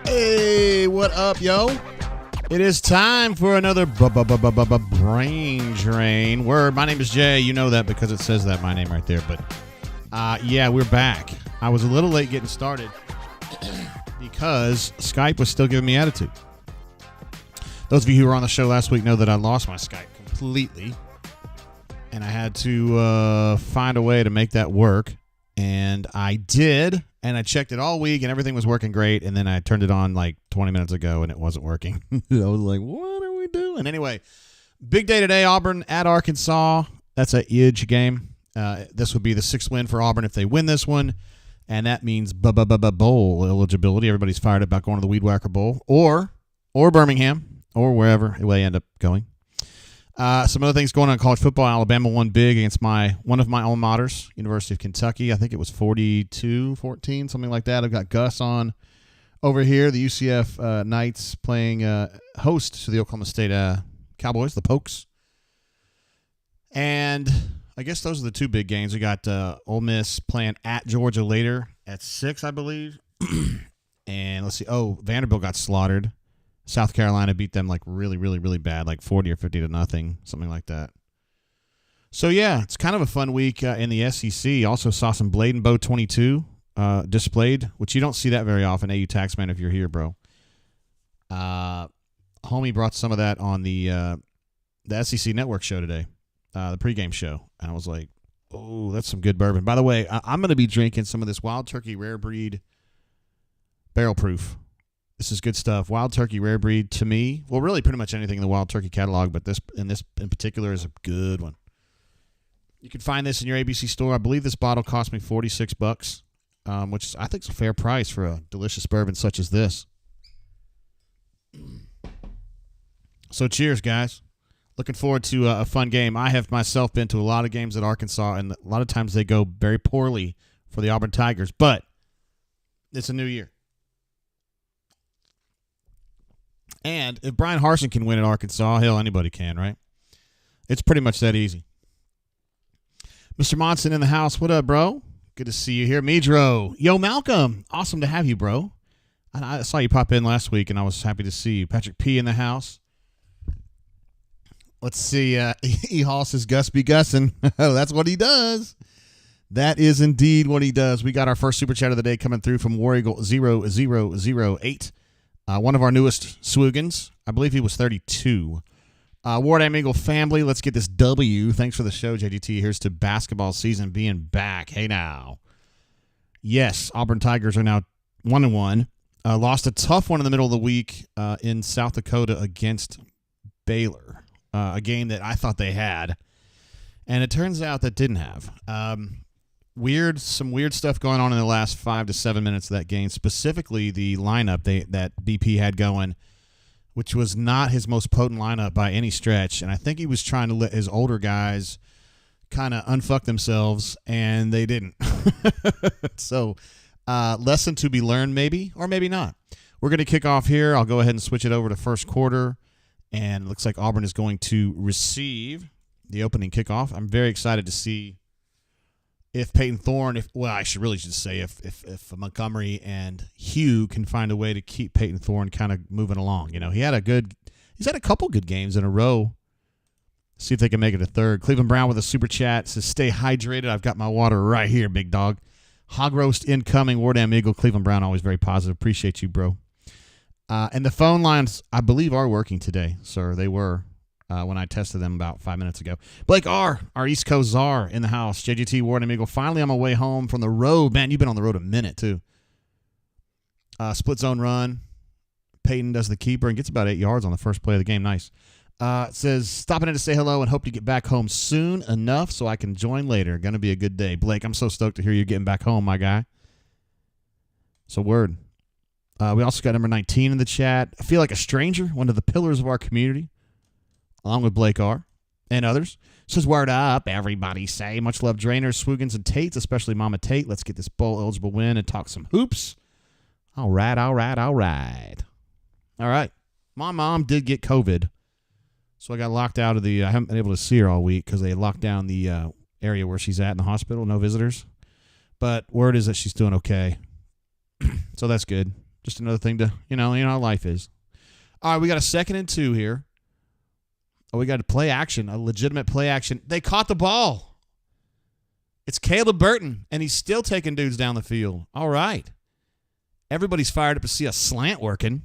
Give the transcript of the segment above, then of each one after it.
Hey, what up, yo? It is time for another brain drain. Word. My name is Jay. You know that because it says that, my name right there. But yeah, we're back. I was a little late getting started because Skype was still giving me attitude. Those of you who were on the show last week know that I lost my Skype completely, and I had to find a way to make that work, and I did. And I checked it all week, and everything was working great. And then I turned it on like 20 minutes ago, and it wasn't working. I was like, what are we doing? Anyway, big day today, Auburn at Arkansas. That's a huge game. This would be the 6th win for Auburn if they win this one. And that means bowl eligibility. Everybody's fired up about going to the Weed Whacker Bowl or Birmingham or wherever they end up going. Some other things going on in college football. Alabama won big against one of my alma maters, University of Kentucky. I think it was 42-14, something like that. I've got Gus on over here. The UCF Knights playing host to the Oklahoma State Cowboys, the Pokes. And I guess those are the two big games. We got Ole Miss playing at Georgia later at 6, I believe. And let's see. Oh, Vanderbilt got slaughtered. South Carolina beat them like really, really, really bad, like 40 or 50-0, something like that. So, yeah, it's kind of a fun week in the SEC. Also saw some Blade and Bow 22 displayed, which you don't see that very often, AU Taxman, if you're here, bro. Homie brought some of that on the SEC Network show today, the pregame show. And I was like, oh, that's some good bourbon. By the way, I'm going to be drinking some of this Wild Turkey Rare Breed Barrel Proof. This is good stuff. Wild Turkey Rare Breed, to me, well, really pretty much anything in the Wild Turkey catalog, but this in particular is a good one. You can find this in your ABC store. I believe this bottle cost me $46, which I think is a fair price for a delicious bourbon such as this. So cheers, guys. Looking forward to a fun game. I have myself been to a lot of games at Arkansas, and a lot of times they go very poorly for the Auburn Tigers, but it's a new year. And if Brian Harsin can win at Arkansas, hell, anybody can, right? It's pretty much that easy. Mr. Monson in the house. What up, bro? Good to see you here. Medro. Yo, Malcolm. Awesome to have you, bro. I saw you pop in last week, and I was happy to see you. Patrick P. in the house. Let's see. E-Hall says Gus be Gussin'. That's what he does. That is indeed what he does. We got our first super chat of the day coming through from War Eagle 0008. One of our newest Swoogans. I believe he was 32. Wardam Eagle family, let's get this W. Thanks for the show, JGT. Here's to basketball season being back. Hey, now. Yes, Auburn Tigers are now 1-1. Lost a tough one in the middle of the week in South Dakota against Baylor, a game that I thought they had. And it turns out that didn't have. Some weird stuff going on in the last 5 to 7 minutes of that game, specifically the lineup that BP had going, which was not his most potent lineup by any stretch. And I think he was trying to let his older guys kind of unfuck themselves, and they didn't. So, lesson to be learned maybe, or maybe not. We're going to kick off here. I'll go ahead and switch it over to first quarter, and it looks like Auburn is going to receive the opening kickoff. I'm very excited to see if Peyton Thorne, if Montgomery and Hugh can find a way to keep Peyton Thorne kind of moving along. You know, he's had a couple good games in a row. See if they can make it a third. Cleveland Brown with a super chat says, stay hydrated. I've got my water right here, big dog. Hog roast incoming. Wardam Eagle. Cleveland Brown, always very positive. Appreciate you, bro. And the phone lines, I believe, are working today, sir. They were. When I tested them about 5 minutes ago. Blake R., our East Coast czar in the house. JGT, Ward, and Eagle. Finally on my way home from the road. Man, you've been on the road a minute, too. Split zone run. Peyton does the keeper and gets about 8 yards on the first play of the game. Nice. It says, stopping in to say hello and hope to get back home soon enough so I can join later. Going to be a good day. Blake, I'm so stoked to hear you're getting back home, my guy. So, word. We also got number 19 in the chat. I feel like a stranger, one of the pillars of our community, along with Blake R. and others. Says, word up, everybody say. Much love, Drainers, Swoogans, and Tates, especially Mama Tate. Let's get this bowl-eligible win and talk some hoops. All right. All right. My mom did get COVID, so I got locked out of I haven't been able to see her all week because they locked down the area where she's at in the hospital. No visitors. But word is that she's doing okay. So that's good. Just another thing to, you know how life is. All right, we got a 2nd and 2 here. Oh, we got a play action, a legitimate play action. They caught the ball. It's Caleb Burton, and he's still taking dudes down the field. All right. Everybody's fired up to see a slant working.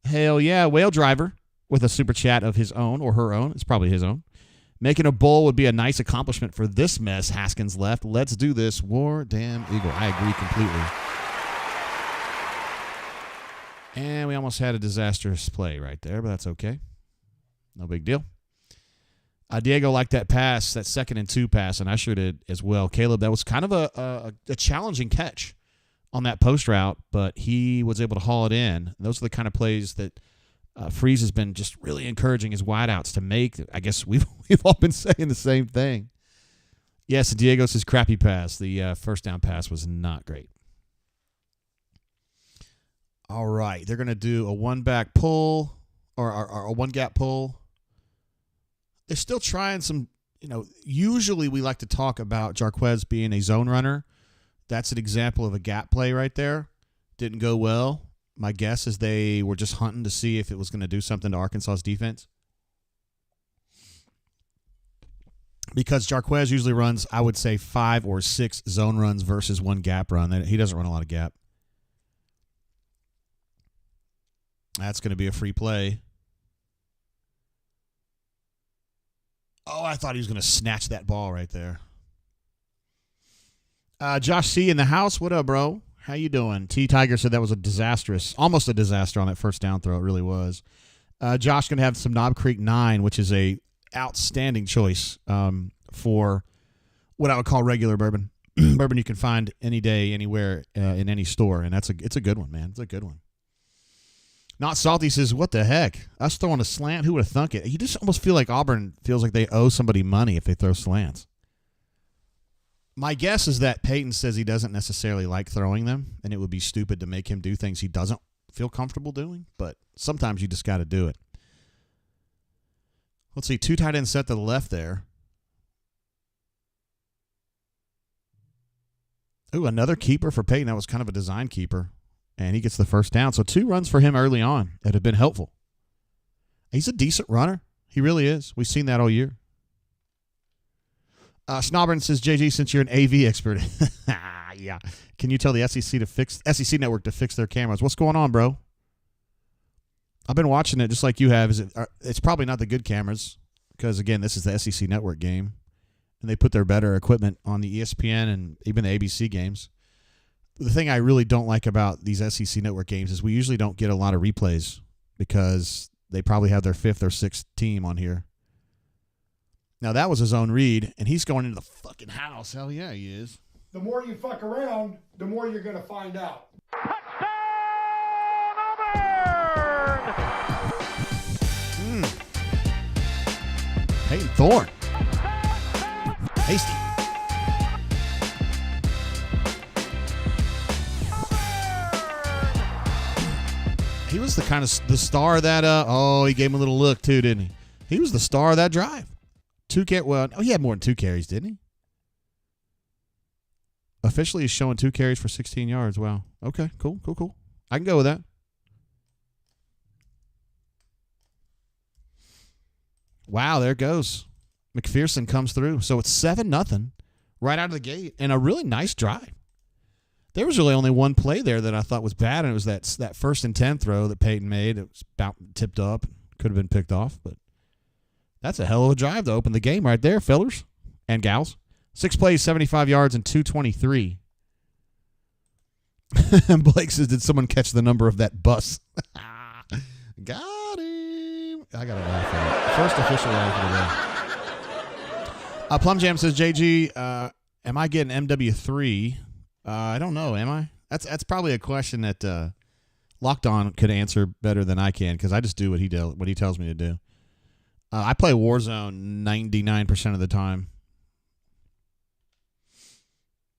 Hell yeah, Whale Driver with a super chat of his own or her own. It's probably his own. Making a bowl would be a nice accomplishment for this mess, Haskins left. Let's do this. War damn Eagle. I agree completely. And we almost had a disastrous play right there, but that's okay. No big deal. Diego liked that pass, that 2nd and 2 pass, and I sure did as well. Caleb, that was kind of a challenging catch on that post route, but he was able to haul it in. Those are the kind of plays that Freeze has been just really encouraging his wideouts to make. I guess we've all been saying the same thing. Yes, Diego's his crappy pass. The first down pass was not great. All right, they're going to do a one-back pull or a one-gap pull. They're still trying some, usually we like to talk about Jarquez being a zone runner. That's an example of a gap play right there. Didn't go well. My guess is they were just hunting to see if it was going to do something to Arkansas's defense. Because Jarquez usually runs, I would say, 5 or 6 zone runs versus one gap run. He doesn't run a lot of gap. That's going to be a free play. Oh, I thought he was going to snatch that ball right there. Josh C. in the house. What up, bro? How you doing? T. Tiger said that was almost a disaster on that first down throw. It really was. Josh going to have some Knob Creek 9, which is a outstanding choice for what I would call regular bourbon. Bourbon you can find any day, anywhere, in any store, and it's a good one, man. It's a good one. Not Salty says, what the heck? Us throwing a slant? Who would have thunk it? You just almost feel like Auburn feels like they owe somebody money if they throw slants. My guess is that Peyton says he doesn't necessarily like throwing them, and it would be stupid to make him do things he doesn't feel comfortable doing, but sometimes you just got to do it. Let's see, 2 tight ends set to the left there. Ooh, another keeper for Peyton. That was kind of a design keeper. And he gets the first down. So 2 runs for him early on that have been helpful. He's a decent runner. He really is. We've seen that all year. Snobber says, JG, since you're an AV expert, yeah, can you tell the SEC Network to fix their cameras? What's going on, bro? I've been watching it just like you have. It's probably not the good cameras because, again, this is the SEC Network game. And they put their better equipment on the ESPN and even the ABC games. The thing I really don't like about these SEC Network games is we usually don't get a lot of replays because they probably have their 5th or 6th team on here. Now, that was his own read, and he's going into the fucking house. Hell yeah, he is. The more you fuck around, the more you're going to find out. Touchdown, Auburn! Peyton Thorne. Hasty. He was the star of that. He gave him a little look too, didn't he? He was the star of that drive. He had more than 2 carries, didn't he? Officially, he's showing 2 carries for 16 yards. Wow. Okay, cool. I can go with that. Wow, there it goes. McPherson comes through. So it's 7-0 right out of the gate, and a really nice drive. There was really only one play there that I thought was bad, and it was that 1st and 10 throw that Peyton made. It was about tipped up. Could have been picked off, but that's a hell of a drive to open the game right there, fellers and gals. 6 plays, 75 yards, and 223. And Blake says, did someone catch the number of that bus? Got him. I got to laugh at it. First official laugh of the day. Plum Jam says, JG, am I getting MW3? I don't know. Am I? That's probably a question that Locked On could answer better than I can because I just do what he tells me to do. I play Warzone 99% of the time.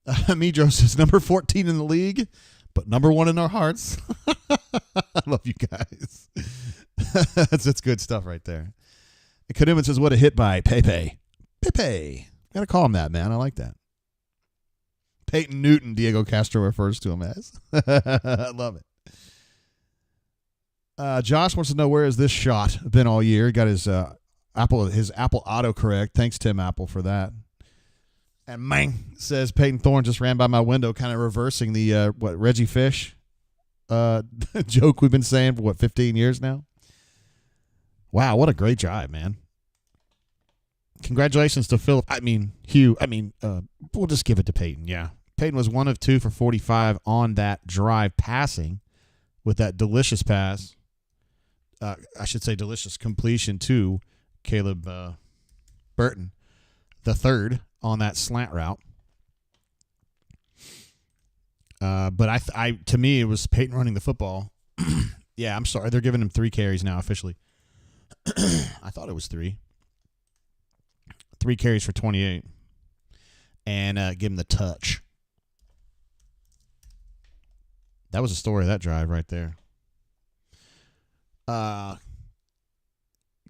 Midro says number 14 in the league, but number 1 in our hearts. I love you guys. That's good stuff right there. Kaduman says, what a hit by Pepe. Pepe. Got to call him that, man. I like that. Peyton Newton, Diego Castro refers to him as. I love it. Josh wants to know, where has this shot been all year? He got his Apple autocorrect. Thanks, Tim Apple, for that. And Mang says Peyton Thorne just ran by my window, kind of reversing the Reggie Fish joke we've been saying for 15 years now. Wow, what a great drive, man. Congratulations to Hugh. We'll just give it to Peyton. Yeah. Peyton was 1 of 2 for 45 on that drive passing with that delicious pass. I should say delicious completion to Caleb Burton, the third on that slant route. But to me, it was Peyton running the football. Yeah, I'm sorry. They're giving him 3 carries now officially. I thought it was 3. 3 carries for 28. And give him the touch. That was the story of that drive right there.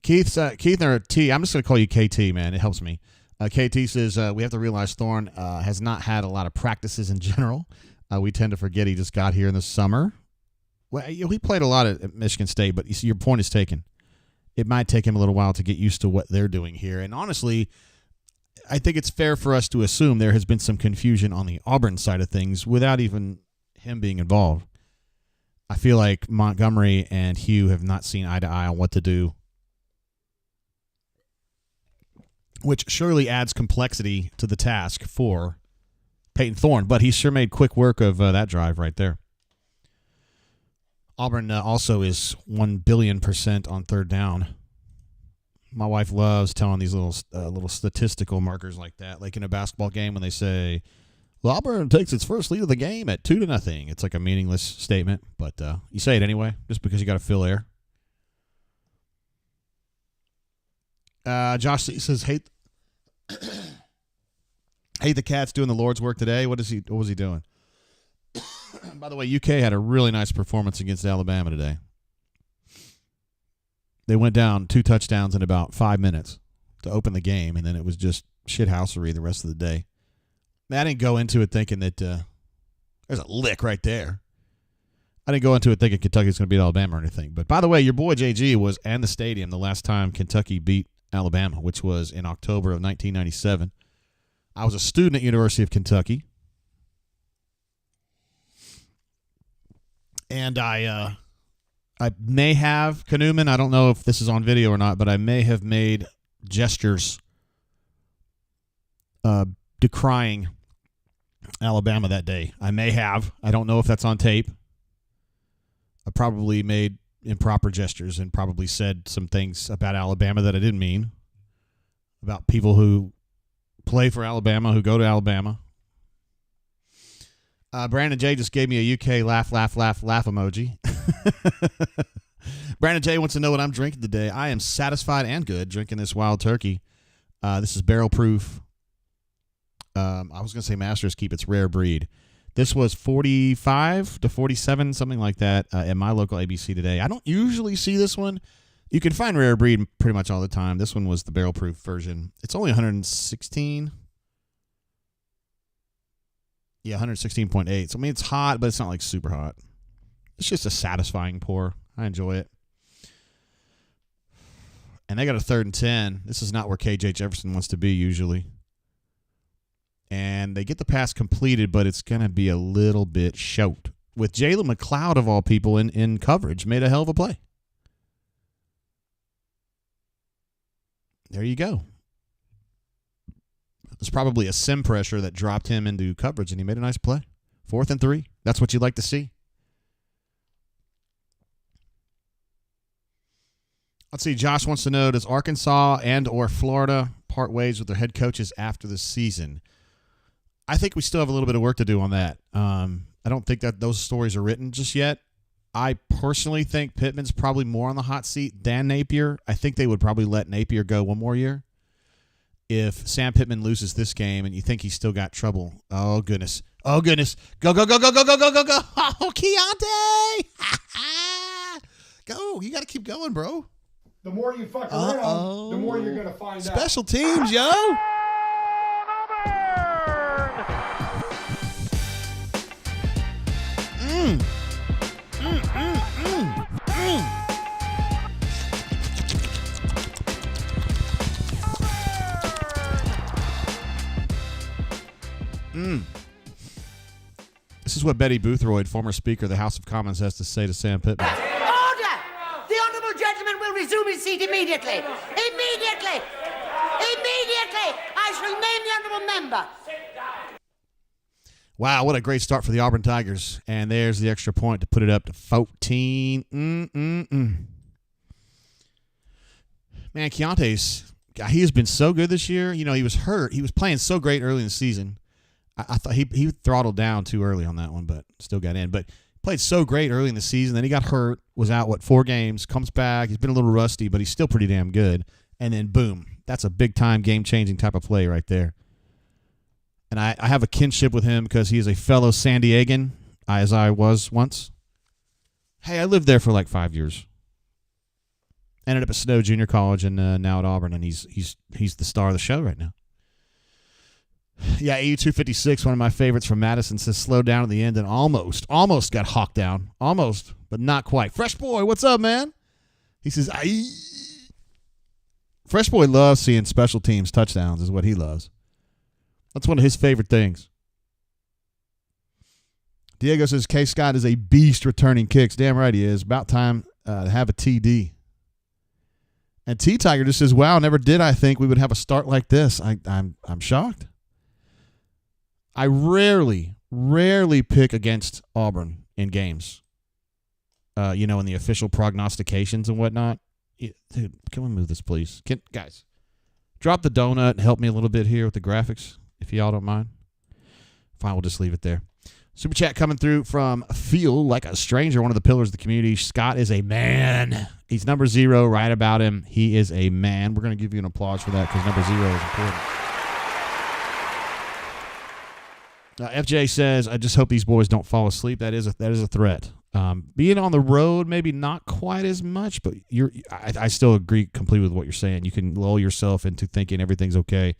Keith or T, I'm just going to call you KT, man. It helps me. KT says, we have to realize Thorne has not had a lot of practices in general. We tend to forget he just got here in the summer. Well, he played a lot at Michigan State, but you see, your point is taken. It might take him a little while to get used to what they're doing here. And honestly, I think it's fair for us to assume there has been some confusion on the Auburn side of things without even him being involved. I feel like Montgomery and Hugh have not seen eye to eye on what to do, which surely adds complexity to the task for Peyton Thorne, but he sure made quick work of that drive right there. Auburn also is 1,000,000,000% on third down. My wife loves telling these little statistical markers like that, like in a basketball game when they say, well, Auburn takes its first lead of the game at 2-0. It's like a meaningless statement, but you say it anyway, just because you got to fill air. Josh says, hate the Cats doing the Lord's work today. What was he doing? By the way, UK had a really nice performance against Alabama today. They went down 2 touchdowns in about 5 minutes to open the game, and then it was just shithousery the rest of the day. I didn't go into it thinking that there's a lick right there. I didn't go into it thinking Kentucky's going to beat Alabama or anything. But by the way, your boy JG was at the stadium the last time Kentucky beat Alabama, which was in October of 1997. I was a student at University of Kentucky. And I may have, Kanuman, I don't know if this is on video or not, but I may have made gestures decrying Alabama that day. I may have. I don't know if that's on tape. I probably made improper gestures and probably said some things about Alabama that I didn't mean, about people who play for Alabama, who go to Alabama. Brandon J just gave me a UK laugh emoji. Brandon J wants to know what I'm drinking today. I am satisfied and good drinking this wild turkey. This is barrel proof. I was going to say Master's Keep. It's rare breed. This was 45 to 47, something like that, at my local ABC today. I don't usually see this one. You can find rare breed pretty much all the time. This one was the barrel proof version. It's only 116. Yeah, 116.8. So, I mean, it's hot, but it's not like super hot. It's just a satisfying pour. I enjoy it. And they got a 3rd and 10. This is not where KJ Jefferson wants to be usually. And they get the pass completed, but it's going to be a little bit short. With Jalen McLeod, of all people, in coverage, made a hell of a play. There you go. It's probably a sim pressure that dropped him into coverage, and he made a nice play. 4th and 3. That's what you'd like to see. Let's see. Josh wants to know, does Arkansas and or Florida part ways with their head coaches after the season? I think we still have a little bit of work to do on that. I don't think that those stories are written just yet. I personally think Pittman's probably more on the hot seat than Napier. I think they would probably let Napier go one more year. If Sam Pittman loses this game and you think he's still got trouble, oh, goodness. Oh, goodness. Go, go, go, go, go, go, go, go, go. Oh, Keontae. Go. You got to keep going, bro. The more you fuck around, the more you're going to find out. Special teams, yo. This is what Betty Boothroyd, former Speaker of the House of Commons, has to say to Sam Pittman. Order! The honourable gentleman will resume his seat immediately. Immediately! Immediately! I shall name the honourable member. Wow, what a great start for the Auburn Tigers. And there's the extra point to put it up to 14. Man, Keontae's, he has been so good this year. You know, he was hurt. He was playing so great early in the season. I thought he throttled down too early on that one, but still got in. But played so great early in the season. Then he got hurt, was out, 4 games, comes back. He's been a little rusty, but he's still pretty damn good. And then, boom, that's a big-time, game-changing type of play right there. And I have a kinship with him because he is a fellow San Diegan, as I was once. Hey, I lived there for like 5 years. Ended up at Snow Junior College and now at Auburn, and he's the star of the show right now. Yeah, AU256, one of my favorites from Madison, says slow down at the end and almost got hawked down. Almost, but not quite. Fresh Boy, what's up, man? He says, aye. Fresh Boy loves seeing special teams touchdowns is what he loves. That's one of his favorite things. Diego says, K. Scott is a beast returning kicks. Damn right he is. About time to have a TD. And T-Tiger just says, wow, never did I think we would have a start like this. I'm shocked. I rarely pick against Auburn in games, in the official prognostications and whatnot. Dude, can we move this, please? Guys, drop the donut and help me a little bit here with the graphics, if y'all don't mind. Fine, we'll just leave it there. Super chat coming through from Feel Like a Stranger, one of the pillars of the community. Scott is a man. He's number 0. Right about him. He is a man. We're going to give you an applause for that because number 0 is important. FJ says, I just hope these boys don't fall asleep. That is a threat. Being on the road, maybe not quite as much, but I still agree completely with what you're saying. You can lull yourself into thinking everything's okay,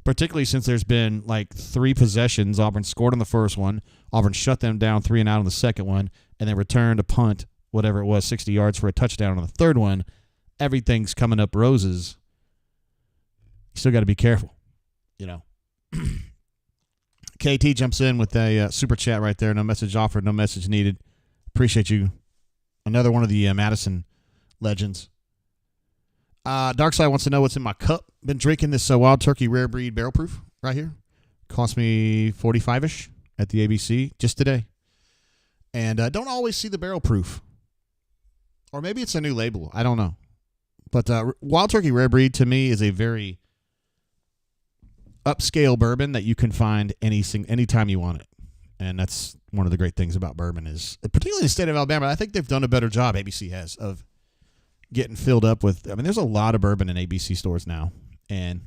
particularly since there's been like 3 possessions. Auburn scored on the first one. Auburn shut them down 3 and out on the second one, and then returned a punt, whatever it was, 60 yards for a touchdown on the third one. Everything's coming up roses. You still got to be careful, KT jumps in with a super chat right there. No message offered, no message needed. Appreciate you. Another one of the Madison legends. Darkside wants to know what's in my cup. Been drinking this Wild Turkey Rare Breed Barrel Proof right here. Cost me $45-ish at the ABC just today. And don't always see the barrel proof. Or maybe it's a new label. I don't know. But Wild Turkey Rare Breed to me is a very upscale bourbon that you can find anytime you want it. And that's one of the great things about bourbon is, particularly in the state of Alabama, I think they've done a better job, ABC has, of getting filled up with, there's a lot of bourbon in ABC stores now. And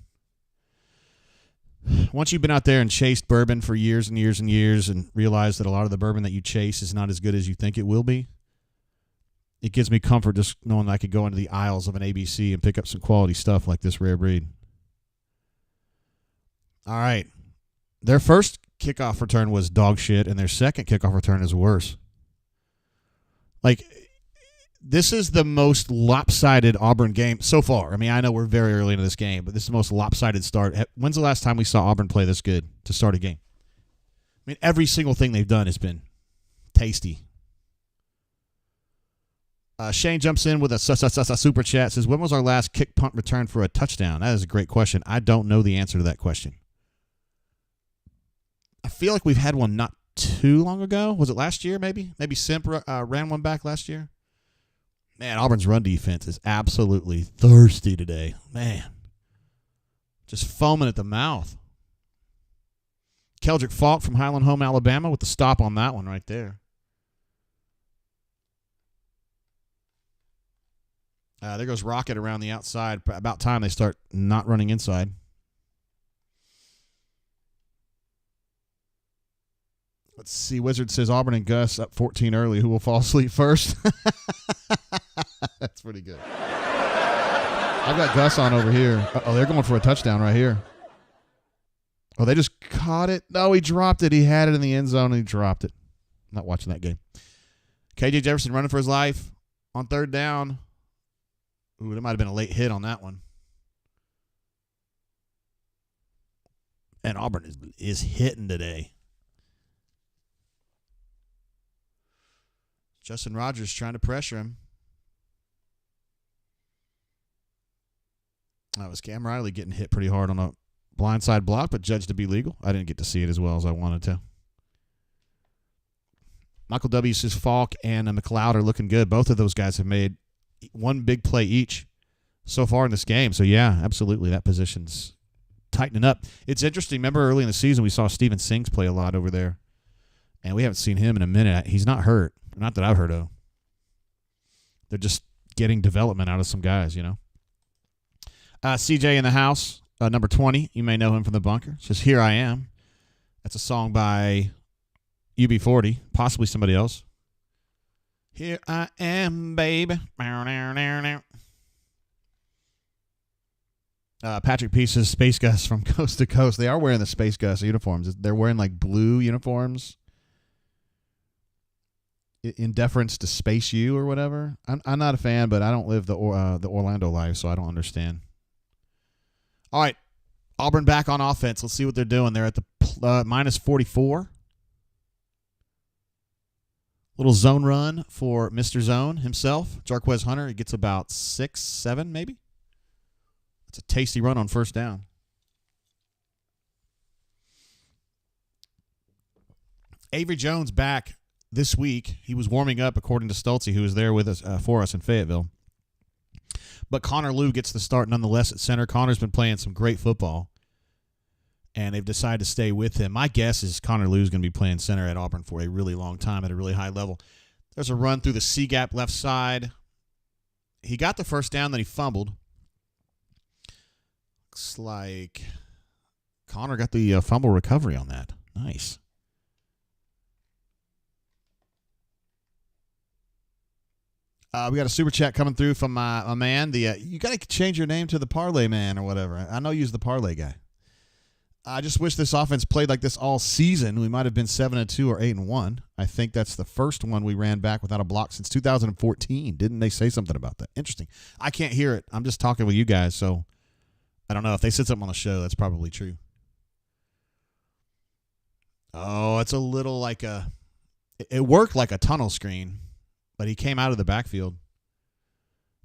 once you've been out there and chased bourbon for years and years and years and realized that a lot of the bourbon that you chase is not as good as you think it will be, it gives me comfort just knowing I could go into the aisles of an ABC and pick up some quality stuff like this Rare Breed. All right. Their first kickoff return was dog shit, and their second kickoff return is worse. Like, this is the most lopsided Auburn game so far. I know we're very early into this game, but this is the most lopsided start. When's the last time we saw Auburn play this good to start a game? Every single thing they've done has been tasty. Shane jumps in with a super chat. Says, when was our last kick punt return for a touchdown? That is a great question. I don't know the answer to that question. I feel like we've had one not too long ago. Was it last year maybe? Maybe Simp ran one back last year. Man, Auburn's run defense is absolutely thirsty today. Man, just foaming at the mouth. Keldrick Falk from Highland Home, Alabama with the stop on that one right there. There goes Rocket around the outside. About time they start not running inside. Let's see. Wizard says Auburn and Gus up 14 early. Who will fall asleep first? That's pretty good. I've got Gus on over here. Oh, they're going for a touchdown right here. Oh, they just caught it. No, he dropped it. He had it in the end zone and he dropped it. I'm not watching that game. KJ Jefferson running for his life on third down. Ooh, that might have been a late hit on that one. And Auburn is hitting today. Justin Rogers trying to pressure him. That was Cam Riley getting hit pretty hard on a blindside block, but judged to be legal. I didn't get to see it as well as I wanted to. Michael W. says Falk and McLeod are looking good. Both of those guys have made one big play each so far in this game. So, yeah, absolutely, that position's tightening up. It's interesting. Remember early in the season we saw Steven Sings play a lot over there, and we haven't seen him in a minute. He's not hurt. Not that I've heard of. They're just getting development out of some guys, you know. CJ in the house, number 20. You may know him from the bunker. Says, Here I Am. That's a song by UB40, possibly somebody else. Here I am, baby. Patrick P says Space Gus from Coast to Coast. They are wearing the Space Gus uniforms. They're wearing like blue uniforms in deference to Space U or whatever. I'm not a fan, but I don't live the Orlando life, so I don't understand. All right, Auburn back on offense. Let's see what they're doing. They're at the minus 44. Little zone run for Mr. Zone himself, Jarquez Hunter. He gets about 6, 7 maybe. It's a tasty run on first down. Avery Jones back this week. He was warming up, according to Stoltze, who was there with us for us in Fayetteville. But Connor Liu gets the start nonetheless at center. Connor's been playing some great football, and they've decided to stay with him. My guess is Connor Liu is going to be playing center at Auburn for a really long time at a really high level. There's a run through the C-gap left side. He got the first down, then he fumbled. Looks like Connor got the fumble recovery on that. Nice. We got a super chat coming through from my man. You got to change your name to the Parlay Man or whatever. I know you're the Parlay guy. I just wish this offense played like this all season. We might have been 7-2 or 8-1. I think that's the first one we ran back without a block since 2014. Didn't they say something about that? Interesting. I can't hear it. I'm just talking with you guys, so I don't know. If they said something on the show, that's probably true. Oh, it's a little like it worked like a tunnel screen, but he came out of the backfield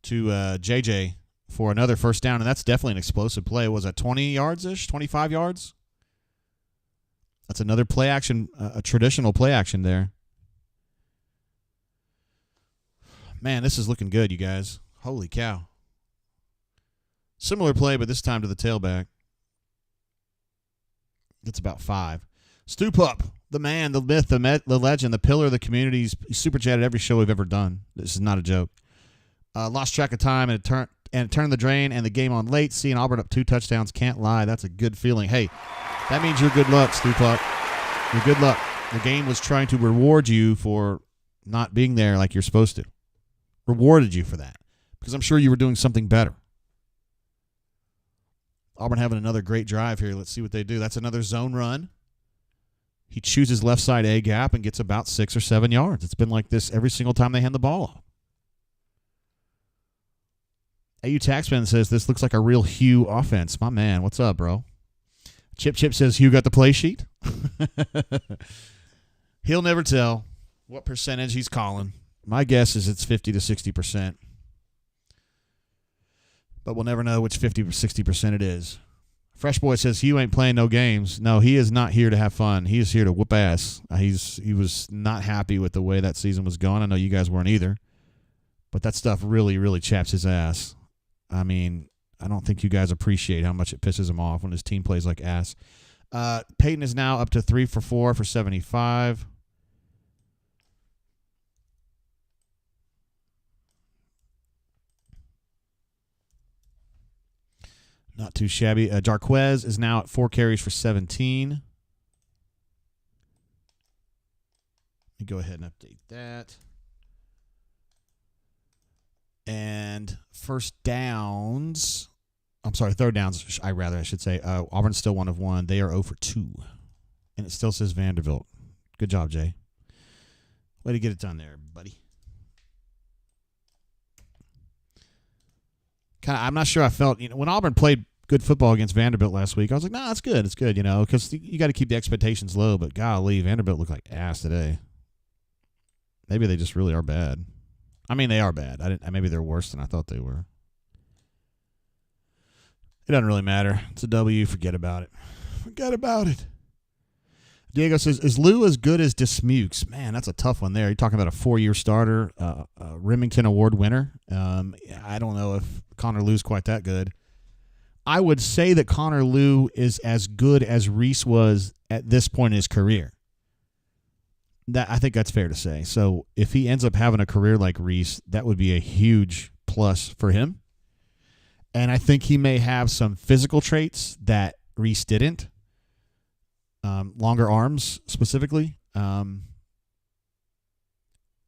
to JJ for another first down, and that's definitely an explosive play. Was it 20 yards-ish, 25 yards? That's another play action, a traditional play action there. Man, this is looking good, you guys. Holy cow. Similar play, but this time to the tailback. Gets about 5. Stu Pup, the man, the myth, the legend, the pillar of the community. He's super chatted every show we've ever done. This is not a joke. Lost track of time and it turned the drain and the game on late. Seeing Auburn up 2 touchdowns, can't lie. That's a good feeling. Hey, that means you're good luck, Stu Pup. You're good luck. The game was trying to reward you for not being there like you're supposed to. Rewarded you for that because I'm sure you were doing something better. Auburn having another great drive here. Let's see what they do. That's another zone run. He chooses left side A gap and gets about 6 or 7 yards. It's been like this every single time they hand the ball off. AU Taxman says this looks like a real Hugh offense. My man, what's up, bro? Chip says Hugh got the play sheet. He'll never tell what percentage he's calling. My guess is it's 50 to 60%. But we'll never know which 50 or 60% it is. Fresh Boy says Hugh ain't playing no games. No, he is not here to have fun. He is here to whoop ass. He was not happy with the way that season was going. I know you guys weren't either. But that stuff really, really chaps his ass. I mean, I don't think you guys appreciate how much it pisses him off when his team plays like ass. Peyton is now up to 3 for 4 for 75. Not too shabby. Jarquez is now at 4 carries for 17. Let me go ahead and update that. And third downs, I should say. Auburn's still 1 of 1. They are 0 for 2. And it still says Vanderbilt. Good job, Jay. Way to get it done there, buddy. I'm not sure I felt, when Auburn played good football against Vanderbilt last week. I was like, nah, it's good. It's good, because you got to keep the expectations low. But golly, Vanderbilt looked like ass today. Maybe they just really are bad. I mean, they are bad. Maybe they're worse than I thought they were. It doesn't really matter. It's a W. Forget about it. Forget about it. Diego says, is Lou as good as Dismukes? Man, that's a tough one there. You're talking about a 4-year starter, a Remington Award winner. I don't know if Connor Lou's quite that good. I would say that Connor Lou is as good as Reese was at this point in his career. I think that's fair to say. So if he ends up having a career like Reese, that would be a huge plus for him. And I think he may have some physical traits that Reese didn't. Longer arms specifically.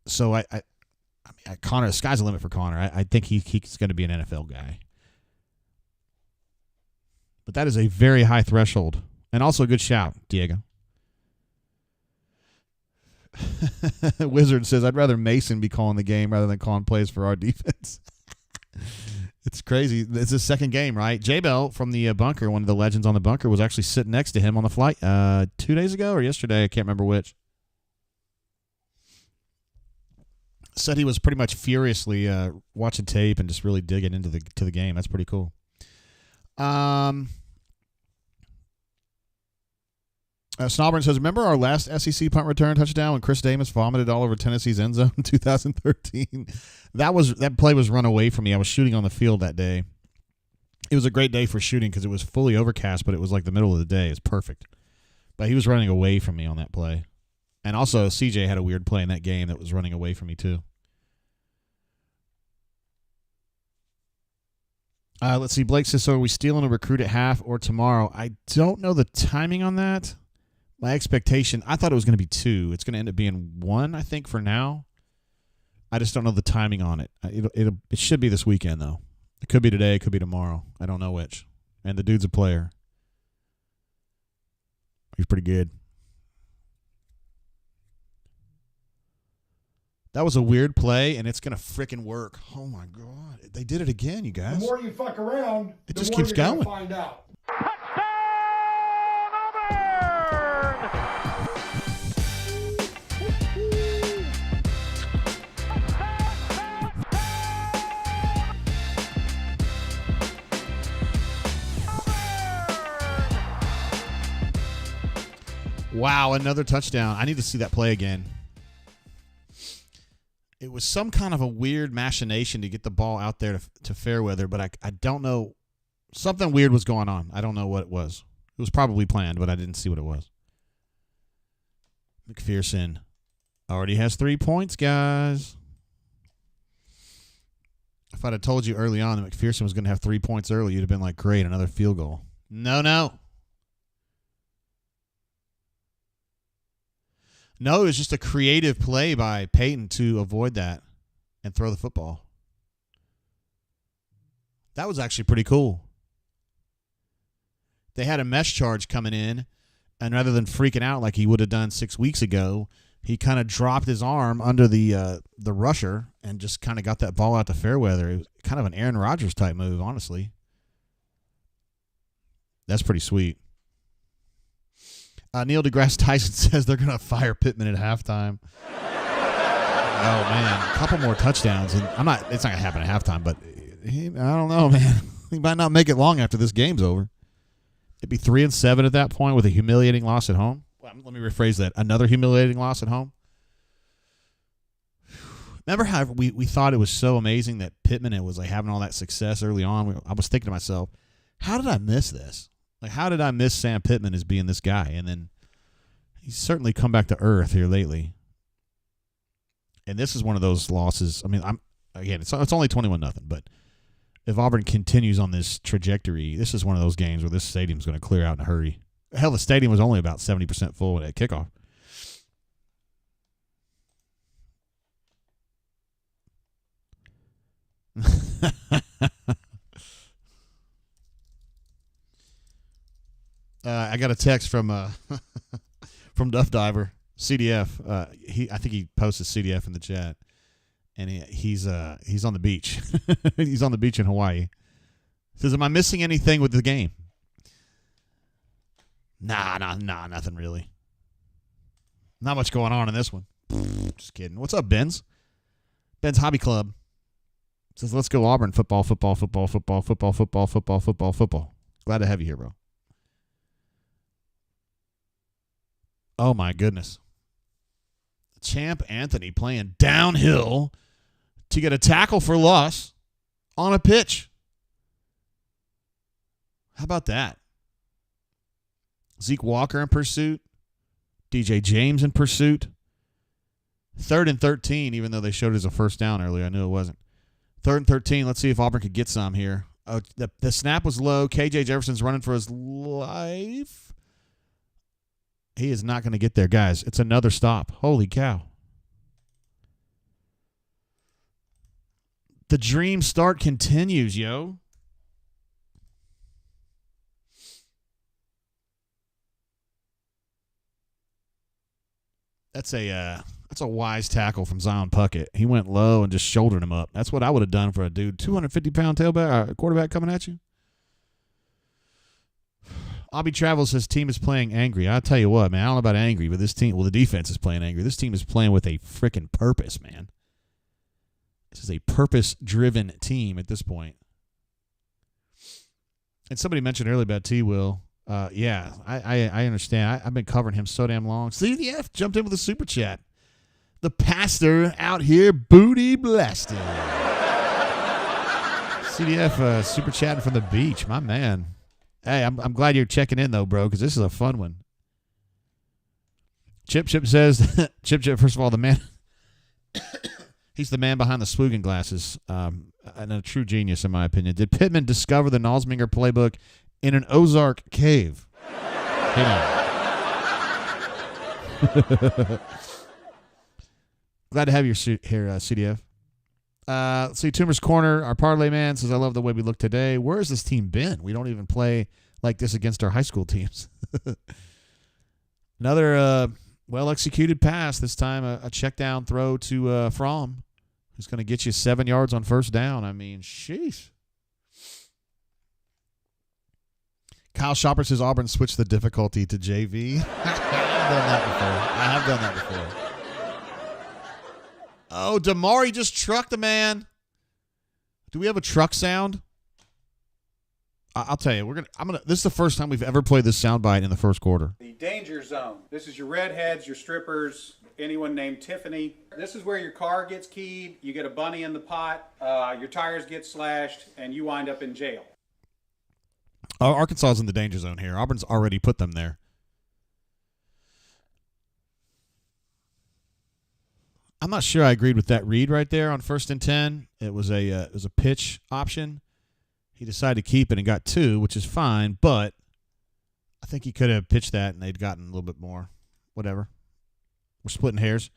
So I mean, Connor, the sky's the limit for Connor. I think he's going to be an NFL guy. But that is a very high threshold. And also a good shout, Diego. Wizard says, I'd rather Mason be calling the game rather than calling plays for our defense. It's crazy. It's his second game, right? J-Bell from the bunker, one of the legends on the bunker, was actually sitting next to him on the flight 2 days ago or yesterday. I can't remember which. Said he was pretty much furiously watching tape and just really digging into the game. That's pretty cool. Snowburn says, remember our last SEC punt return touchdown when Chris Davis vomited all over Tennessee's end zone in 2013? That play was run away from me. I was shooting on the field that day. It was a great day for shooting because it was fully overcast, but it was like the middle of the day. It's perfect. But he was running away from me on that play. And also, CJ had a weird play in that game that was running away from me too. Let's see. Blake says, so are we stealing a recruit at half or tomorrow? I don't know the timing on that. My expectation, I thought it was going to be 2. It's going to end up being 1, I think, for now. I just don't know the timing on it. It should be this weekend, though. It could be today. It could be tomorrow. I don't know which. And the dude's a player. He's pretty good. That was a weird play, and it's going to frickin' work. Oh, my God. They did it again, you guys. The more you fuck around, it the just more keeps you're going. Gonna find out. Wow, another touchdown. I need to see that play again. It was some kind of a weird machination to get the ball out there to Fairweather, but I don't know. Something weird was going on. I don't know what it was. It was probably planned, but I didn't see what it was. McPherson already has 3 points, guys. If I'd have told you early on that McPherson was going to have 3 points early, you'd have been like, great, another field goal. No. No, it was just a creative play by Peyton to avoid that and throw the football. That was actually pretty cool. They had a mesh charge coming in, and rather than freaking out like he would have done 6 weeks ago, he kind of dropped his arm under the rusher and just kind of got that ball out to Fairweather. It was kind of an Aaron Rodgers type move, honestly. That's pretty sweet. Neil deGrasse Tyson says they're going to fire Pittman at halftime. Oh, man. A couple more touchdowns. And it's not going to happen at halftime, but I don't know, man. He might not make it long after this game's over. It'd be 3-7 at that point with a humiliating loss at home. Well, let me rephrase that. Another humiliating loss at home. Remember how we thought it was so amazing that Pittman was like having all that success early on? I was thinking to myself, how did I miss this? Like, how did I miss Sam Pittman as being this guy? And then he's certainly come back to earth here lately. And this is one of those losses. I mean, it's only 21-0, but if Auburn continues on this trajectory, this is one of those games where this stadium's going to clear out in a hurry. Hell, the stadium was only about 70% full at kickoff. I got a text from Duff Diver CDF. I think he posted CDF in the chat, and he's on the beach. He's on the beach in Hawaii. Says, am I missing anything with the game? Nah, nothing really. Not much going on in this one. Just kidding. What's up, Ben's? Ben's Hobby Club says, let's go Auburn. Football. Glad to have you here, bro. Oh, my goodness. Champ Anthony playing downhill to get a tackle for loss on a pitch. How about that? Zeke Walker in pursuit. DJ James in pursuit. 3rd and 13, even though they showed it as a first down earlier. I knew it wasn't. 3rd and 13. Let's see if Auburn could get some here. Oh, the snap was low. KJ Jefferson's running for his life. He is not going to get there, guys. It's another stop. Holy cow. The dream start continues, yo. That's a wise tackle from Zion Puckett. He went low and just shouldered him up. That's what I would have done for a dude. 250-pound tailback, quarterback coming at you. Obby Travels says team is playing angry. I'll tell you what, man. I don't know about angry, but this team, well, the defense is playing angry. This team is playing with a freaking purpose, man. This is a purpose-driven team at this point. And somebody mentioned earlier about T-Will. Yeah, I understand. I've been covering him so damn long. CDF jumped in with a super chat. The pastor out here booty blasting. CDF super chatting from the beach, my man. Hey, I'm glad you're checking in though, bro, because this is a fun one. Chip says, Chip, first of all, the man, he's the man behind the Swoogan glasses, and a true genius in my opinion. Did Pittman discover the Nalsminger playbook in an Ozark cave? Glad to have you here, CDF. Let's see, Toomer's Corner, our parlay man says, I love the way we look today. Where has this team been? We don't even play like this against our high school teams. Another well-executed pass, this time a check down throw to Fromm, who's going to get you 7 yards on first down. I mean, sheesh. Kyle Shopper says Auburn switched the difficulty to JV. I have done that before. Oh, Damari just trucked the man. Do we have a truck sound? I'll tell you, this is the first time we've ever played this soundbite in the first quarter. The danger zone. This is your redheads, your strippers, anyone named Tiffany. This is where your car gets keyed, you get a bunny in the pot, your tires get slashed, and you wind up in jail. Arkansas is in the danger zone here. Auburn's already put them there. I'm not sure I agreed with that read right there on 1st and 10. It was a pitch option. He decided to keep it and got 2, which is fine, but I think he could have pitched that and they'd gotten a little bit more. Whatever. We're splitting hairs.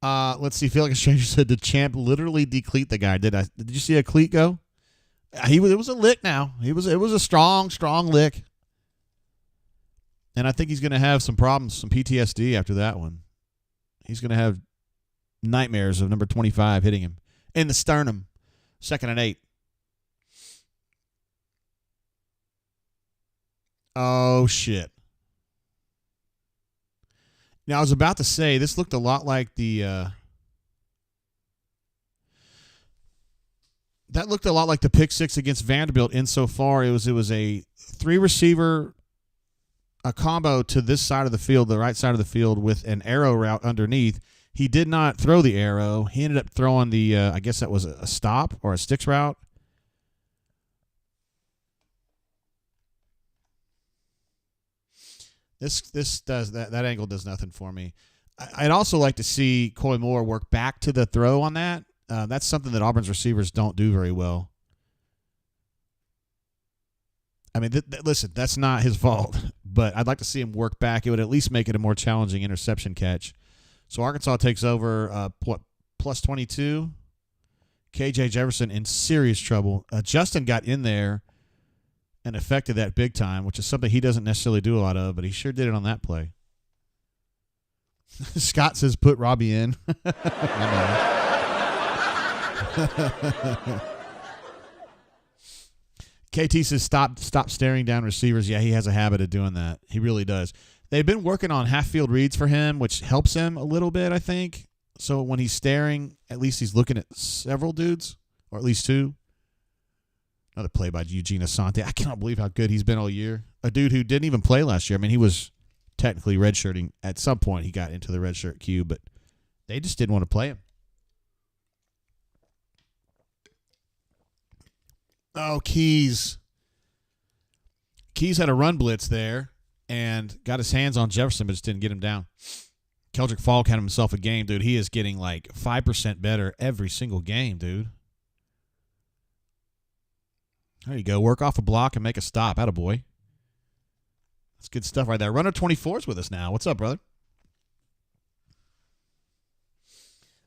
Let's see. Felix Stranger said, did Champ literally decleat the guy? Did you see a cleat go? It was a lick now. It was a strong lick. And I think he's going to have some problems, some PTSD after that one. He's going to have nightmares of number 25 hitting him in the sternum. 2nd and 8. Oh, shit. Now, I was about to say, this looked a lot like the that looked a lot like the pick six against Vanderbilt insofar it was a 3-receiver a combo to this side of the field, the right side of the field, with an arrow route underneath. He did not throw the arrow. He ended up throwing the, I guess that was a stop or a sticks route. This does that angle does nothing for me. I'd also like to see Coy Moore work back to the throw on that. That's something that Auburn's receivers don't do very well. I mean, listen, that's not his fault, but I'd like to see him work back. It would at least make it a more challenging interception catch. So Arkansas takes over, plus 22. KJ Jefferson in serious trouble. Justin got in there and affected that big time, which is something he doesn't necessarily do a lot of, but he sure did it on that play. Scott says, put Robbie in. KT says stop staring down receivers. Yeah, he has a habit of doing that. He really does. They've been working on half-field reads for him, which helps him a little bit, I think. So when he's staring, at least he's looking at several dudes, or at least two. Another play by Eugene Asante. I cannot believe how good he's been all year. A dude who didn't even play last year. I mean, he was technically redshirting. At some point, he got into the redshirt queue, but they just didn't want to play him. Oh, Keys. Keys had a run blitz there and got his hands on Jefferson, but just didn't get him down. Keldrick Falk had himself a game, dude. He is getting like 5% better every single game, dude. There you go. Work off a block and make a stop. Attaboy. That's good stuff right there. Runner 24 is with us now. What's up, brother?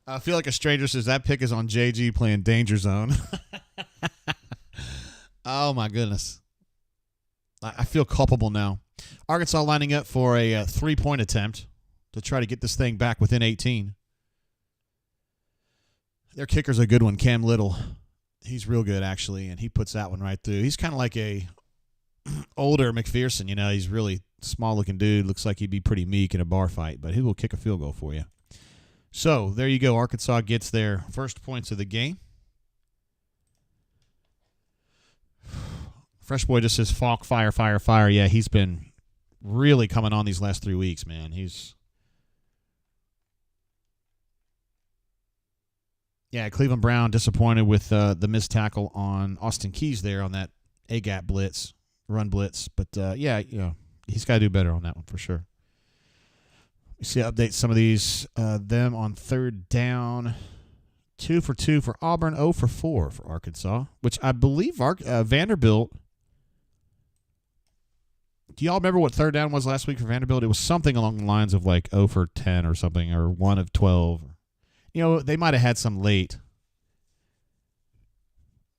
I feel like a stranger says that pick is on JG playing Danger Zone. Oh, my goodness. I feel culpable now. Arkansas lining up for a 3-point attempt to try to get this thing back within 18. Their kicker's a good one, Cam Little. He's real good, actually, and he puts that one right through. He's kind of like a older McPherson, you know. He's really small-looking dude. Looks like he'd be pretty meek in a bar fight, but he will kick a field goal for you. So, there you go. Arkansas gets their first points of the game. Fresh Boy just says, Falk, fire, fire, fire. Yeah, he's been really coming on these last 3 weeks, man. Yeah, Cleveland Brown disappointed with the missed tackle on Austin Keys there on that A-gap blitz, run blitz. But, yeah, you know, he's got to do better on that one for sure. You see, update some of these. Them on third down, 2 for 2 for Auburn, 0 for 4 for Arkansas, which I believe Vanderbilt. Do y'all remember what third down was last week for Vanderbilt? It was something along the lines of like 0 for 10 or something, or 1 of 12. You know, they might have had some late.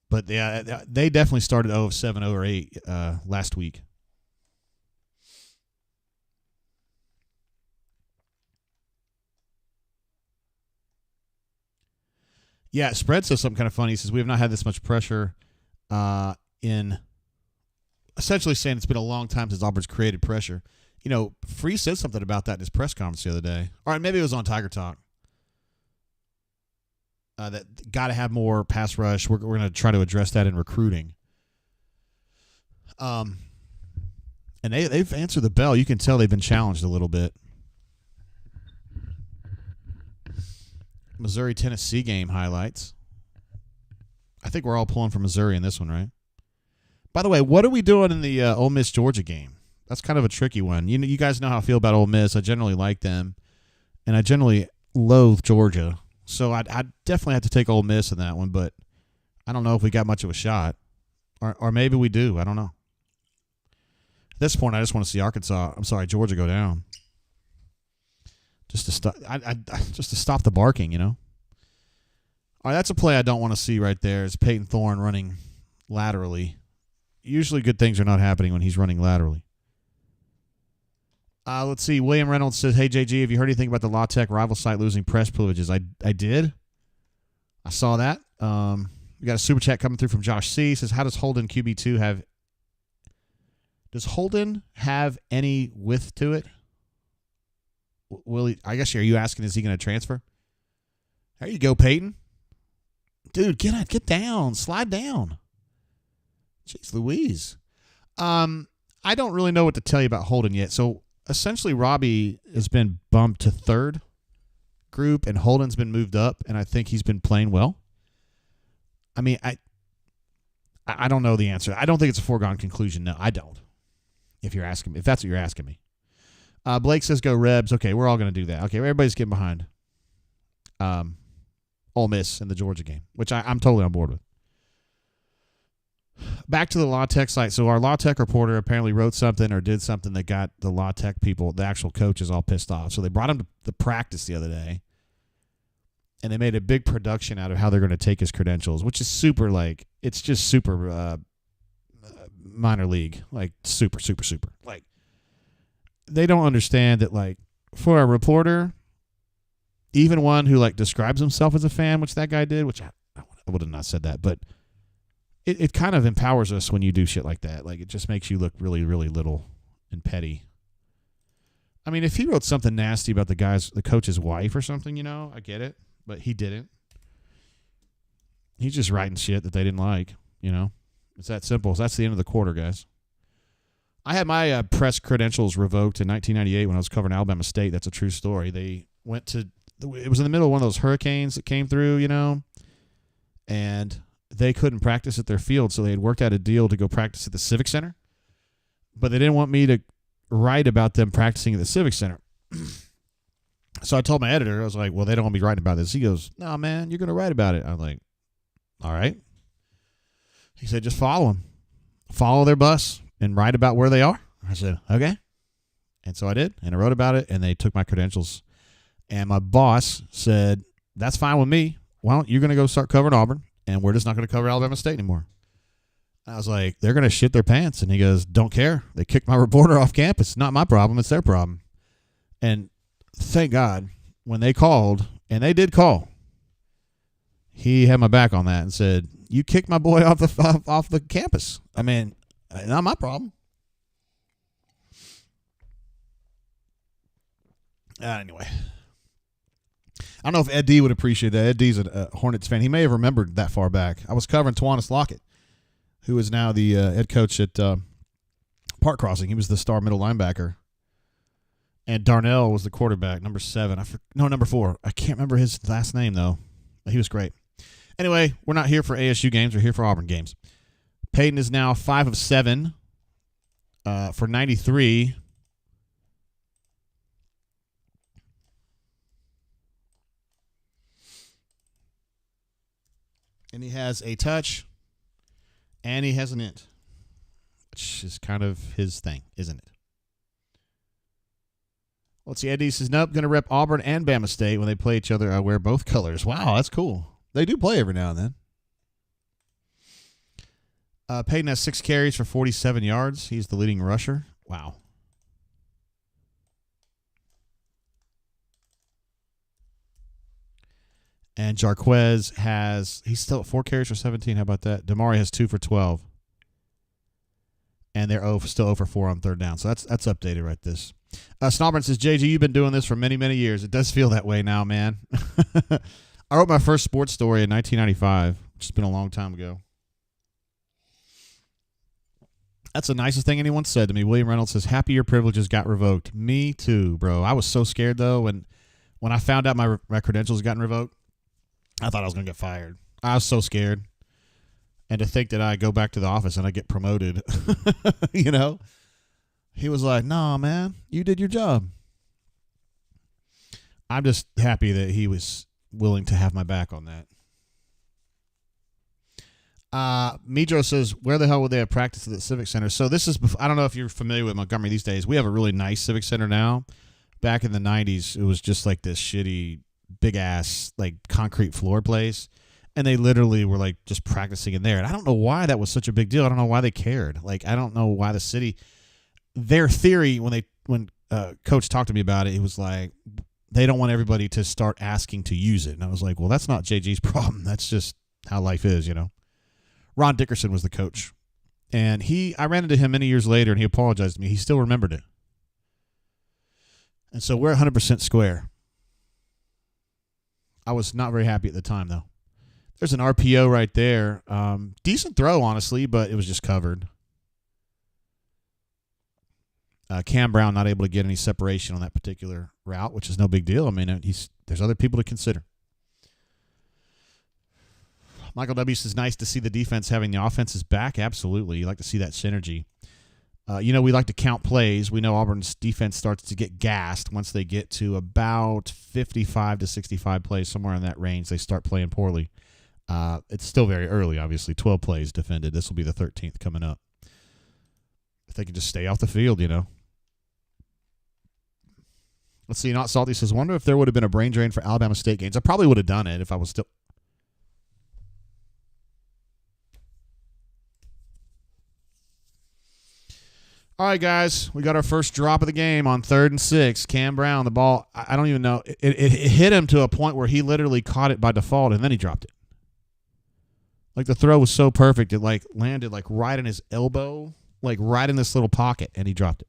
But yeah, they definitely started 0 of 7, 0 or 8 last week. Yeah, Spread says something kind of funny. He says, we have not had this much pressure in essentially saying it's been a long time since Auburn's created pressure. You know, Free said something about that in his press conference the other day. All right, maybe it was on Tiger Talk. That got to have more pass rush. We're going to try to address that in recruiting. And they've answered the bell. You can tell they've been challenged a little bit. Missouri-Tennessee game highlights. I think we're all pulling for Missouri in this one, right? By the way, what are we doing in the Ole Miss-Georgia game? That's kind of a tricky one. You guys know how I feel about Ole Miss. I generally like them, and I generally loathe Georgia. So I definitely have to take Ole Miss in that one, but I don't know if we got much of a shot. Or maybe we do. I don't know. At this point, I just want to see Georgia go down. Just to stop the barking, you know. All right, that's a play I don't want to see right there. It's Peyton Thorne running laterally. Usually good things are not happening when he's running laterally. Let's see. William Reynolds says, hey, JG, have you heard anything about the La Tech rival site losing press privileges? I did. I saw that. We got a super chat coming through from Josh C. Says, how does Holden QB2 have – does Holden have any width to it? I guess are you asking, is he going to transfer? There you go, Peyton. Dude, get down. Slide down. Jeez Louise. I don't really know what to tell you about Holden yet. So, essentially, Robbie has been bumped to third group, and Holden's been moved up, and I think he's been playing well. I mean, I don't know the answer. I don't think it's a foregone conclusion. No, I don't. If that's what you're asking me. Blake says go Rebs. Okay, we're all going to do that. Okay, everybody's getting behind Ole Miss in the Georgia game, which I'm totally on board with. Back to the La Tech site. So our La Tech reporter apparently wrote something or did something that got the La Tech people, the actual coaches, all pissed off. So they brought him to the practice the other day, and they made a big production out of how they're going to take his credentials, which is super, like, it's just super minor league, like super, super, super. Like, they don't understand that, like, for a reporter, even one who, like, describes himself as a fan, which that guy did, which I would have not said that, but it kind of empowers us when you do shit like that. Like, it just makes you look really, really little and petty. I mean, if he wrote something nasty about the coach's wife or something, I get it. But he didn't. He's just writing shit that they didn't like, It's that simple. That's the end of the quarter, guys. I had my press credentials revoked in 1998 when I was covering Alabama State. That's a true story. They went to – it was in the middle of one of those hurricanes that came through, and they couldn't practice at their field, so they had worked out a deal to go practice at the Civic Center. But they didn't want me to write about them practicing at the Civic Center. So I told my editor, I was like, well, they don't want me writing about this. He goes, no, man, you're going to write about it. I was like, all right. He said, just follow them. Follow their bus and write about where they are. I said, okay. And so I did, and I wrote about it, and they took my credentials. And my boss said, that's fine with me. Well, you're going to go start covering Auburn, and we're just not going to cover Alabama State anymore. I was like, they're going to shit their pants. And he goes, don't care. They kicked my reporter off campus. Not my problem. It's their problem. And thank God, when they called, and they did call, he had my back on that and said, you kicked my boy off the campus. I mean, not my problem. Anyway. I don't know if Ed D would appreciate that. Ed D's a Hornets fan. He may have remembered that far back. I was covering Tawanis Lockett, who is now the head coach at Park Crossing. He was the star middle linebacker. And Darnell was the quarterback, number 7. Number 4. I can't remember his last name, though. He was great. Anyway, we're not here for ASU games. We're here for Auburn games. Peyton is now 5 of 7 for 93. And he has a touch, and he has an int, which is kind of his thing, isn't it? Let's see. Eddie says, nope, going to rep Auburn and Bama State when they play each other. I wear both colors. Wow, that's cool. They do play every now and then. Peyton has 6 carries for 47 yards. He's the leading rusher. Wow. And Jarquez he's still at 4 carries for 17. How about that? Damari has 2 for 12. And they're still 0 for 4 on third down. So that's updated right this. Snobber says, JG, you've been doing this for many, many years. It does feel that way now, man. I wrote my first sports story in 1995, which has been a long time ago. That's the nicest thing anyone said to me. William Reynolds says, happy your privileges got revoked. Me too, bro. I was so scared, though, when I found out my credentials gotten revoked. I thought I was going to get fired. I was so scared. And to think that I go back to the office and I get promoted, He was like, nah, man, you did your job. I'm just happy that he was willing to have my back on that. Midro says, where the hell would they have practiced at the Civic Center? So this is, I don't know if you're familiar with Montgomery these days. We have a really nice Civic Center now. Back in the 90s, it was just like this shitty, big-ass, like, concrete floor place. And they literally were, like, just practicing in there. And I don't know why that was such a big deal. I don't know why they cared. Like, I don't know why the city... Their theory, when Coach talked to me about it, it was like, they don't want everybody to start asking to use it. And I was like, well, that's not JG's problem. That's just how life is, Ron Dickerson was the coach. And I ran into him many years later, and he apologized to me. He still remembered it. And so we're 100% square. I was not very happy at the time, though. There's an RPO right there. Decent throw, honestly, but it was just covered. Cam Brown not able to get any separation on that particular route, which is no big deal. I mean, there's other people to consider. Michael W. says, nice to see the defense having the offenses back. Absolutely. You like to see that synergy. We like to count plays. We know Auburn's defense starts to get gassed once they get to about 55 to 65 plays, somewhere in that range. They start playing poorly. It's still very early, obviously. 12 plays defended. This will be the 13th coming up. If they can just stay off the field, Let's see. Not Salty says, wonder if there would have been a brain drain for Alabama State games. I probably would have done it if I was still. All right, guys. We got our first drop of the game on 3rd and 6. Cam Brown, the ball, I don't even know. It hit him to a point where he literally caught it by default, and then he dropped it. Like the throw was so perfect, it like landed like right in his elbow, like right in this little pocket, and he dropped it.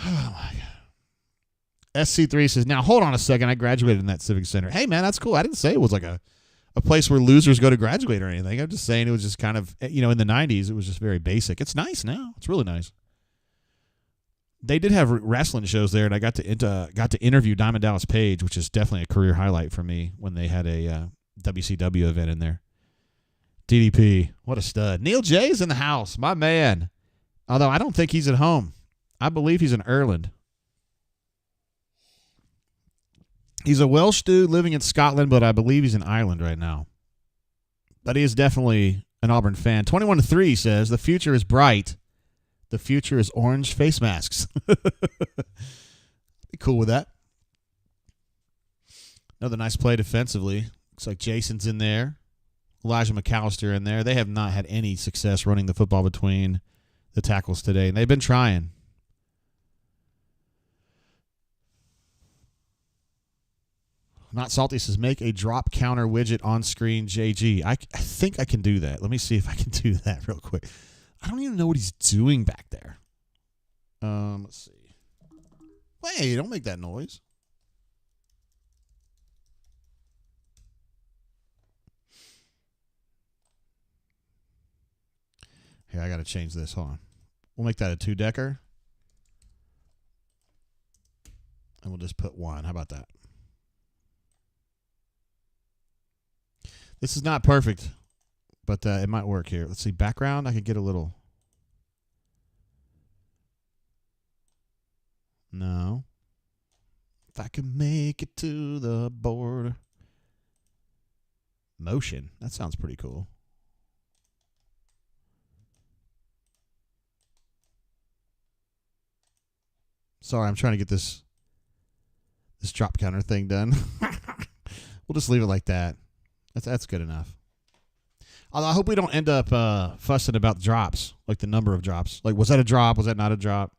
Oh my God. SC3 says, now hold on a second. I graduated in that Civic Center. Hey man, that's cool. I didn't say it was like a place where losers go to graduate or anything. I'm just saying it was just kind of, in the 90s, it was just very basic. It's nice now. It's really nice. They did have wrestling shows there, and I got to interview Diamond Dallas Page, which is definitely a career highlight for me when they had a WCW event in there. DDP, what a stud. Neil Jay's in the house, my man. Although I don't think he's at home. I believe he's in Ireland. He's a Welsh dude living in Scotland, but I believe he's in Ireland right now. But he is definitely an Auburn fan. 21-3 says, the future is bright. The future is orange face masks. Be cool with that. Another nice play defensively. Looks like Jason's in there. Elijah McAllister in there. They have not had any success running the football between the tackles today, and they've been trying. Not Salty says, make a drop counter widget on screen, JG. I think I can do that. Let me see if I can do that real quick. I don't even know what he's doing back there. Let's see. Wait, don't make that noise. Here, I got to change this. Hold on. We'll make that a 2-decker. And we'll just put 1. How about that? This is not perfect, but it might work here. Let's see. Background, I could get a little. No. If I can make it to the border. Motion. That sounds pretty cool. Sorry, I'm trying to get this drop counter thing done. We'll just leave it like that. That's good enough. Although I hope we don't end up fussing about drops, like the number of drops. Like, was that a drop? Was that not a drop?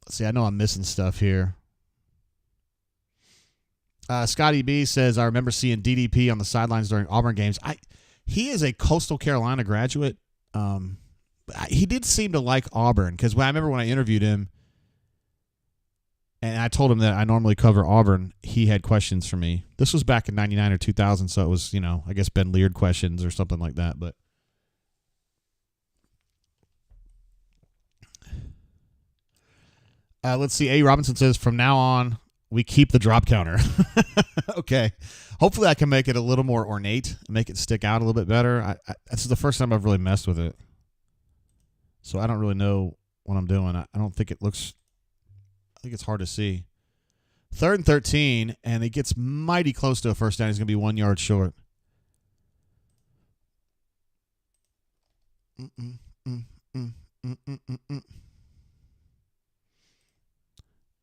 Let's see. I know I'm missing stuff here. Scotty B says, I remember seeing DDP on the sidelines during Auburn games. He is a Coastal Carolina graduate. He did seem to like Auburn because I remember when I interviewed him, and I told him that I normally cover Auburn, he had questions for me. This was back in 99 or 2000, so it was, I guess Ben Leard questions or something like that. But let's see. A. Robinson says, from now on, we keep the drop counter. Okay. Hopefully I can make it a little more ornate and make it stick out a little bit better. This is the first time I've really messed with it. So I don't really know what I'm doing. I don't think it looks... I think it's hard to see. 3rd and 13, and it gets mighty close to a first down. He's going to be 1 yard short.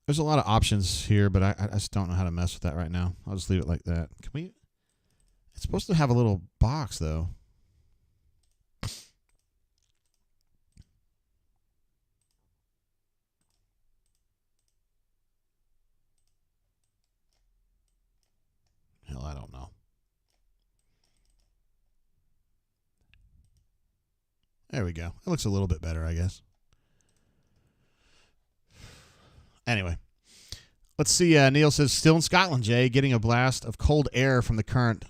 There's a lot of options here, but I just don't know how to mess with that right now. I'll just leave it like that. Can we? It's supposed to have a little box, though. Hell, I don't know. There we go. It looks a little bit better, I guess. Anyway, let's see. Neil says, still in Scotland, Jay, getting a blast of cold air from the current.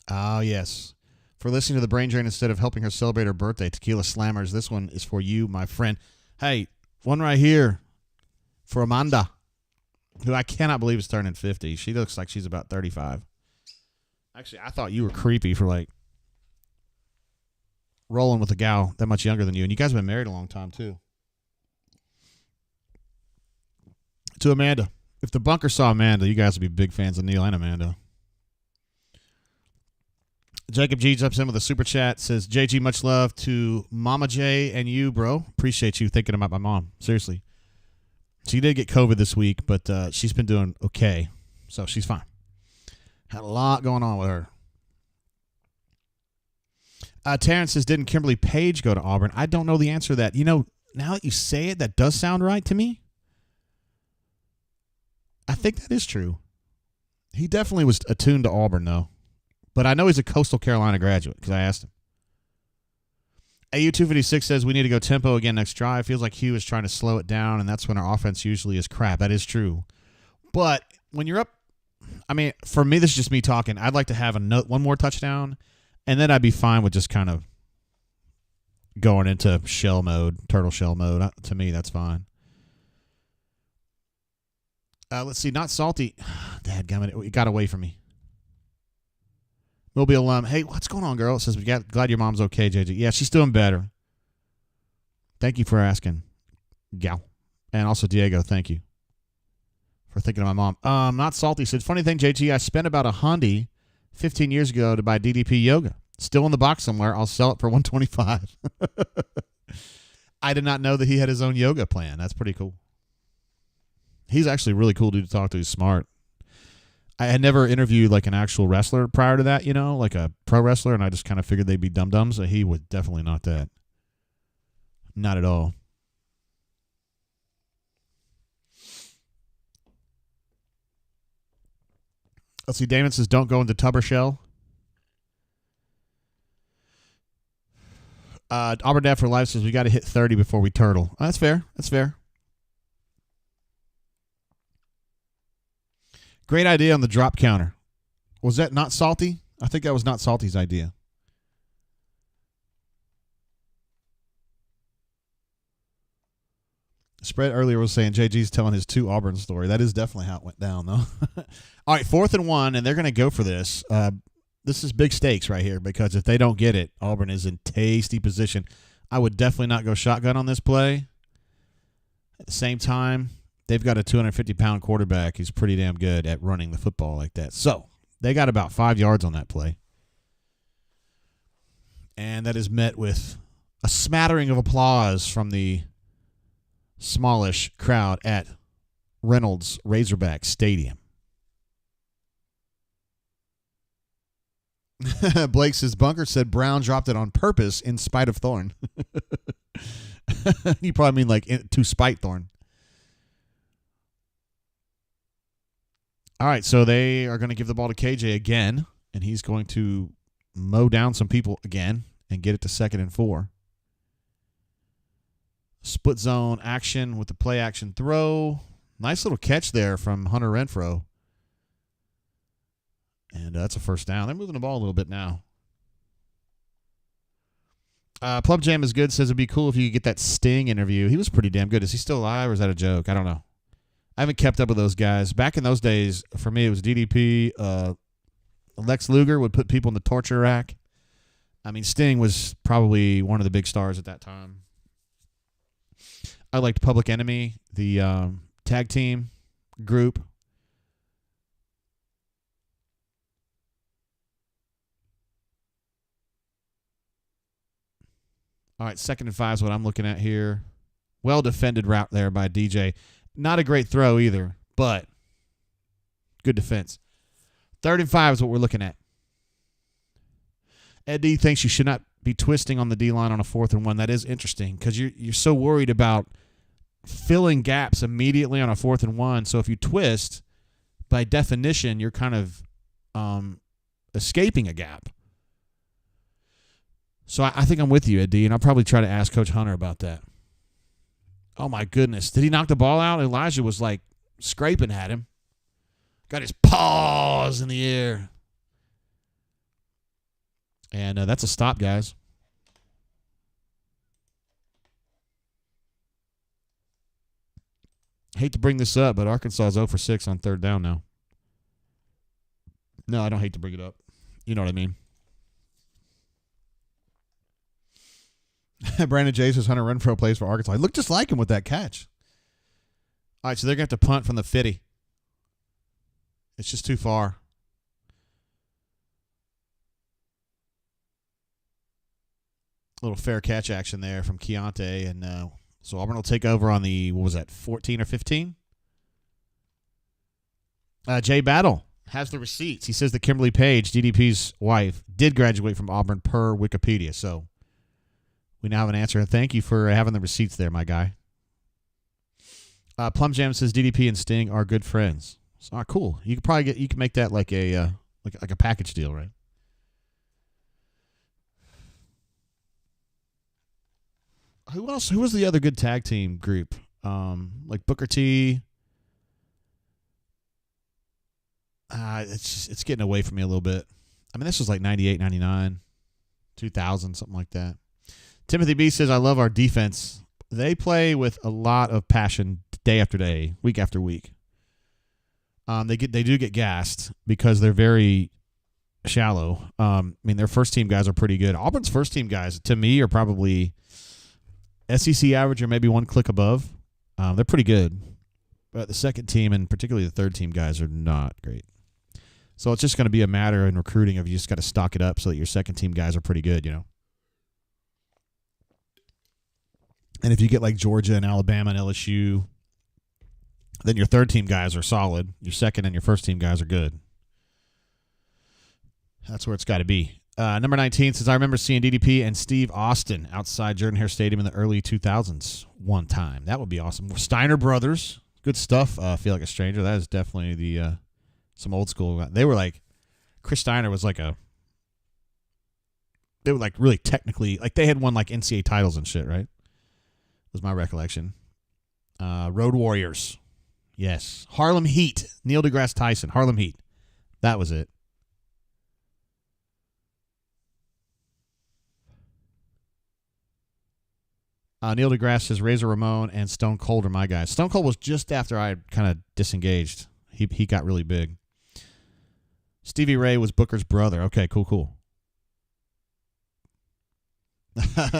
Oh, yes. For listening to the brain drain instead of helping her celebrate her birthday, Tequila Slammers, this one is for you, my friend. Hey, one right here for Amanda, who I cannot believe is turning 50. She looks like she's about 35. Actually, I thought you were creepy for, like, rolling with a gal that much younger than you. And you guys have been married a long time, too. To Amanda. If the bunker saw Amanda, you guys would be big fans of Neil and Amanda. Jacob G jumps in with a super chat. Says, JG, much love to Mama J and you, bro. Appreciate you thinking about my mom. Seriously. She did get COVID this week, but she's been doing okay. So she's fine. Had a lot going on with her. Terrence says, didn't Kimberly Page go to Auburn? I don't know the answer to that. Now that you say it, that does sound right to me. I think that is true. He definitely was attuned to Auburn, though. But I know he's a Coastal Carolina graduate because I asked him. AU256 says we need to go tempo again next drive. Feels like Hugh is trying to slow it down, and that's when our offense usually is crap. That is true. But when you're up, I mean, for me, this is just me talking. I'd like to have one more touchdown, and then I'd be fine with just kind of going into shell mode, turtle shell mode. To me, that's fine. Let's see. Not salty. Dadgummit, it got away from me. Mobile alum. Hey, what's going on, girl? It says, glad your mom's okay, JJ. Yeah, she's doing better. Thank you for asking, gal. And also, Diego, thank you for thinking of my mom. Not salty said, funny thing, JG, I spent about $100 15 years ago to buy DDP yoga. Still in the box somewhere. I'll sell it for $125. I did not know that he had his own yoga plan. That's pretty cool. He's actually a really cool dude to talk to. He's smart. I had never interviewed like an actual wrestler prior to that, you know, like a pro wrestler, and I just kind of figured they'd be dum-dums. So he was definitely not that. Not at all. Let's see. Damon says, don't go into Tubber Shell. Auburn Dad for Life says, we got to hit 30 before we turtle. Oh, that's fair. That's fair. Great idea on the drop counter. Was that not salty? I think that was not salty's idea. Spread earlier was saying JG's telling his 2 Auburn story. That is definitely how it went down, though. All right, 4th and 1, and they're going to go for this. This is big stakes right here because if they don't get it, Auburn is in tasty position. I would definitely not go shotgun on this play. At the same time, they've got a 250-pound quarterback who's pretty damn good at running the football like that. So they got about 5 yards on that play. And that is met with a smattering of applause from the smallish crowd at Reynolds Razorback Stadium. Blake says, Bunker said Brown dropped it on purpose in spite of Thorne. You probably mean like to spite Thorne. All right, so they are going to give the ball to KJ again, and he's going to mow down some people again and get it to 2nd and 4. Split zone action with the play action throw. Nice little catch there from Hunter Renfro. And that's a first down. They're moving the ball a little bit now. Plum Jam is good. Says it'd be cool if you could get that Sting interview. He was pretty damn good. Is he still alive or is that a joke? I don't know. I haven't kept up with those guys. Back in those days, for me, it was DDP. Lex Luger would put people in the torture rack. I mean, Sting was probably one of the big stars at that time. I liked Public Enemy, the tag team group. All right, 2nd and 5 is what I'm looking at here. Well-defended route there by DJ. Not a great throw either, but good defense. 3rd and 5 is what we're looking at. Ed D thinks you should not be twisting on the D-line on a 4th and 1. That is interesting because you're so worried about filling gaps immediately on a 4th and 1. So if you twist, by definition, you're kind of escaping a gap. So I think I'm with you, Ed D, and I'll probably try to ask Coach Hunter about that. Oh, my goodness. Did he knock the ball out? Elijah was, like, scraping at him. Got his paws in the air. And that's a stop, guys. Hate to bring this up, but Arkansas is 0 for 6 on 3rd down now. No, I don't hate to bring it up. You know what I mean. Brandon J says Hunter Renfro plays for Arkansas. He looked just like him with that catch. All right, so they're going to have to punt from the 50. It's just too far. A little fair catch action there from Keontae. And so Auburn will take over on the, 14 or 15? Jay Battle has the receipts. He says that Kimberly Page, DDP's wife, did graduate from Auburn per Wikipedia. So we now have an answer, and thank you for having the receipts there, my guy. Plum Jam says DDP and Sting are good friends. So cool. You could make that like a like a package deal, right? Who else? Who was the other good tag team group? Like Booker T. It's getting away from me a little bit. I mean, this was like 98, 99, 2000, something like that. Timothy B says, I love our defense. They play with a lot of passion day after day, week after week. They do get gassed because they're very shallow. I mean, their first team guys are pretty good. Auburn's first team guys, to me, are probably SEC average or maybe one click above. They're pretty good. But the second team and particularly the third team guys are not great. So it's just going to be a matter in recruiting of you just got to stock it up so that your second team guys are pretty good, you know. And if you get like Georgia and Alabama and LSU, then your third team guys are solid. Your second and your first team guys are good. That's where it's got to be. Number 19 says, I remember seeing DDP and Steve Austin outside Jordan-Hare Stadium in the early 2000s one time. That would be awesome. Steiner Brothers, good stuff. Feel Like a Stranger. That is definitely the some old school. They were like, Chris Steiner was like they were like really technically, like they had won like NCAA titles and shit, right? Was my recollection. Road Warriors. Yes. Harlem Heat. Neil deGrasse Tyson. Harlem Heat. That was it. Neil deGrasse says Razor Ramon and Stone Cold are my guys. Stone Cold was just after I had kind of disengaged. He got really big. Stevie Ray was Booker's brother. Okay, cool.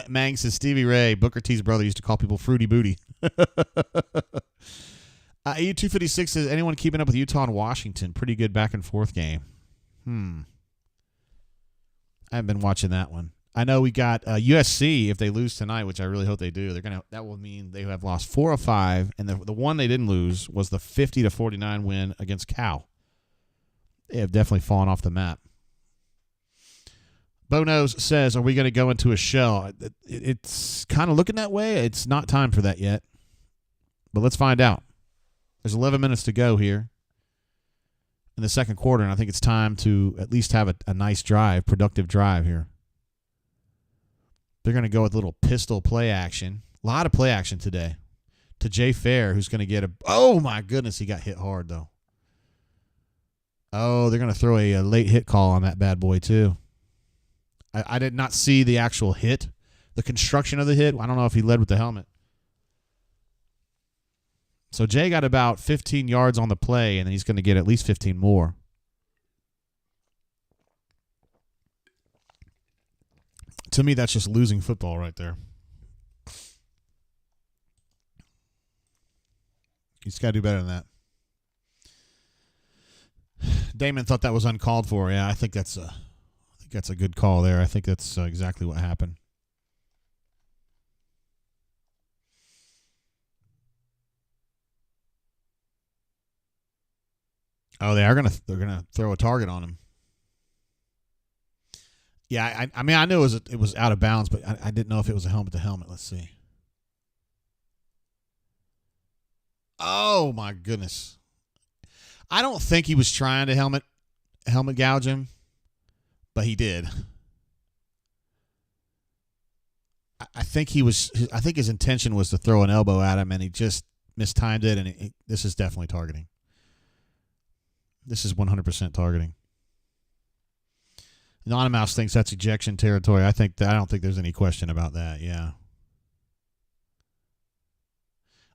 Mang says Stevie Ray, Booker T's brother, used to call people Fruity Booty. EU256 says, anyone keeping up with Utah and Washington? Pretty good back and forth game. I haven't been watching that one. I know we got USC. If they lose tonight, which I really hope they do, that will mean they have lost 4 of 5, and the one they didn't lose was the 50-49 win against Cal. They have definitely fallen off the map. Bonos says, are we going to go into a shell? It's kind of looking that way. It's not time for that yet, but let's find out. There's 11 minutes to go here in the second quarter, and I think it's time to at least have a nice drive, productive drive here. They're going to go with a little pistol play action. A lot of play action today. To Jay Fair, who's going to get oh, my goodness, he got hit hard, though. Oh, they're going to throw a late hit call on that bad boy, too. I did not see the actual hit, the construction of the hit. I don't know if he led with the helmet. So Jay got about 15 yards on the play, and then he's going to get at least 15 more. To me, that's just losing football right there. He's got to do better than that. Damon thought that was uncalled for. Yeah, I think that's a good call there. I think that's exactly what happened. Oh, they're gonna throw a target on him. Yeah, I mean I knew it was out of bounds, but I didn't know if it was a helmet to helmet. Let's see. Oh my goodness! I don't think he was trying to helmet gouge him, but he did. I think I think his intention was to throw an elbow at him, and he just mistimed it. And this is definitely targeting. This is 100% targeting. Anonymous thinks that's ejection territory. I don't think there's any question about that. Yeah.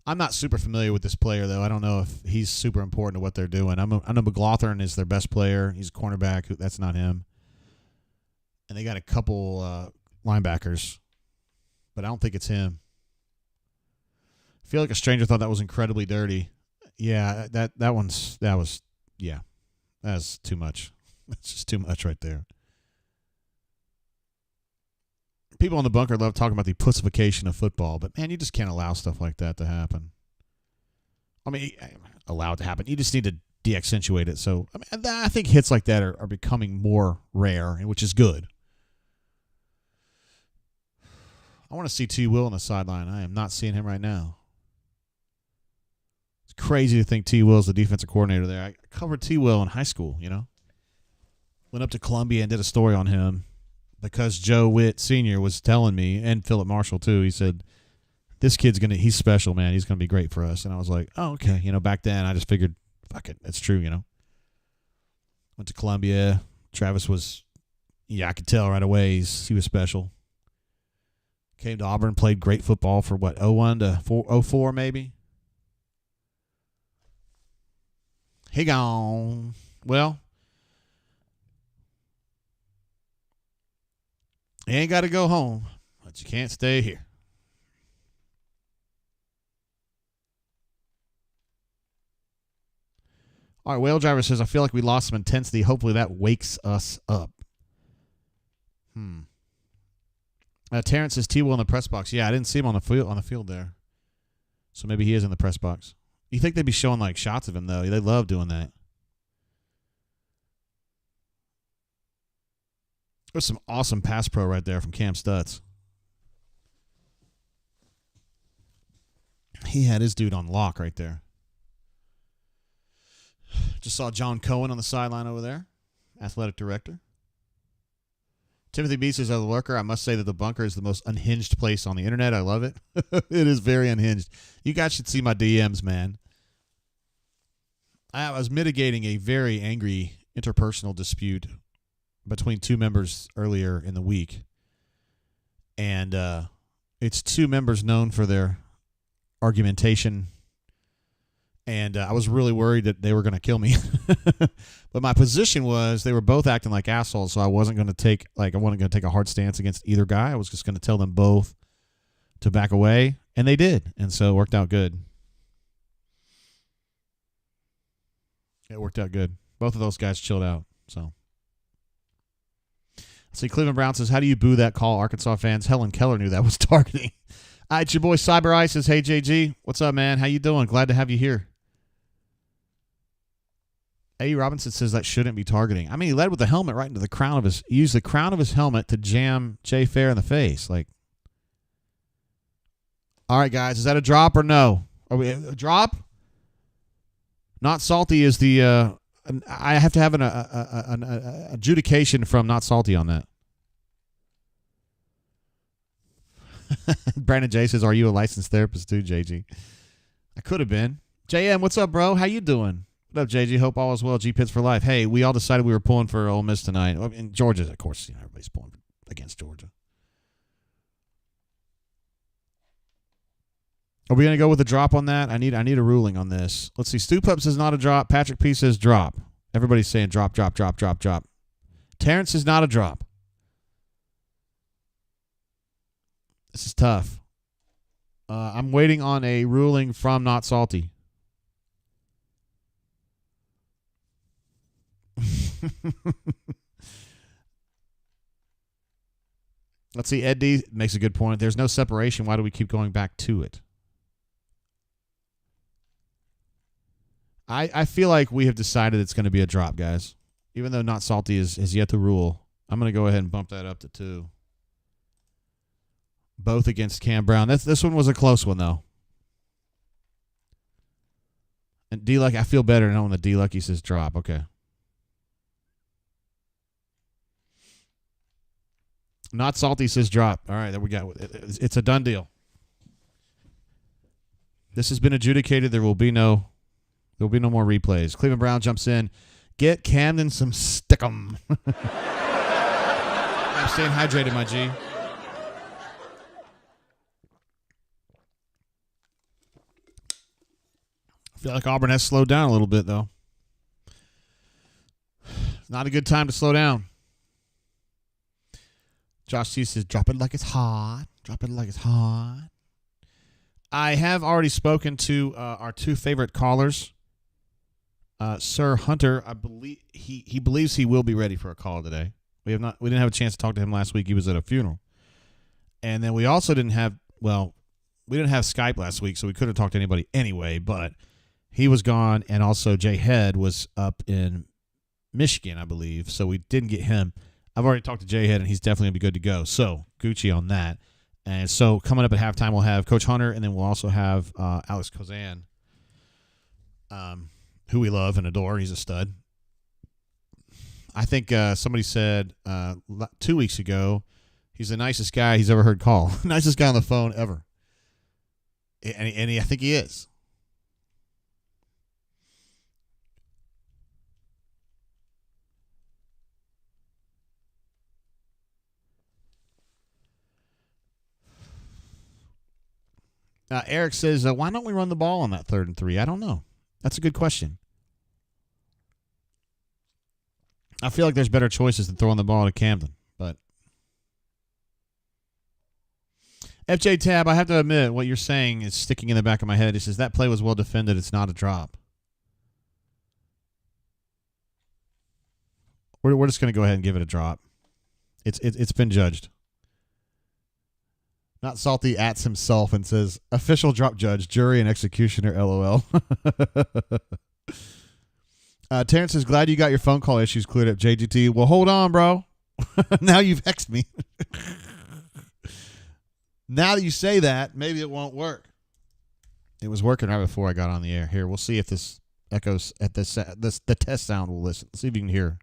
I'm not super familiar with this player, though. I don't know if he's super important to what they're doing. I know McLaughlin is their best player. He's a cornerback. That's not him. And they got a couple linebackers, but I don't think it's him. I feel like a stranger thought that was incredibly dirty. Yeah, that was that's too much. That's just too much right there. People in the bunker love talking about the pussification of football, but man, you just can't allow stuff like that to happen. I mean, allow it to happen. You just need to de-accentuate it. So I think hits like that are becoming more rare, which is good. I want to see T. Will on the sideline. I am not seeing him right now. It's crazy to think T. Will's the defensive coordinator there. I covered T. Will in high school, you know. Went up to Columbia and did a story on him because Joe Witt Sr. was telling me, and Philip Marshall too, he said, this kid's he's special, man. He's going to be great for us. And I was like, oh, okay. You know, back then I just figured, fuck it. It's true, you know. Went to Columbia. Travis was, I could tell right away he was special. Came to Auburn, played great football for what, 01 to 04 maybe? He gone. Well, you ain't got to go home, but you can't stay here. All right, Whale Driver says, I feel like we lost some intensity. Hopefully that wakes us up. Terrence says T. Will in the press box. Yeah, I didn't see him on the field there. So maybe he is in the press box. You think they'd be showing like shots of him, though. They love doing that. There's some awesome pass pro right there from Cam Stutz. He had his dude on lock right there. Just saw John Cohen on the sideline over there, athletic director. Timothy B says, as a lurker, I must say that the bunker is the most unhinged place on the internet. I love it. It is very unhinged. You guys should see my DMs, man. I was mitigating a very angry interpersonal dispute between two members earlier in the week. And it's two members known for their argumentation. And I was really worried that they were going to kill me. But my position was they were both acting like assholes, so I wasn't going to take a hard stance against either guy. I was just going to tell them both to back away, and they did. And so it worked out good. It worked out good. Both of those guys chilled out. So, see, Cleveland Brown says, how do you boo that call, Arkansas fans? Helen Keller knew that was targeting. All right, your boy Cyber Eye says, hey, JG. What's up, man? How you doing? Glad to have you here. A. Robinson says that shouldn't be targeting. I mean, he led with the helmet right into the crown of his... He used the crown of his helmet to jam Jay Fair in the face. Like, all right, guys, is that a drop or no? Are we a drop? Not Salty is the... I have to have an adjudication from Not Salty on that. Brandon J says, are you a licensed therapist too, JG? I could have been. JM, what's up, bro? How you doing? What up, JG? Hope all is well. G-Pits for life. Hey, we all decided we were pulling for Ole Miss tonight. And Georgia, of course, everybody's pulling against Georgia. Are we going to go with a drop on that? I need a ruling on this. Let's see. Stu Pup says not a drop. Patrick P says drop. Everybody's saying drop, drop, drop, drop, drop. Terrence is not a drop. This is tough. I'm waiting on a ruling from Not Salty. Let's see. Ed D makes a good point. There's no separation. Why do we keep going back to it? I feel like we have decided it's going to be a drop, guys. Even though Not Salty is yet to rule, I'm going to go ahead and bump that up to 2. Both against Cam Brown. This one was a close one, though. And D-Luck, I feel better knowing that D-Lucky says drop. Okay. Not Salty says drop. All right, there we go. It's a done deal. This has been adjudicated. There will be no more replays. Cleveland Brown jumps in. Get Camden some stickum. I'm staying hydrated, my G. I feel like Auburn has slowed down a little bit, though. Not a good time to slow down. Josh T says, drop it like it's hot. Drop it like it's hot. I have already spoken to our two favorite callers. Sir Hunter, I believe he believes he will be ready for a call today. We didn't have a chance to talk to him last week. He was at a funeral. And then we also didn't have Skype last week, so we couldn't talk to anybody anyway, but he was gone, and also Jay Head was up in Michigan, I believe, so we didn't get him. I've already talked to Jay Head, and he's definitely going to be good to go. So, Gucci on that. And so, coming up at halftime, we'll have Coach Hunter, and then we'll also have Alex Kozan who we love and adore. He's a stud. I think somebody said 2 weeks ago, he's the nicest guy he's ever heard call. Nicest guy on the phone ever. And I think he is. Eric says, why don't we run the ball on that 3rd and 3? I don't know. That's a good question. I feel like there's better choices than throwing the ball to Camden, but FJ Tab, I have to admit, what you're saying is sticking in the back of my head. It says that play was well defended. It's not a drop. We're just going to go ahead and give it a drop. It's been judged. Not Salty ats himself and says, official drop judge, jury, and executioner, LOL. Terrence is glad you got your phone call issues cleared up, JGT. Well, hold on, bro. Now you've hexed me. Now that you say that, maybe it won't work. It was working right before I got on the air. Here, we'll see if this echoes at the test sound will listen. See if you can hear.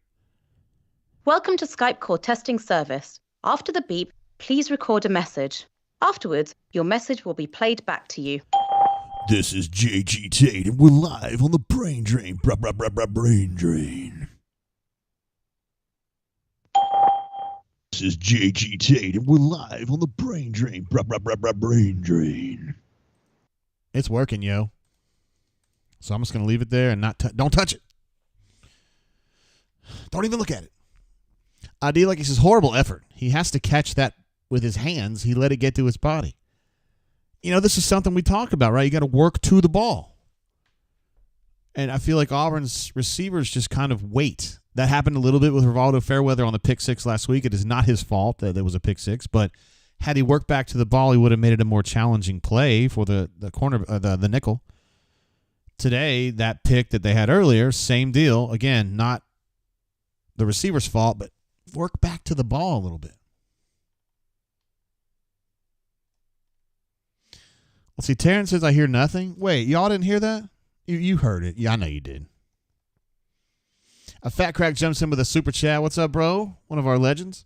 Welcome to Skype call testing service. After the beep, please record a message. Afterwards, your message will be played back to you. This is JG Tate, and we're live on the Brain Drain. Brain Drain. This is JG Tate, and we're live on the Brain Drain. Brain Drain. It's working, yo. So I'm just going to leave it there and don't touch it. Don't even look at it. ID like he says, horrible effort. He has to catch that with his hands. He let it get to his body. You know, this is something we talk about, right? You got to work to the ball. And I feel like Auburn's receivers just kind of wait. That happened a little bit with Rivaldo Fairweather on the pick six last week. It is not his fault that there was a pick six, but had he worked back to the ball, he would have made it a more challenging play for the corner, the nickel. Today, that pick that they had earlier, same deal. Again, not the receiver's fault, but work back to the ball a little bit. Let's see. Terrence says, I hear nothing. Wait, y'all didn't hear that? You heard it. Yeah, I know you did. A Fat Crack jumps in with a super chat. What's up, bro? One of our legends.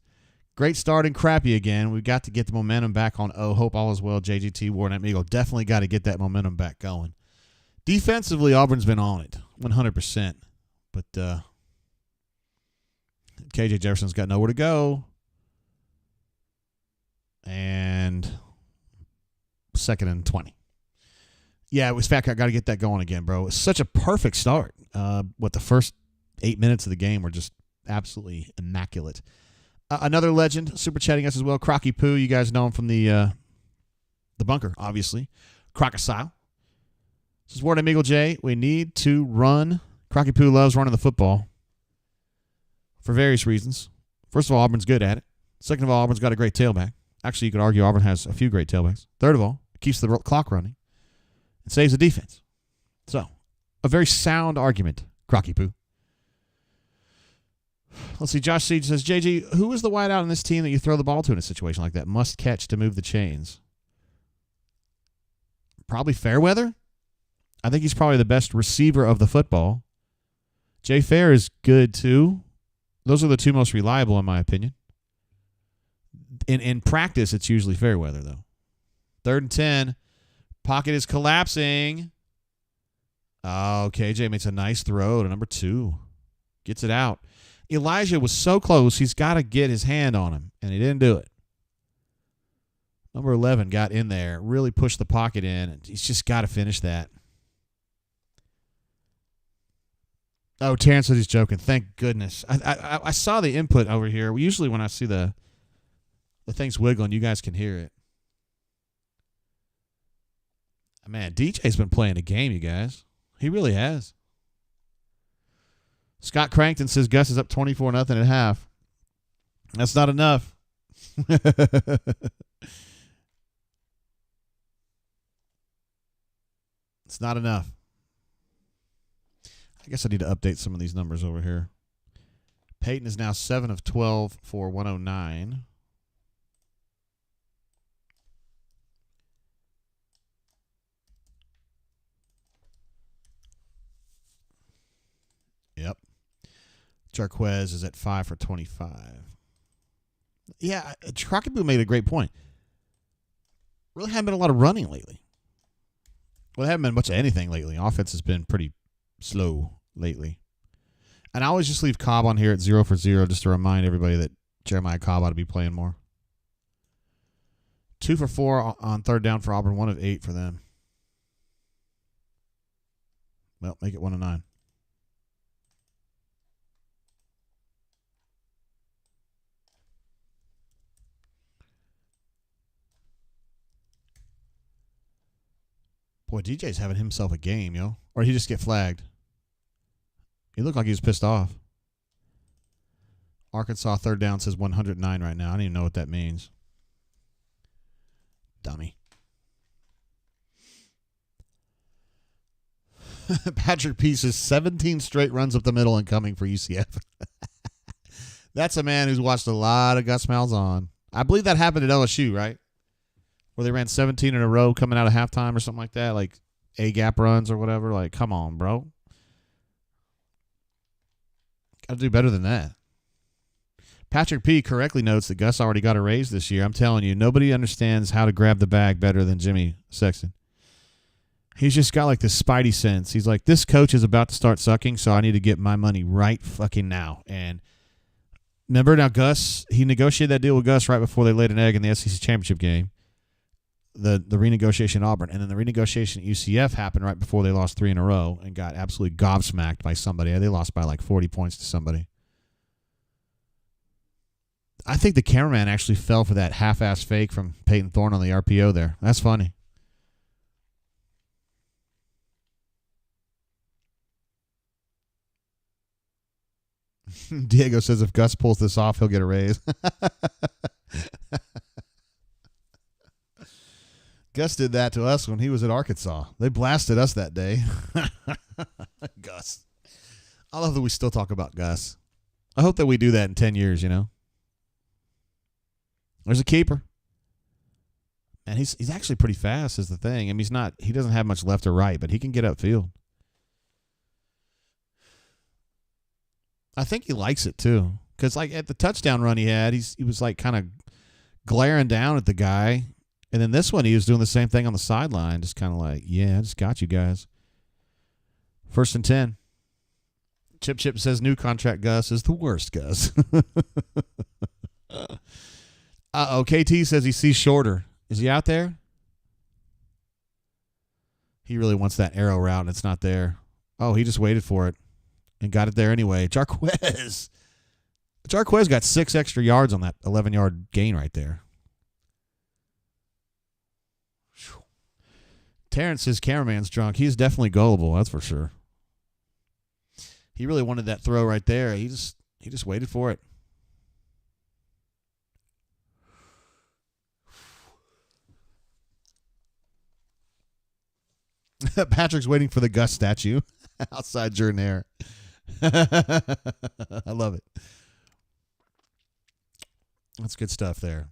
Great start and crappy again. We've got to get the momentum back on Hope all is well. JGT, Warren, and Eagle. Definitely got to get that momentum back going. Defensively, Auburn's been on it. 100%. But KJ Jefferson's got nowhere to go. And 2nd and 20. Yeah, it was Fat Cat. Got to get that going again, bro. It's such a perfect start. The first 8 minutes of the game were just absolutely immaculate. Another legend, super chatting us as well. Crocky Poo, you guys know him from the bunker, obviously. Crocodile. This is Ward and Eagle J. We need to run. Crocky Poo loves running the football for various reasons. First of all, Auburn's good at it. Second of all, Auburn's got a great tailback. Actually, you could argue Auburn has a few great tailbacks. Third of all, it keeps the clock running. It saves the defense. So, a very sound argument, Crocky Poo. Let's see. Josh Siege says, JG, who is the wideout in this team that you throw the ball to in a situation like that? Must catch to move the chains. Probably Fairweather. I think he's probably the best receiver of the football. Jay Fair is good too. Those are the two most reliable in my opinion. In practice, it's usually Fairweather though. 3rd and 10. Pocket is collapsing. Oh, KJ makes a nice throw to number 2. Gets it out. Elijah was so close, he's got to get his hand on him, and he didn't do it. Number 11 got in there, really pushed the pocket in, and he's just got to finish that. Oh, Terrence said he's joking. Thank goodness. I saw the input over here. Usually when I see the things wiggling, you guys can hear it. Man, DJ's been playing a game, you guys. He really has. Scott Crankton says Gus is up 24-0 at half. That's not enough. It's not enough. I guess I need to update some of these numbers over here. Peyton is now 7 of 12 for 109. Jarquez is at 5 for 25. Yeah, Crockett made a great point. Really haven't been a lot of running lately. Well, there haven't been much of anything lately. Offense has been pretty slow lately. And I always just leave Cobb on here at 0 for 0 just to remind everybody that Jeremiah Cobb ought to be playing more. 2 for 4 on third down for Auburn, 1 of 8 for them. Well, make it 1 of 9. Boy, DJ's having himself a game, yo. Or he just get flagged. He looked like he was pissed off. Arkansas third down says 109 right now. I don't even know what that means. Dummy. Patrick P says 17 straight runs up the middle and coming for UCF. That's a man who's watched a lot of Gus Malzahn. I believe that happened at LSU, right? Where they ran 17 in a row coming out of halftime or something like that, like A-gap runs or whatever. Like, come on, bro. Got to do better than that. Patrick P. correctly notes that Gus already got a raise this year. I'm telling you, nobody understands how to grab the bag better than Jimmy Sexton. He's just got like this spidey sense. He's like, this coach is about to start sucking, so I need to get my money right fucking now. And remember now, Gus, he negotiated that deal with Gus right before they laid an egg in the SEC championship game. The renegotiation at Auburn. And then the renegotiation at UCF happened right before they lost 3 in a row and got absolutely gobsmacked by somebody. They lost by like 40 points to somebody. I think the cameraman actually fell for that half-ass fake from Peyton Thorne on the RPO there. That's funny. Diego says if Gus pulls this off, he'll get a raise. Gus did that to us when he was at Arkansas. They blasted us that day. Gus. I love that we still talk about Gus. I hope that we do that in 10 years, you know. There's a keeper. And he's actually pretty fast is the thing. I mean, he doesn't have much left or right, but he can get upfield. I think he likes it too. Because like at the touchdown run he had, he was like kind of glaring down at the guy. And then this one he was doing the same thing on the sideline, just kind of like, yeah, I just got you guys. 1st and 10. Chip says new contract Gus is the worst Gus. KT says he sees shorter. Is he out there? He really wants that arrow route, and it's not there. Oh, he just waited for it and got it there anyway. Jarquez got 6 extra yards on that 11-yard gain right there. Terrence says cameraman's drunk. He's definitely gullible, that's for sure. He really wanted that throw right there. He just waited for it. Patrick's waiting for the Gus statue outside Jordan. I love it. That's good stuff there.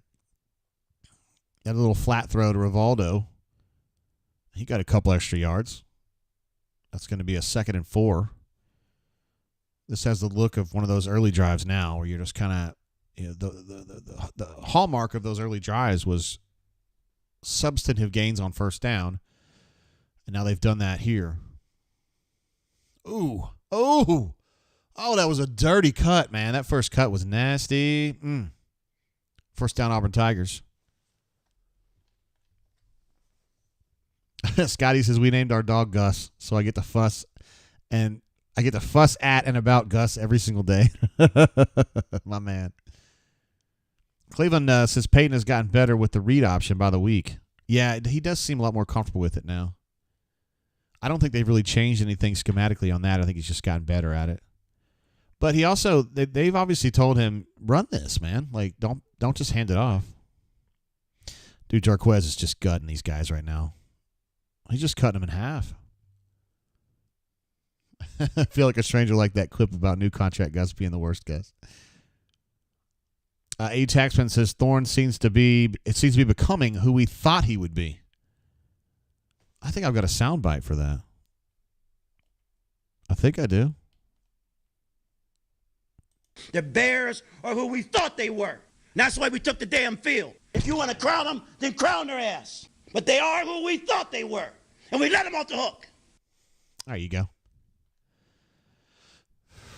Got a little flat throw to Rivaldo. He got a couple extra yards. That's going to be a 2nd and 4. This has the look of one of those early drives now where you're just kind of, you know, the hallmark of those early drives was substantive gains on first down. And now they've done that here. Ooh. Oh, that was a dirty cut, man. That first cut was nasty. First down, Auburn Tigers. Scotty says we named our dog Gus, so I get to fuss at and about Gus every single day. My man. Cleveland says Peyton has gotten better with the read option by the week. Yeah, he does seem a lot more comfortable with it now. I don't think they've really changed anything schematically on that. I think he's just gotten better at it. But he also, they've obviously told him, run this, man. Like, don't just hand it off. Dude, Jarquez is just gutting these guys right now. He's just cutting them in half. I feel like a stranger like that clip about new contract Gus being the worst Gus. A Taxman says Thorne seems to be becoming who we thought he would be. I think I've got a soundbite for that. I think I do. The Bears are who we thought they were. And that's why we took the damn field. If you want to crown them, then crown their ass. But they are who we thought they were. And we let them off the hook. There you go.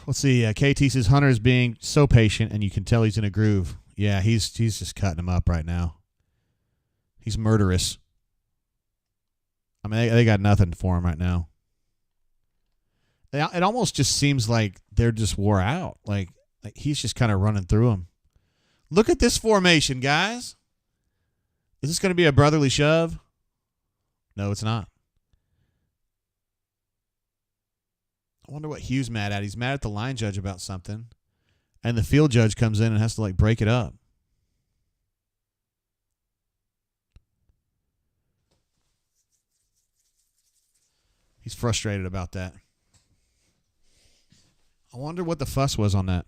Let's see. KT says Hunter is being so patient, and you can tell he's in a groove. Yeah, he's just cutting him up right now. He's murderous. I mean, they got nothing for him right now. It almost just seems like they're just wore out. Like he's just kind of running through them. Look at this formation, guys. Is this going to be a brotherly shove? No, it's not. I wonder what Hugh's mad at. He's mad at the line judge about something. And the field judge comes in and has to, break it up. He's frustrated about that. I wonder what the fuss was on that.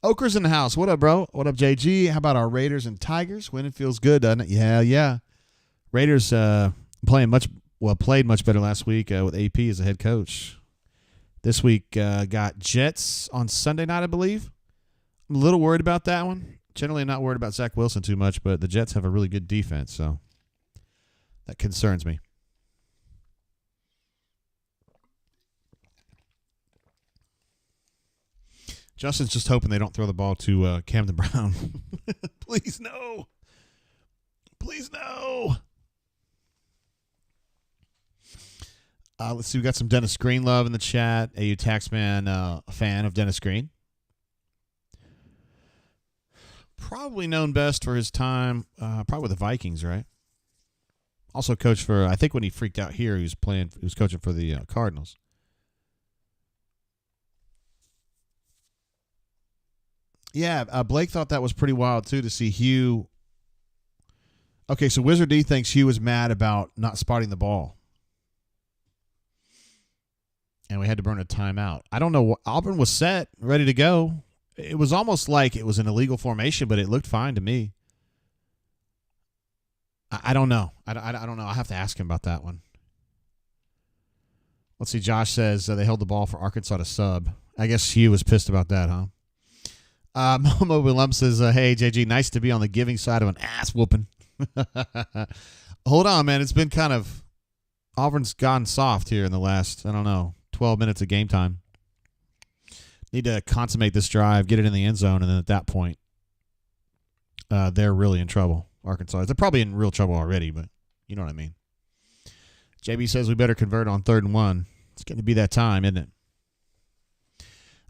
Oker's in the house. What up, bro? What up, JG? How about our Raiders and Tigers? Winning feels good, doesn't it? Yeah. Raiders played much better last week with AP as a head coach. This week got Jets on Sunday night, I believe. I'm a little worried about that one. Generally not worried about Zach Wilson too much, but the Jets have a really good defense, so that concerns me. Justin's just hoping they don't throw the ball to Camden Brown. Please, no. Please, no. Let's see. We got some Dennis Green love in the chat. AU Taxman, a fan of Dennis Green. Probably known best for his time, probably with the Vikings, right? Also coached for, I think when he freaked out here, he was coaching for the Cardinals. Yeah, Blake thought that was pretty wild, too, to see Hugh. Okay, so Wizard D thinks Hugh was mad about not spotting the ball. And we had to burn a timeout. I don't know. Auburn was set, ready to go. It was almost like it was an illegal formation, but it looked fine to me. I don't know. I don't know. I'll have to ask him about that one. Let's see. Josh says they held the ball for Arkansas to sub. I guess Hugh was pissed about that, huh? Momo Willem says, hey, JG, nice to be on the giving side of an ass whooping. Hold on, man. It's been kind of – Auburn's gone soft here in the last, 12 minutes of game time. Need to consummate this drive, get it in the end zone, and then at that point, they're really in trouble, Arkansas. They're probably in real trouble already, but you know what I mean. JB says we better convert on 3rd and 1. It's going to be that time, isn't it?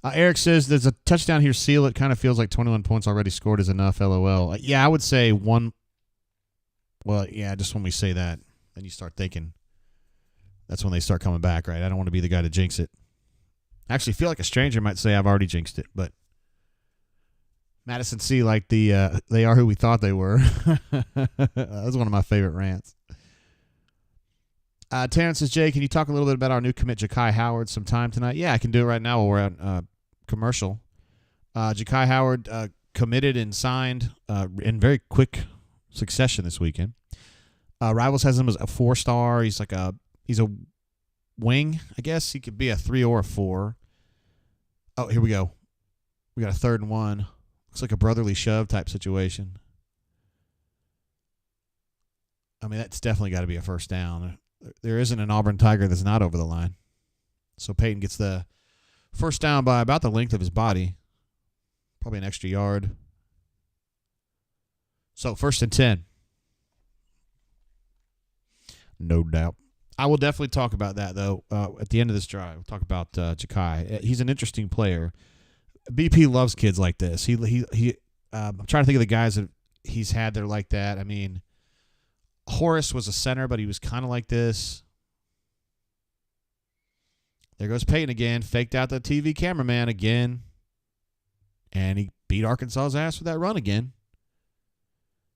Eric says there's a touchdown here. Seal it. Kind of feels like 21 points already scored is enough. LOL. Yeah, I would say one. Well, yeah, just when we say that, then you start thinking that's when they start coming back, right? I don't want to be the guy to jinx it. Actually, feel like a stranger might say I've already jinxed it, but Madison C. like the they are who we thought they were. That was one of my favorite rants. Terrence says, Jay, can you talk a little bit about our new commit, Ja'Kai Howard, some time tonight? Yeah, I can do it right now while we're at commercial. Ja'Kai Howard committed and signed in very quick succession this weekend. Rivals has him as a 4-star. He's a wing, I guess. He could be a 3 or a 4. Oh, here we go. We got a 3rd and 1. Looks like a brotherly shove type situation. I mean, that's definitely got to be a first down. There isn't an Auburn Tiger that's not over the line. So Peyton gets the first down by about the length of his body. Probably an extra yard. So 1st and 10. No doubt. I will definitely talk about that, though, at the end of this drive. We'll talk about Ja'Kai. He's an interesting player. BP loves kids like this. I'm trying to think of the guys that he's had that are like that. I mean, Horace was a center, but he was kind of like this. There goes Peyton again. Faked out the TV cameraman again. And he beat Arkansas's ass with that run again.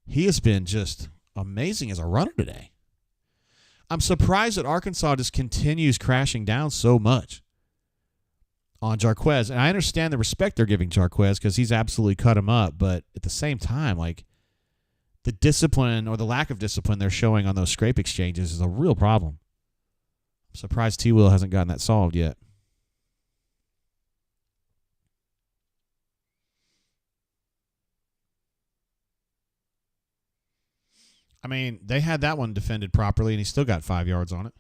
He has been just amazing as a runner today. I'm surprised that Arkansas just continues crashing down so much on Jarquez. And I understand the respect they're giving Jarquez because he's absolutely cut him up. But at the same time, the discipline or the lack of discipline they're showing on those scrape exchanges is a real problem. I'm surprised T. Will hasn't gotten that solved yet. I mean, they had that one defended properly, and he still got 5 yards on it.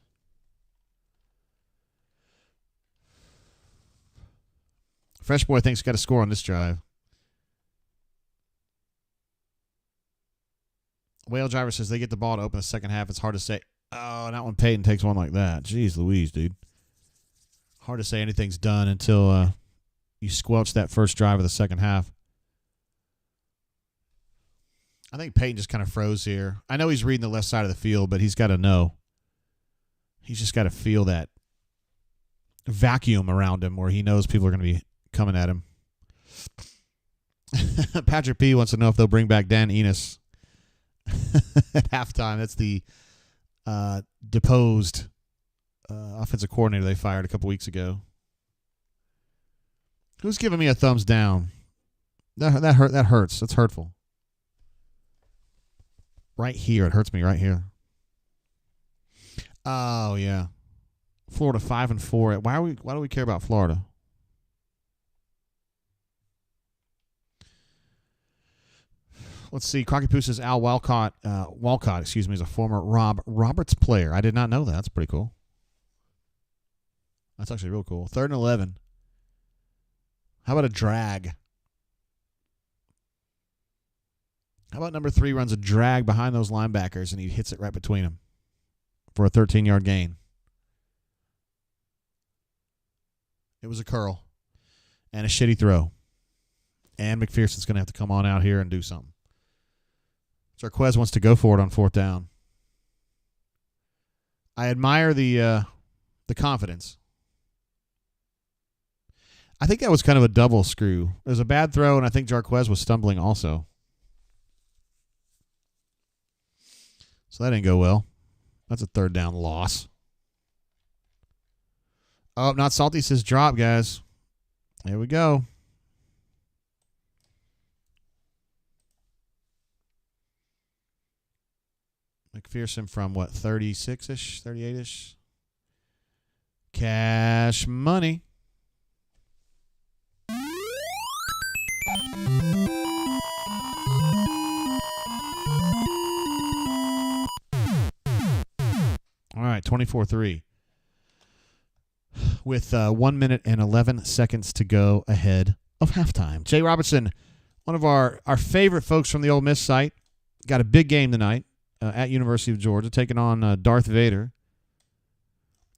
Fresh Boy thinks he's got a score on this drive. Whale Driver says they get the ball to open the second half. It's hard to say. Oh, not when Peyton takes one like that. Jeez Louise, dude. Hard to say anything's done until you squelch that first drive of the second half. I think Peyton just kind of froze here. I know he's reading the left side of the field, but he's got to know. He's just got to feel that vacuum around him where he knows people are going to be coming at him. Patrick P. wants to know if they'll bring back Dan Enos at halftime. That's the deposed offensive coordinator they fired a couple weeks ago. Who's giving me a thumbs down? That hurts. That's hurtful. Right here. It hurts me right here. Oh, yeah. Florida 5-4. Why do we care about Florida? Let's see. Crocky Poo says Al Walcott, is a former Rob Roberts player. I did not know that. That's pretty cool. That's actually real cool. 3rd and 11. How about a drag? How about number 3 runs a drag behind those linebackers and he hits it right between them for a 13-yard gain? It was a curl and a shitty throw. And McPherson's going to have to come on out here and do something. Jarquez wants to go for it on 4th down. I admire the confidence. I think that was kind of a double screw. It was a bad throw, and I think Jarquez was stumbling also. So that didn't go well. That's a 3rd down loss. Oh, Not Salty says drop, guys. Here we go. McPherson from what, 36-ish, 38-ish? Cash money. All right, 24-3. With 1 minute and 11 seconds to go ahead of halftime. Jay Robertson, one of our favorite folks from the Ole Miss site, got a big game tonight at University of Georgia, taking on Darth Vader.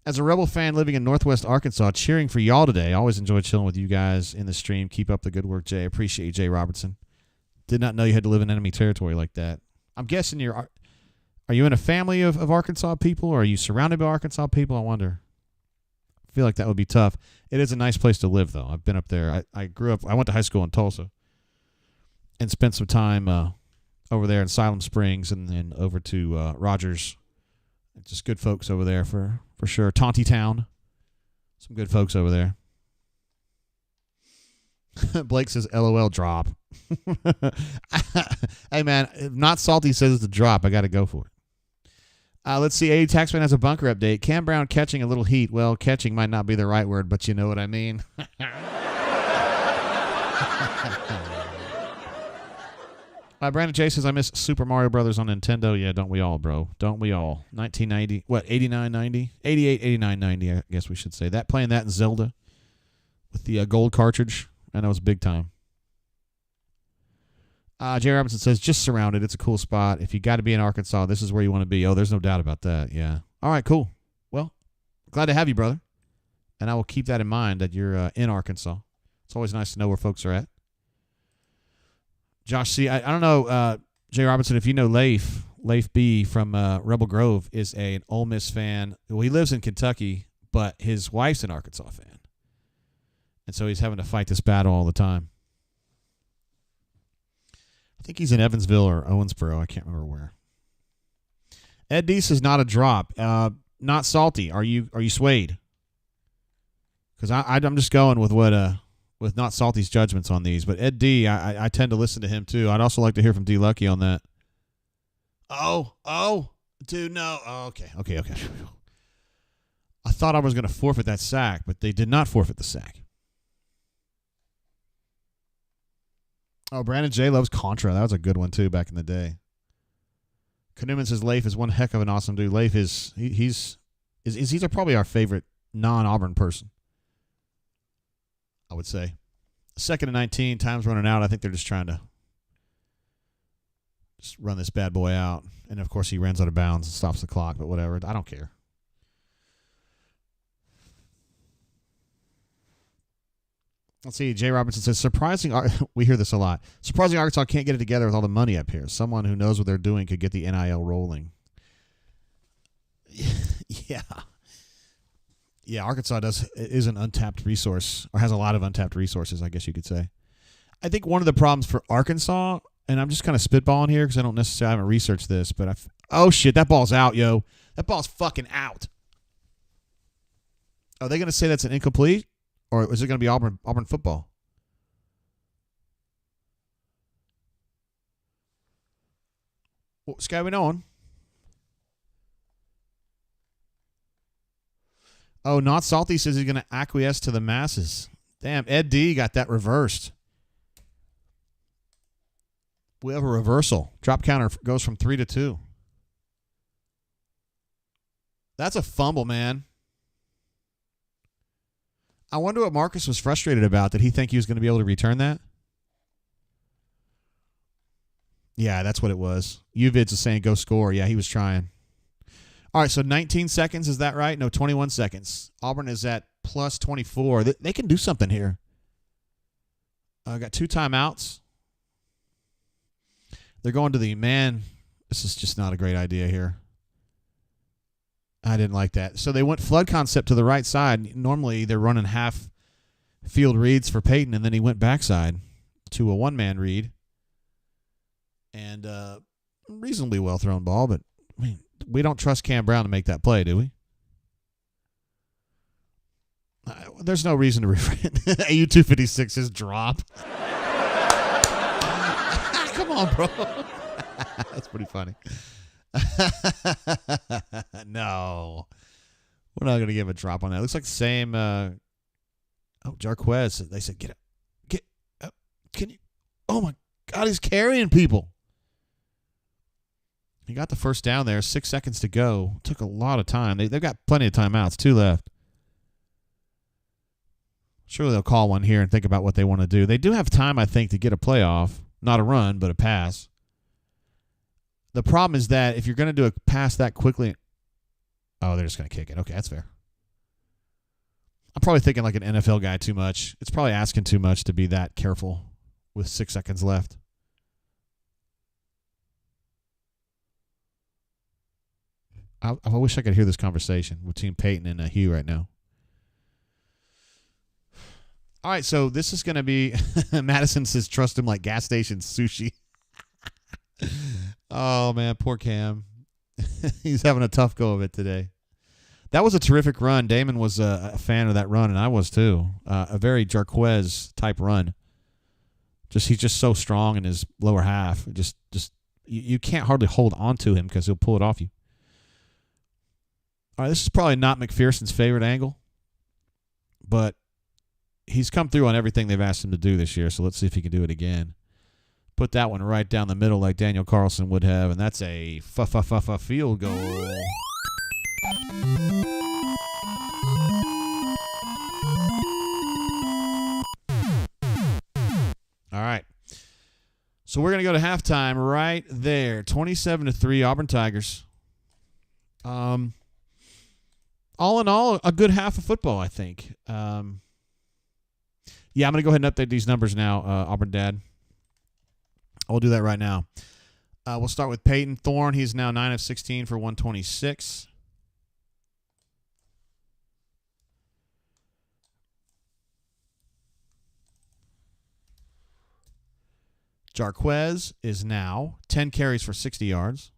As a Rebel fan living in Northwest Arkansas, cheering for y'all today. I always enjoy chilling with you guys in the stream. Keep up the good work, Jay. Appreciate you, Jay Robertson. Did not know you had to live in enemy territory like that. I'm guessing are you in a family of Arkansas people, or are you surrounded by Arkansas people? I wonder. I feel like that would be tough. It is a nice place to live, though. I've been up there. I grew up. I went to high school in Tulsa and spent some time over there in Siloam Springs and then over to Rogers. Just good folks over there for sure. Taunty Town. Some good folks over there. Blake says, LOL drop. Hey, man, if Not Salty says it's a drop, I got to go for it. Let's see. A Taxman has a bunker update. Cam Brown catching a little heat. Well, catching might not be the right word, but you know what I mean. Brandon J says, I miss Super Mario Brothers on Nintendo. Yeah, don't we all, bro? Don't we all? 1990. What, 89, 90? 88, 89, 90, I guess we should say. Playing that in Zelda with the gold cartridge. I know it's big time. Jay Robinson says, just surrounded. It's a cool spot. If you got to be in Arkansas, this is where you want to be. Oh, there's no doubt about that. Yeah. All right, cool. Well, glad to have you, brother. And I will keep that in mind that you're in Arkansas. It's always nice to know where folks are at. Josh C., I don't know, Jay Robinson, if you know Leif B. from Rebel Grove is an Ole Miss fan. Well, he lives in Kentucky, but his wife's an Arkansas fan. And so he's having to fight this battle all the time. I think he's in Evansville or Owensboro. I can't remember where. Ed D says not a drop. Not Salty. Are you swayed? Because I'm just going with what with Not Salty's judgments on these. But Ed D, I tend to listen to him too. I'd also like to hear from D Lucky on that. Oh, dude, no. Oh, okay. I thought I was going to forfeit that sack, but they did not forfeit the sack. Oh, Brandon J loves Contra. That was a good one, too, back in the day. Newman says Leif is one heck of an awesome dude. Leif is he's probably our favorite non-Auburn person, I would say. 2nd and 19, time's running out. I think they're just trying to just run this bad boy out. And, of course, he runs out of bounds and stops the clock, but whatever. I don't care. Let's see. Jay Robinson says, we hear this a lot. Surprising Arkansas can't get it together with all the money up here. Someone who knows what they're doing could get the NIL rolling. Yeah. Yeah, Arkansas is an untapped resource, or has a lot of untapped resources, I guess you could say. I think one of the problems for Arkansas, and I'm just kind of spitballing here because I don't necessarily haven't researched this, but oh shit, that ball's out, yo. That ball's fucking out. Are they going to say that's an incomplete, or is it going to be Auburn football? What's going on? Oh, Not Salty says he's going to acquiesce to the masses. Damn, Ed D got that reversed. We have a reversal. Drop counter goes from 3 to 2. That's a fumble, man. I wonder what Marcus was frustrated about. Did he think he was going to be able to return that? Yeah, that's what it was. Uvids is saying go score. Yeah, he was trying. All right, so 19 seconds, is that right? No, 21 seconds. Auburn is at plus 24. They can do something here. Got 2 timeouts. They're going to the man. This is just not a great idea here. I didn't like that. So they went flood concept to the right side. Normally they're running half field reads for Peyton, and then he went backside to a one-man read. And reasonably well-thrown ball, but I mean, we don't trust Cam Brown to make that play, do we? There's no reason to AU-256's drop. Come on, bro. That's pretty funny. No. We're not going to give him a drop on that. It looks like the same. Jarquez. They said, get up. Can you? Oh, my God. He's carrying people. He got the first down there. 6 seconds to go. Took a lot of time. They've got plenty of timeouts. 2 left. Surely they'll call one here and think about what they want to do. They do have time, I think, to get a playoff. Not a run, but a pass. The problem is that if you're going to do a pass that quickly, they're just going to kick it. Okay, that's fair. I'm probably thinking like an NFL guy too much. It's probably asking too much to be that careful with 6 seconds left. I wish I could hear this conversation between Peyton and Hugh right now. All right, so this is going to be Madison says trust him like gas station sushi. Oh, man, poor Cam. He's having a tough go of it today. That was a terrific run. Damon was a fan of that run, and I was too. A very Jarquez type run. He's just so strong in his lower half. You can't hardly hold on to him because he'll pull it off you. All right, this is probably not McPherson's favorite angle, but he's come through on everything they've asked him to do this year, so let's see if he can do it again. Put that one right down the middle like Daniel Carlson would have, and that's a field goal. All right. So we're going to go to halftime right there. 27-3, Auburn Tigers. All in all, a good half of football, I think. Yeah, I'm going to go ahead and update these numbers now, Auburn Dad. I'll do that right now. We'll start with Peyton Thorne. He's now 9 of 16 for 126. Jarquez is now 10 carries for 60 yards.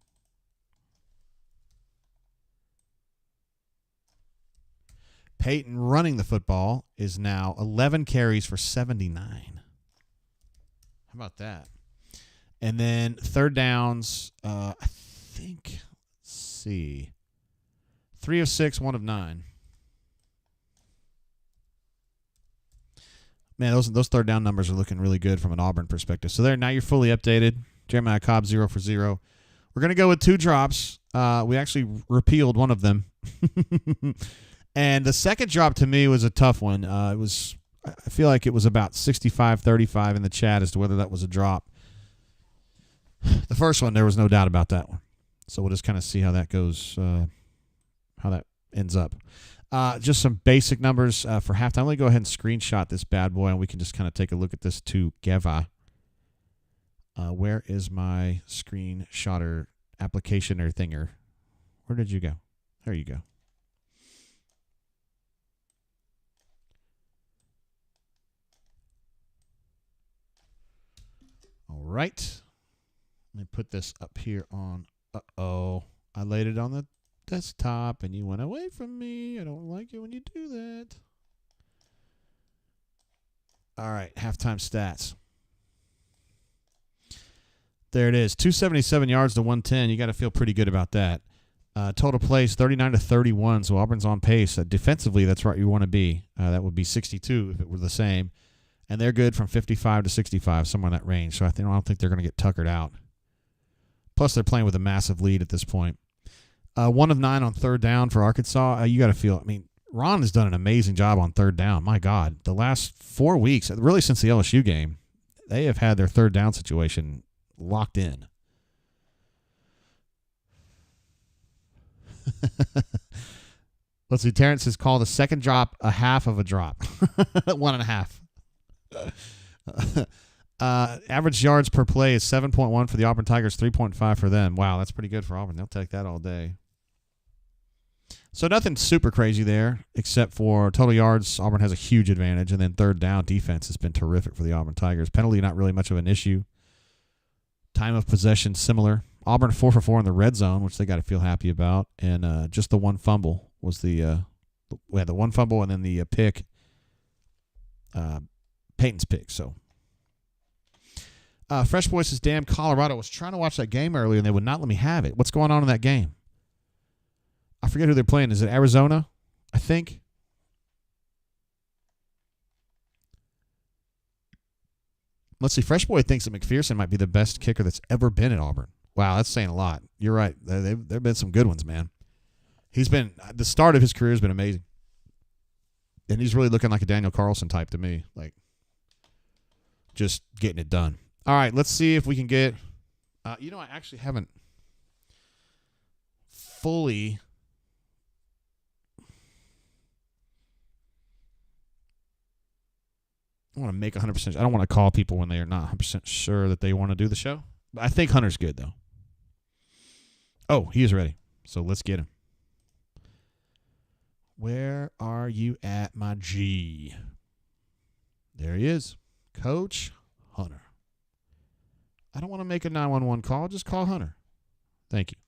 Peyton running the football is now 11 carries for 79. How about that? And then third downs, I think, let's see, 3 of 6, 1 of 9. Man, those third down numbers are looking really good from an Auburn perspective. So now you're fully updated. Jeremiah Cobb 0 for 0. We're going to go with 2 drops. We actually repealed one of them. And the second drop to me was a tough one. I feel like it was about 65-35 in the chat as to whether that was a drop. The first one, there was no doubt about that one. So we'll just kind of see how that goes, how that ends up. Just some basic numbers for halftime. Let me go ahead and screenshot this bad boy, and we can just kind of take a look at this together. Where is my screenshotter application or thinger? Where did you go? There you go. All right. Let me put this up here on. Uh-oh. I laid it on the desktop, and you went away from me. I don't like it when you do that. All right. Halftime stats. There it is. 277 yards to 110. You got to feel pretty good about that. Total plays 39-31, so Auburn's on pace. Defensively, that's right you want to be. That would be 62 if it were the same. And they're good from 55 to 65, somewhere in that range. So I don't think they're going to get tuckered out. Plus, they're playing with a massive lead at this point. 1 of 9 on third down for Arkansas. You got to feel, Ron has done an amazing job on third down. My God, the last 4 weeks, really since the LSU game, they have had their third down situation locked in. Let's see. Terrence has called a second drop a half of a drop. 1.5. Average yards per play is 7.1 for the Auburn Tigers, 3.5 for them. Wow, that's pretty good for Auburn. They'll take that all day. So nothing super crazy there, except for total yards. Auburn has a huge advantage, and then third down defense has been terrific for the Auburn Tigers. Penalty, not really much of an issue. Time of possession, similar. Auburn 4 for 4 in the red zone, which they got to feel happy about, and just the one fumble was we had the one fumble and then the pick, Peyton's pick. So, Fresh Boy says, "Damn, Colorado was trying to watch that game earlier and they would not let me have it. What's going on in that game? I forget who they're playing. Is it Arizona? I think." Let's see. Fresh Boy thinks that McPherson might be the best kicker that's ever been at Auburn. Wow, that's saying a lot. You're right. There have been some good ones, man. The start of his career has been amazing. And he's really looking like a Daniel Carlson type to me. Like, just getting it done. All right, let's see if we can get I actually haven't fully I want to make 100%. I don't want to call people when they are not 100% sure that they want to do the show. But I think Hunter's good, though. Oh, he is ready. So let's get him. Where are you at, my G? There he is. Coach Hunter. I don't want to make a 911 call. Just call Hunter. Thank you.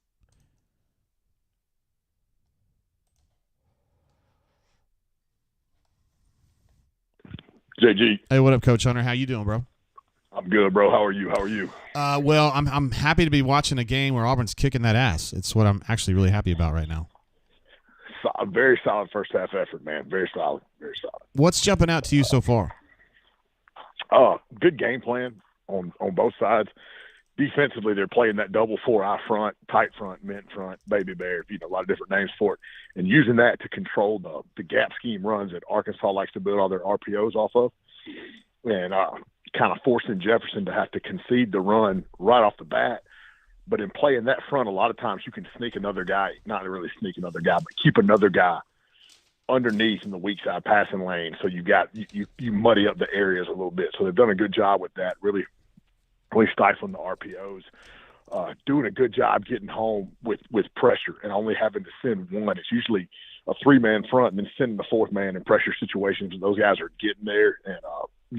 JG. Hey, what up, Coach Hunter? How you doing, bro? I'm good, bro. How are you? Well, I'm happy to be watching a game where Auburn's kicking that ass. It's what I'm actually really happy about right now. A very solid first half effort, man. Very solid. Very solid. What's jumping out to you so far? Good game plan on both sides. Defensively, they're playing that double 4-eye front, tight front, mint front, baby bear, a lot of different names for it, and using that to control the gap scheme runs that Arkansas likes to build all their RPOs off of, and kind of forcing Jefferson to have to concede the run right off the bat. But in playing that front, a lot of times you can sneak another guy, not really sneak another guy, but keep another guy underneath in the weak side passing lane. So you muddy up the areas a little bit. So they've done a good job with that, really stifling the RPOs, doing a good job getting home with pressure and only having to send one. It's usually a 3-man front and then sending the 4th man in pressure situations. And those guys are getting there and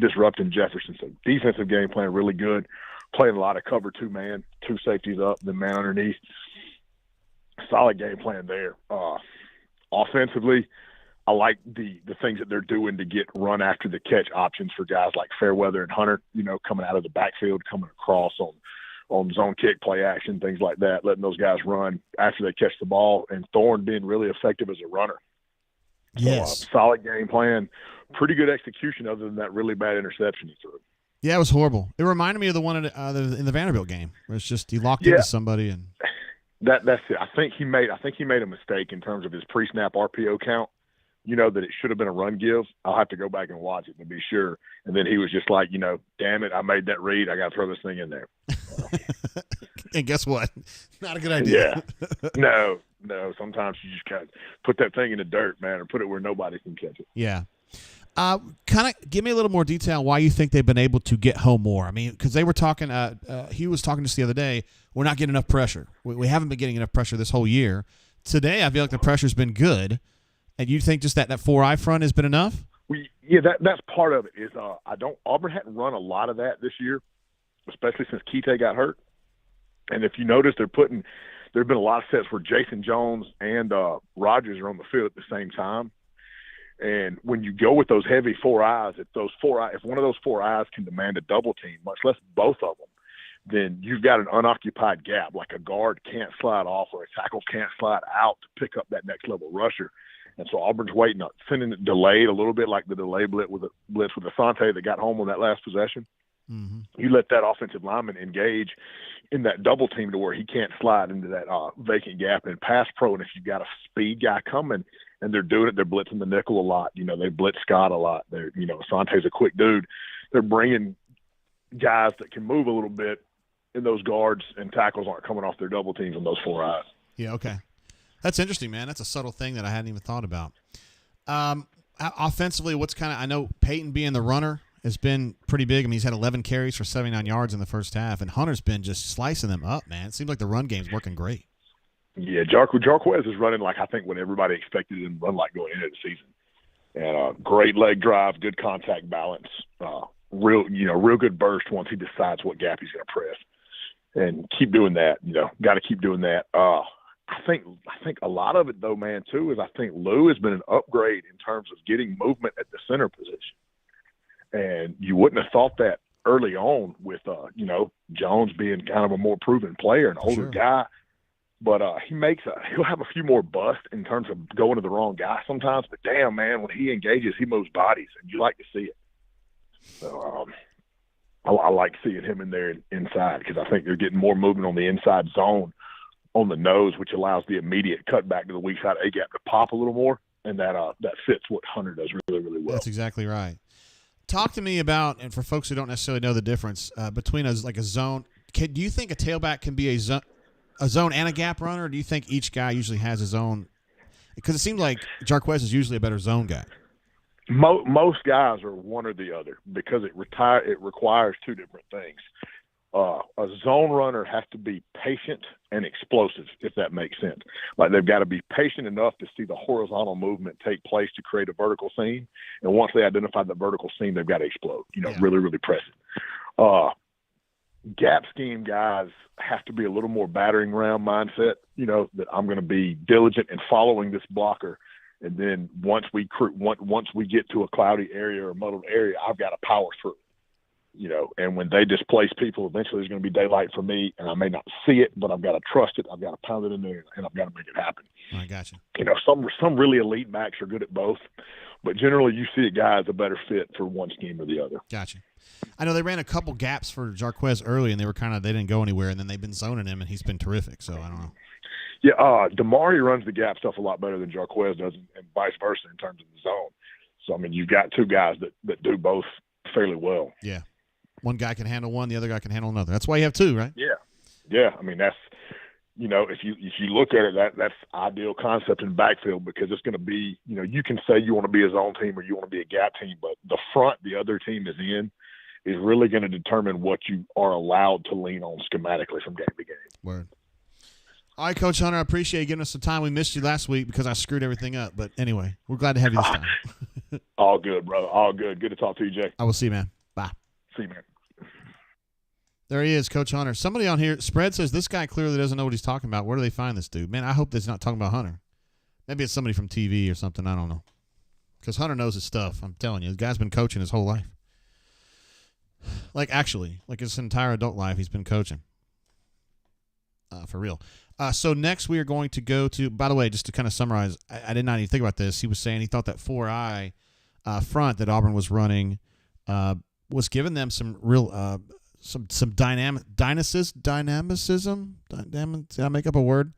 disrupting Jefferson. So defensive game plan really good. Playing a lot of cover 2-man, 2 safeties up, the man underneath. Solid game plan there. Offensively, I like the things that they're doing to get run after the catch options for guys like Fairweather and Hunter, coming out of the backfield, coming across on zone kick, play action, things like that, letting those guys run after they catch the ball, and Thorne being really effective as a runner. Yes. So, solid game plan. Pretty good execution other than that really bad interception he threw. Yeah, it was horrible. It reminded me of the one in the Vanderbilt game where it's just he locked into somebody and that's it. I think he made a mistake in terms of his pre-snap RPO count. That it should have been a run give. I'll have to go back and watch it to be sure. And then he was just like, damn it, I made that read. I got to throw this thing in there. And guess what? Not a good idea. Yeah. No. Sometimes you just got to put that thing in the dirt, man, or put it where nobody can catch it. Yeah. Kind of give me a little more detail why you think they've been able to get home more. I mean, because they were talking, he was talking to us the other day, we're not getting enough pressure. We haven't been getting enough pressure this whole year. Today, I feel like the pressure's been good. And you think just that 4-eye front has been enough? Yeah, that's part of it. Is Auburn hadn't run a lot of that this year, especially since Keita got hurt. And if you notice, there have been a lot of sets where Jason Jones and Rogers are on the field at the same time. And when you go with those heavy 4 eyes, if one of those 4 eyes can demand a double team, much less both of them, then you've got an unoccupied gap. Like a guard can't slide off or a tackle can't slide out to pick up that next level rusher. And so Auburn's waiting on sending it delayed a little bit, like the delay blitz with Asante that got home on that last possession. Mm-hmm. You let that offensive lineman engage in that double team to where he can't slide into that vacant gap and pass pro. And if you've got a speed guy coming and they're doing it, they're blitzing the nickel a lot. They blitz Scott a lot. Asante's a quick dude. They're bringing guys that can move a little bit, and those guards and tackles aren't coming off their double teams on those 4 eyes. Yeah, okay. That's interesting, man. That's a subtle thing that I hadn't even thought about. Offensively, I know Peyton being the runner has been pretty big. I mean, he's had 11 carries for 79 yards in the first half, and Hunter's been just slicing them up, man. It seems like the run game's working great. Yeah, Jarquez is running like I think what everybody expected him to run like going into the season. And great leg drive, good contact balance, real good burst once he decides what gap he's going to press. And keep doing that, got to keep doing that. I think a lot of it, though, man, too, is I think Lou has been an upgrade in terms of getting movement at the center position. And you wouldn't have thought that early on with, Jones being kind of a more proven player, an older guy. But he'll have a few more busts in terms of going to the wrong guy sometimes. But, damn, man, when he engages, he moves bodies, and you like to see it. So I like seeing him in there inside because I think they're getting more movement on the inside zone on the nose, which allows the immediate cut back to the weak side A-gap to pop a little more, and that fits what Hunter does really, really well. That's exactly right. Talk to me about, and for folks who don't necessarily know the difference between a zone, do you think a tailback can be a zone and a gap runner, or do you think each guy usually has his own? Because it seems like Jarquez is usually a better zone guy. Most guys are one or the other because it requires two different things. A zone runner has to be patient and explosive, if that makes sense. Like they've got to be patient enough to see the horizontal movement take place to create a vertical seam. And once they identify the vertical seam, they've got to explode, really, really press it. Gap scheme guys have to be a little more battering ram mindset, that I'm going to be diligent in following this blocker. And then once we get to a cloudy area or muddled area, I've got to power through. And when they displace people, eventually there's going to be daylight for me, and I may not see it, but I've got to trust it. I've got to pound it in there, and I've got to make it happen. I got you. Some really elite backs are good at both, but generally you see a guy as a better fit for one scheme or the other. Gotcha. I know they ran a couple gaps for Jarquez early, and they didn't go anywhere, and then they've been zoning him, and he's been terrific. So I don't know. Yeah, Damari runs the gap stuff a lot better than Jarquez does, and vice versa in terms of the zone. So I mean, you've got two guys that do both fairly well. Yeah. One guy can handle one, the other guy can handle another. That's why you have two, right? Yeah. I mean, that's if you look at it, that's ideal concept in backfield because it's going to be you can say you want to be a zone team or you want to be a gap team, but the front the other team is in is really going to determine what you are allowed to lean on schematically from game to game. Word. All right, Coach Hunter, I appreciate you giving us some time. We missed you last week because I screwed everything up, but anyway, we're glad to have you this time. All good, brother. All good. Good to talk to you, Jay. I will see you, man. Bye. See you, man. There he is, Coach Hunter. Somebody on here, Spread says this guy clearly doesn't know what he's talking about. Where do they find this dude? Man, I hope that's not talking about Hunter. Maybe it's somebody from TV or something. I don't know. Because Hunter knows his stuff. I'm telling you, the guy's been coaching his whole life. Like his entire adult life, he's been coaching. For real. So next we are going to go to, by the way, just to kind of summarize, I did not even think about this. He was saying he thought that 4-eye front that Auburn was running was giving them some real some dynamicism. Did I make up a word?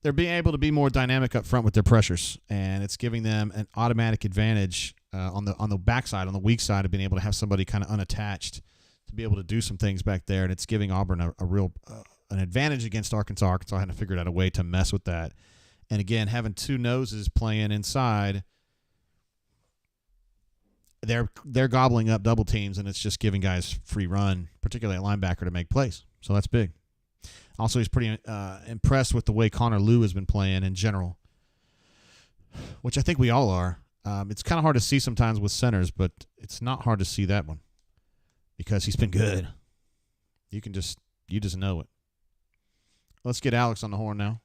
They're being able to be more dynamic up front with their pressures, and it's giving them an automatic advantage on the backside, on the weak side of being able to have somebody kind of unattached to be able to do some things back there, and it's giving Auburn a real an advantage against Arkansas. Arkansas hadn't figured out a way to mess with that, and again, having two noses playing inside, they're gobbling up double teams, and it's just giving guys free run, particularly at linebacker, to make plays. So that's big. Also, he's pretty impressed with the way Connor Lew has been playing in general, which I think we all are. It's kind of hard to see sometimes with centers, but it's not hard to see that one because he's been good. You just know it. Let's get Alex on the horn now.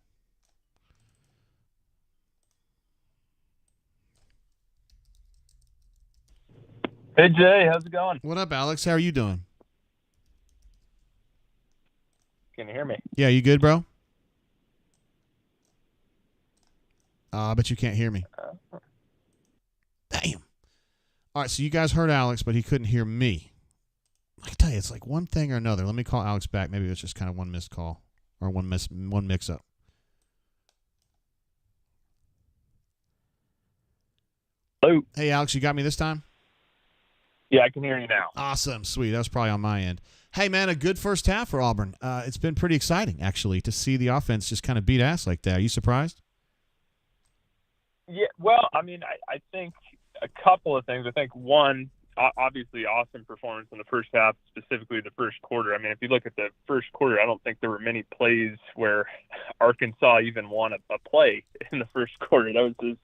Hey, Jay. How's it going? What up, Alex? How are you doing? Can you hear me? Yeah, you good, bro? I bet you can't hear me. Damn. All right, so you guys heard Alex, but he couldn't hear me. I can tell you, it's like one thing or another. Let me call Alex back. Maybe it was just kind of one missed call or one mix-up. Hello. Hey, Alex, you got me this time? Yeah, I can hear you now. Awesome. Sweet. That was probably on my end. Hey, man, a good first half for Auburn. It's been pretty exciting, actually, to see the offense just kind of beat ass like that. Are you surprised? Yeah, well, I mean, I think a couple of things. I think, one, obviously awesome performance in the first half, specifically the first quarter. I mean, if you look at the first quarter, I don't think there were many plays where Arkansas even won a play in the first quarter. That was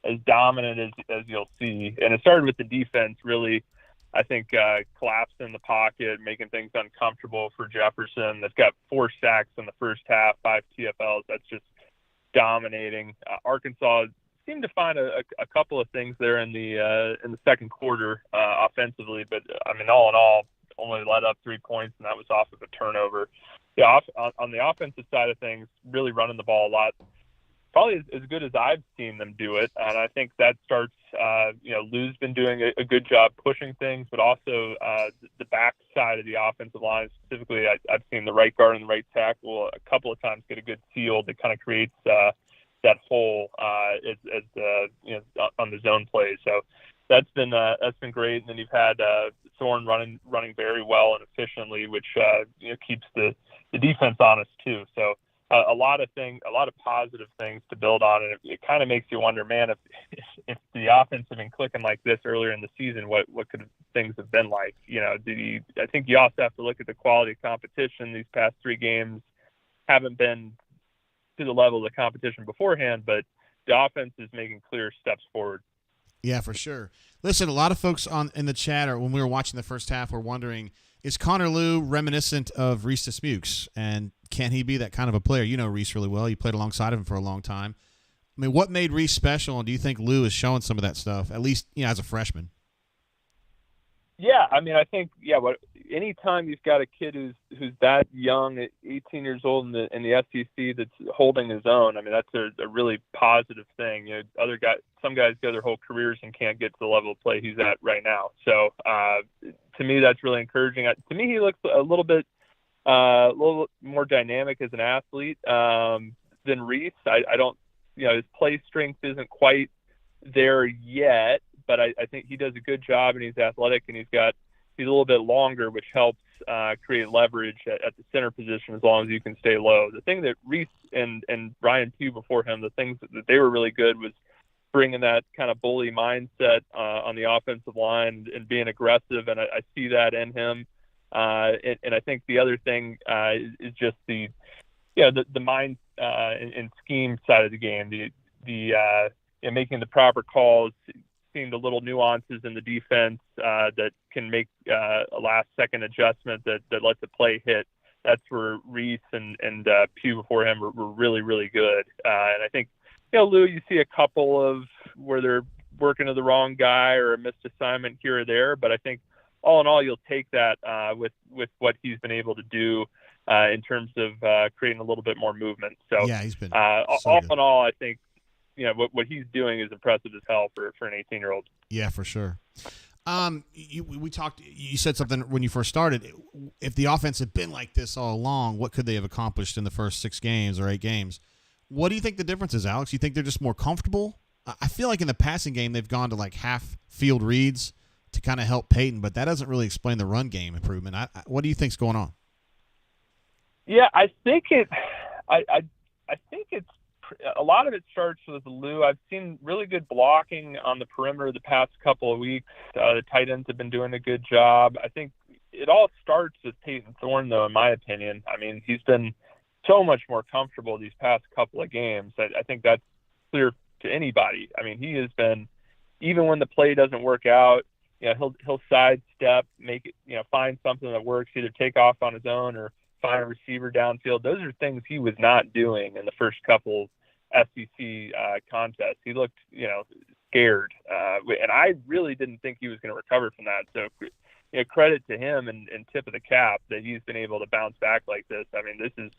as dominant as you'll see. And it started with the defense, really, I think, collapsing the pocket, making things uncomfortable for Jefferson. They've got 4 sacks in the first half, 5 TFLs. That's just dominating. Arkansas seemed to find a couple of things there in the second quarter offensively, but I mean, all in all, only let up 3 points, and that was off of a turnover. Yeah, on the offensive side of things, really running the ball a lot. Probably as good as I've seen them do it, and I think that starts. Lou's been doing a good job pushing things, but also the back side of the offensive line. Specifically, I've seen the right guard and the right tackle a couple of times get a good seal that kind of creates that hole on the zone plays. So that's been great. And then you've had Thorne running very well and efficiently, which keeps the defense honest too. So. A lot of positive things to build on, and it kind of makes you wonder, man, if the offense had been clicking like this earlier in the season, what could things have been like? I think you also have to look at the quality of competition. These past 3 games haven't been to the level of the competition beforehand, but the offense is making clear steps forward. Yeah, for sure. Listen, a lot of folks in the chat, or when we were watching the first half, were wondering, is Connor Lew reminiscent of Reese Smukes? And can he be that kind of a player? You know Reese really well. You played alongside of him for a long time. I mean, what made Reese special, and do you think Lew is showing some of that stuff, at least as a freshman? Yeah, I mean, I think, anytime you've got a kid who's that young, at 18 years old in the SEC that's holding his own, I mean, that's a really positive thing. Some guys go their whole careers and can't get to the level of play he's at right now. So to me, that's really encouraging. To me, he looks a little bit more dynamic as an athlete than Reese. I don't, his play strength isn't quite there yet, but I think he does a good job, and he's athletic, and he's a little bit longer, which helps create leverage at the center position as long as you can stay low. The thing that Reese and Ryan Pugh before him, the things that they were really good was bringing that kind of bully mindset on the offensive line and being aggressive, and I see that in him. And I think the other thing is just the mind and scheme side of the game, the making the proper calls, seeing the little nuances in the defense that can make a last-second adjustment that lets the play hit. That's where Reese and Pugh before him were really, really good. And I think, Lew, you see a couple of where they're working to the wrong guy or a missed assignment here or there, but I think all in all, you'll take that with what he's been able to do in terms of creating a little bit more movement. So yeah, he's been all in all, I think what he's doing is impressive as hell for an 18-year-old. Yeah, for sure. We talked. You said something when you first started. If the offense had been like this all along, what could they have accomplished in the first 6 games or 8 games? What do you think the difference is, Alex? You think they're just more comfortable? I feel like in the passing game they've gone to like half field reads to kind of help Peyton, but that doesn't really explain the run game improvement. What do you think's going on? Yeah, I think it's a lot of it starts with Lou. I've seen really good blocking on the perimeter the past couple of weeks. The tight ends have been doing a good job. I think it all starts with Peyton Thorne, though, in my opinion. I mean, he's been so much more comfortable these past couple of games. I think that's clear to anybody. I mean, he has been, even when the play doesn't work out, he'll sidestep, make it, find something that works, either take off on his own or find a receiver downfield. Those are things he was not doing in the first couple SEC contests. He looked, scared, and I really didn't think he was going to recover from that. So, credit to him and tip of the cap that he's been able to bounce back like this. I mean,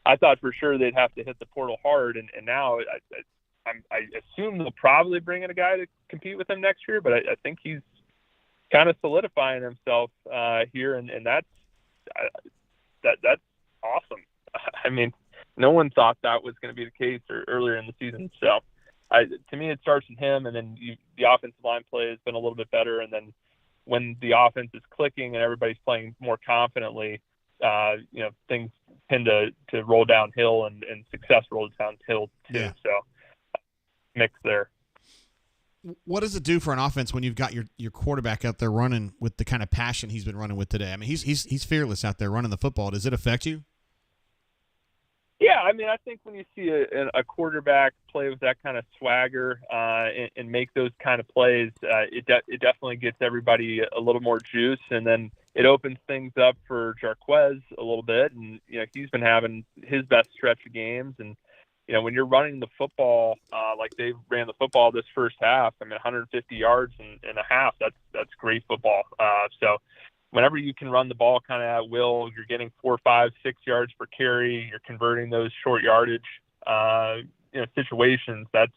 I thought for sure they'd have to hit the portal hard, and now I assume they'll probably bring in a guy to compete with him next year, but I think he's kind of solidifying himself here, and that's awesome. I mean, no one thought that was going to be the case earlier in the season. So, to me, it starts with him, and then the offensive line play has been a little bit better, and then when the offense is clicking and everybody's playing more confidently, things tend to roll downhill, and success rolls downhill too. Yeah. So, mix there. What does it do for an offense when you've got your quarterback out there running with the kind of passion he's been running with today? I mean, he's fearless out there running the football. Does it affect you? Yeah, I mean, I think when you see a quarterback play with that kind of swagger and make those kind of plays, it definitely gets everybody a little more juice, and then it opens things up for Jarquez a little bit, and he's been having his best stretch of games, and when you're running the football like they ran the football this first half, I mean, 150 yards and a half, that's great football. So whenever you can run the ball kind of at will, you're getting 4, 5, 6 yards per carry, you're converting those short yardage situations. That's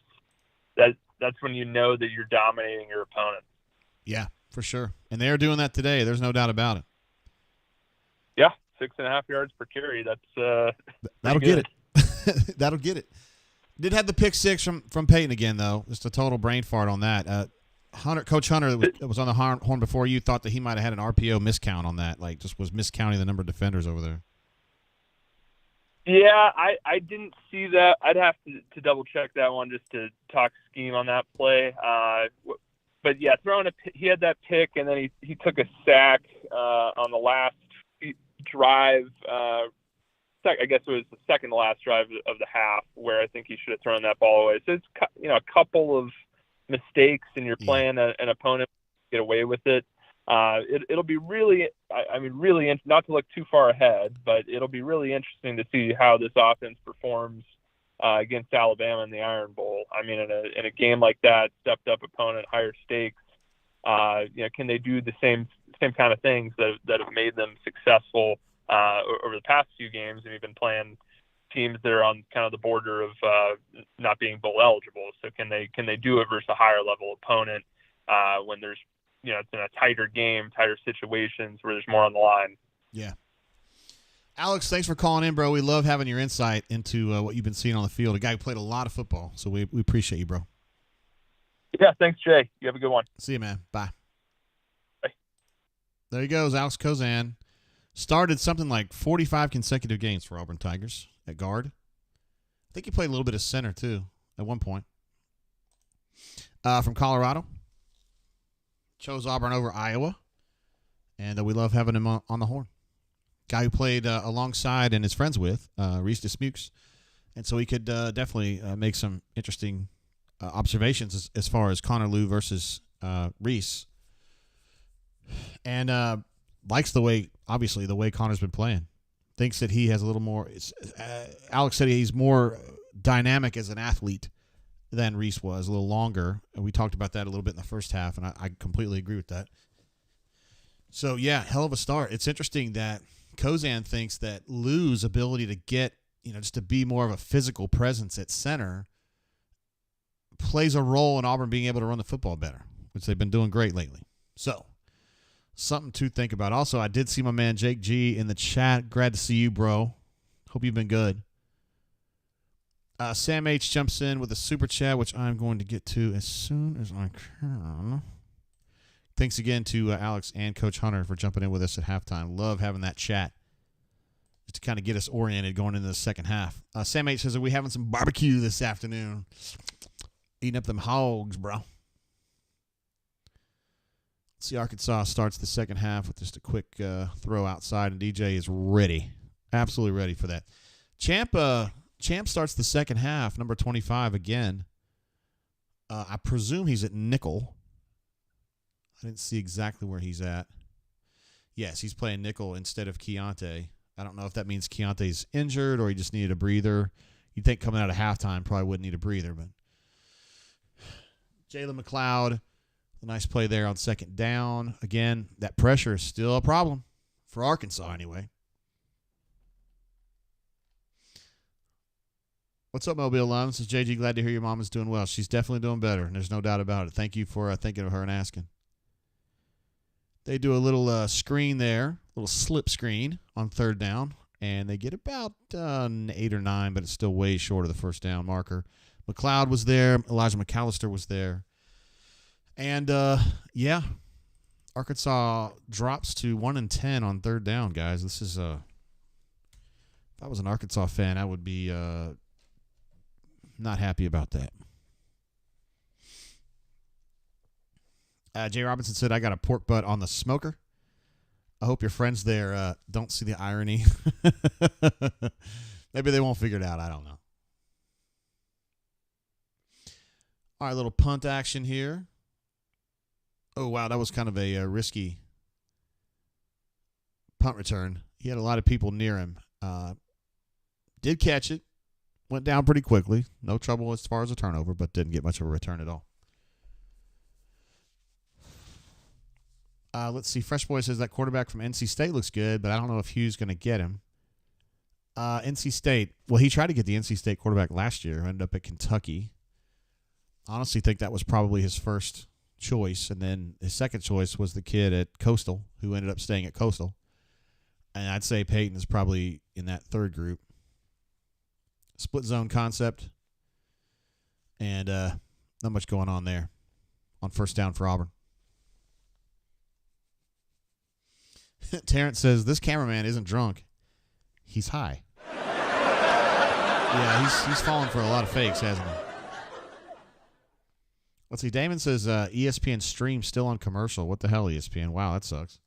when you know that you're dominating your opponent. Yeah, for sure. And they're doing that today. There's no doubt about it. Yeah, 6.5 yards per carry. That'll get it. That'll get it. Did have the pick 6 from Peyton again, though. Just a total brain fart on that. Coach Hunter that was on the horn before you thought that he might have had an RPO miscount on that, like just was miscounting the number of defenders over there. Yeah, I didn't see that. I'd have to double check that one just to talk scheme on that play. But yeah, he had that pick, and then he took a sack on the last drive. I guess it was the second to last drive of the half where I think he should have thrown that ball away. So it's a couple of mistakes, and you're playing an opponent get away with it. It'll be really, really not to look too far ahead, but it'll be really interesting to see how this offense performs against Alabama in the Iron Bowl. I mean, in a game like that, stepped up opponent, higher stakes. Can they do the same kind of things that have made them successful over the past few games, and we've been playing teams that are on kind of the border of not being bowl eligible. So can they do it versus a higher level opponent when there's it's in a tighter game, tighter situations where there's more on the line. Yeah. Alex, thanks for calling in, bro. We love having your insight into what you've been seeing on the field. A guy who played a lot of football, so we appreciate you, bro. Yeah, thanks, Jay. You have a good one. See you, man. Bye. Bye. There he goes, Alex Kozan. Started something like 45 consecutive games for Auburn Tigers at guard. I think he played a little bit of center, too, at one point. From Colorado. Chose Auburn over Iowa. And we love having him on the horn. Guy who played alongside and is friends with Reese Dismukes. And so he could definitely make some interesting observations as far as Connor Lew versus Reese. And likes the way Connor's been playing. Thinks that he has a little more Alex said he's more dynamic as an athlete than Reese was, a little longer. And we talked about that a little bit in the first half, and I completely agree with that. So, yeah, hell of a start. It's interesting that Kozan thinks that Lew's ability to get, just to be more of a physical presence at center plays a role in Auburn being able to run the football better, which they've been doing great lately. So, something to think about. Also, I did see my man Jake G in the chat. Glad to see you, bro. Hope you've been good. Sam H jumps in with a super chat, which I'm going to get to as soon as I can. Thanks again to Alex and Coach Hunter for jumping in with us at halftime. Love having that chat just to kind of get us oriented going into the second half. Sam H says, are we having some barbecue this afternoon? Eating up them hogs, bro. Let's see, Arkansas starts the second half with just a quick throw outside, and DJ is ready. Absolutely ready for that. Champ starts the second half, number 25 again. I presume he's at nickel. I didn't see exactly where he's at. Yes, he's playing nickel instead of Keontae. I don't know if that means Keontae's injured or he just needed a breather. You'd think coming out of halftime probably wouldn't need a breather, but Jalen McLeod, a nice play there on second down. Again, that pressure is still a problem for Arkansas anyway. What's up, Mobile alum? This is JG. Glad to hear your mom is doing well. She's definitely doing better, and there's no doubt about it. Thank you for thinking of her and asking. They do a little screen there, a little slip screen on third down, and they get about 8 or 9, but it's still way short of the first down marker. McLeod was there. Elijah McAllister was there. And, yeah, Arkansas drops to 1-10 on third down, guys. This is if I was an Arkansas fan, I would be not happy about that. Jay Robinson said, I got a pork butt on the smoker. I hope your friends there don't see the irony. Maybe they won't figure it out. I don't know. All right, little punt action here. Oh, wow, that was kind of a risky punt return. He had a lot of people near him. Did catch it. Went down pretty quickly. No trouble as far as a turnover, but didn't get much of a return at all. Let's see. Fresh Boy says that quarterback from NC State looks good, but I don't know if Hugh's going to get him. NC State, well, he tried to get the NC State quarterback last year, ended up at Kentucky. Honestly think that was probably his first choice, and then his second choice was the kid at Coastal, who ended up staying at Coastal. And I'd say Peyton is probably in that third group. Split zone concept, and not much going on there on first down for Auburn. Terrence says, this cameraman isn't drunk. He's high. Yeah, he's fallen for a lot of fakes, hasn't he? Let's see. Damon says ESPN stream still on commercial. What the hell, ESPN? Wow, that sucks.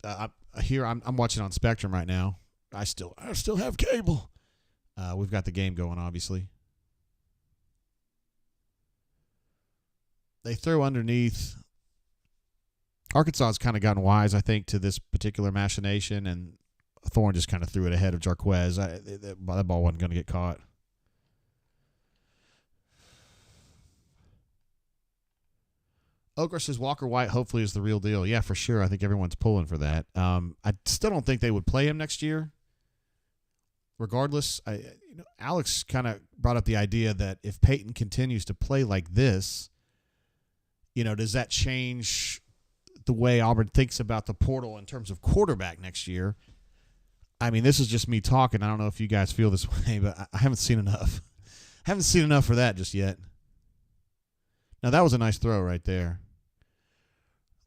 I'm watching on Spectrum right now. I still have cable. We've got the game going, obviously. They throw underneath. Arkansas has kind of gotten wise, I think, to this particular machination, and Thorne just kind of threw it ahead of Jarquez. That ball wasn't going to get caught. Okra says Walker White hopefully is the real deal. Yeah, for sure. I think everyone's pulling for that. I still don't think they would play him next year. Regardless, Alex kind of brought up the idea that if Peyton continues to play like this, does that change the way Auburn thinks about the portal in terms of quarterback next year? I mean, this is just me talking. I don't know if you guys feel this way, but I haven't seen enough. Haven't seen enough for that just yet. Now, that was a nice throw right there.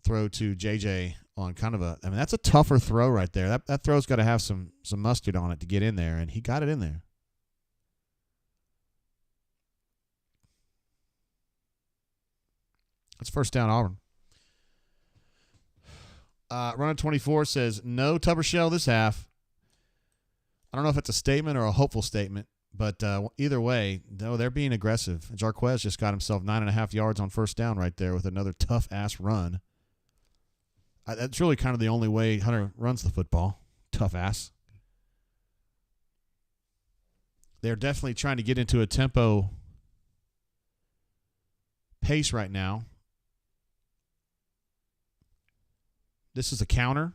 Throw to JJ on kind of that's a tougher throw right there. That throw's got to have some mustard on it to get in there, and he got it in there. That's first down, Auburn. Runner 24 says, no Tubershell this half. I don't know if it's a statement or a hopeful statement, but either way, no, they're being aggressive. Jarquez just got himself 9.5 yards on first down right there with another tough-ass run. That's really kind of the only way Hunter runs the football. Tough-ass. They're definitely trying to get into a tempo pace right now. This is a counter.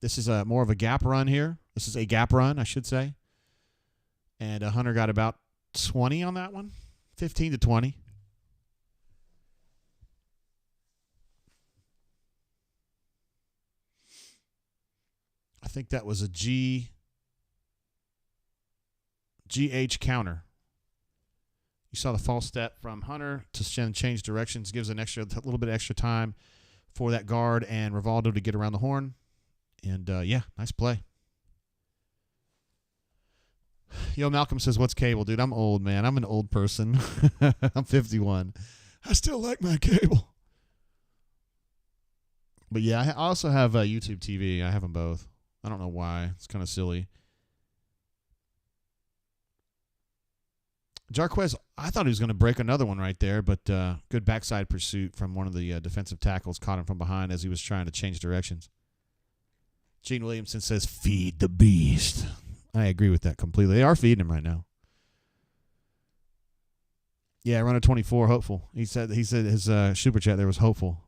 This is more of a gap run here. This is a gap run, I should say. And Hunter got about 20 on that one. 15 to 20. think that was a GH counter. You saw the false step from Hunter to change directions, gives a little bit extra time for that guard and Rivaldo to get around the horn. And, nice play. Yo, Malcolm says, what's cable? Dude, I'm old, man. I'm an old person. I'm 51. I still like my cable. But, yeah, I also have YouTube TV. I have them both. I don't know why. It's kind of silly. Jarquez, I thought he was going to break another one right there, but good backside pursuit from one of the defensive tackles. Caught him from behind as he was trying to change directions. Gene Williamson says, feed the beast. I agree with that completely. They are feeding him right now. Yeah, runner 24, hopeful. He said his super chat there was hopeful.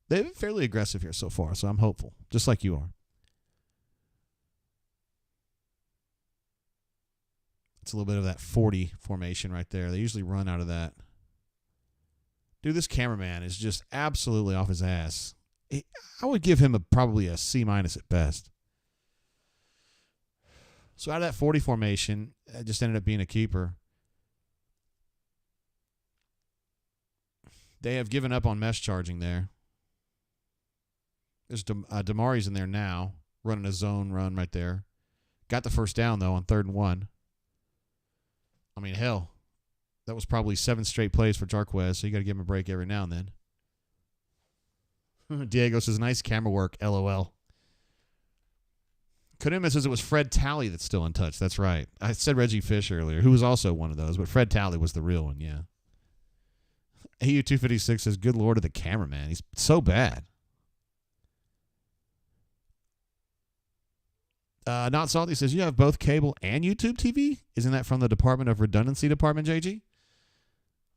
They've been fairly aggressive here so far, so I'm hopeful, just like you are. It's a little bit of that 40 formation right there. They usually run out of that. Dude, this cameraman is just absolutely off his ass. I would give him probably a C- at best. So out of that 40 formation, it just ended up being a keeper. They have given up on mesh charging there. There's Damari's in there now, running a zone run right there. Got the first down, though, on 3rd and 1. I mean, hell, that was probably 7 straight plays for Jarquez, so you got to give him a break every now and then. Diego says, nice camera work, LOL. Kanuma says it was Fred Talley that's still in touch. That's right. I said Reggie Fish earlier, who was also one of those, but Fred Talley was the real one, yeah. AU256 says, good lord of the cameraman. He's so bad. Not Salty says, you have both cable and YouTube TV? Isn't that from the Department of Redundancy Department, JG?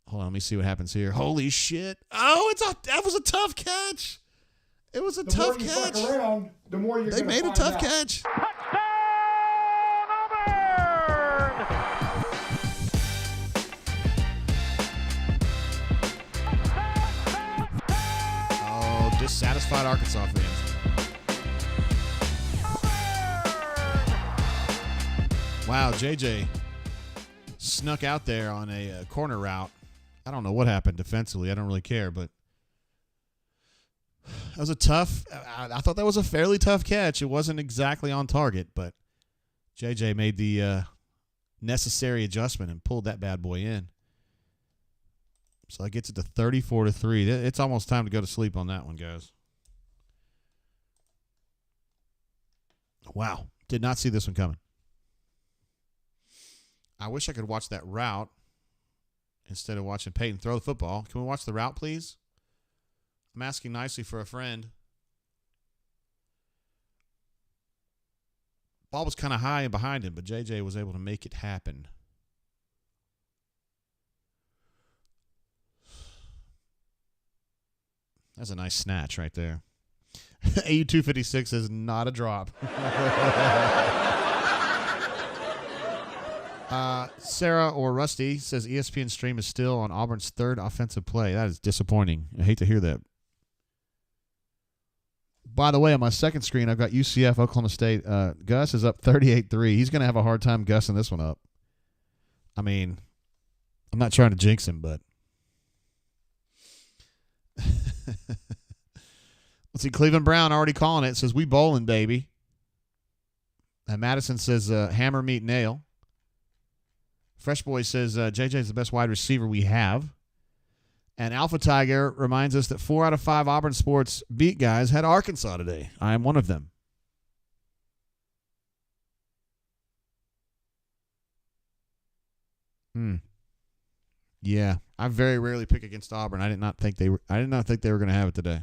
Hold on, let me see what happens here. Holy shit. Oh, that was a tough catch. It was a tough catch. The more you fuck around, the more you're going to find out. They made a tough catch. Oh, dissatisfied Arkansas fans. Wow, JJ snuck out there on a corner route. I don't know what happened defensively. I don't really care, but that was a tough. I thought that was a fairly tough catch. It wasn't exactly on target, but JJ made the necessary adjustment and pulled that bad boy in. So that gets it to 34-3. It's almost time to go to sleep on that one, guys. Wow. Did not see this one coming. I wish I could watch that route instead of watching Peyton throw the football. Can we watch the route, please? I'm asking nicely for a friend. Ball was kind of high and behind him, but JJ was able to make it happen. That's a nice snatch right there. AU256 is not a drop. Sarah or Rusty says ESPN stream is still on Auburn's 3rd offensive play. That is disappointing. I hate to hear that. By the way, on my second screen, I've got UCF, Oklahoma State. Gus is up 38-3. He's going to have a hard time gussing this one up. I mean, I'm not trying to jinx him, but. Let's see, Cleveland Brown already calling it. Says, we bowling, baby. And Madison says, hammer, meet, nail. Fresh Boy says, JJ is the best wide receiver we have. And Alpha Tiger reminds us that 4 out of 5 Auburn Sports beat guys had Arkansas today. I am one of them. Yeah, I very rarely pick against Auburn. I did not think they were going to have it today.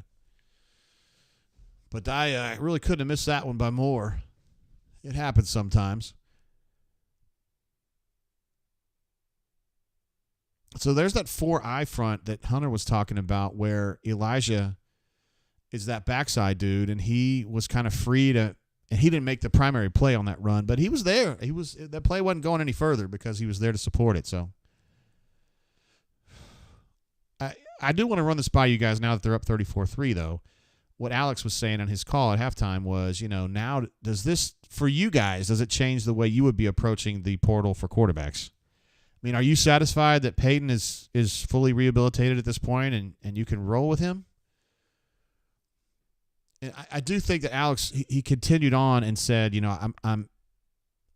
But I really couldn't have missed that one by more. It happens sometimes. So there's that 4-eye front that Hunter was talking about where Elijah is that backside dude, and he was kind of free to – and he didn't make the primary play on that run, but he was there. That play wasn't going any further because he was there to support it. So I do want to run this by you guys now that they're up 34-3, though. what Alex was saying on his call at halftime was, now does this, for you guys, does it change the way you would be approaching the portal for quarterbacks? I mean, are you satisfied that Peyton is fully rehabilitated at this point and you can roll with him? And I do think that Alex, he continued on and said, I don't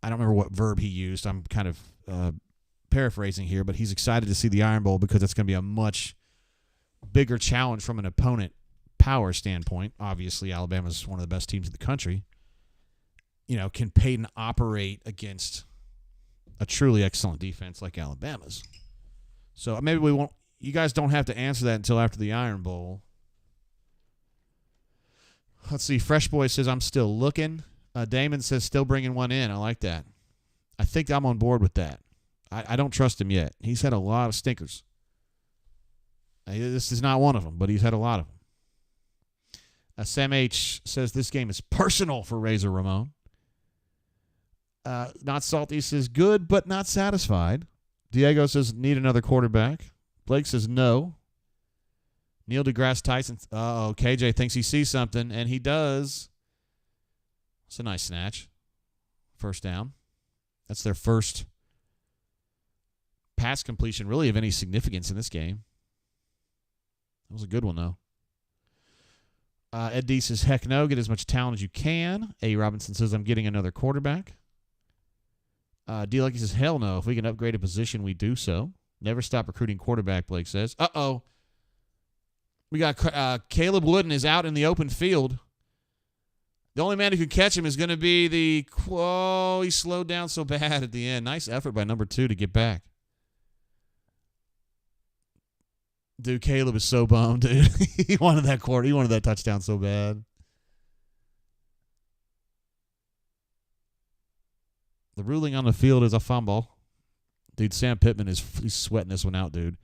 remember what verb he used. I'm kind of paraphrasing here, but he's excited to see the Iron Bowl because it's going to be a much bigger challenge from an opponent power standpoint. Obviously, Alabama's one of the best teams in the country. Can Peyton operate against a truly excellent defense like Alabama's? So maybe we won't. You guys don't have to answer that until after the Iron Bowl. Let's see. Fresh Boy says, I'm still looking. Damon says, still bringing one in. I like that. I think I'm on board with that. I don't trust him yet. He's had a lot of stinkers. This is not one of them, but he's had a lot of them. Sam H. says, this game is personal for Razor Ramon. Not Salty says, good, but not satisfied. Diego says, need another quarterback. Blake says, no. Neil deGrasse Tyson, KJ thinks he sees something, and he does. It's a nice snatch. First down. That's their first pass completion, really, of any significance in this game. That was a good one, though. Ed D says, heck no, get as much talent as you can. A. Robinson says, I'm getting another quarterback. D. Lucky says, hell no. If we can upgrade a position, we do so. Never stop recruiting quarterback, Blake says. Uh-oh. We got Caleb Wooden is out in the open field. The only man who can catch him is going to be he slowed down so bad at the end. Nice effort by number 2 to get back. Dude, Caleb is so bummed, dude. He wanted that touchdown so bad. The ruling on the field is a fumble. Dude, Sam Pittman he's sweating this one out, dude.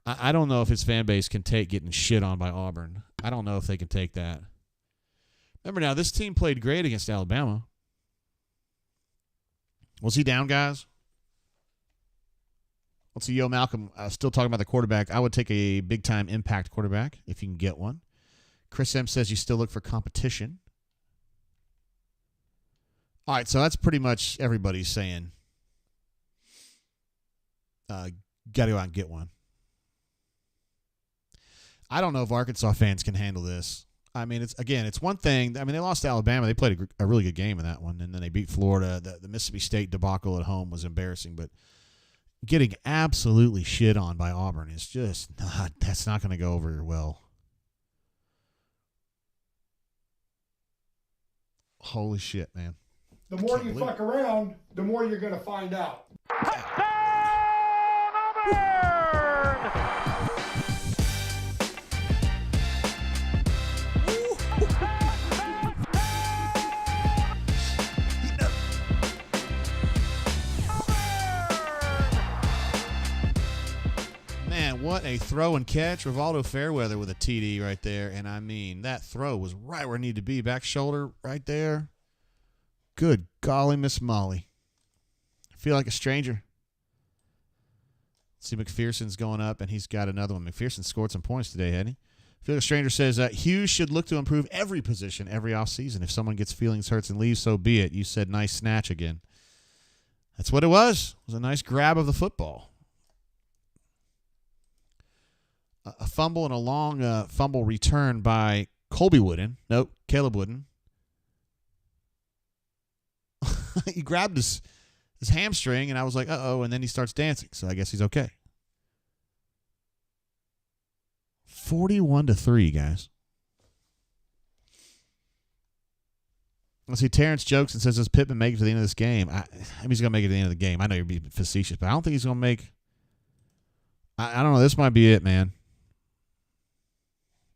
I don't know if his fan base can take getting shit on by Auburn. I don't know if they can take that. Remember now, this team played great against Alabama. Was he down, guys? Let's see, Malcolm, still talking about the quarterback. I would take a big-time impact quarterback if you can get one. Chris M. says you still look for competition. All right, so that's pretty much everybody saying got to go out and get one. I don't know if Arkansas fans can handle this. I mean, it's one thing. I mean, they lost to Alabama. They played a really good game in that one, and then they beat Florida. The Mississippi State debacle at home was embarrassing, but getting absolutely shit on by Auburn is just that's not going to go over well. Holy shit, man. The more you fuck around, the more you're going to find out. Man, what a throw and catch. Rivaldo Fairweather with a TD right there. And I mean, that throw was right where it needed to be. Back shoulder right there. Good golly, Miss Molly. I feel like a stranger. See, McPherson's going up, and he's got another one. McPherson scored some points today, hadn't he? I feel like a stranger says Hughes should look to improve every position every offseason. If someone gets feelings, hurts, and leaves, so be it. You said nice snatch again. That's what it was. It was a nice grab of the football. A fumble and a long fumble return by Caleb Wooden. He grabbed his hamstring, and I was like, uh-oh, and then he starts dancing, so I guess he's okay. 41-3, guys. Let's see, Terrence jokes and says, does Pittman make it to the end of this game? I mean, he's going to make it to the end of the game. I know you're being facetious, but I don't think he's going to make I don't know. This might be it, man.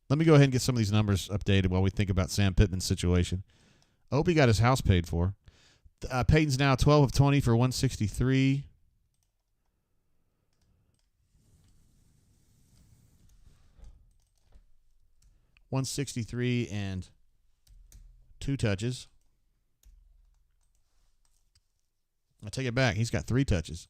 Let me go ahead and get some of these numbers updated while we think about Sam Pittman's situation. I hope he got his house paid for. Peyton's now 12 of 20 for 163. and 2 touches. I take it back. He's got 3 touches.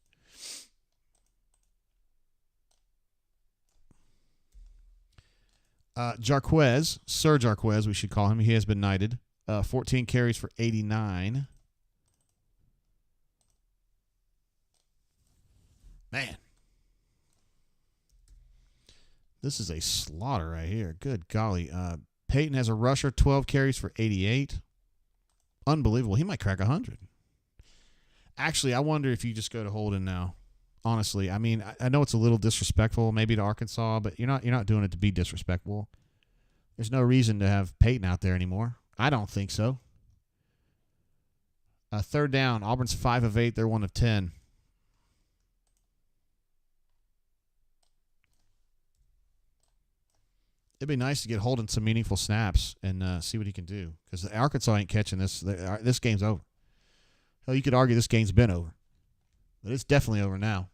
Jarquez, Sir Jarquez, we should call him. He has been knighted. 14 carries for 89. Man. This is a slaughter right here. Good golly. Peyton has a rusher, 12 carries for 88. Unbelievable. He might crack 100. Actually, I wonder if you just go to Holden now. Honestly, I mean, I know it's a little disrespectful maybe to Arkansas, but you're not doing it to be disrespectful. There's no reason to have Peyton out there anymore. I don't think so. Third down. Auburn's 5 of 8. They're 1 of 10. It'd be nice to get Holden some meaningful snaps and see what he can do, because Arkansas ain't catching this. This game's over. Hell, you could argue this game's been over, but it's definitely over now.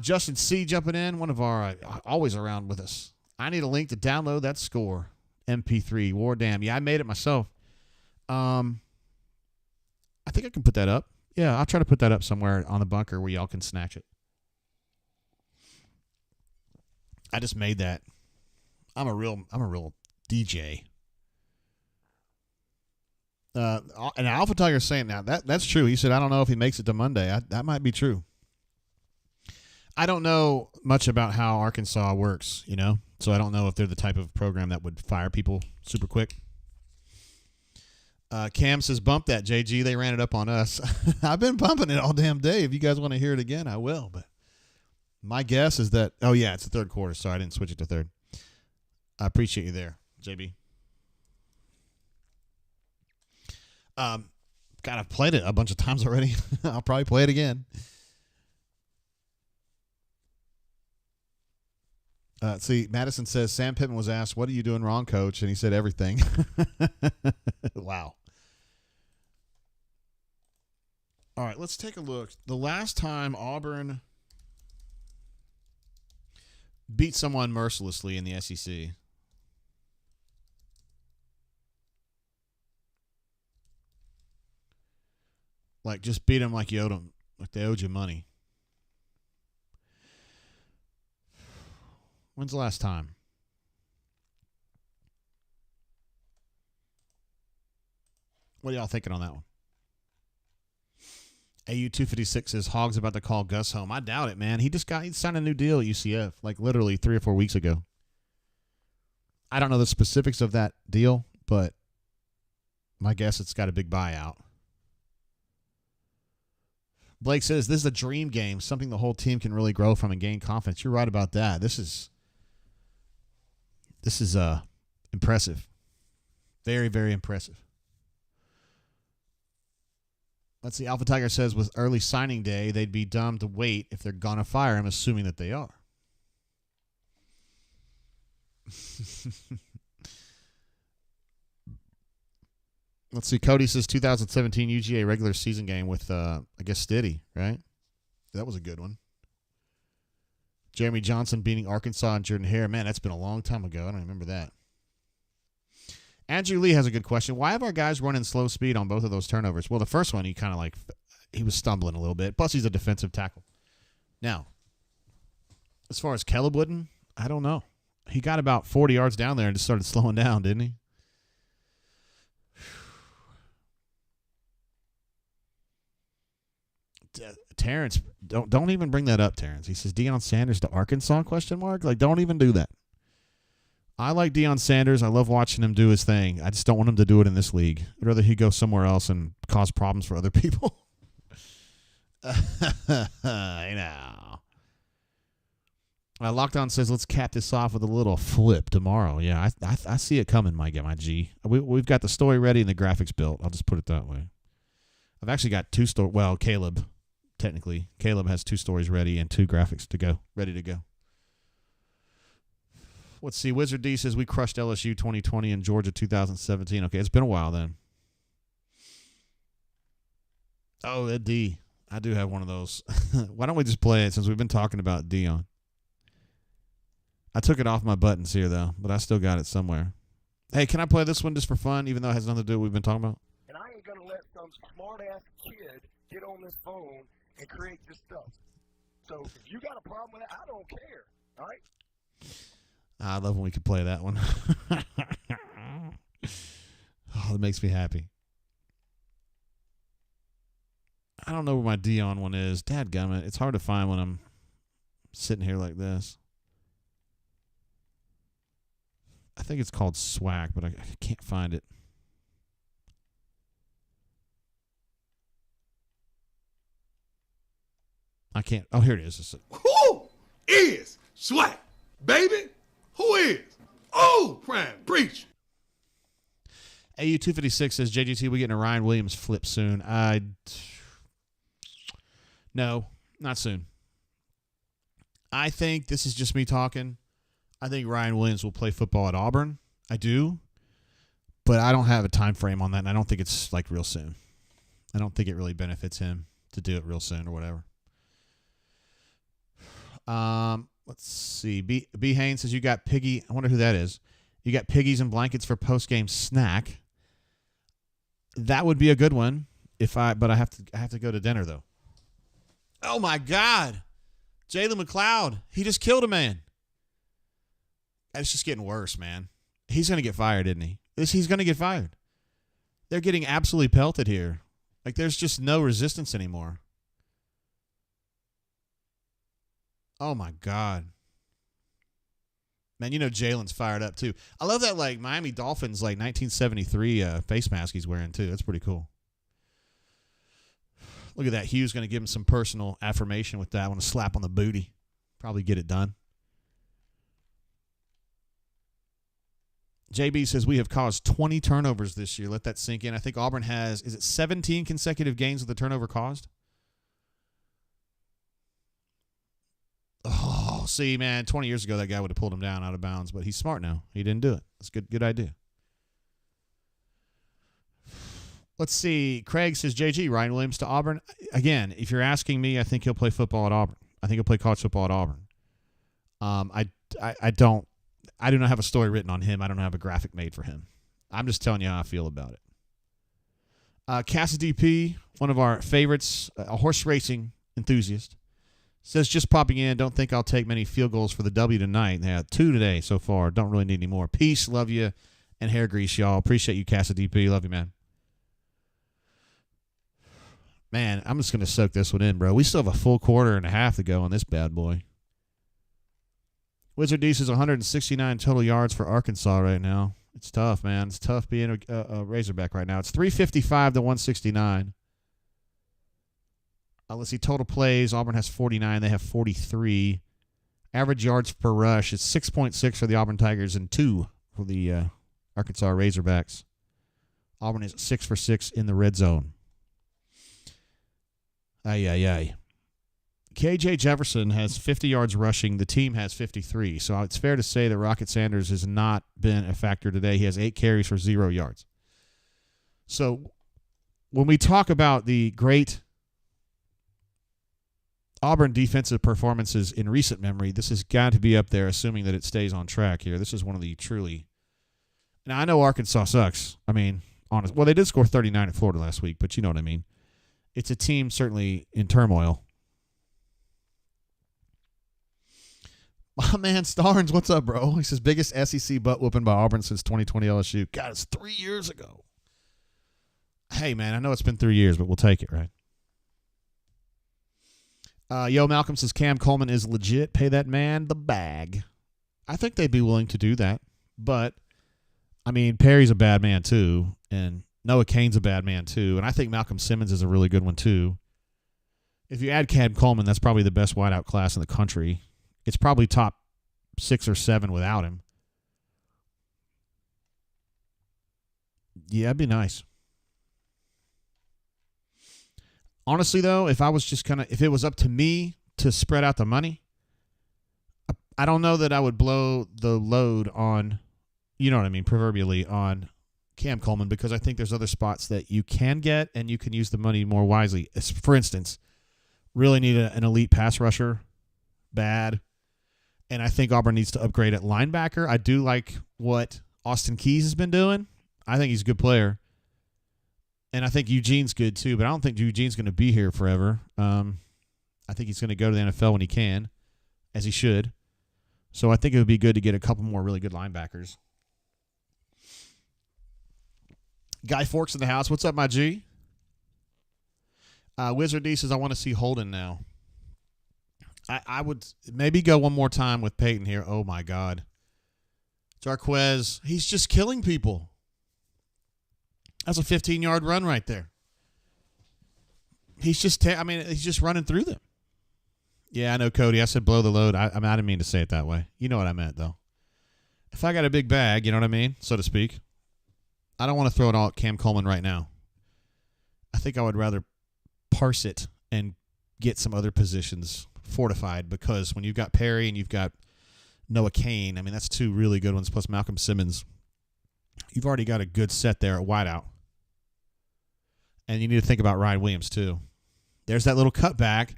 Justin C. jumping in, one of our always around with us. I need a link to download that score MP3. War damn. Yeah, I made it myself. I think I can put that up. Yeah, I'll try to put that up somewhere on the bunker where y'all can snatch it. I just made that. I'm a real DJ. And Alpha Tiger's saying now that's true. He said, I don't know if he makes it to Monday. That might be true. I don't know much about how Arkansas works, so I don't know if they're the type of program that would fire people super quick. Cam says, bump that, JG. They ran it up on us. I've been bumping it all damn day. If you guys want to hear it again, I will. But my guess is that, oh, yeah, it's the third quarter. Sorry, I didn't switch it to third. I appreciate you there, JB. God, I've played it a bunch of times already. I'll probably play it again. See, Madison says, Sam Pittman was asked, what are you doing wrong, coach? And he said everything. Wow. All right, let's take a look. The last time Auburn beat someone mercilessly in the SEC. Like, just beat them like you owed them, like they owed you money. When's the last time? What are y'all thinking on that one? AU256 says Hogg's about to call Gus home. I doubt it, man. He signed a new deal at UCF, like literally 3 or 4 weeks ago. I don't know the specifics of that deal, but my guess it's got a big buyout. Blake says this is a dream game, something the whole team can really grow from and gain confidence. You're right about that. This is impressive. Very, very impressive. Let's see. Alpha Tiger says with early signing day, they'd be dumb to wait if they're going to fire him, assuming that they are. Let's see. Cody says 2017 UGA regular season game with, I guess, Stiddy, right? That was a good one. Jeremy Johnson beating Arkansas and Jordan Hare. Man, that's been a long time ago. I don't remember that. Andrew Lee has a good question. Why have our guys running slow speed on both of those turnovers? Well, the first one, he was stumbling a little bit. Plus, he's a defensive tackle. Now, as far as Caleb Wooden, I don't know. He got about 40 yards down there and just started slowing down, didn't he? Terrence, don't even bring that up, Terrence. He says Deion Sanders to Arkansas, ? Like, don't even do that. I like Deion Sanders. I love watching him do his thing. I just don't want him to do it in this league. I'd rather he go somewhere else and cause problems for other people. I know. Lockdown says, let's cap this off with a little flip tomorrow. Yeah, I see it coming, my G. We've got the story ready and the graphics built. I'll just put it that way. I've actually got 2 stories. Well, Caleb, technically. Caleb has 2 stories ready and 2 graphics ready to go. Let's see. Wizard D says we crushed LSU 2020 and Georgia 2017. Okay, it's been a while then. Oh, that D. I do have one of those. Why don't we just play it since we've been talking about Deion? I took it off my buttons here, though, but I still got it somewhere. Hey, can I play this one just for fun, even though it has nothing to do with what we've been talking about? And I ain't going to let some smart-ass kid get on this phone and create this stuff. So if you got a problem with it, I don't care, all right? I love when we could play that one. Oh, it makes me happy. I don't know where my Dion one is. Dadgummit. It's hard to find when I'm sitting here like this. I think it's called Swag, but I can't find it. I can't. Oh, here it is. Who is Swag, baby? Who is? Oh, prime preach. AU256 says, JGT, we getting a Ryan Williams flip soon. No, not soon. I think this is just me talking. I think Ryan Williams will play football at Auburn. I do. But I don't have a time frame on that, and I don't think it's like real soon. I don't think it really benefits him to do it real soon or whatever. Let's see. B Haynes says, you got Piggy. I wonder who that is. You got piggies and blankets for post-game snack. That would be a good one but I have to go to dinner though. Oh my God. Jalen McLeod. He just killed a man. It's just getting worse, man. He's going to get fired, isn't he? He's going to get fired. They're getting absolutely pelted here. Like there's just no resistance anymore. Oh my God. Man, you know Jalen's fired up too. I love that like Miami Dolphins like 1973 face mask he's wearing too. That's pretty cool. Look at that. Hugh's going to give him some personal affirmation with that one. A slap on the booty. Probably get it done. JB says we have caused 20 turnovers this year. Let that sink in. I think Auburn has, is it 17 consecutive games with the turnover caused? Oh, see, man, 20 years ago that guy would have pulled him down out of bounds, but he's smart now. He didn't do it. That's a good idea. Let's see. Craig says, JG, Ryan Williams to Auburn. Again, if you're asking me, I think he'll play football at Auburn. I think he'll play college football at Auburn. I do not have a story written on him. I don't have a graphic made for him. I'm just telling you how I feel about it. Cassidy P, one of our favorites, a horse racing enthusiast, says, just popping in, don't think I'll take many field goals for the W tonight. They had 2 today so far. Don't really need any more. Peace, love you, and hair grease, y'all. Appreciate you, Cassidy P. Love you, man. Man, I'm just going to soak this one in, bro. We still have a full quarter and a half to go on this bad boy. Wizard D says 169 total yards for Arkansas right now. It's tough, man. It's tough being a Razorback right now. It's 355 to 169. Let's see, total plays. Auburn has 49. They have 43. Average yards per rush is 6.6 for the Auburn Tigers and 2 for the Arkansas Razorbacks. Auburn is 6 for 6 in the red zone. Ay. KJ Jefferson has 50 yards rushing. The team has 53. So it's fair to say that Rocket Sanders has not been a factor today. He has 8 carries for 0 yards. So when we talk about the great Auburn defensive performances in recent memory, this has got to be up there, assuming that it stays on track here. This is one of the truly... Now, I know Arkansas sucks. I mean, honest. Well, they did score 39 at Florida last week, but you know what I mean. It's a team certainly in turmoil. My man Starnes, what's up, bro? He says, biggest SEC butt whooping by Auburn since 2020 LSU. God, it's 3 years ago. Hey, man, I know it's been 3 years, but we'll take it, right? Yo, Malcolm says, Cam Coleman is legit. Pay that man the bag. I think they'd be willing to do that. But, I mean, Perry's a bad man, too. And Noah Cain's a bad man, too. And I think Malcolm Simmons is a really good one, too. If you add Cam Coleman, that's probably the best wideout class in the country. It's probably top 6 or 7 without him. Yeah, it'd be nice. Honestly, though, if it was up to me to spread out the money, I don't know that I would blow the load on, you know what I mean, proverbially, on Cam Coleman, because I think there's other spots that you can get and you can use the money more wisely. For instance, really need an elite pass rusher, bad. And I think Auburn needs to upgrade at linebacker. I do like what Austin Keys has been doing. I think he's a good player. And I think Eugene's good too, but I don't think Eugene's going to be here forever. I think he's going to go to the NFL when he can, as he should. So I think it would be good to get a couple more really good linebackers. Guy Forks in the house. What's up, my G? Wizard D says, I want to see Holden now. I would maybe go one more time with Peyton here. Oh, my God. Jarquez, he's just killing people. That's a 15-yard run right there. He's just, he's just running through them. Yeah, I know, Cody. I said blow the load. I didn't mean to say it that way. You know what I meant, though. If I got a big bag, you know what I mean, so to speak, I don't want to throw it all at Cam Coleman right now. I think I would rather parse it and get some other positions fortified, because when you've got Perry and you've got Noah Kane, that's two really good ones, plus Malcolm Simmons. You've already got a good set there at wideout. And you need to think about Ryan Williams, too. There's that little cutback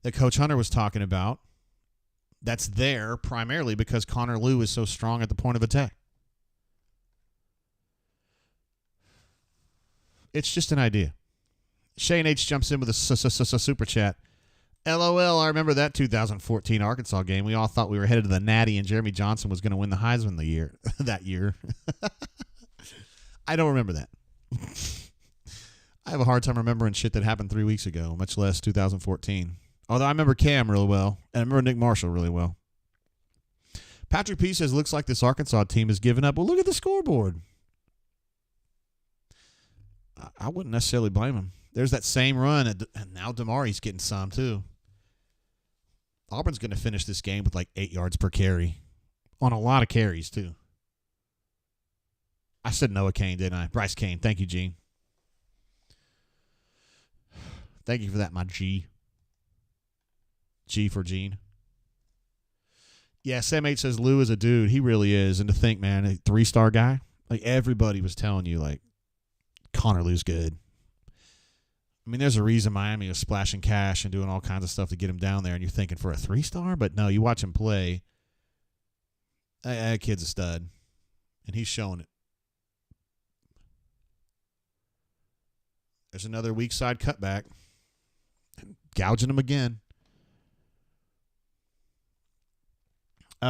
that Coach Hunter was talking about. That's there primarily because Connor Lew is so strong at the point of attack. It's just an idea. Shane H. jumps in with a super chat. LOL, I remember that 2014 Arkansas game. We all thought we were headed to the Natty and Jeremy Johnson was going to win the Heisman that year. I don't remember that. I have a hard time remembering shit that happened 3 weeks ago, much less 2014. Although I remember Cam really well, and I remember Nick Marshall really well. Patrick P. says, looks like this Arkansas team has given up. Well, look at the scoreboard. I wouldn't necessarily blame him. There's that same run, and now Damari's getting some, too. Auburn's going to finish this game with like 8 yards per carry on a lot of carries, too. I said Noah Kane, didn't I? Bryce Kane. Thank you, Gene. Thank you for that, my G. G for Gene. Yeah, Sam H says Lou is a dude. He really is. And to think, man, a 3-star guy, like everybody was telling you, like, Connor Lew's good. There's a reason Miami was splashing cash and doing all kinds of stuff to get him down there, and you're thinking for a 3-star? But no, you watch him play. That kid's a stud, and he's showing it. There's another weak side cutback. Gouging him again.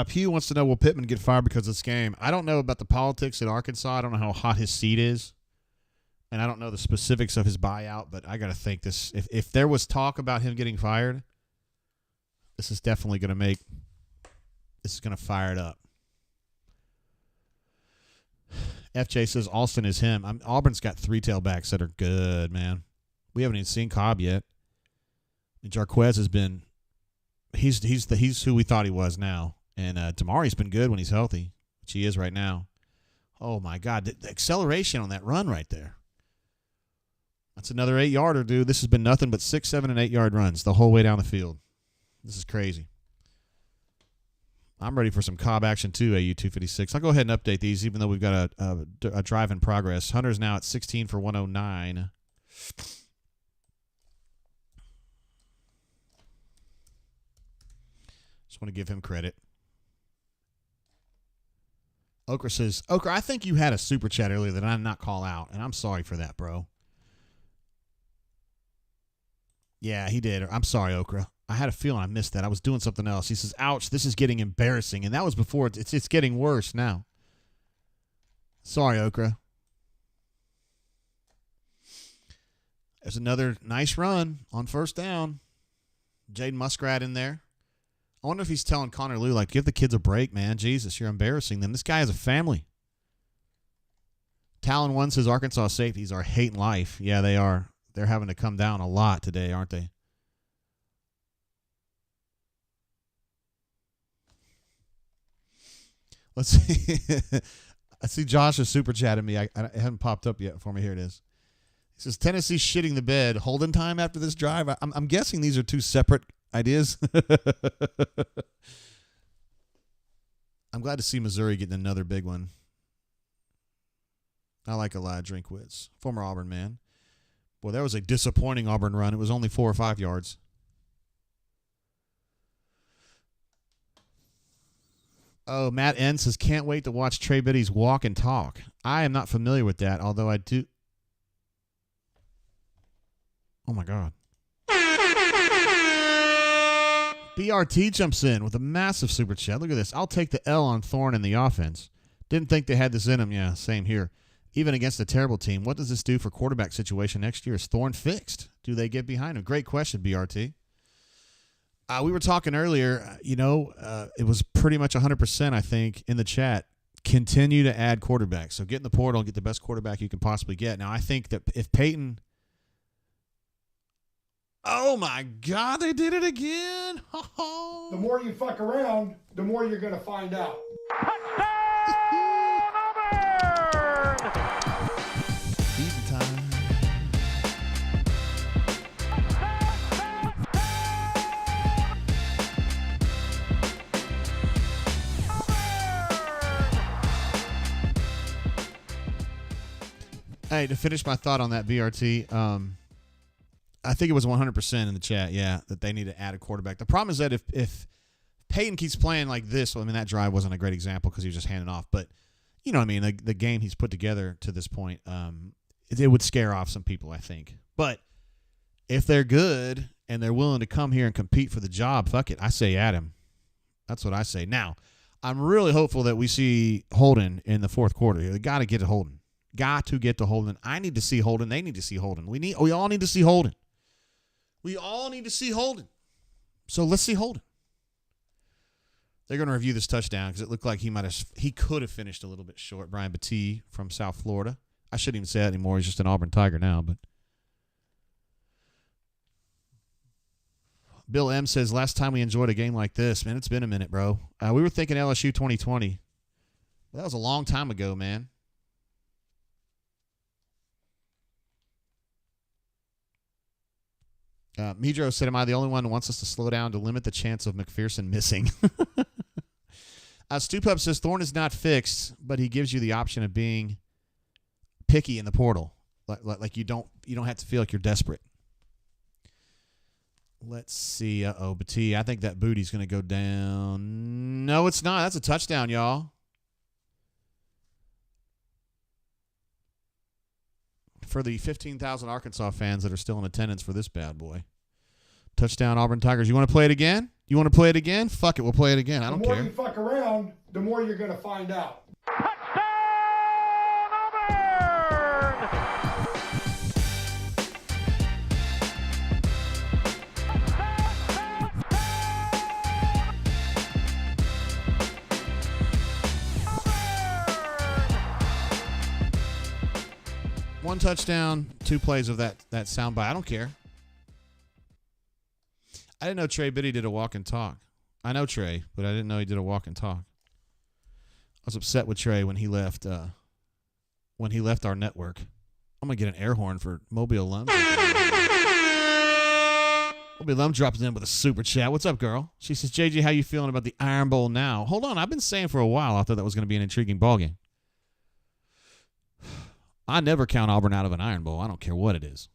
Pew wants to know, will Pittman get fired because of this game? I don't know about the politics at Arkansas. I don't know how hot his seat is. And I don't know the specifics of his buyout, but I got to think this. If there was talk about him getting fired, this is definitely going to this is going to fire it up. FJ says Alston is him. Auburn's got 3 tailbacks that are good, man. We haven't even seen Cobb yet. And Jarquez has been he's who we thought he was now. And Damari's been good when he's healthy, which he is right now. Oh my God, the acceleration on that run right there. That's another 8-yarder, dude. This has been nothing but 6, 7, and 8-yard runs the whole way down the field. This is crazy. I'm ready for some Cobb action too, AU256. I'll go ahead and update these, even though we've got a drive in progress. Hunter's now at 16 for 109. Just want to give him credit. Okra says, Okra, I think you had a super chat earlier that I did not call out, and I'm sorry for that, bro. Yeah, he did. I'm sorry, Okra. I had a feeling I missed that. I was doing something else. He says, ouch, this is getting embarrassing. And that was before. It's getting worse now. Sorry, Okra. There's another nice run on first down. Jaden Muskrat in there. I wonder if he's telling Connor Lew, like, give the kids a break, man. Jesus, you're embarrassing them. This guy has a family. Talon 1 says Arkansas safeties are hating life. Yeah, they are. They're having to come down a lot today, aren't they? Let's see. I see Josh is super chatting me. It hasn't popped up yet for me. Here it is. He says, Tennessee shitting the bed. Holding time after this drive. I'm guessing these are two separate ideas. I'm glad to see Missouri getting another big one. I like Elijah Drinkwitz, former Auburn man. Boy, that was a disappointing Auburn run. It was only 4 or 5 yards. Oh, Matt N says, can't wait to watch Trey Biddy's walk and talk. I am not familiar with that, although I do. Oh, my God. BRT jumps in with a massive super chat. Look at this. I'll take the L on Thorne in the offense. Didn't think they had this in them. Yeah, same here. Even against a terrible team, what does this do for quarterback situation next year? Is Thorne fixed? Do they get behind him? Great question, BRT. We were talking earlier, it was pretty much 100%, I think, in the chat. Continue to add quarterbacks. So get in the portal and get the best quarterback you can possibly get. Now, I think that if Peyton... Oh, my God, they did it again. The more you fuck around, the more you're going to find out. Eating time. Hey, to finish my thought on that BRT, I think it was 100% in the chat, yeah, that they need to add a quarterback. The problem is that if Peyton keeps playing like this, well, I mean, that drive wasn't a great example because he was just handing off, but you know what I mean, the game he's put together to this point, it would scare off some people, I think. But if they're good and they're willing to come here and compete for the job, fuck it. I say add him. That's what I say. Now, I'm really hopeful that we see Holden in the fourth quarter. They got to get to Holden. Got to get to Holden. I need to see Holden. They need to see Holden. We all need to see Holden. We all need to see Holden. So let's see Holden. They're going to review this touchdown because it looked like he could have finished a little bit short. Brian Battie from South Florida. I shouldn't even say that anymore. He's just an Auburn Tiger now. But Bill M says, last time we enjoyed a game like this, man, it's been a minute, bro. We were thinking LSU 2020. Well, that was a long time ago, man. Midro said, am I the only one who wants us to slow down to limit the chance of McPherson missing? Stupub says, Thorne is not fixed, but he gives you the option of being picky in the portal. Like you don't have to feel like you're desperate. Let's see. Battie. I think that booty's going to go down. No, it's not. That's a touchdown, y'all. For the 15,000 Arkansas fans that are still in attendance for this bad boy. Touchdown, Auburn Tigers. You want to play it again? You want to play it again? Fuck it, we'll play it again. I don't care. The more you fuck around, the more you're going to find out. One touchdown, 2 plays of that soundbite. I don't care. I didn't know Trey Biddy did a walk and talk. I know Trey, but I didn't know he did a walk and talk. I was upset with Trey when he left. When he left our network. I'm gonna get an air horn for Mobile Lum. Mobile Lum drops in with a super chat. What's up, girl? She says, JJ, how you feeling about the Iron Bowl now? Hold on, I've been saying for a while I thought that was gonna be an intriguing ball game. I never count Auburn out of an Iron Bowl. I don't care what it is.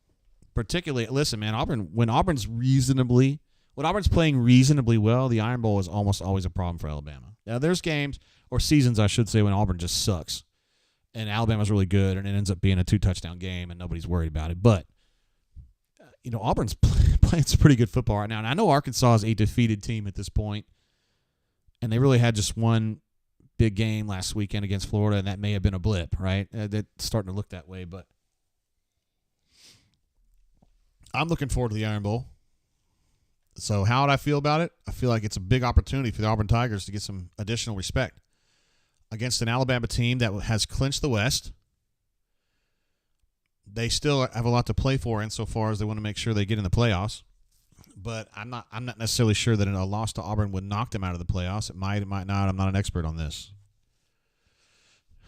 Particularly, listen, man, when Auburn's playing reasonably well, the Iron Bowl is almost always a problem for Alabama. Now, there's games, or seasons, I should say, when Auburn just sucks. And Alabama's really good, and it ends up being a 2-touchdown game, and nobody's worried about it. But, Auburn's playing some pretty good football right now. And I know Arkansas is a defeated team at this point, and they really had just one big game last weekend against Florida, and that may have been a blip, right? That's starting to look that way, but I'm looking forward to the Iron Bowl. So how would I feel about it? I feel like it's a big opportunity for the Auburn Tigers to get some additional respect against an Alabama team that has clinched the West. They still have a lot to play for insofar as they want to make sure they get in the playoffs. But I'm not necessarily sure that a loss to Auburn would knock them out of the playoffs. It might not. I'm not an expert on this.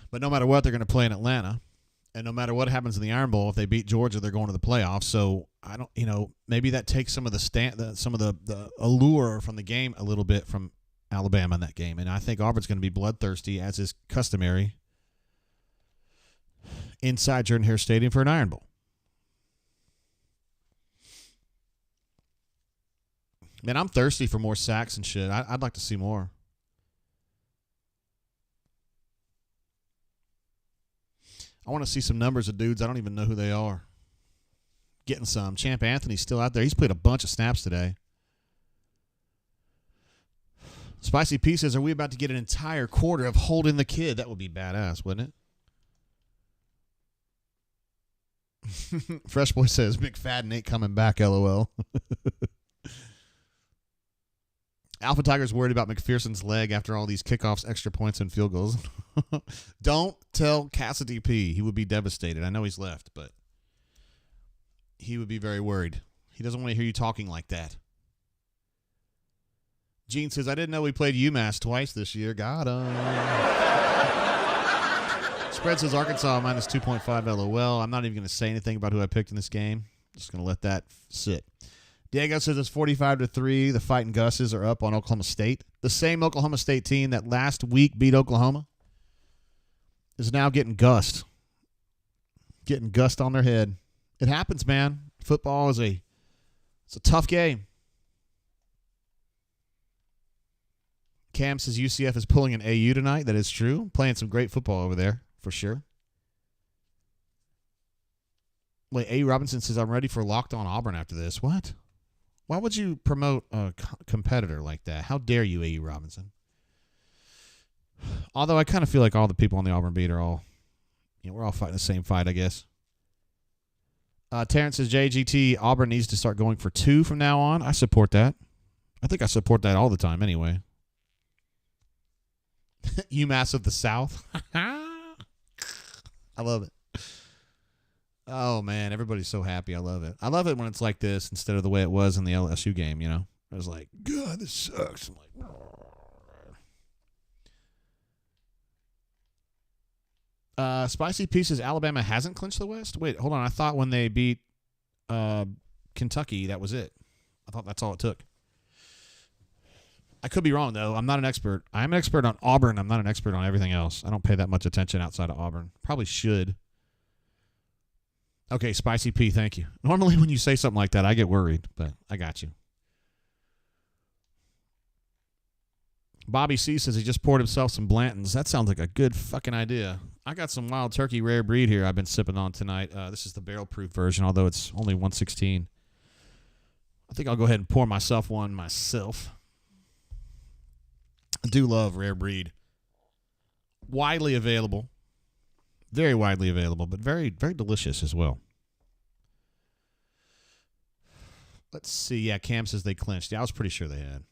But no matter what, they're going to play in Atlanta. And no matter what happens in the Iron Bowl, if they beat Georgia, they're going to the playoffs. So I don't, maybe that takes some of the allure from the game a little bit from Alabama in that game. And I think Auburn's going to be bloodthirsty, as is customary, inside Jordan-Hare Stadium for an Iron Bowl. Man, I'm thirsty for more sacks and shit. I'd like to see more. I want to see some numbers of dudes I don't even know who they are. Getting some. Champ Anthony's still out there. He's played a bunch of snaps today. Spicy P says, are we about to get an entire quarter of holding the kid? That would be badass, wouldn't it? Fresh Boy says, McFadden ain't coming back, LOL. Alpha Tiger's worried about McPherson's leg after all these kickoffs, extra points, and field goals. Don't tell Cassidy P. He would be devastated. I know he's left, but he would be very worried. He doesn't want to hear you talking like that. Gene says, I didn't know we played UMass twice this year. Got him. Spread says Arkansas minus 2.5 LOL. I'm not even going to say anything about who I picked in this game. Just going to let that sit. Diego says it's 45-3. The Fighting Gusses are up on Oklahoma State. The same Oklahoma State team that last week beat Oklahoma is now getting gussed. Getting gussed on their head. It happens, man. Football is it's a tough game. Cam says UCF is pulling an AU tonight. That is true. Playing some great football over there, for sure. Wait, A. Robinson says, I'm ready for Locked On Auburn after this. What? Why would you promote a competitor like that? How dare you, A. Robinson? Although I kind of feel like all the people on the Auburn beat are all, we're all fighting the same fight, I guess. Terrence says, JGT, Auburn needs to start going for 2 from now on. I support that. I think I support that all the time anyway. UMass of the South. I love it. Oh, man, everybody's so happy. I love it. I love it when it's like this instead of the way it was in the LSU game, It was like, God, this sucks. I'm like, Spicy P says Alabama hasn't clinched the West? Wait, hold on. I thought when they beat Kentucky, that was it. I thought that's all it took. I could be wrong, though. I'm not an expert. I'm an expert on Auburn. I'm not an expert on everything else. I don't pay that much attention outside of Auburn. Probably should. Okay, Spicy P, thank you. Normally when you say something like that, I get worried, but I got you. Bobby C says he just poured himself some Blantons. That sounds like a good fucking idea. I got some Wild Turkey Rare Breed here I've been sipping on tonight. This is the barrel-proof version, although it's only 116. I think I'll go ahead and pour myself one myself. I do love Rare Breed. Widely available. Very widely available, but very, very delicious as well. Let's see. Yeah, Cam says they clinched. Yeah, I was pretty sure they had.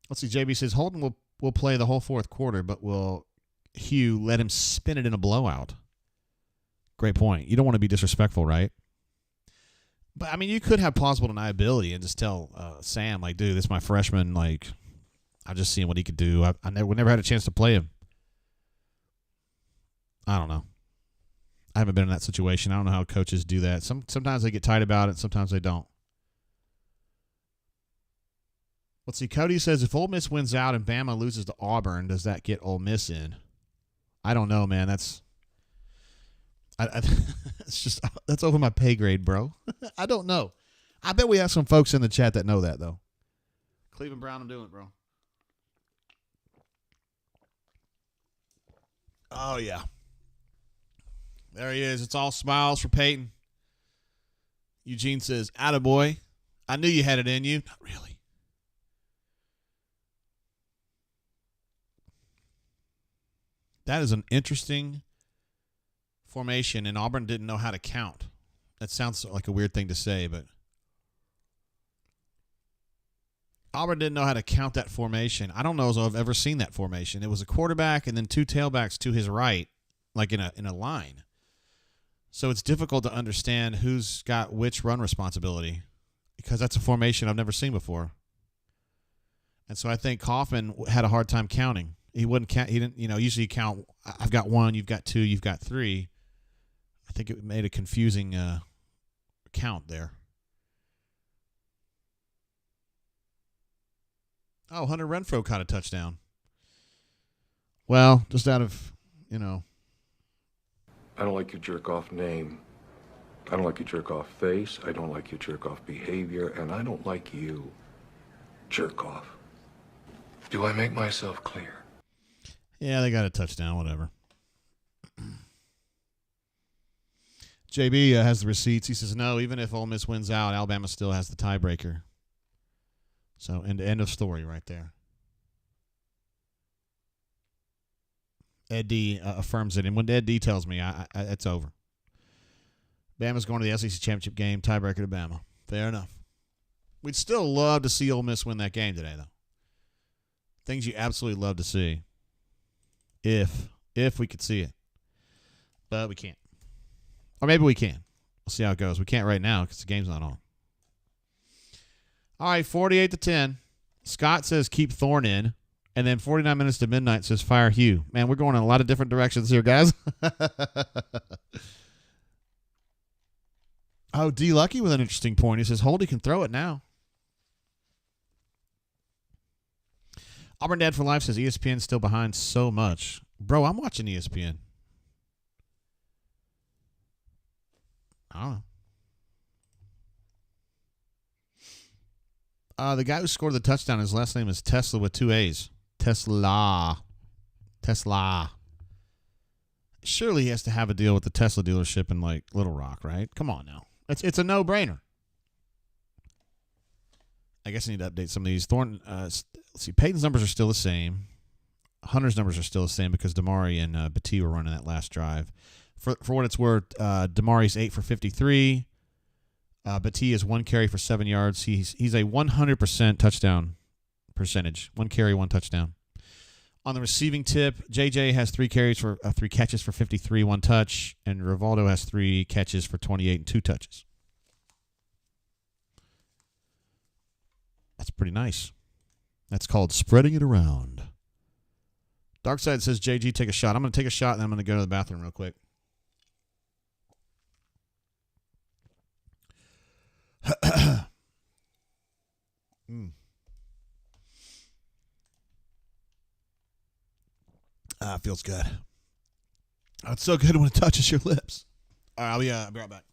Let's see. JB says Holden will play the whole fourth quarter, but will Hugh let him spin it in a blowout? Great point. You don't want to be disrespectful, right? But, I mean, you could have plausible deniability and just tell Sam, like, dude, this is my freshman. Like, I'm just seeing what he could do. We never had a chance to play him. I don't know. I haven't been in that situation. I don't know how coaches do that. Sometimes they get tight about it. Sometimes they don't. Let's see. Cody says, if Ole Miss wins out and Bama loses to Auburn, does that get Ole Miss in? I don't know, man. It's just that's over my pay grade, bro. I don't know. I bet we have some folks in the chat that know that, though. Cleveland Brown, I'm doing it, bro. Oh, yeah. There he is. It's all smiles for Peyton. Eugene says, attaboy. I knew you had it in you. Not really. That is an interesting formation, and Auburn didn't know how to count. That sounds like a weird thing to say, but Auburn didn't know how to count that formation. I don't know if I've ever seen that formation. It was a quarterback and then 2 tailbacks to his right, like in a line. So it's difficult to understand who's got which run responsibility because that's a formation I've never seen before. And so I think Kaufman had a hard time counting. He wouldn't count. He didn't, usually count. I've got 1, you've got 2, you've got 3. I think it made a confusing count there. Oh, Hunter Renfrow caught a touchdown. Well, just out of, I don't like your jerk-off name. I don't like your jerk-off face. I don't like your jerk-off behavior. And I don't like you. Jerk-off. Do I make myself clear? Yeah, they got a touchdown, whatever. JB has the receipts. He says, no, even if Ole Miss wins out, Alabama still has the tiebreaker. So, end of story right there. Ed D affirms it, and when Ed D tells me, it's over. Bama's going to the SEC championship game, tiebreaker to Bama. Fair enough. We'd still love to see Ole Miss win that game today, though. Things you absolutely love to see, if we could see it, but we can't, or maybe we can. We'll see how it goes. We can't right now because the game's not on. All right, 48-10. Scott says keep Thorne in. And then 49 minutes to midnight says fire Hugh. Man, we're going in a lot of different directions here, guys. Oh, D Lucky with an interesting point. He says Holdy can throw it now. Auburn Dad for Life says ESPN's still behind so much. Bro, I'm watching ESPN. I don't know. The guy who scored the touchdown, his last name is Tesla with 2 A's. Tesla. Surely he has to have a deal with the Tesla dealership in, like, Little Rock, right? Come on now. It's a no-brainer. I guess I need to update some of these. Thornton, let's see. Peyton's numbers are still the same. Hunter's numbers are still the same because Damari and Battie were running that last drive. For what it's worth, Damari's 8 for 53. Battie is 1 carry for 7 yards. He's a 100% touchdown percentage. 1 carry, 1 touchdown. On the receiving tip, JJ has 3 catches for 53, 1 touch, and Rivaldo has 3 catches for 28 and 2 touches. That's pretty nice. That's called spreading it around. Darkside says, JG, take a shot. I'm going to take a shot, and then I'm going to go to the bathroom real quick. Feels good. Oh, it's so good when it touches your lips. All right, I'll be right back.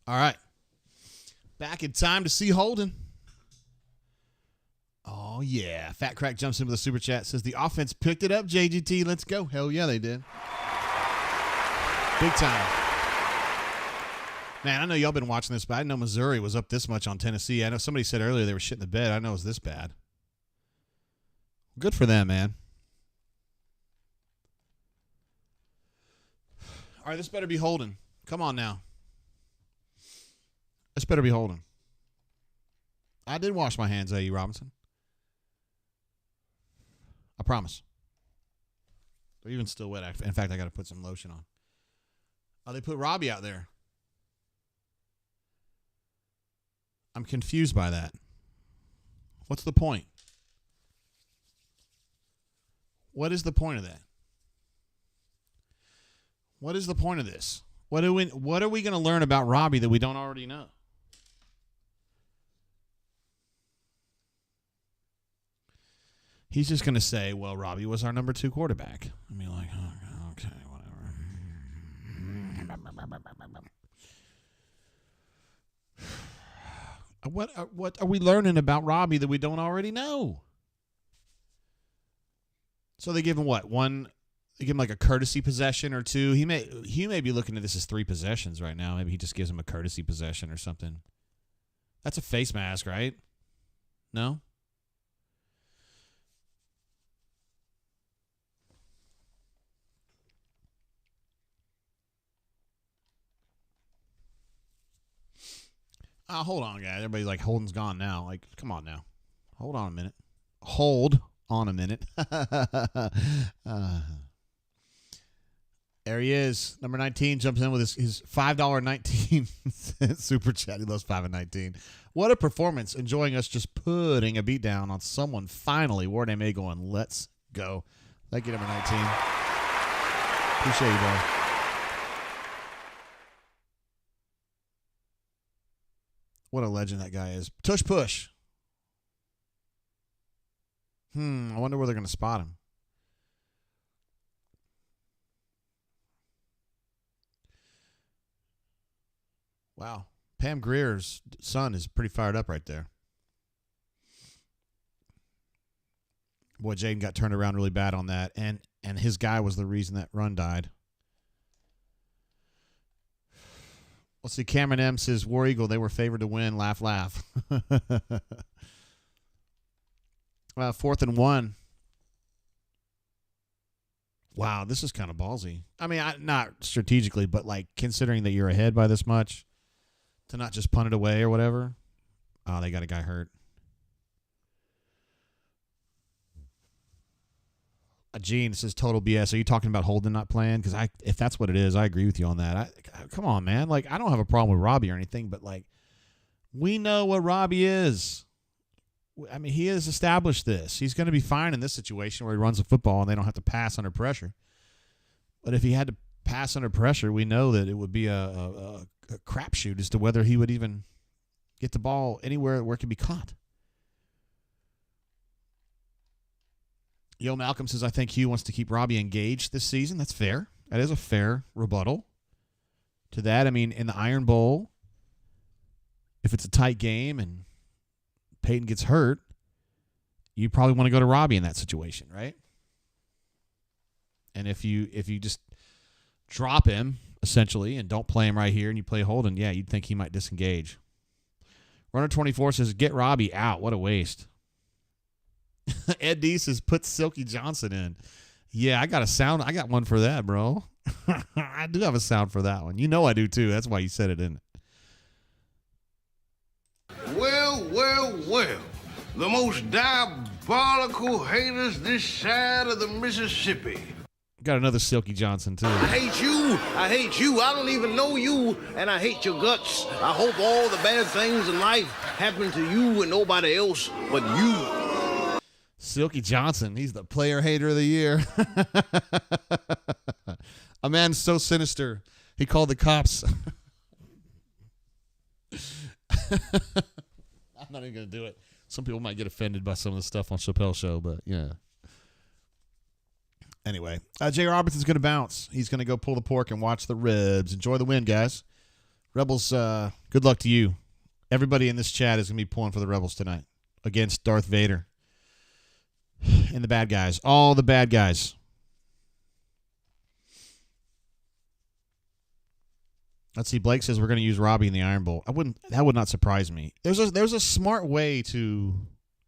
All right. Back in time to see Holden. Oh, yeah. Fat Crack jumps in with a super chat. Says the offense picked it up, JGT. Let's go. Hell yeah, they did. Big time. Man, I know y'all been watching this, but I didn't know Missouri was up this much on Tennessee. I know somebody said earlier they were shitting the bed. I know it was this bad. Good for them, man. All right, this better be Holden. Come on now. This better be Holden. I did wash my hands, A.E. Robinson. I promise. They're even still wet. In fact, I got to put some lotion on. Oh, they put Robbie out there. I'm confused by that. What's the point? What is the point of that? What is the point of this? What are we going to learn about Robbie that we don't already know? He's just going to say, well, Robbie was our number 2 quarterback. I mean, like, oh, okay, whatever. What are we learning about Robbie that we don't already know? So they give him what? They give him like a courtesy possession or 2. He may be looking at this as 3 possessions right now. Maybe he just gives him a courtesy possession or something. That's a face mask, right? No? Hold on, guys. Everybody's like, Holden's gone now. Like, come on now. Hold on a minute. Hold on a minute. There he is. Number 19 jumps in with his $5.19 super chat. He loves 5 and 19. What a performance. Enjoying us just putting a beat down on someone finally. Ward MA going, let's go. Thank you, number 19. Appreciate you, bro. What a legend that guy is. Tush push. I wonder where they're going to spot him. Wow. Pam Greer's son is pretty fired up right there. Boy, Jaden got turned around really bad on that, and his guy was the reason that run died. Let's see. Cameron M says, War Eagle, they were favored to win. Laugh, laugh. 4th and 1. Wow, this is kind of ballsy. I mean, not strategically, but like considering that you're ahead by this much, to not just punt it away or whatever. Oh, they got a guy hurt. Gene says total BS. Are you talking about Holden not playing? Because if that's what it is, I agree with you on that. Come on, man. Like, I don't have a problem with Robbie or anything, but like, we know what Robbie is. I mean, he has established this. He's going to be fine in this situation where he runs the football and they don't have to pass under pressure. But if he had to pass under pressure, we know that it would be a crapshoot as to whether he would even get the ball anywhere where it can be caught. Yo, Malcolm says, I think Hugh wants to keep Robbie engaged this season. That's fair. That is a fair rebuttal to that. I mean, in the Iron Bowl, if it's a tight game and Peyton gets hurt, you probably want to go to Robbie in that situation, right? And if you just drop him, essentially, and don't play him right here and you play Holden, yeah, you'd think he might disengage. Runner 24 says, get Robbie out. What a waste. Ed D says, put Silky Johnson in. Yeah, I got one for that, bro. I do have a sound for that one. You know I do, too. That's why you said it, isn't it? Well. The most diabolical haters this side of the Mississippi. Got another Silky Johnson, too. I hate you. I don't even know you, and I hate your guts. I hope all the bad things in life happen to you and nobody else but you. Silky Johnson, he's the player hater of the year. A man so sinister, he called the cops. I'm not even going to do it. Some people might get offended by some of the stuff on Chappelle's show, but yeah. Anyway, Jay Robertson's going to bounce. He's going to go pull the pork and watch the ribs. Enjoy the win, guys. Rebels, good luck to you. Everybody in this chat is going to be pulling for the Rebels tonight against Darth Vader. And the bad guys. All the bad guys. Let's see. Blake says we're going to use Robbie in the Iron Bowl. That would not surprise me. There's a smart way to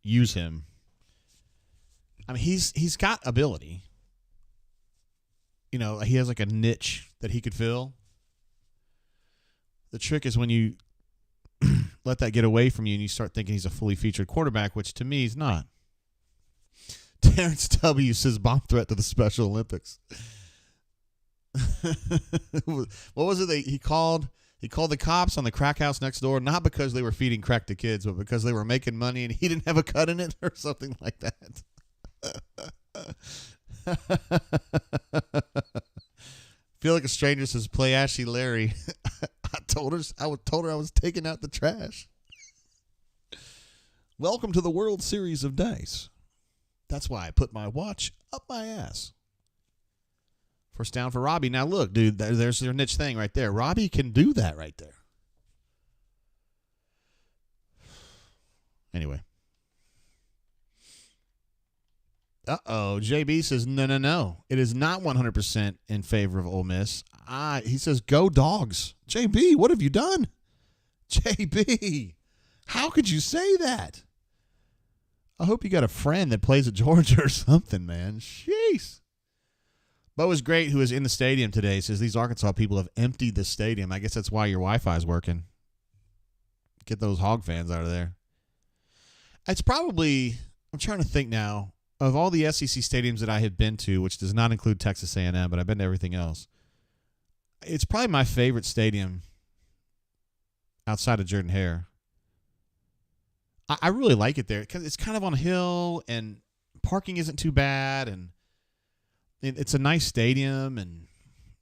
use him. I mean, he's got ability. You know, he has like a niche that he could fill. The trick is when you let that get away from you and you start thinking he's a fully featured quarterback, which to me he's not. Terrence W. says bomb threat to the Special Olympics. What was it he called the cops on the crack house next door, not because they were feeding crack to kids, but because they were making money and he didn't have a cut in it or something like that. Feel like a stranger says play Ashy Larry. I told her I was taking out the trash. Welcome to the World Series of Dice. That's why I put my watch up my ass. First down for Robbie. Now, look, dude, there's your niche thing right there. Robbie can do that right there. Anyway. Uh-oh. JB says, no. It is not 100% in favor of Ole Miss. He says, go Dogs. JB, what have you done? JB, how could you say that? I hope you got a friend that plays at Georgia or something, man. Jeez. Bo is great, who is in the stadium today, says these Arkansas people have emptied the stadium. I guess that's why your Wi-Fi is working. Get those Hog fans out of there. It's probably, I'm trying to think now, of all the SEC stadiums that I had been to, which does not include Texas A&M, but I've been to everything else. It's probably my favorite stadium outside of Jordan-Hare. I really like it there because it's kind of on a hill and parking isn't too bad, and it's a nice stadium, and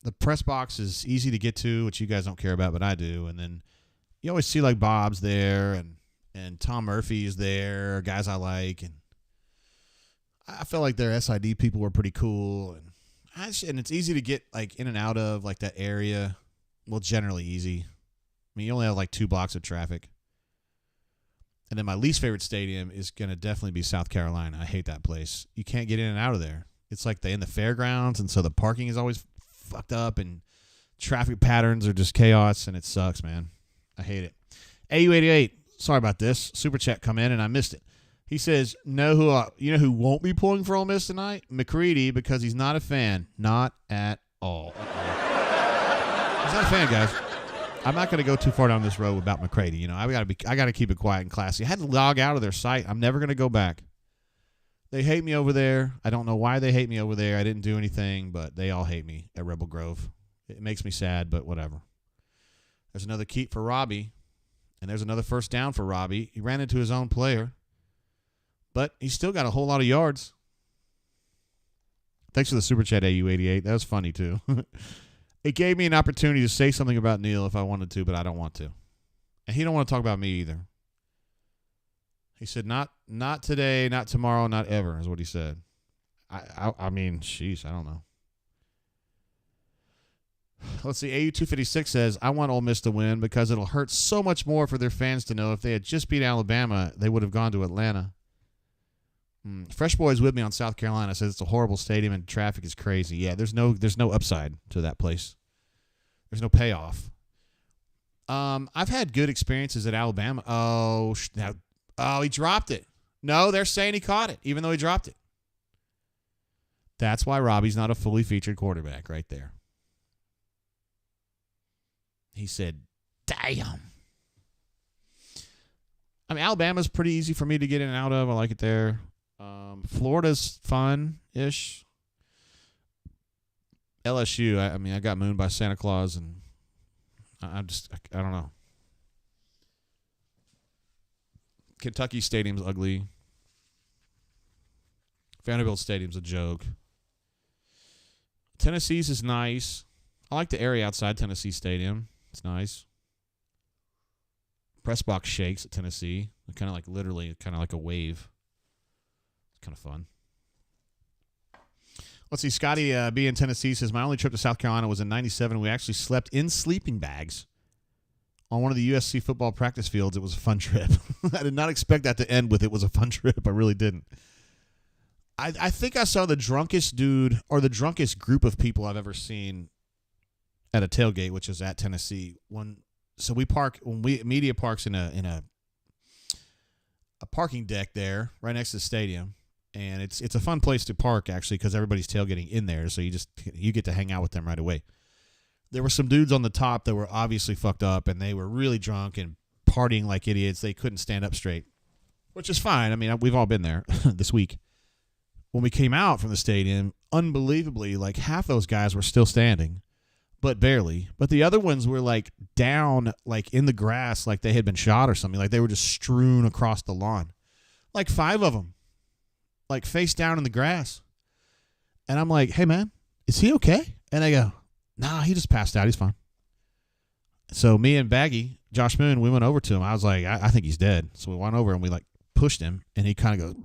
the press box is easy to get to, which you guys don't care about, but I do. And then you always see like Bob's there, and Tom Murphy is there, guys I like, and I feel like their SID people were pretty cool, and it's easy to get like in and out of like that area. Well, generally easy. I mean, you only have like 2 blocks of traffic. And then my least favorite stadium is going to definitely be South Carolina. I hate that place. You can't get in and out of there. It's like in the fairgrounds, and so the parking is always fucked up, and traffic patterns are just chaos, and it sucks, man. I hate it. AU88, sorry about this. Super chat come in, and I missed it. He says, you know who won't be pulling for Ole Miss tonight? McCready, because he's not a fan. Not at all. He's not a fan, guys. I'm not going to go too far down this road about McCready. You know, I got to keep it quiet and classy. I had to log out of their site. I'm never going to go back. They hate me over there. I don't know why they hate me over there. I didn't do anything, but they all hate me at Rebel Grove. It makes me sad, but whatever. There's another keep for Robbie, and there's another first down for Robbie. He ran into his own player, but he's still got a whole lot of yards. Thanks for the super chat, AU88. That was funny, too. It gave me an opportunity to say something about Neil if I wanted to, but I don't want to. And he don't want to talk about me either. He said, not today, not tomorrow, not ever, is what he said. I mean, sheesh, I don't know. Let's see, AU256 says, I want Ole Miss to win because it'll hurt so much more for their fans to know if they had just beat Alabama, they would have gone to Atlanta. Fresh Boy's with me on South Carolina. Says it's a horrible stadium and traffic is crazy. Yeah, there's no upside to that place. There's no payoff. I've had good experiences at Alabama. Oh, he dropped it. No, they're saying he caught it, even though he dropped it. That's why Robbie's not a fully featured quarterback right there. He said, damn. I mean, Alabama's pretty easy for me to get in and out of. I like it there. Florida's fun-ish. LSU, I got mooned by Santa Claus, and I don't know. Kentucky Stadium's ugly. Vanderbilt Stadium's a joke. Tennessee's is nice. I like the area outside Tennessee Stadium. It's nice. Press box shakes at Tennessee. Kind of like literally, kind of like a wave. It's kind of fun. Let's see. Scotty B in Tennessee says, my only trip to South Carolina was in 97. We actually slept in sleeping bags on one of the USC football practice fields. It was a fun trip. I did not expect that to end with it was a fun trip. I really didn't. I think I saw the drunkest dude or the drunkest group of people I've ever seen at a tailgate, which is at Tennessee. Media parks in a parking deck there right next to the stadium. And it's a fun place to park, actually, because everybody's tailgating in there, so you get to hang out with them right away. There were some dudes on the top that were obviously fucked up, and they were really drunk and partying like idiots. They couldn't stand up straight, which is fine. I mean, we've all been there this week. When we came out from the stadium, unbelievably, like half those guys were still standing, but barely. But the other ones were like down, like in the grass, like they had been shot or something. Like they were just strewn across the lawn. Like 5 of them. Like face down in the grass. And I'm like, hey, man, is he okay? And they go, nah, he just passed out. He's fine. So me and Baggy, Josh Moon, we went over to him. I was like, I think he's dead. So we went over and we like pushed him. And he kind of goes,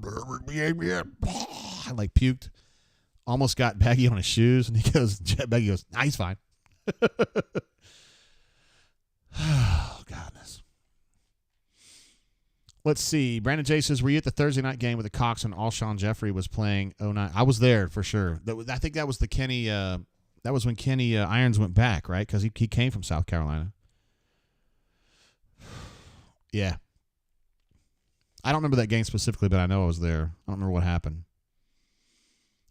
I like puked. Almost got Baggy on his shoes. And Baggy goes, nah, he's fine. Oh, godness. Let's see. Brandon J says, were you at the Thursday night game with the Cox when Alshon Jeffrey was playing 09? I was there for sure. I think that was the Kenny. That was when Kenny Irons went back, right? Because he came from South Carolina. Yeah. I don't remember that game specifically, but I know I was there. I don't remember what happened.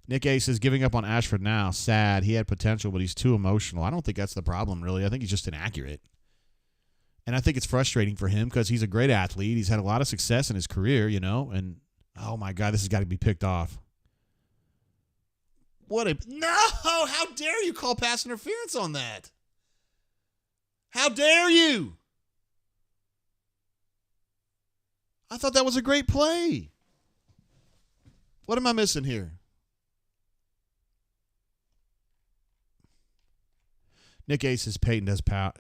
Nick A says, giving up on Ashford now. Sad. He had potential, but he's too emotional. I don't think that's the problem, really. I think he's just inaccurate. And I think it's frustrating for him because he's a great athlete. He's had a lot of success in his career, and oh, my God, this has got to be picked off. No, how dare you call pass interference on that? How dare you? I thought that was a great play. What am I missing here? Nick A says Peyton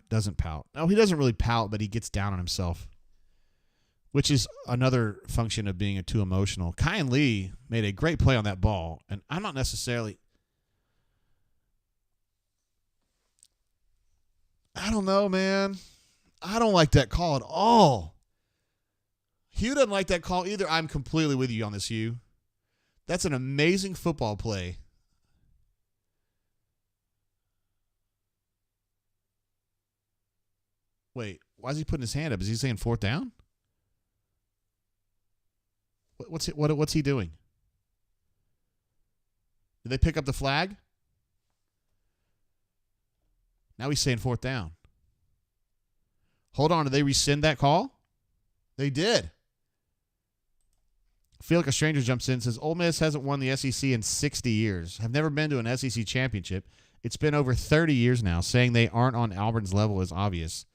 doesn't pout. No, he doesn't really pout, but he gets down on himself, which is another function of being too emotional. Kyan Lee made a great play on that ball, and I'm not necessarily – I don't know, man. I don't like that call at all. Hugh doesn't like that call either. I'm completely with you on this, Hugh. That's an amazing football play. Wait, why is he putting his hand up? Is he saying fourth down? What's he doing? Did they pick up the flag? Now he's saying fourth down. Hold on, did they rescind that call? They did. I feel like a stranger jumps in and says, Ole Miss hasn't won the SEC in 60 years. Have never been to an SEC championship. It's been over 30 years now. Saying they aren't on Auburn's level is obvious.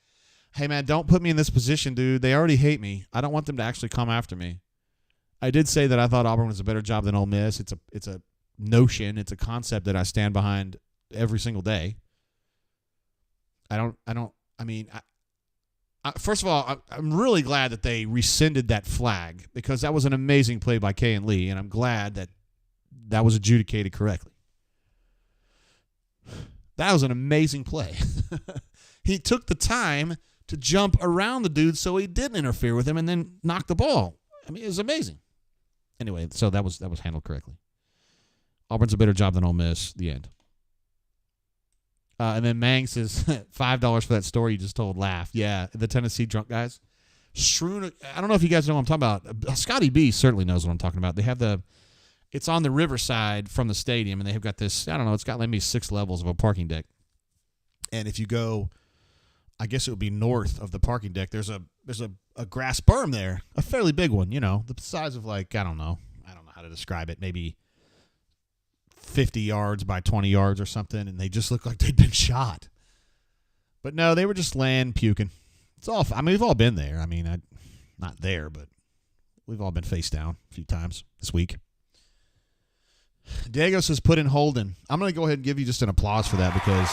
Hey, man, don't put me in this position, dude. They already hate me. I don't want them to actually come after me. I did say that I thought Auburn was a better job than Ole Miss. It's a notion. It's a concept that I stand behind every single day. First of all, I'm really glad that they rescinded that flag because that was an amazing play by Kay and Lee, and I'm glad that was adjudicated correctly. That was an amazing play. He took the time to jump around the dude so he didn't interfere with him and then knock the ball. I mean, it was amazing. Anyway, so that was handled correctly. Auburn's a better job than Ole Miss. The end. And then Mang says, $5 for that story you just told. Laugh. Yeah, the Tennessee drunk guys. Shroon, I don't know if you guys know what I'm talking about. Scotty B certainly knows what I'm talking about. They have it's on the riverside from the stadium, and they have got this, I don't know, it's got maybe 6 levels of a parking deck. And if you go, I guess it would be north of the parking deck, there's a grass berm there, a fairly big one, the size of like, I don't know how to describe it, maybe 50 yards by 20 yards or something, and they just look like they'd been shot. But no, they were just laying, puking. It's all. I mean, we've all been there. I mean, not there, but we've all been face down a few times this week. Diego says, put in Holden. I'm going to go ahead and give you just an applause for that because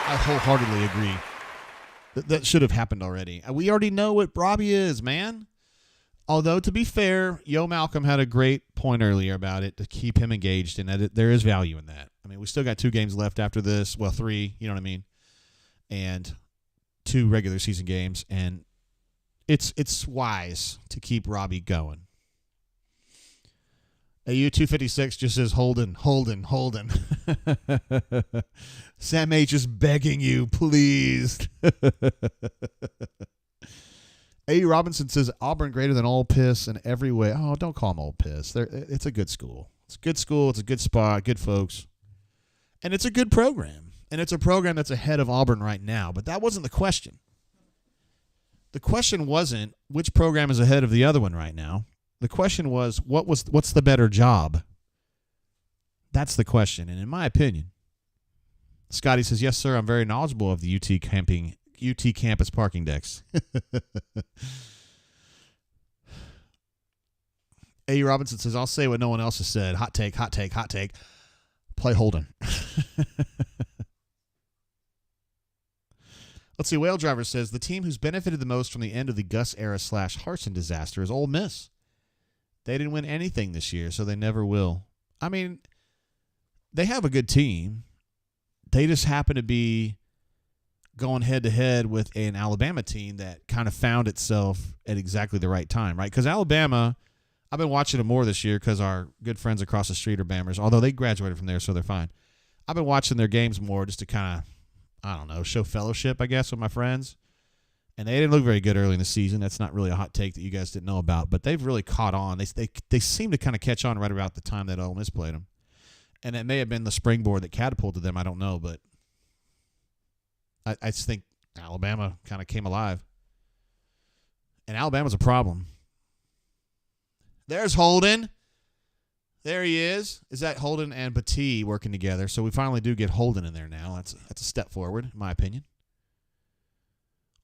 I wholeheartedly agree. That should have happened already. We already know what Robbie is, man. Although, to be fair, Yo Malcolm had a great point earlier about it to keep him engaged, and that there is value in that. I mean, we still got 2 games left after this. Well, 3, you know what I mean? And 2 regular season games, and it's wise to keep Robbie going. AU256 just says, Holden. Sam H is begging you, please. A. Robinson says, Auburn greater than Ole Piss in every way. Oh, don't call them Ole Piss. It's a good school. It's a good school. It's a good spot. Good folks. And it's a good program. And it's a program that's ahead of Auburn right now. But that wasn't the question. The question wasn't which program is ahead of the other one right now. The question was, what's the better job? That's the question. And in my opinion, Scotty says, yes, sir, I'm very knowledgeable of the UT campus parking decks. A. Robinson says, I'll say what no one else has said. Hot take. Play Holden. Let's see. Whale Driver says, the team who's benefited the most from the end of the Gus era / Harsin disaster is Ole Miss. They didn't win anything this year, so they never will. I mean, they have a good team. They just happen to be going head-to-head with an Alabama team that kind of found itself at exactly the right time, right? Because Alabama, I've been watching them more this year because our good friends across the street are Bammers, although they graduated from there, so they're fine. I've been watching their games more just to kind of, I don't know, show fellowship, I guess, with my friends. And they didn't look very good early in the season. That's not really a hot take that you guys didn't know about, but they've really caught on. They seem to kind of catch on right about the time that Ole Miss played them. And it may have been the springboard that catapulted them. I don't know, but I just think Alabama kind of came alive. And Alabama's a problem. There's Holden. There he is. Is that Holden and Batee working together? So we finally do get Holden in there now. That's a step forward, in my opinion.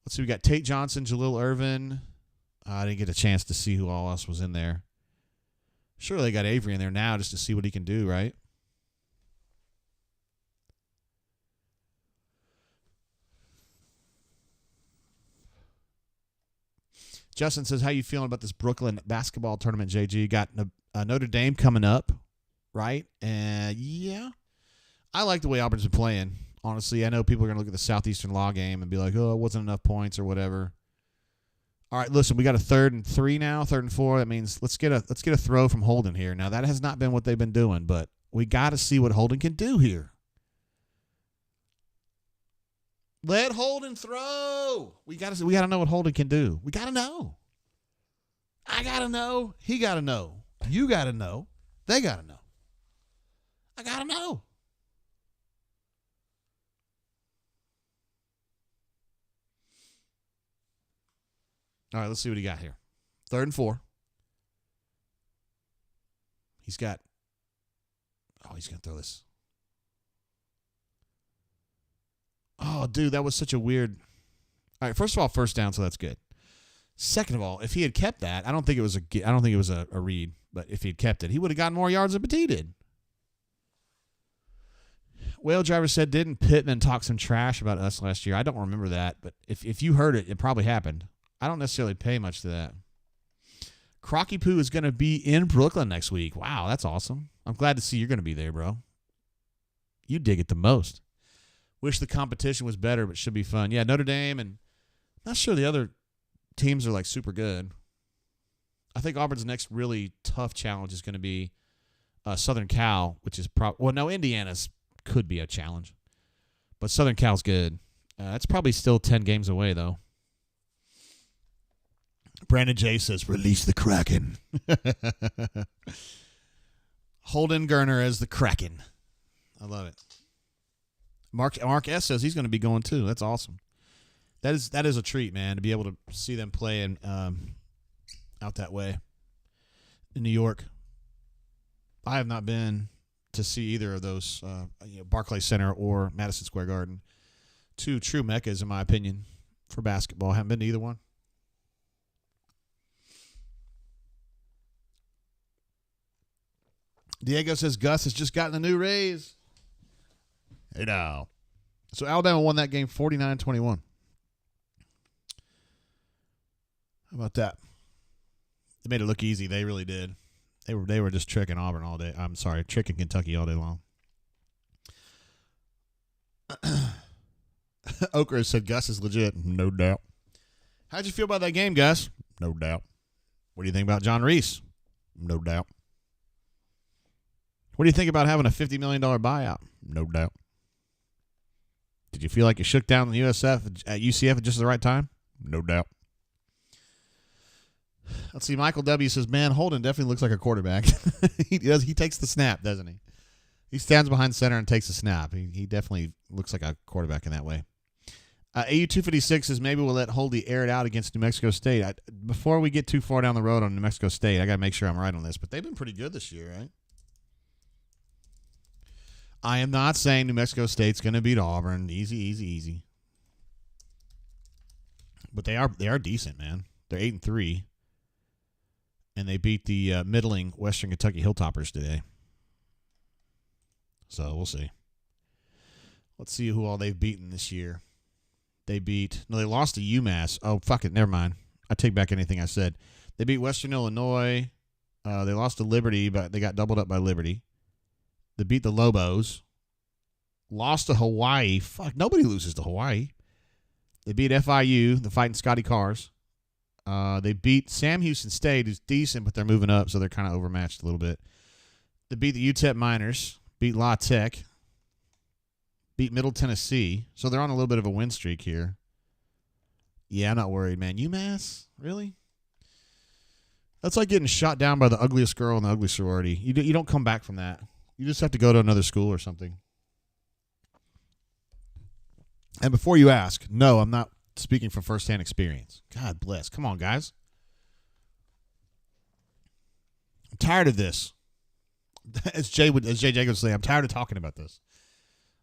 Let's see. We got Tate Johnson, Jalil Irvin. I didn't get a chance to see who all else was in there. Sure, they got Avery in there now just to see what he can do, right? Justin says, how you feeling about this Brooklyn basketball tournament, JG? Got Notre Dame coming up, right? And, yeah. I like the way Auburn's been playing, honestly. I know people are going to look at the Southeastern Law game and be like, oh, it wasn't enough points or whatever. All right, listen, we got a 3rd and 3 now, 3rd and 4. That means let's get a throw from Holden here. Now, that has not been what they've been doing, but we got to see what Holden can do here. Let Holden throw. We got to know what Holden can do. We got to know. I got to know. He got to know. You got to know. They got to know. I got to know. All right, let's see what he got here. 3rd and 4. He's got. Oh, he's going to throw this. Oh, dude, that was such a weird. All right, first of all, first down, so that's good. Second of all, if he had kept that, I don't think it was a read, but if he had kept it, he would have gotten more yards than Batee did. Whale Driver said, didn't Pittman talk some trash about us last year? I don't remember that, but if you heard it, it probably happened. I don't necessarily pay much to that. Crocky Poo is going to be in Brooklyn next week. Wow, that's awesome. I'm glad to see you're going to be there, bro. You dig it the most. Wish the competition was better, but should be fun. Yeah, Notre Dame, and not sure the other teams are like super good. I think Auburn's next really tough challenge is going to be Southern Cal, which is Indiana's could be a challenge, but Southern Cal's good. It's probably still 10 games away, though. Brandon J says, release the Kraken. Holden Gerner as the Kraken. I love it. Mark S says he's going to be going too. That's awesome. That is a treat, man, to be able to see them playing out that way in New York. I have not been to see either of those, Barclays Center or Madison Square Garden. Two true meccas, in my opinion, for basketball. I haven't been to either one. Diego says Gus has just gotten a new raise. Hey now. So Alabama won that game 49-21. How about that? They made it look easy. They really did. They were just tricking Auburn all day. I'm sorry, tricking Kentucky all day long. Okra said Gus is legit. No doubt. How'd you feel about that game, Gus? No doubt. What do you think about John Reese? No doubt. What do you think about having a $50 million buyout? No doubt. Did you feel like you shook down the UCF at just the right time? No doubt. Let's see. Michael W. says, man, Holden definitely looks like a quarterback. He takes the snap, doesn't he? He stands behind center and takes the snap. He definitely looks like a quarterback in that way. AU256 says, maybe we'll let Holdy air it out against New Mexico State. Before we get too far down the road on New Mexico State, I got to make sure I'm right on this. But they've been pretty good this year, right? I am not saying New Mexico State's going to beat Auburn. Easy. But they are decent, man. They're 8-3. And they beat the middling Western Kentucky Hilltoppers today. So we'll see. Let's see who all they've beaten this year. They lost to UMass. Oh, fuck it. Never mind. I take back anything I said. They beat Western Illinois. They lost to Liberty, but they got doubled up by Liberty. They beat the Lobos. Lost to Hawaii. Fuck, nobody loses to Hawaii. They beat FIU, the Fighting Scotty Cars. They beat Sam Houston State, who's decent, but they're moving up, so they're kind of overmatched a little bit. They beat the UTEP Miners. Beat La Tech. Beat Middle Tennessee. So they're on a little bit of a win streak here. Yeah, I'm not worried, man. UMass? Really? That's like getting shot down by the ugliest girl in the ugly sorority. You don't come back from that. You just have to go to another school or something. And before you ask, no, I'm not speaking from firsthand experience. God bless. Come on, guys. I'm tired of this. As JJ would say, I'm tired of talking about this.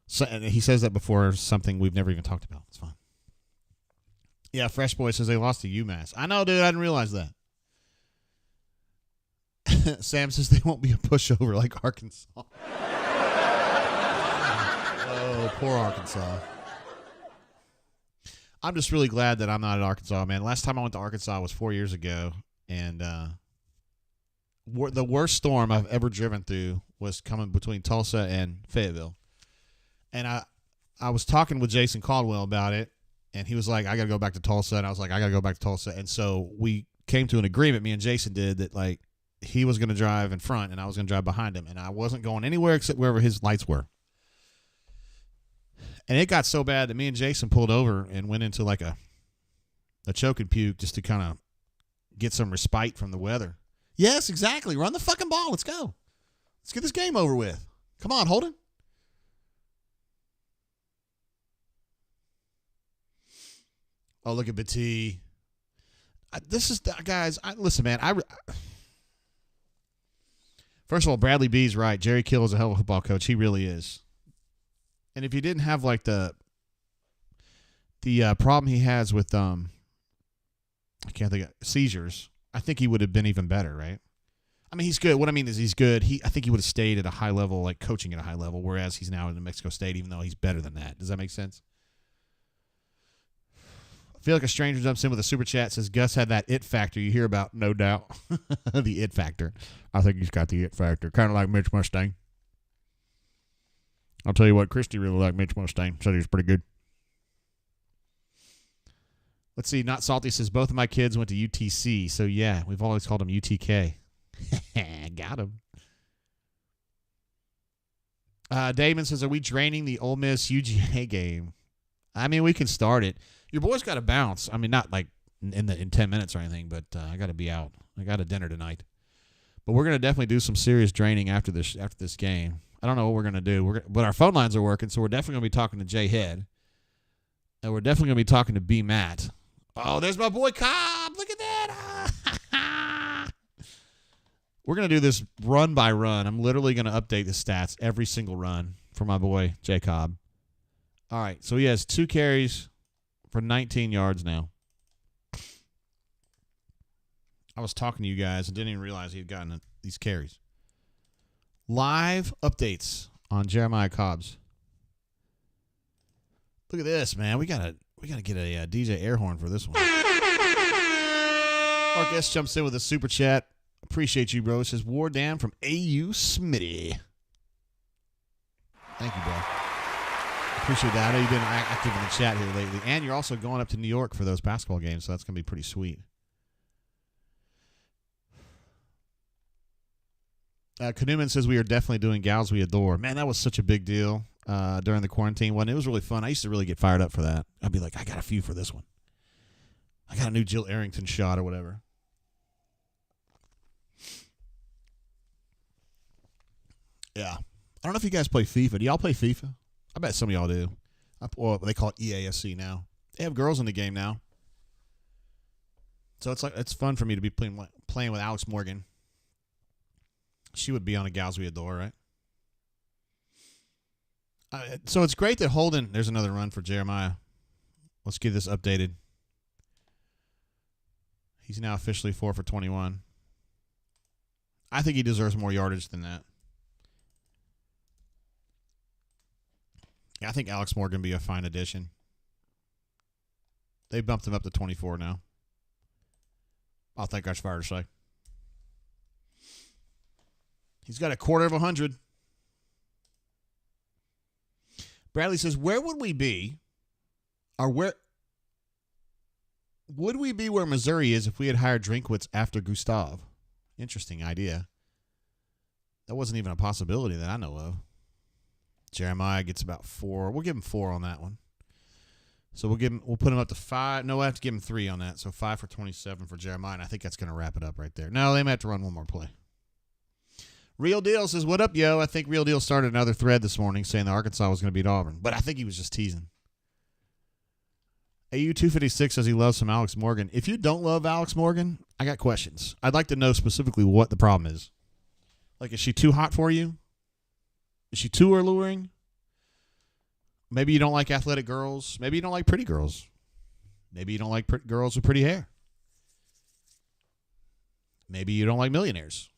So, and he says that before something we've never even talked about. It's fine. Yeah, Fresh Boy says they lost to UMass. I know, dude. I didn't realize that. Sam says they won't be a pushover like Arkansas. Oh, poor Arkansas. I'm just really glad that I'm not at Arkansas, man. Last time I went to Arkansas was 4 years ago, and the worst storm I've ever driven through was coming between Tulsa and Fayetteville. And I was talking with Jason Caldwell about it, and he was like, I got to go back to Tulsa. And I was like, I got to go back to Tulsa. And so we came to an agreement, me and Jason did, that like he was going to drive in front and I was going to drive behind him. And I wasn't going anywhere except wherever his lights were. And it got so bad that me and Jason pulled over and went into like a choke and puke just to kind of get some respite from the weather. Yes, exactly. Run the fucking ball. Let's go. Let's get this game over with. Come on, Holden. Oh, look at Batty. This is, guys, listen, man. First of all, Bradley B's right. Jerry Kill is a hell of a football coach. He really is. And if you didn't have like the problem he has with I can't think of seizures, I think he would have been even better, right? I mean, he's good. What I mean is he's good. I think he would have stayed at a high level, like coaching at a high level, whereas he's now in New Mexico State, even though he's better than that. Does that make sense? I feel like a stranger jumps in with a super chat, says Gus had that it factor you hear about, no doubt. The it factor. I think he's got the it factor. Kind of like Mitch Mustang. I'll tell you what, Christy really liked Mitch Mustang. Said he was pretty good. Let's see. Not Salty says both of my kids went to UTC. So, yeah, we've always called him UTK. Got him. Damon says, are we draining the Ole Miss UGA game? I mean, we can start it. Your boy's got to bounce. I mean, not like in 10 minutes or anything, but I got to be out. I got a dinner tonight. But we're going to definitely do some serious draining after this game. I don't know what we're going to do. But our phone lines are working, so we're definitely going to be talking to Jay Head. And we're definitely going to be talking to B. Matt. Oh, there's my boy Cobb. Look at that. We're going to do this run by run. I'm literally going to update the stats every single run for my boy Jay Cobb. All right, so he has 2 carries for 19 yards now. I was talking to you guys and didn't even realize he had gotten these carries. Live updates on Jeremiah Cobbs. Look at this, man. We gotta get a DJ air horn for this one. Mark S jumps in with a super chat. Appreciate you, bro. It says War Dan from AU Smitty. Thank you, bro. Appreciate that. I know you've been active in the chat here lately, and you're also going up to New York for those basketball games, so that's gonna be pretty sweet. Kanuman says we are definitely doing Gals We Adore. Man, that was such a big deal during the quarantine one. It was really fun. I used to really get fired up for that. I'd be like, I got a few for this one. I got a new Jill Arrington shot or whatever. Yeah. I don't know if you guys play FIFA. Do y'all play FIFA? I bet some of y'all do. Well, they call it EASC now. They have girls in the game now. So it's fun for me to be playing with Alex Morgan. She would be on a Gals We Adore, right? So it's great that Holden... There's another run for Jeremiah. Let's get this updated. He's now officially 4 for 21. I think he deserves more yardage than that. Yeah, I think Alex Morgan would be a fine addition. They bumped him up to 24 now. I think that's fair to say. He's got 250. Bradley says, where would we be, or where would we be where Missouri is if we had hired Drinkwitz after Gustav? Interesting idea. That wasn't even a possibility that I know of. Jeremiah gets about 4. We'll give him 4 on that one. So we'll put him up to 5. No, I have to give him 3 on that. So 5 for 27 for Jeremiah, and I think that's going to wrap it up right there. No, they might have to run one more play. Real Deal says, what up, yo? I think Real Deal started another thread this morning saying that Arkansas was going to beat Auburn. But I think he was just teasing. AU256 says he loves some Alex Morgan. If you don't love Alex Morgan, I got questions. I'd like to know specifically what the problem is. Like, is she too hot for you? Is she too alluring? Maybe you don't like athletic girls. Maybe you don't like pretty girls. Maybe you don't like girls with pretty hair. Maybe you don't like millionaires.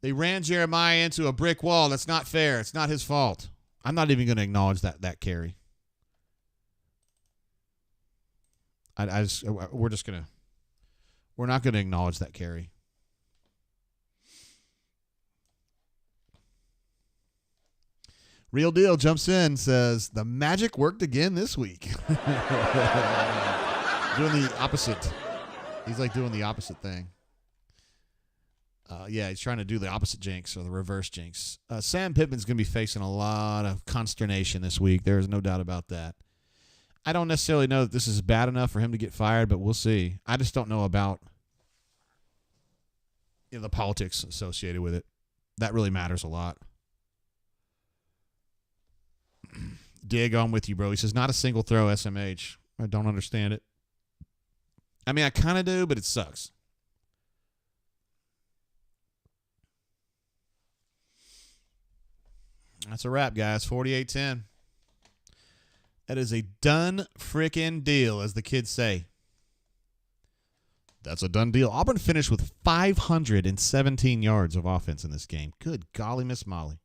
They ran Jeremiah into a brick wall. That's not fair. It's not his fault. I'm not even going to acknowledge that carry. We're not going to acknowledge that carry. Real Deal jumps in, says, the magic worked again this week. Doing the opposite. He's like doing the opposite thing. Yeah, he's trying to do the opposite jinx or the reverse jinx. Sam Pittman's going to be facing a lot of consternation this week. There is no doubt about that. I don't necessarily know that this is bad enough for him to get fired, but we'll see. I just don't know about the politics associated with it. That really matters a lot. Dig, I'm with you, bro. He says, not a single throw, SMH. I don't understand it. I mean, I kind of do, but it sucks. That's a wrap, guys. 48-10. That is a done frickin' deal, as the kids say. That's a done deal. Auburn finished with 517 yards of offense in this game. Good golly, Miss Molly.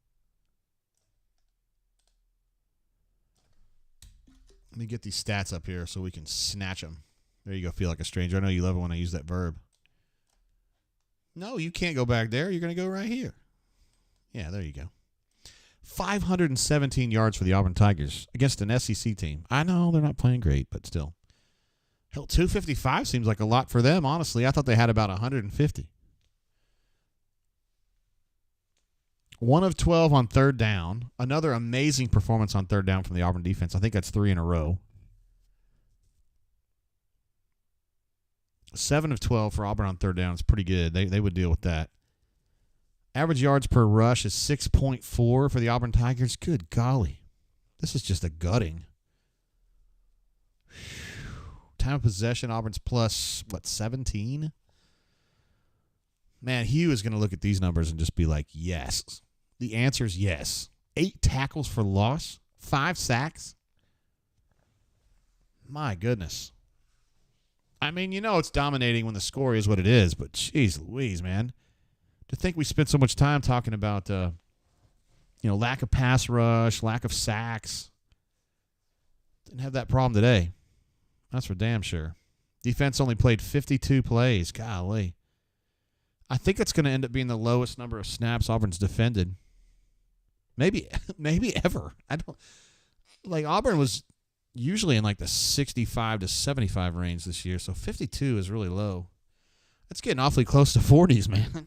Let me get these stats up here so we can snatch them. There you go, feel like a stranger. I know you love it when I use that verb. No, you can't go back there. You're going to go right here. Yeah, there you go. 517 yards for the Auburn Tigers against an SEC team. I know they're not playing great, but still. Hell, 255 seems like a lot for them, honestly. I thought they had about 150. 1 of 12 on third down. Another amazing performance on third down from the Auburn defense. I think that's 3 in a row. 7 of 12 for Auburn on third down is pretty good. They would deal with that. Average yards per rush is 6.4 for the Auburn Tigers. Good golly. This is just a gutting. Time of possession, Auburn's plus, 17? Man, Hugh is going to look at these numbers and just be like, yes. The answer is yes. 8 tackles for loss, 5 sacks. My goodness. I mean, it's dominating when the score is what it is, but geez Louise, man. To think we spent so much time talking about, lack of pass rush, lack of sacks. Didn't have that problem today. That's for damn sure. Defense only played 52 plays. Golly. I think it's going to end up being the lowest number of snaps Auburn's defended. Maybe ever. Auburn was usually in the 65 to 75 range this year, so 52 is really low. That's getting awfully close to 40s, man.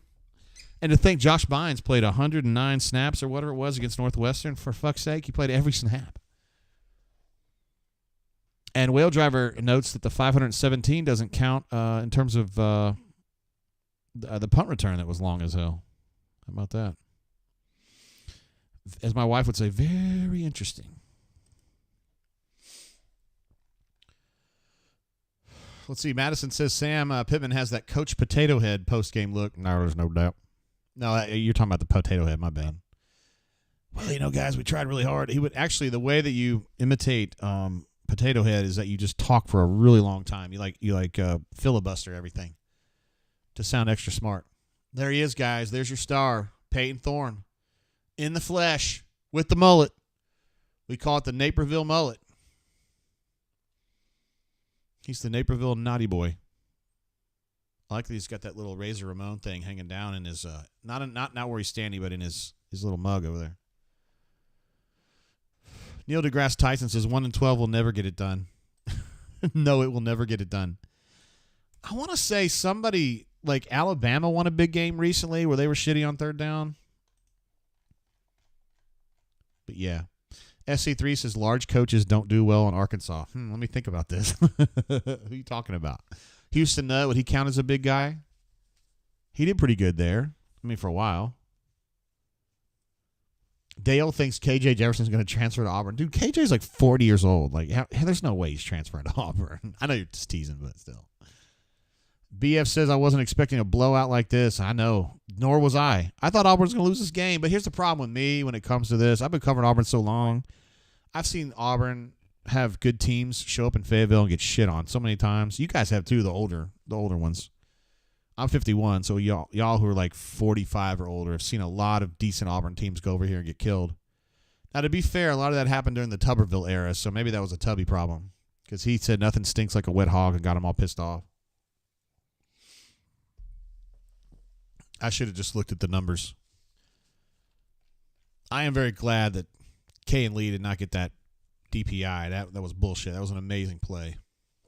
And to think Josh Bynes played 109 snaps or whatever it was against Northwestern, for fuck's sake, he played every snap. And Whale Driver notes that the 517 doesn't count in terms of the punt return that was long as hell. How about that? As my wife would say, very interesting. Let's see. Madison says Sam Pittman has that Coach Potato Head post-game look. No, there's no doubt. No, you're talking about the Potato Head. My bad. Well, guys, we tried really hard. He would actually, the way that you imitate Potato Head is that you just talk for a really long time. You filibuster everything to sound extra smart. There he is, guys. There's your star, Peyton Thorne, in the flesh with the mullet. We call it the Naperville mullet. He's the Naperville naughty boy. I like that he's got that little Razor Ramon thing hanging down in his not where he's standing, but in his little mug over there. Neil deGrasse Tyson says 1 and 12 will never get it done. No, it will never get it done. I want to say somebody like Alabama won a big game recently where they were shitty on third down. But yeah. SC3 says large coaches don't do well in Arkansas. Let me think about this. Who are you talking about? Houston Nutt, would he count as a big guy? He did pretty good there. I mean, for a while. Dale thinks KJ Jefferson's going to transfer to Auburn. Dude, KJ's like 40 years old. Like, there's no way he's transferring to Auburn. I know you're just teasing, but still. BF says, I wasn't expecting a blowout like this. I know. Nor was I. I thought Auburn was going to lose this game. But here's the problem with me when it comes to this. I've been covering Auburn so long. I've seen Auburn have good teams show up in Fayetteville and get shit on so many times. You guys have, too, the older ones. I'm 51, so y'all who are like 45 or older have seen a lot of decent Auburn teams go over here and get killed. Now, to be fair, a lot of that happened during the Tuberville era, so maybe that was a Tubby problem because he said nothing stinks like a wet hog and got him all pissed off. I should have just looked at the numbers. I am very glad that Kay and Lee did not get that DPI. That was bullshit. That was an amazing play.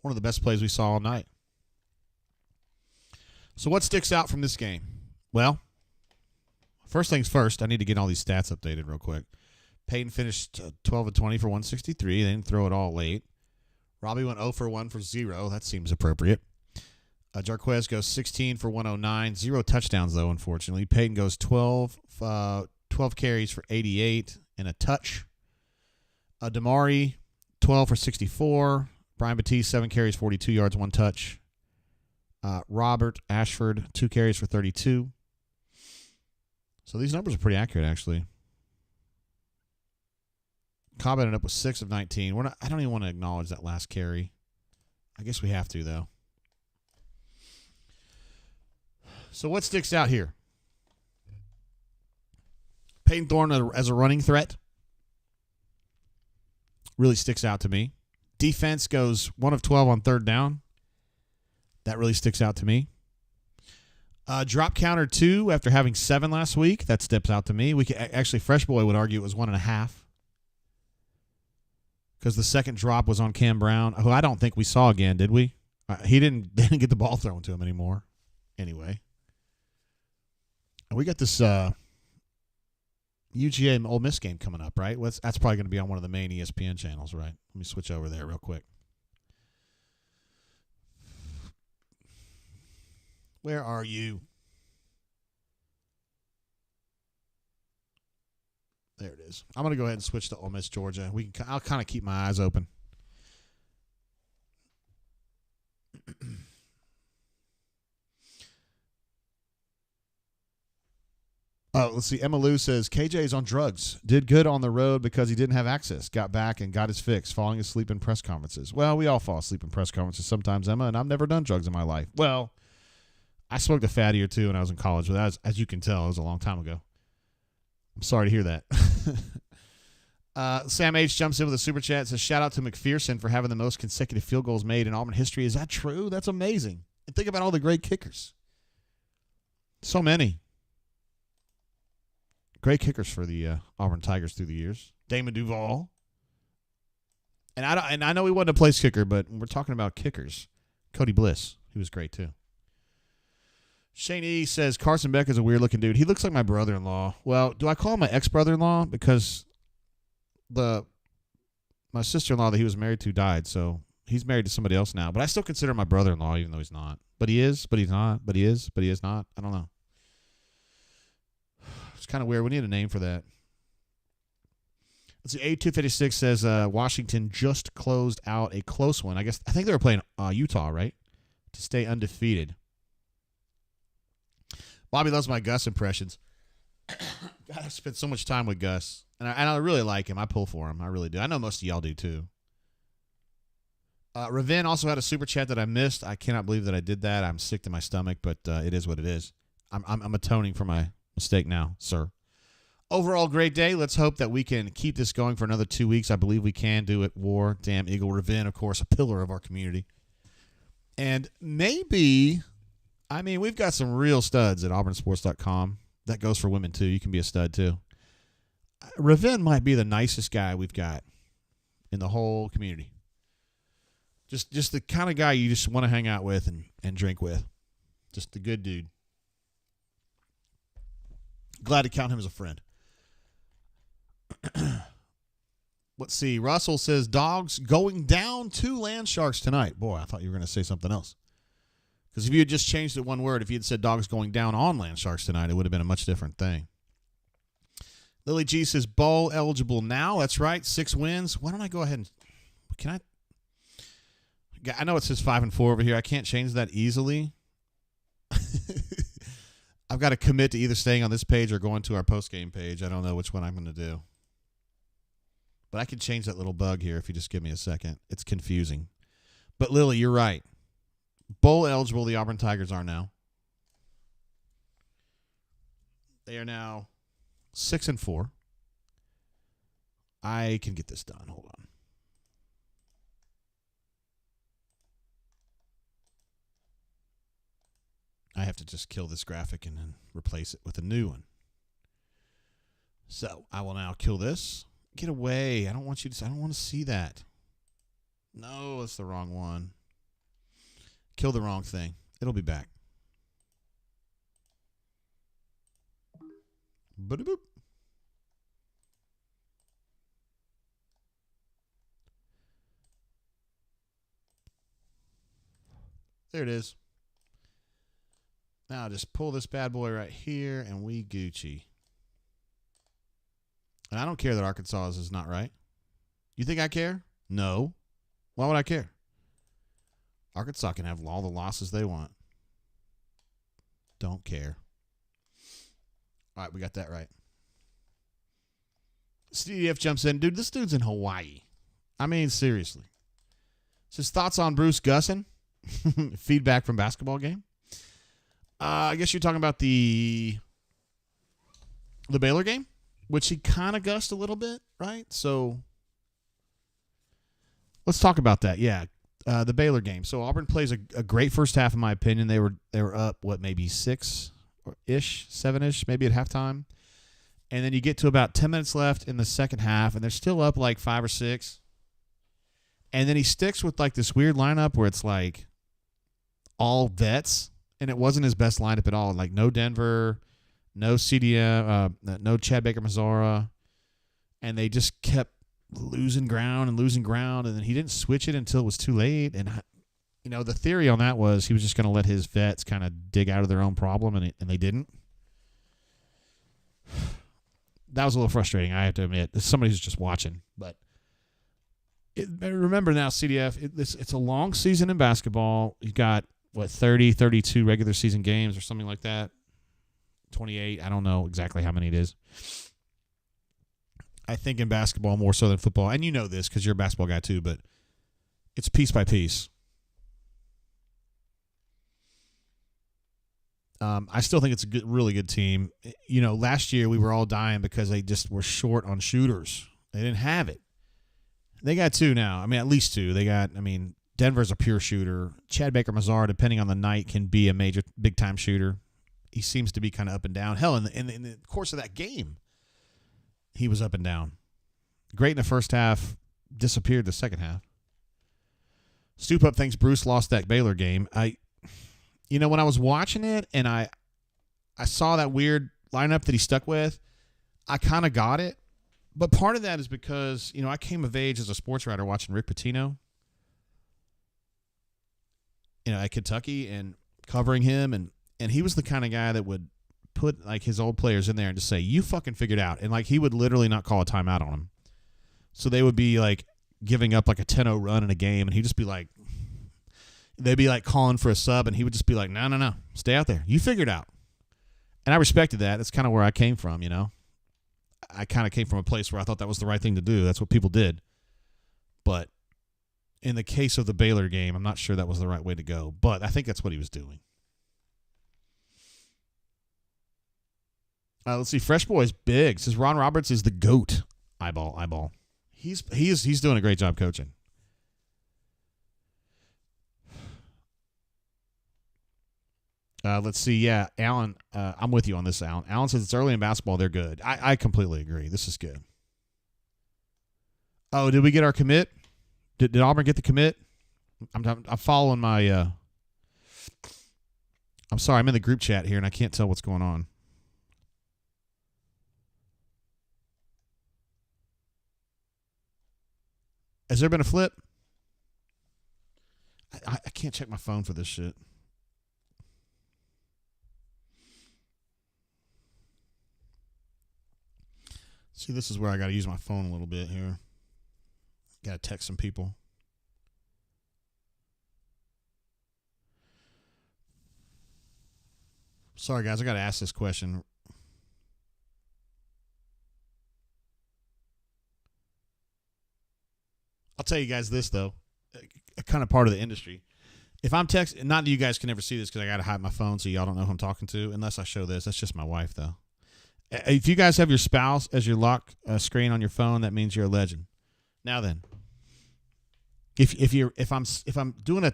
One of the best plays we saw all night. So what sticks out from this game? Well, first things first, I need to get all these stats updated real quick. Peyton finished 12 of 20 for 163. They didn't throw it all late. Robbie went 0 for 1 for 0. That seems appropriate. Jarquez goes 16 for 109. 0 touchdowns, though, unfortunately. Peyton goes 12 carries for 88 and a touch. Damari, 12 for 64. Brian Batiste, 7 carries, 42 yards, 1 touch. Robert Ashford, 2 carries for 32. So these numbers are pretty accurate, actually. Cobb ended up with 6 of 19. I don't even want to acknowledge that last carry. I guess we have to, though. So what sticks out here? Peyton Thorne as a running threat really sticks out to me. Defense goes 1 of 12 on third down. That really sticks out to me. Drop counter 2 after having 7 last week. That steps out to me. Actually, Fresh Boy would argue it was 1.5 because the second drop was on Cam Brown, who I don't think we saw again, did we? They didn't get the ball thrown to him anymore. Anyway, and we got this UGA and Ole Miss game coming up, right? That's probably going to be on one of the main ESPN channels, right? Let me switch over there real quick. Where are you? There it is. I'm going to go ahead and switch to Ole Miss, Georgia. I'll kind of keep my eyes open. Let's see. Emma Lou says, KJ's on drugs. Did good on the road because he didn't have access. Got back and got his fix, falling asleep in press conferences. Well, we all fall asleep in press conferences sometimes, Emma, and I've never done drugs in my life. Well, I smoked a fatty or two when I was in college, but as you can tell, it was a long time ago. I'm sorry to hear that. Sam H. jumps in with a super chat. Says, shout out to McPherson for having the most consecutive field goals made in Auburn history. Is that true? That's amazing. And think about all the great kickers. So many. Great kickers for the Auburn Tigers through the years. Damon Duvall. And I know he wasn't a place kicker, but we're talking about kickers. Cody Bliss. He was great, too. Shane E. says, Carson Beck is a weird-looking dude. He looks like my brother-in-law. Well, do I call him my ex-brother-in-law? Because my sister-in-law that he was married to died, so he's married to somebody else now. But I still consider him my brother-in-law, even though he's not. But he is, but he's not. But he is, but he is not. I don't know. It's kind of weird. We need a name for that. Let's see. A256 says Washington just closed out a close one. I think they were playing Utah, right? To stay undefeated. Bobby loves my Gus impressions. God, I've spent so much time with Gus. And I really like him. I pull for him. I really do. I know most of y'all do, too. Ravin also had a super chat that I missed. I cannot believe that I did that. I'm sick to my stomach, but it is what it is. I'm atoning for my mistake now, sir. Overall, great day. Let's hope that we can keep this going for another 2 weeks. I believe we can do it. War, damn Eagle, Ravin, of course, a pillar of our community. And maybe, we've got some real studs at auburnsports.com. That goes for women, too. You can be a stud, too. Ravin might be the nicest guy we've got in the whole community. Just the kind of guy you just want to hang out with and drink with. Just a good dude. Glad to count him as a friend. Let's see. Russell says, dogs going down to Land Sharks tonight. Boy, I thought you were going to say something else. Because if you had just changed it one word, if you had said dogs going down on Land Sharks tonight, it would have been a much different thing. Lily G says bowl eligible now. That's right. 6 wins. Why don't I go ahead and can I know it says 5-4 over here. I can't change that easily. I've got to commit to either staying on this page or going to our post-game page. I don't know which one I'm going to do. But I can change that little bug here if you just give me a second. It's confusing. But Lily, you're right. Bowl eligible the Auburn Tigers are now. They are now 6-4. I can get this done. Hold on. I have to just kill this graphic and then replace it with a new one. So I will now kill this. Get away. I don't want to see that. No, it's the wrong one. Kill the wrong thing. It'll be back. Boop. There it is. Now just pull this bad boy right here and we Gucci. And I don't care that Arkansas is not right. You think I care? No. Why would I care? Arkansas can have all the losses they want. Don't care. All right, we got that right. CDF jumps in. Dude, this dude's in Hawaii. I mean, seriously. His thoughts on Bruce Gussin? Feedback from basketball game? I guess you're talking about the Baylor game, which he kind of gussed a little bit, right? So let's talk about that. Yeah, the Baylor game. So Auburn plays a great first half, in my opinion. They were up, maybe 6-ish, 7-ish, maybe at halftime. And then you get to about 10 minutes left in the second half, and they're still up like 5 or 6. And then he sticks with like this weird lineup where it's like all vets, and it wasn't his best lineup at all. Like no Denver, no CDM, no Chad Baker-Mazara, and they just kept losing ground, and then he didn't switch it until it was too late. And the theory on that was he was just going to let his vets kind of dig out of their own problem, and they didn't. That was a little frustrating, I have to admit. As somebody who's just watching, but remember now, CDF, it's a long season in basketball. You've got 30, 32 regular season games or something like that. 28. I don't know exactly how many it is. I think in basketball more so than football, and you know this because you're a basketball guy too, but it's piece by piece. I still think it's a really good team. Last year we were all dying because they just were short on shooters. They didn't have it. They got 2 now. I mean, at least 2. Denver's a pure shooter. Chad Baker-Mazara, depending on the night, can be a major big-time shooter. He seems to be kind of up and down. Hell, in the course of that game, he was up and down. Great in the first half, disappeared the second half. Stoop Up thinks Bruce lost that Baylor game. When I was watching it and I saw that weird lineup that he stuck with, I kind of got it. But part of that is because, I came of age as a sports writer watching Rick Pitino, at Kentucky and covering him. And he was the kind of guy that would put like his old players in there and just say, you fucking figured out. And like he would literally not call a timeout on them. So they would be like giving up like a 10-0 run in a game. And he'd just be like, they'd be like calling for a sub. And he would just be like, no, stay out there. You figured out. And I respected that. That's kind of where I came from, I kind of came from a place where I thought that was the right thing to do. That's what people did. But in the case of the Baylor game, I'm not sure that was the right way to go. But I think that's what he was doing. Let's see. Fresh Boy's big. Says Ron Roberts is the GOAT. Eyeball. He's doing a great job coaching. Let's see. Yeah, Alan, I'm with you on this, Alan. Alan says it's early in basketball. They're good. I completely agree. This is good. Oh, did we get our commit? Did Auburn get the commit? I'm following my I'm sorry. I'm in the group chat here, and I can't tell what's going on. Has there been a flip? I can't check my phone for this shit. See, this is where I got to use my phone a little bit here. Got to text some people. Sorry, guys. I got to ask this question. I'll tell you guys this, though. A kind of part of the industry. If I'm texting, not that you guys can never see this because I got to hide my phone so y'all don't know who I'm talking to, unless I show this. That's just my wife, though. If you guys have your spouse as your lock screen on your phone, that means you're a legend. Now then, if I'm doing a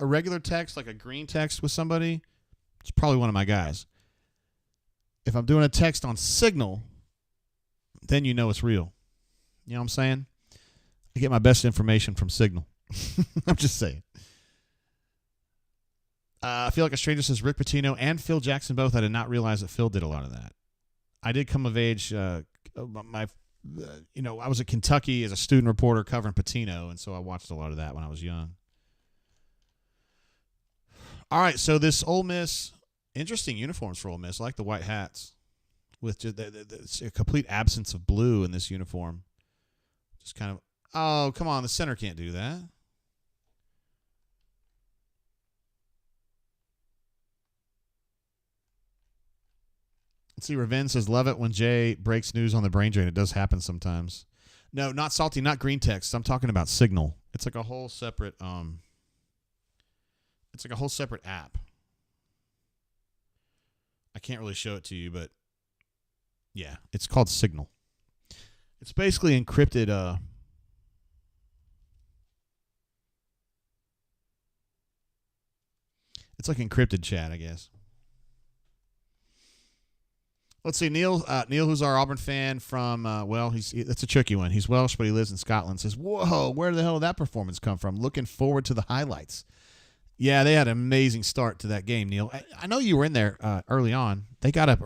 regular text, like a green text with somebody, it's probably one of my guys. If I'm doing a text on Signal, then you know it's real. You know what I'm saying? I get my best information from Signal. I'm just saying. I feel like a stranger says Rick Pitino and Phil Jackson both. I did not realize that Phil did a lot of that. I did come of age. I was at Kentucky as a student reporter covering Pitino, and so I watched a lot of that when I was young. All right, so this Ole Miss, interesting uniforms for Ole Miss. I like the white hats with just a complete absence of blue in this uniform. Just kind of, oh, come on, the center can't do that. Let's see, Raven says, love it when Jay breaks news on the brain drain. It does happen sometimes. No, not salty, not green text. I'm talking about Signal. It's like a whole separate app. I can't really show it to you, but yeah, it's called Signal. It's basically encrypted it's like encrypted chat, I guess. Let's see, Neil, who's our Auburn fan from, that's a tricky one. He's Welsh, but he lives in Scotland. Says, whoa, where the hell did that performance come from? Looking forward to the highlights. Yeah, they had an amazing start to that game, Neil. I know you were in there early on. They got up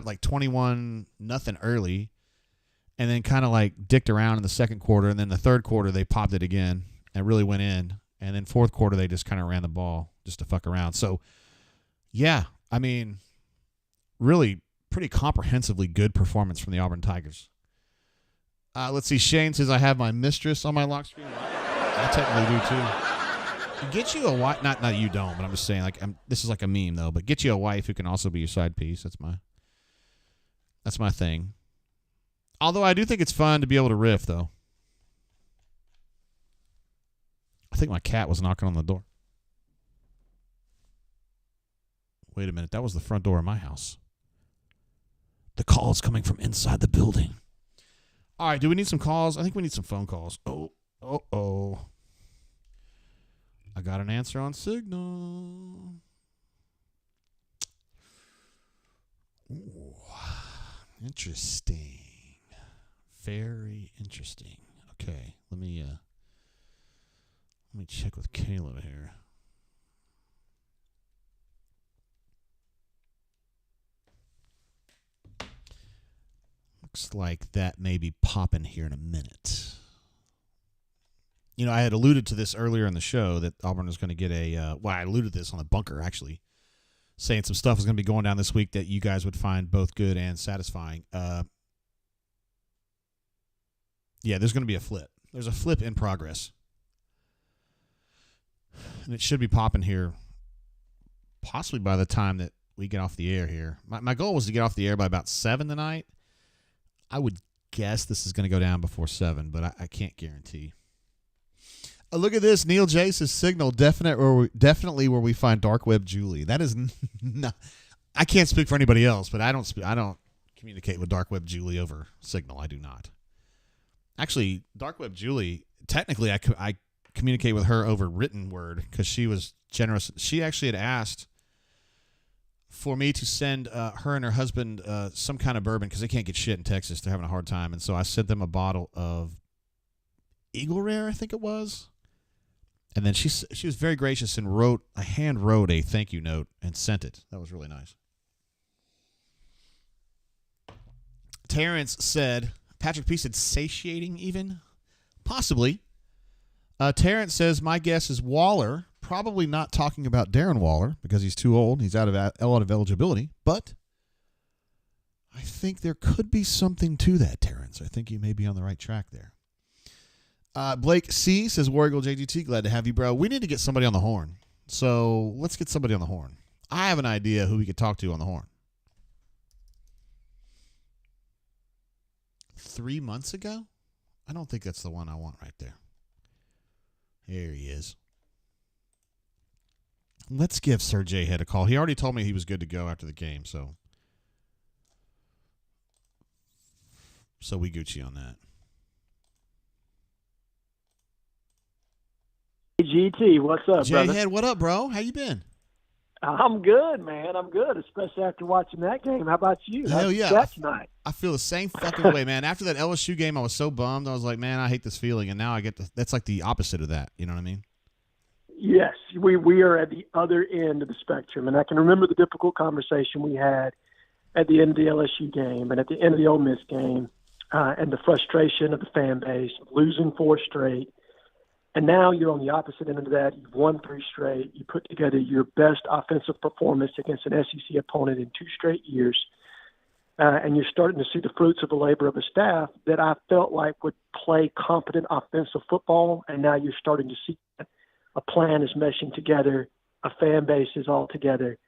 like 21-0 early, and then kind of like dicked around in the second quarter, and then the third quarter they popped it again and really went in, and then fourth quarter they just kind of ran the ball just to fuck around. So, yeah, I mean, really pretty comprehensively good performance from the Auburn Tigers. Let's see. Shane says, I have my mistress on my lock screen. I technically do too. Get you a wife. Not you don't, but I'm just saying, like, this is like a meme though, but get you a wife who can also be your side piece. That's my thing. Although I do think it's fun to be able to riff though. I think my cat was knocking on the door. Wait a minute. That was the front door of my house. The call is coming from inside the building. All right, do we need some calls? I think we need some phone calls. Oh. I got an answer on Signal. Ooh, interesting. Very interesting. Okay, let me check with Caleb here. Looks like that may be popping here in a minute. You know, I had alluded to this earlier in the show that Auburn was going to get I alluded to this on the bunker, actually, saying some stuff was going to be going down this week that you guys would find both good and satisfying. Yeah, there's going to be a flip. There's a flip in progress. And it should be popping here possibly by the time that we get off the air here. My goal was to get off the air by about 7 tonight. I would guess this is going to go down before 7, but I can't guarantee. Look at this. Neil J says Signal, definitely where we find dark web Julie. That is not. I can't speak for anybody else, but I don't communicate with dark web Julie over Signal. I do not. Actually, dark web Julie, technically I communicate with her over written word because she was generous. She actually had asked for me to send her and her husband some kind of bourbon because they can't get shit in Texas. They're having a hard time. And so I sent them a bottle of Eagle Rare, I think it was. And then she was very gracious and hand wrote a thank you note and sent it. That was really nice. Terrence said, Patrick P. said satiating even? Possibly. Terrence says, my guess is Waller. Probably not talking about Darren Waller because he's too old. He's out of eligibility. But I think there could be something to that, Terrence. I think you may be on the right track there. Blake C. says, War Eagle JGT, glad to have you, bro. We need to get somebody on the horn. So let's get somebody on the horn. I have an idea who we could talk to on the horn. 3 months ago? I don't think that's the one I want right there. Here he is. Let's give Sir J Head a call. He already told me he was good to go after the game, so we Gucci on that. GT, what's up, brother? J Head, what up, bro? How you been? I'm good, man. I'm good, especially after watching that game. How about you? Hell yeah. That's night. I feel the same fucking way, man. After that LSU game, I was so bummed. I was like, man, I hate this feeling. And now I get to, that's like the opposite of that. You know what I mean? Yes, we are at the other end of the spectrum. And I can remember the difficult conversation we had at the end of the LSU game and at the end of the Ole Miss game and the frustration of the fan base, losing 4 straight. And now you're on the opposite end of that. You've won 3 straight. You put together your best offensive performance against an SEC opponent in 2 straight years. And you're starting to see the fruits of the labor of a staff that I felt like would play competent offensive football. And now you're starting to see a plan is meshing together. A fan base is all together.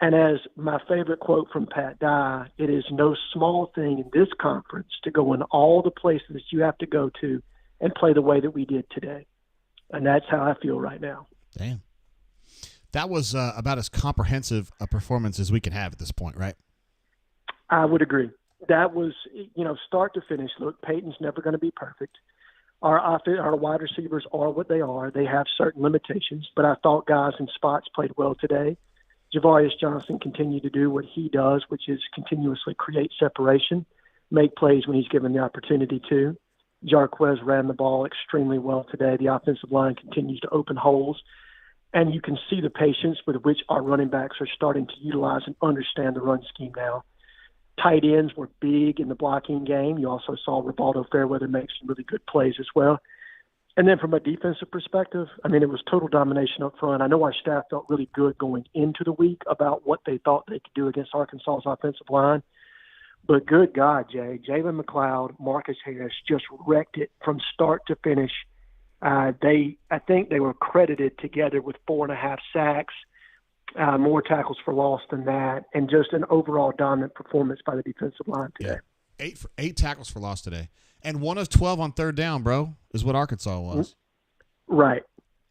And as my favorite quote from Pat Dye, it is no small thing in this conference to go in all the places you have to go to and play the way that we did today. And that's how I feel right now. Damn. That was about as comprehensive a performance as we can have at this point, right? I would agree. That was, start to finish. Look, Peyton's never going to be perfect. Our wide receivers are what they are. They have certain limitations, but I thought guys in spots played well today. Javarius Johnson continued to do what he does, which is continuously create separation, make plays when he's given the opportunity to. Jarquez ran the ball extremely well today. The offensive line continues to open holes. And you can see the patience with which our running backs are starting to utilize and understand the run scheme now. Tight ends were big in the blocking game. You also saw Rivaldo Fairweather make some really good plays as well. And then from a defensive perspective, it was total domination up front. I know our staff felt really good going into the week about what they thought they could do against Arkansas's offensive line. But good God, Jay, Jalen McLeod, Marcus Harris just wrecked it from start to finish. I think they were credited together with 4.5 sacks, more tackles for loss than that, and just an overall dominant performance by the defensive line today. Yeah. 8 tackles for loss today. And 1 of 12 on third down, bro, is what Arkansas was. Right.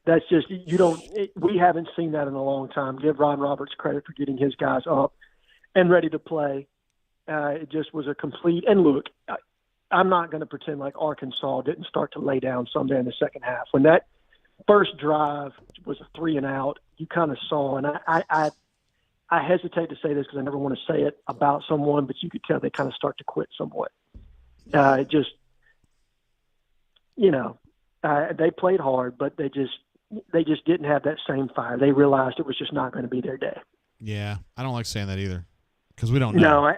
That's just, we haven't seen that in a long time. Give Ron Roberts credit for getting his guys up and ready to play. It just was a complete – and look, I'm not going to pretend like Arkansas didn't start to lay down someday in the second half. When that first drive was a 3-and-out, you kind of saw – and I hesitate to say this because I never want to say it about someone, but you could tell they kind of start to quit somewhat. They played hard, but they just didn't have that same fire. They realized it was just not going to be their day. Yeah, I don't like saying that either because we don't know.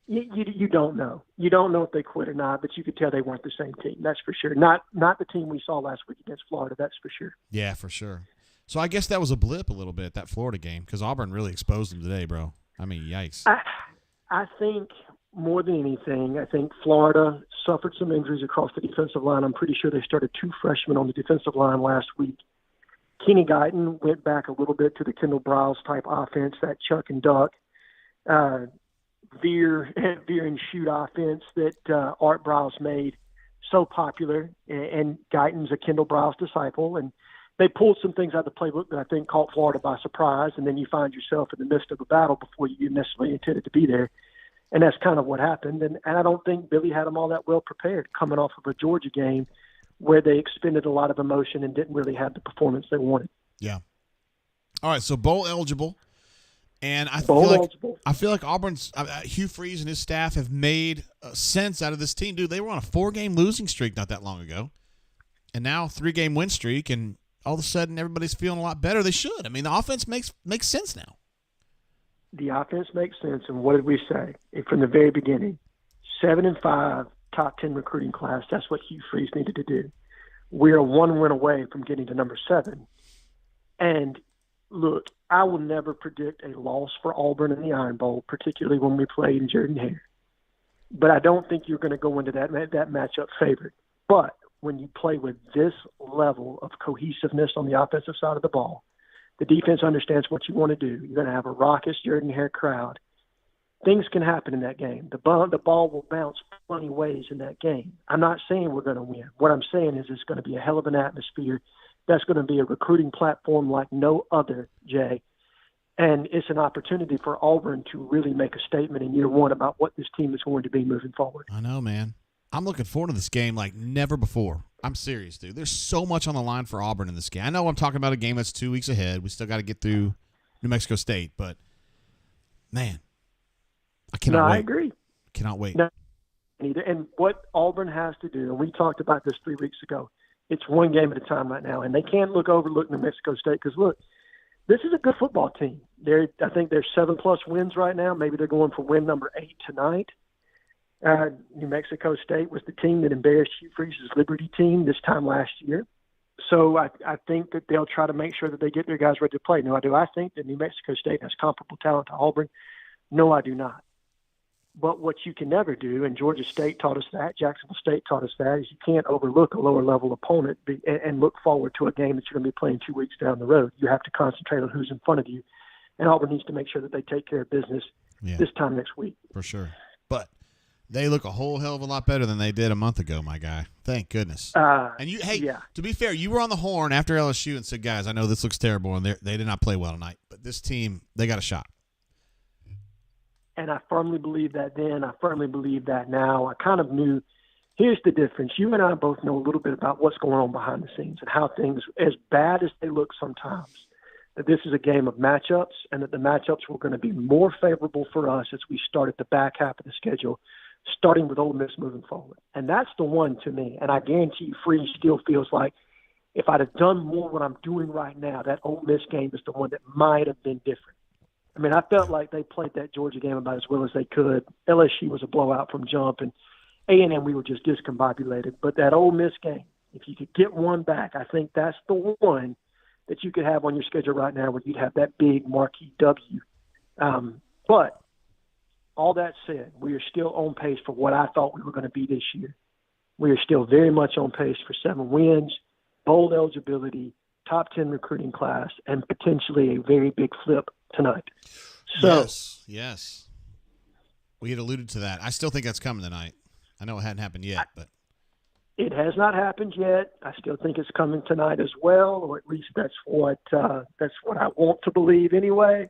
You don't know. You don't know if they quit or not, but you could tell they weren't the same team. That's for sure. Not the team we saw last week against Florida. That's for sure. Yeah, for sure. So I guess that was a blip a little bit, that Florida game, because Auburn really exposed them today, bro. Yikes. I think more than anything, I think Florida suffered some injuries across the defensive line. I'm pretty sure they started 2 freshmen on the defensive line last week. Kenny Guyton went back a little bit to the Kendall Briles type offense, that chuck and duck, veer and shoot offense that Art Briles made so popular. And Guyton's a Kendall Briles disciple, and they pulled some things out of the playbook that I think caught Florida by surprise, and then you find yourself in the midst of a battle before you necessarily intended to be there. And that's kind of what happened. And I don't think Billy had them all that well prepared coming off of a Georgia game where they expended a lot of emotion and didn't really have the performance they wanted. Yeah. All right, so bowl eligible. And I feel like Auburn's Hugh Freeze and his staff have made sense out of this team. Dude, they were on a 4-game losing streak not that long ago. And now 3-game win streak, and all of a sudden everybody's feeling a lot better. They should. The offense makes sense now. The offense makes sense, and what did we say from the very beginning? 7-5, top 10 recruiting class. That's what Hugh Freeze needed to do. We're 1 win away from getting to number 7. And look, I will never predict a loss for Auburn in the Iron Bowl, particularly when we play in Jordan-Hare. but I don't think you're going to go into that matchup favored. But when you play with this level of cohesiveness on the offensive side of the ball, the defense understands what you want to do. You're going to have a raucous Jordan-Hare crowd. Things can happen in that game. The ball will bounce funny ways in that game. I'm not saying we're going to win. What I'm saying is it's going to be a hell of an atmosphere. That's going to be a recruiting platform like no other, Jay. And it's an opportunity for Auburn to really make a statement in year one about what this team is going to be moving forward. I know, man. I'm looking forward to this game like never before. I'm serious, dude. There's so much on the line for Auburn in this game. I know I'm talking about a game that's 2 weeks ahead. We still got to get through New Mexico State, but, man, I cannot wait. I agree. Cannot wait. No, neither. And what Auburn has to do, and we talked about this 3 weeks ago, it's one game at a time right now, and they can't overlook New Mexico State because, look, this is a good football team. I think they're 7+ wins right now. Maybe they're going for win number 8 tonight. New Mexico State was the team that embarrassed Hugh Freeze's Liberty team this time last year. So I think that they'll try to make sure that they get their guys ready to play. Now, do I think that New Mexico State has comparable talent to Auburn? No, I do not. But what you can never do, and Georgia State taught us that, Jacksonville State taught us that, is you can't overlook a lower-level opponent and look forward to a game that you're going to be playing 2 weeks down the road. You have to concentrate on who's in front of you, and Auburn needs to make sure that they take care of business this time next week. For sure. But they look a whole hell of a lot better than they did a month ago, my guy. Thank goodness. And to be fair, you were on the horn after LSU and said, guys, I know this looks terrible, and they did not play well tonight, but this team, they got a shot. And I firmly believe that then. I firmly believe that now. I kind of knew. Here's the difference. You and I both know a little bit about what's going on behind the scenes and how things, as bad as they look sometimes, that this is a game of matchups and that the matchups were going to be more favorable for us as we start at the back half of the schedule, starting with Ole Miss moving forward. And that's the one to me. And I guarantee you, Freeze still feels like if I'd have done more what I'm doing right now, that Ole Miss game is the one that might have been different. I mean, I felt like they played that Georgia game about as well as they could. LSU was a blowout from jump, and A&M, we were just discombobulated. But that Ole Miss game, if you could get one back, I think that's the one that you could have on your schedule right now where you'd have that big marquee W. But all that said, we are still on pace for what I thought we were going to be this year. We are still very much on pace for 7 wins, bowl eligibility, top 10 recruiting class, and potentially a very big flip tonight. So, yes. We had alluded to that. I still think that's coming tonight. I know it hadn't happened yet, but it has not happened yet. I still think it's coming tonight as well, or at least that's what I want to believe anyway.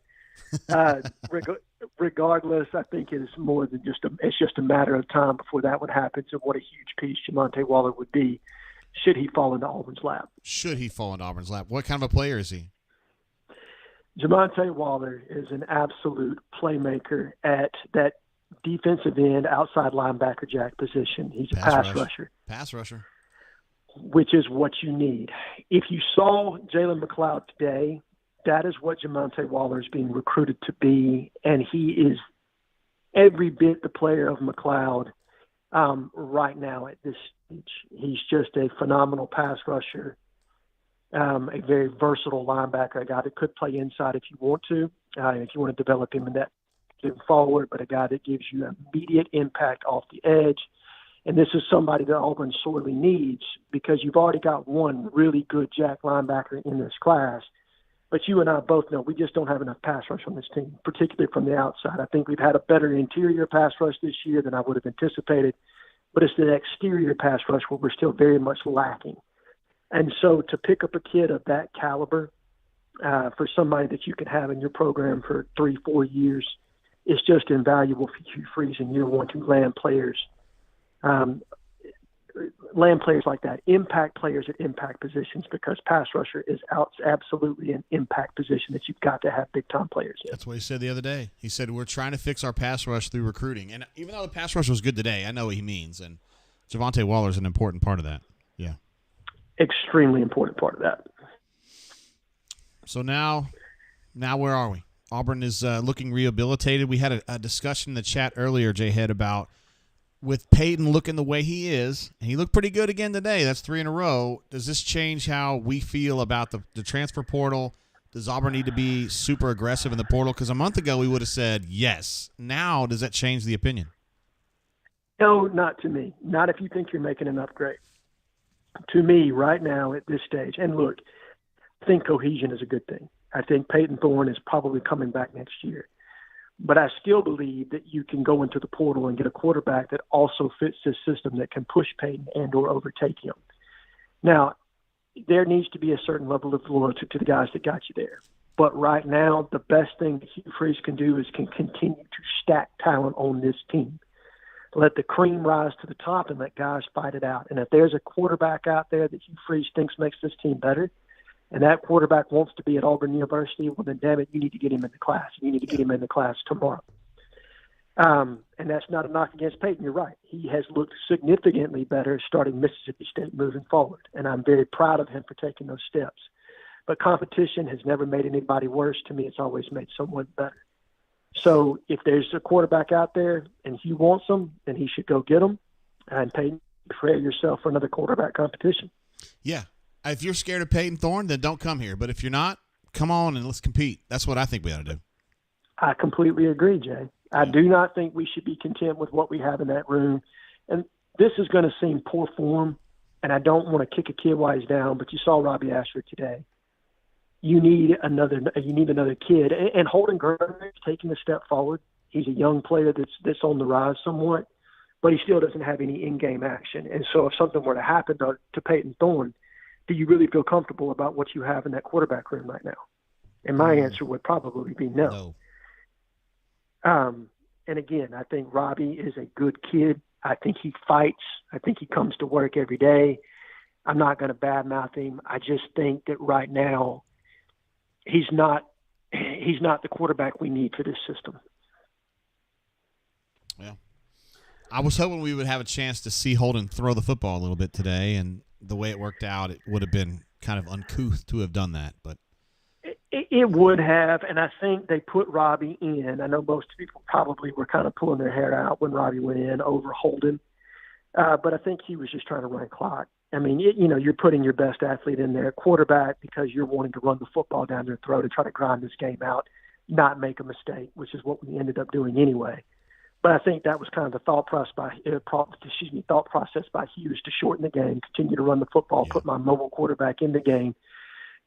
Regardless, I think it is more than it's just a matter of time before that would happen. And what a huge piece Jamonte Waller would be should he fall into Auburn's lap. What kind of a player is he? Jamonte Waller is an absolute playmaker at that defensive end, outside linebacker jack position. He's a pass rusher. Which is what you need. If you saw Jalen McLeod today, that is what Jamonte Waller is being recruited to be, and he is every bit the player of McLeod right now at this stage. He's just a phenomenal pass rusher. A very versatile linebacker, a guy that could play inside if you want to, if you want to develop him in that forward, but a guy that gives you immediate impact off the edge. And this is somebody that Auburn sorely needs because you've already got one really good jack linebacker in this class. But you and I both know we just don't have enough pass rush on this team, particularly from the outside. I think we've had a better interior pass rush this year than I would have anticipated, but it's the exterior pass rush where we're still very much lacking. And so to pick up a kid of that caliber for somebody that you can have in your program for 3-4 years is just invaluable for Hugh Freeze in year one to land players like that, impact players at impact positions, because pass rusher is absolutely an impact position that you've got to have big-time players in. That's what he said the other day. He said, we're trying to fix our pass rush through recruiting. And even though the pass rush was good today, I know what he means. And Jamonte Waller is an important part of that. Yeah. Extremely important part of that. So now where are we? Auburn is looking rehabilitated. We had a discussion in the chat earlier, J-Head, about with Peyton looking the way he is, and he looked pretty good again today. That's 3 in a row. Does this change how we feel about the transfer portal? Does Auburn need to be super aggressive in the portal? Because a month ago we would have said yes. Now, does that change the opinion? No, not to me. Not if you think you're making an upgrade. To me, right now at this stage, and look, I think cohesion is a good thing. I think Peyton Thorne is probably coming back next year. But I still believe that you can go into the portal and get a quarterback that also fits this system that can push Peyton and or overtake him. Now, there needs to be a certain level of loyalty to the guys that got you there. But right now, the best thing that Hugh Freeze can do is can continue to stack talent on this team. Let the cream rise to the top and let guys fight it out. And if there's a quarterback out there that Hugh Freeze thinks makes this team better, and that quarterback wants to be at Auburn University, well, then, damn it, you need to get him in the class. You need to get him in the class tomorrow. And that's not a knock against Peyton. You're right. He has looked significantly better starting Mississippi State moving forward, and I'm very proud of him for taking those steps. But competition has never made anybody worse. To me, it's always made someone better. So if there's a quarterback out there and Hugh wants them, then he should go get them. And Peyton, prepare yourself for another quarterback competition. Yeah. If you're scared of Peyton Thorne, then don't come here. But if you're not, come on and let's compete. That's what I think we ought to do. I completely agree, Jay. I do not think we should be content with what we have in that room. And this is going to seem poor form, and I don't want to kick a kid while he's down, but you saw Robbie Ashford today. You need another kid. And Holden Gerber is taking a step forward. He's a young player that's on the rise somewhat, but he still doesn't have any in-game action. And so if something were to happen to Peyton Thorne, do you really feel comfortable about what you have in that quarterback room right now? And my answer would probably be no. And again, I think Robbie is a good kid. I think he fights. I think he comes to work every day. I'm not going to badmouth him. I just think that right now he's not the quarterback we need for this system. Well, I was hoping we would have a chance to see Holden throw the football a little bit today, and the way it worked out, it would have been kind of uncouth to have done that. But it would have, and I think they put Robbie in. I know most people probably were kind of pulling their hair out when Robbie went in over Holden, but I think he was just trying to run clock. I mean, you're putting your best athlete in there, quarterback, because you're wanting to run the football down their throat and try to grind this game out, not make a mistake, which is what we ended up doing anyway. But I think that was kind of the thought process by Hughes to shorten the game, continue to run the football, put my mobile quarterback in the game,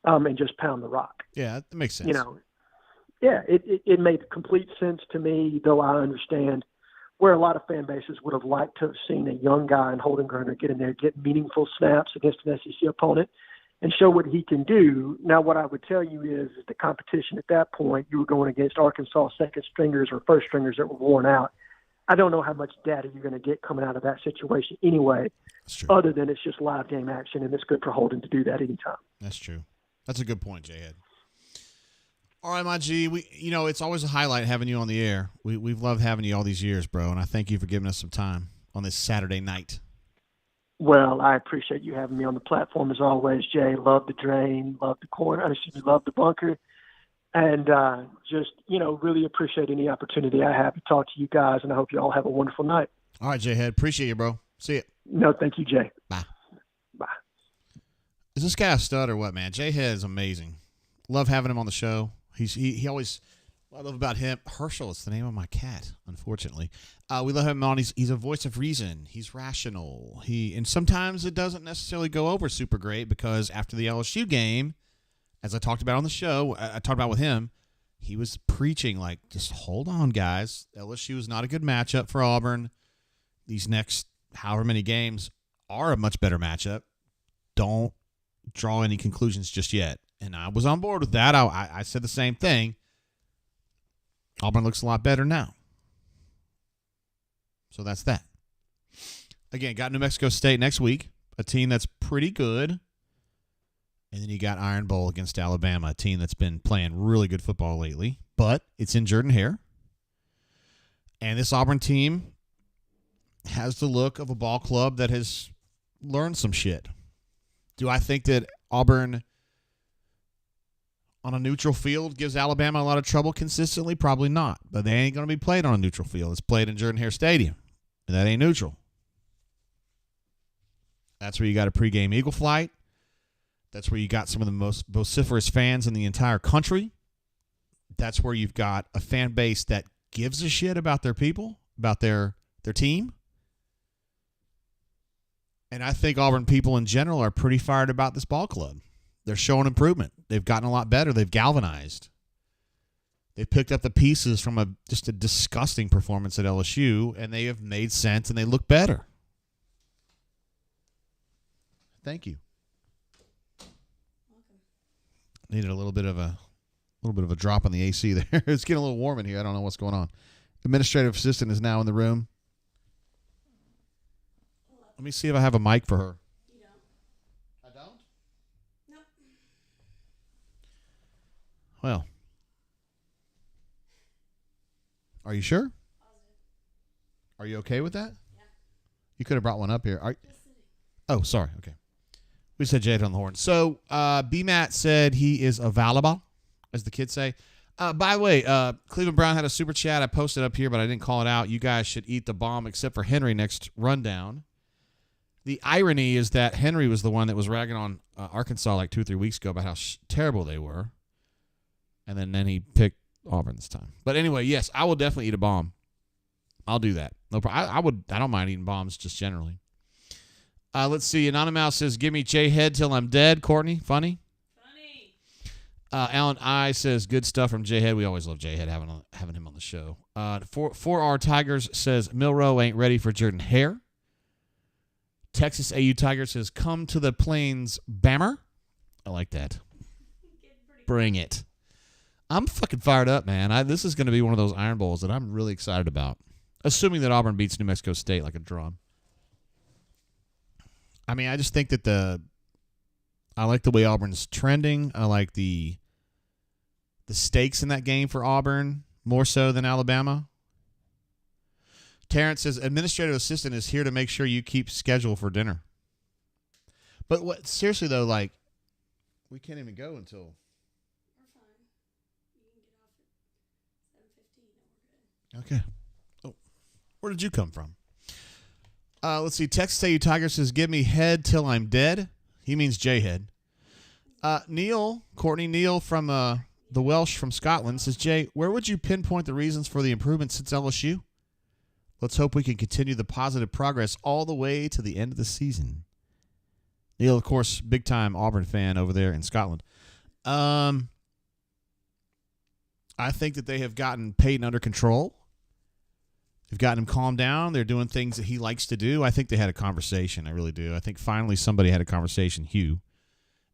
and just pound the rock. Yeah, that makes sense. It made complete sense to me, though I understand where a lot of fan bases would have liked to have seen a young guy in Holden Gerber get in there, get meaningful snaps against an SEC opponent, and show what he can do. Now, what I would tell you is the competition at that point, you were going against Arkansas second stringers or first stringers that were worn out. I don't know how much data you're going to get coming out of that situation anyway, other than it's just live game action, and it's good for Holden to do that anytime. That's true. That's a good point, J-Head. All right, my G, it's always a highlight having you on the air. We've loved having you all these years, bro, and I thank you for giving us some time on this Saturday night. Well, I appreciate you having me on the platform as always, Jay. Love the drain, love the corner, love the bunker. And just, really appreciate any opportunity I have to talk to you guys, and I hope you all have a wonderful night. All right, J-Head. Appreciate you, bro. See you. No, thank you, Jay. Bye. Bye. Is this guy a stud or what, man? J-Head is amazing. Love having him on the show. He always – what I love about him – Herschel is the name of my cat, unfortunately. We love him on. He's a voice of reason. He's rational. And sometimes it doesn't necessarily go over super great because after the LSU game – as I talked about on the show, I talked about with him, he was preaching like, just hold on, guys. LSU is not a good matchup for Auburn. These next however many games are a much better matchup. Don't draw any conclusions just yet. And I was on board with that. I said the same thing. Auburn looks a lot better now. So that's that. Again, got New Mexico State next week, a team that's pretty good. And then you got Iron Bowl against Alabama, a team that's been playing really good football lately. But it's in Jordan-Hare. And this Auburn team has the look of a ball club that has learned some shit. Do I think that Auburn on a neutral field gives Alabama a lot of trouble consistently? Probably not. But they ain't going to be played on a neutral field. It's played in Jordan-Hare Stadium. And that ain't neutral. That's where you got a pregame Eagle flight. That's where you got some of the most vociferous fans in the entire country. That's where you've got a fan base that gives a shit about their people, about their team. And I think Auburn people in general are pretty fired about this ball club. They're showing improvement. They've gotten a lot better. They've galvanized. They picked up the pieces from just a disgusting performance at LSU, and they have made sense, and they look better. Thank you. Needed a little bit of a drop on the AC there. It's getting a little warm in here. I don't know what's going on. Administrative assistant is now in the room. Let me see if I have a mic for her. You don't. I don't? Nope. Well. Are you sure? Are you okay with that? Yeah. You could have brought one up here. Oh, sorry. Okay. We said Jade on the horn. So, B-Matt said he is available, as the kids say. By the way, Cleveland Brown had a super chat. I posted up here, but I didn't call it out. You guys should eat the bomb except for Henry next rundown. The irony is that Henry was the one that was ragging on Arkansas like 2 or 3 weeks ago about how terrible they were. And then he picked Auburn this time. But anyway, yes, I will definitely eat a bomb. I'll do that. No problem. I don't mind eating bombs just generally. Let's see. Anonymous says, give me J-Head till I'm dead. Courtney, funny? Alan I says, good stuff from J-Head. We always love J-Head having him on the show. 4R Tigers says, Milrow ain't ready for Jordan Hare. Texas AU Tiger says, come to the Plains, Bammer. I like that. Bring it. I'm fucking fired up, man. This is going to be one of those Iron Bowls that I'm really excited about. Assuming that Auburn beats New Mexico State like a drum. I mean, I just think that I like the way Auburn's trending. I like the stakes in that game for Auburn more so than Alabama. Terrence says, administrative assistant is here to make sure you keep schedule for dinner. But seriously, though, like, we can't even go until... Okay. Oh, where did you come from? Let's see. Texas AU Tiger says, give me head till I'm dead. He means J-Head. Courtney Neal from the Welsh from Scotland says, Jay, where would you pinpoint the reasons for the improvement since LSU? Let's hope we can continue the positive progress all the way to the end of the season. Neal, of course, big-time Auburn fan over there in Scotland. I think that they have gotten Peyton under control. They've gotten him calmed down. They're doing things that he likes to do. I think they had a conversation. I really do. I think finally somebody had a conversation, Hugh,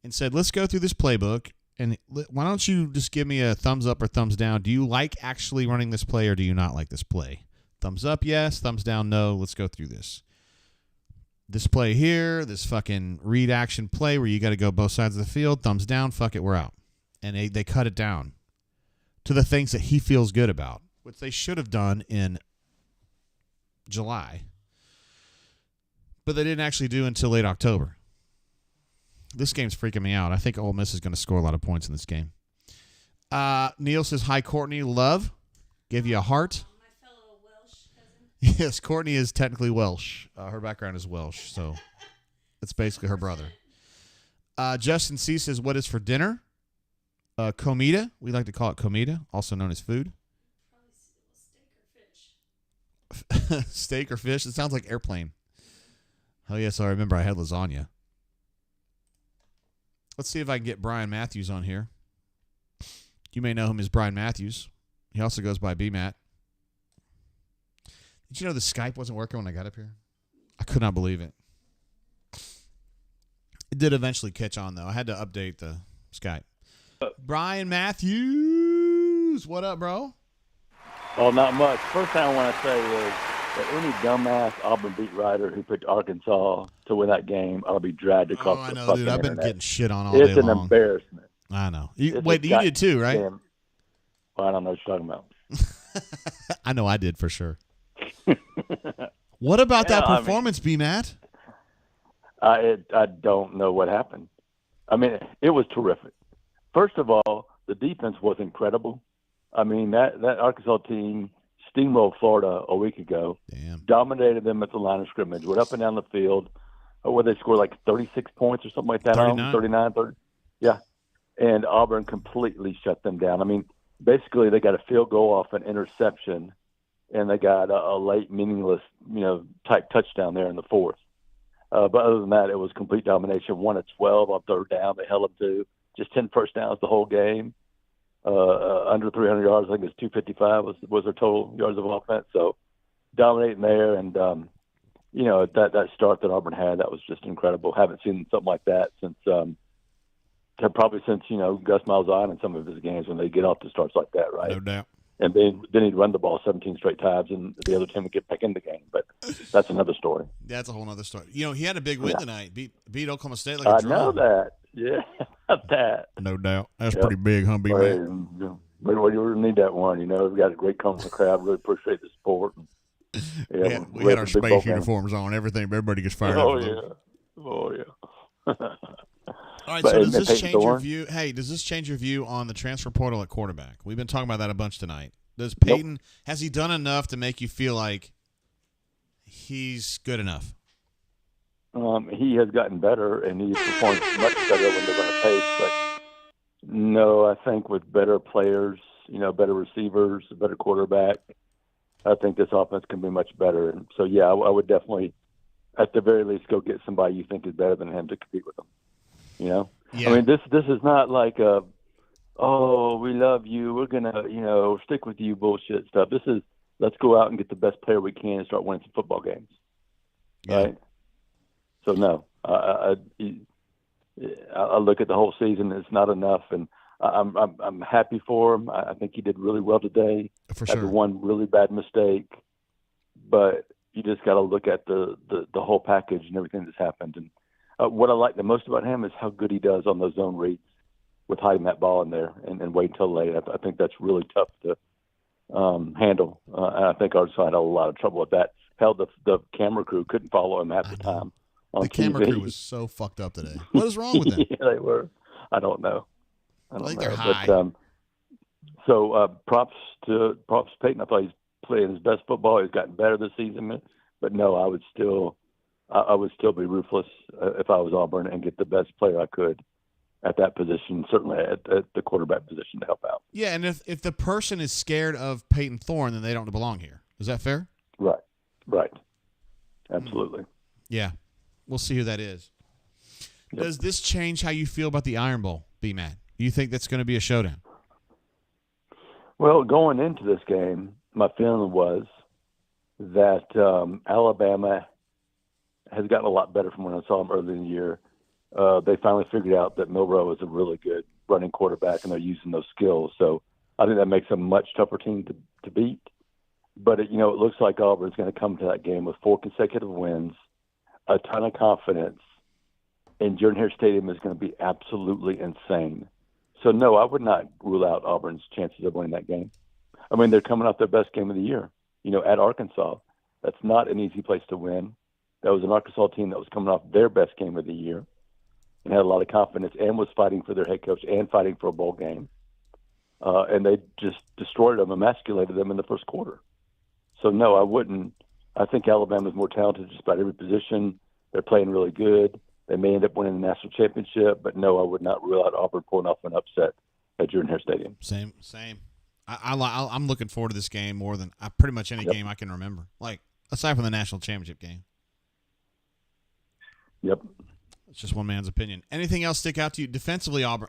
and said, let's go through this playbook, and why don't you just give me a thumbs up or thumbs down? Do you like actually running this play or do you not like this play? Thumbs up, yes. Thumbs down, no. Let's go through this. This play here, this fucking read action play where you got to go both sides of the field. Thumbs down, fuck it, we're out. And they cut it down to the things that he feels good about, which they should have done in July. But they didn't actually do until late October. This game's freaking me out. I think Ole Miss is going to score a lot of points in this game. Neil says, hi, Courtney. Love. Give you a heart. My fellow Welsh cousin. Yes, Courtney is technically Welsh. Her background is Welsh, so it's basically her brother. Justin C. says, what is for dinner? Comida. We like to call it comida, also known as food. Steak or fish. It sounds like airplane. Oh, yes, I remember I had lasagna. Let's see if I can get Brian Matthews on here. You may know him as Brian Matthews. He also goes by B-Matt. Did you know the Skype wasn't working when I got up here? I could not believe it. It did eventually catch on, though. I had to update the Skype. Brian Matthews. What up, bro? Oh, not much. First thing I want to say is that any dumbass Auburn beat writer who picked Arkansas to win that game ought to be dragged across the fucking dude. I've been internet. getting shit on all day long. It's an embarrassment. I know. You did too, right? Well, I don't know what you're talking about. I know I did for sure. What about that performance, B-Matt? I don't know what happened. I mean, it was terrific. First of all, the defense was incredible. I mean, that Arkansas team steamrolled Florida a week ago. Damn. Dominated them at the line of scrimmage, went up and down the field, where they scored like 36 points or something like that. 39, 30. Yeah. And Auburn completely shut them down. I mean, basically they got a field goal off an interception, and they got a late, meaningless, type touchdown there in the fourth. But other than that, it was complete domination. 1 of 12 on third down. They held them to just 10 first downs the whole game. Under 300 yards, I think it was 255 was their total yards of offense. So dominating there, and that start that Auburn had, that was just incredible. Haven't seen something like that since probably since Gus Malzahn and some of his games when they get off to starts like that, right? No doubt. And then he'd run the ball 17 straight times, and the other team would get back in the game. But that's another story. That's a whole other story. He had a big win tonight. Beat Oklahoma State like I a drum. know that. Yeah, that. No doubt. That's pretty big, huh, B-Man? We really need that one. We've got a great coming crowd. Really appreciate the support. Yeah, we had our space uniforms on. Everybody gets fired up. Oh yeah. All right, so does this change your view? Hey, does this change your view on the transfer portal at quarterback? We've been talking about that a bunch tonight. Does Peyton has he done enough to make you feel like he's good enough? He has gotten better, and he's performed much better when they're going to pace. But no, I think with better players, better receivers, a better quarterback, I think this offense can be much better. And so, yeah, I would definitely, at the very least, go get somebody you think is better than him to compete with him. Yeah. I mean, this is not like we love you, we're gonna stick with you bullshit stuff. This is let's go out and get the best player we can and start winning some football games, right? So no, I look at the whole season. It's not enough, and I'm happy for him. I think he did really well today. For sure. After one really bad mistake, but you just got to look at the whole package and everything that's happened. And what I like the most about him is how good he does on those zone reads with hiding that ball in there and wait until late. I think that's really tough to handle. And I think Arkansas had a lot of trouble with that. Hell, the camera crew couldn't follow him half the time. The camera crew was so fucked up today. What is wrong with them? Yeah, they were. I don't know. I think they're high. But, props to Peyton. I thought he's playing his best football. He's gotten better this season. But no, I would still be ruthless if I was Auburn and get the best player I could at that position, certainly at the quarterback position to help out. Yeah, and if the person is scared of Peyton Thorne, then they don't belong here. Is that fair? Right. Absolutely. Yeah. We'll see who that is. Yep. Does this change how you feel about the Iron Bowl, B-Man? Do you think that's going to be a showdown? Well, going into this game, my feeling was that Alabama has gotten a lot better from when I saw them early in the year. They finally figured out that Milroe is a really good running quarterback, and they're using those skills. So I think that makes them a much tougher team to beat. But, it looks like Auburn's going to come to that game with 4 consecutive wins, a ton of confidence, and Jordan-Hare Stadium is going to be absolutely insane. So, no, I would not rule out Auburn's chances of winning that game. I mean, they're coming off their best game of the year, at Arkansas. That's not an easy place to win. That was an Arkansas team that was coming off their best game of the year and had a lot of confidence and was fighting for their head coach and fighting for a bowl game. And they just destroyed them, emasculated them in the first quarter. So, no, I wouldn't. I think Alabama's more talented just about every position. They're playing really good. They may end up winning the national championship, but no, I would not rule out Auburn pulling off an upset at Jordan-Hare Stadium. Same. I'm looking forward to this game more than pretty much any game I can remember. Like, aside from the national championship game. Yep. It's just one man's opinion. Anything else stick out to you defensively, Auburn?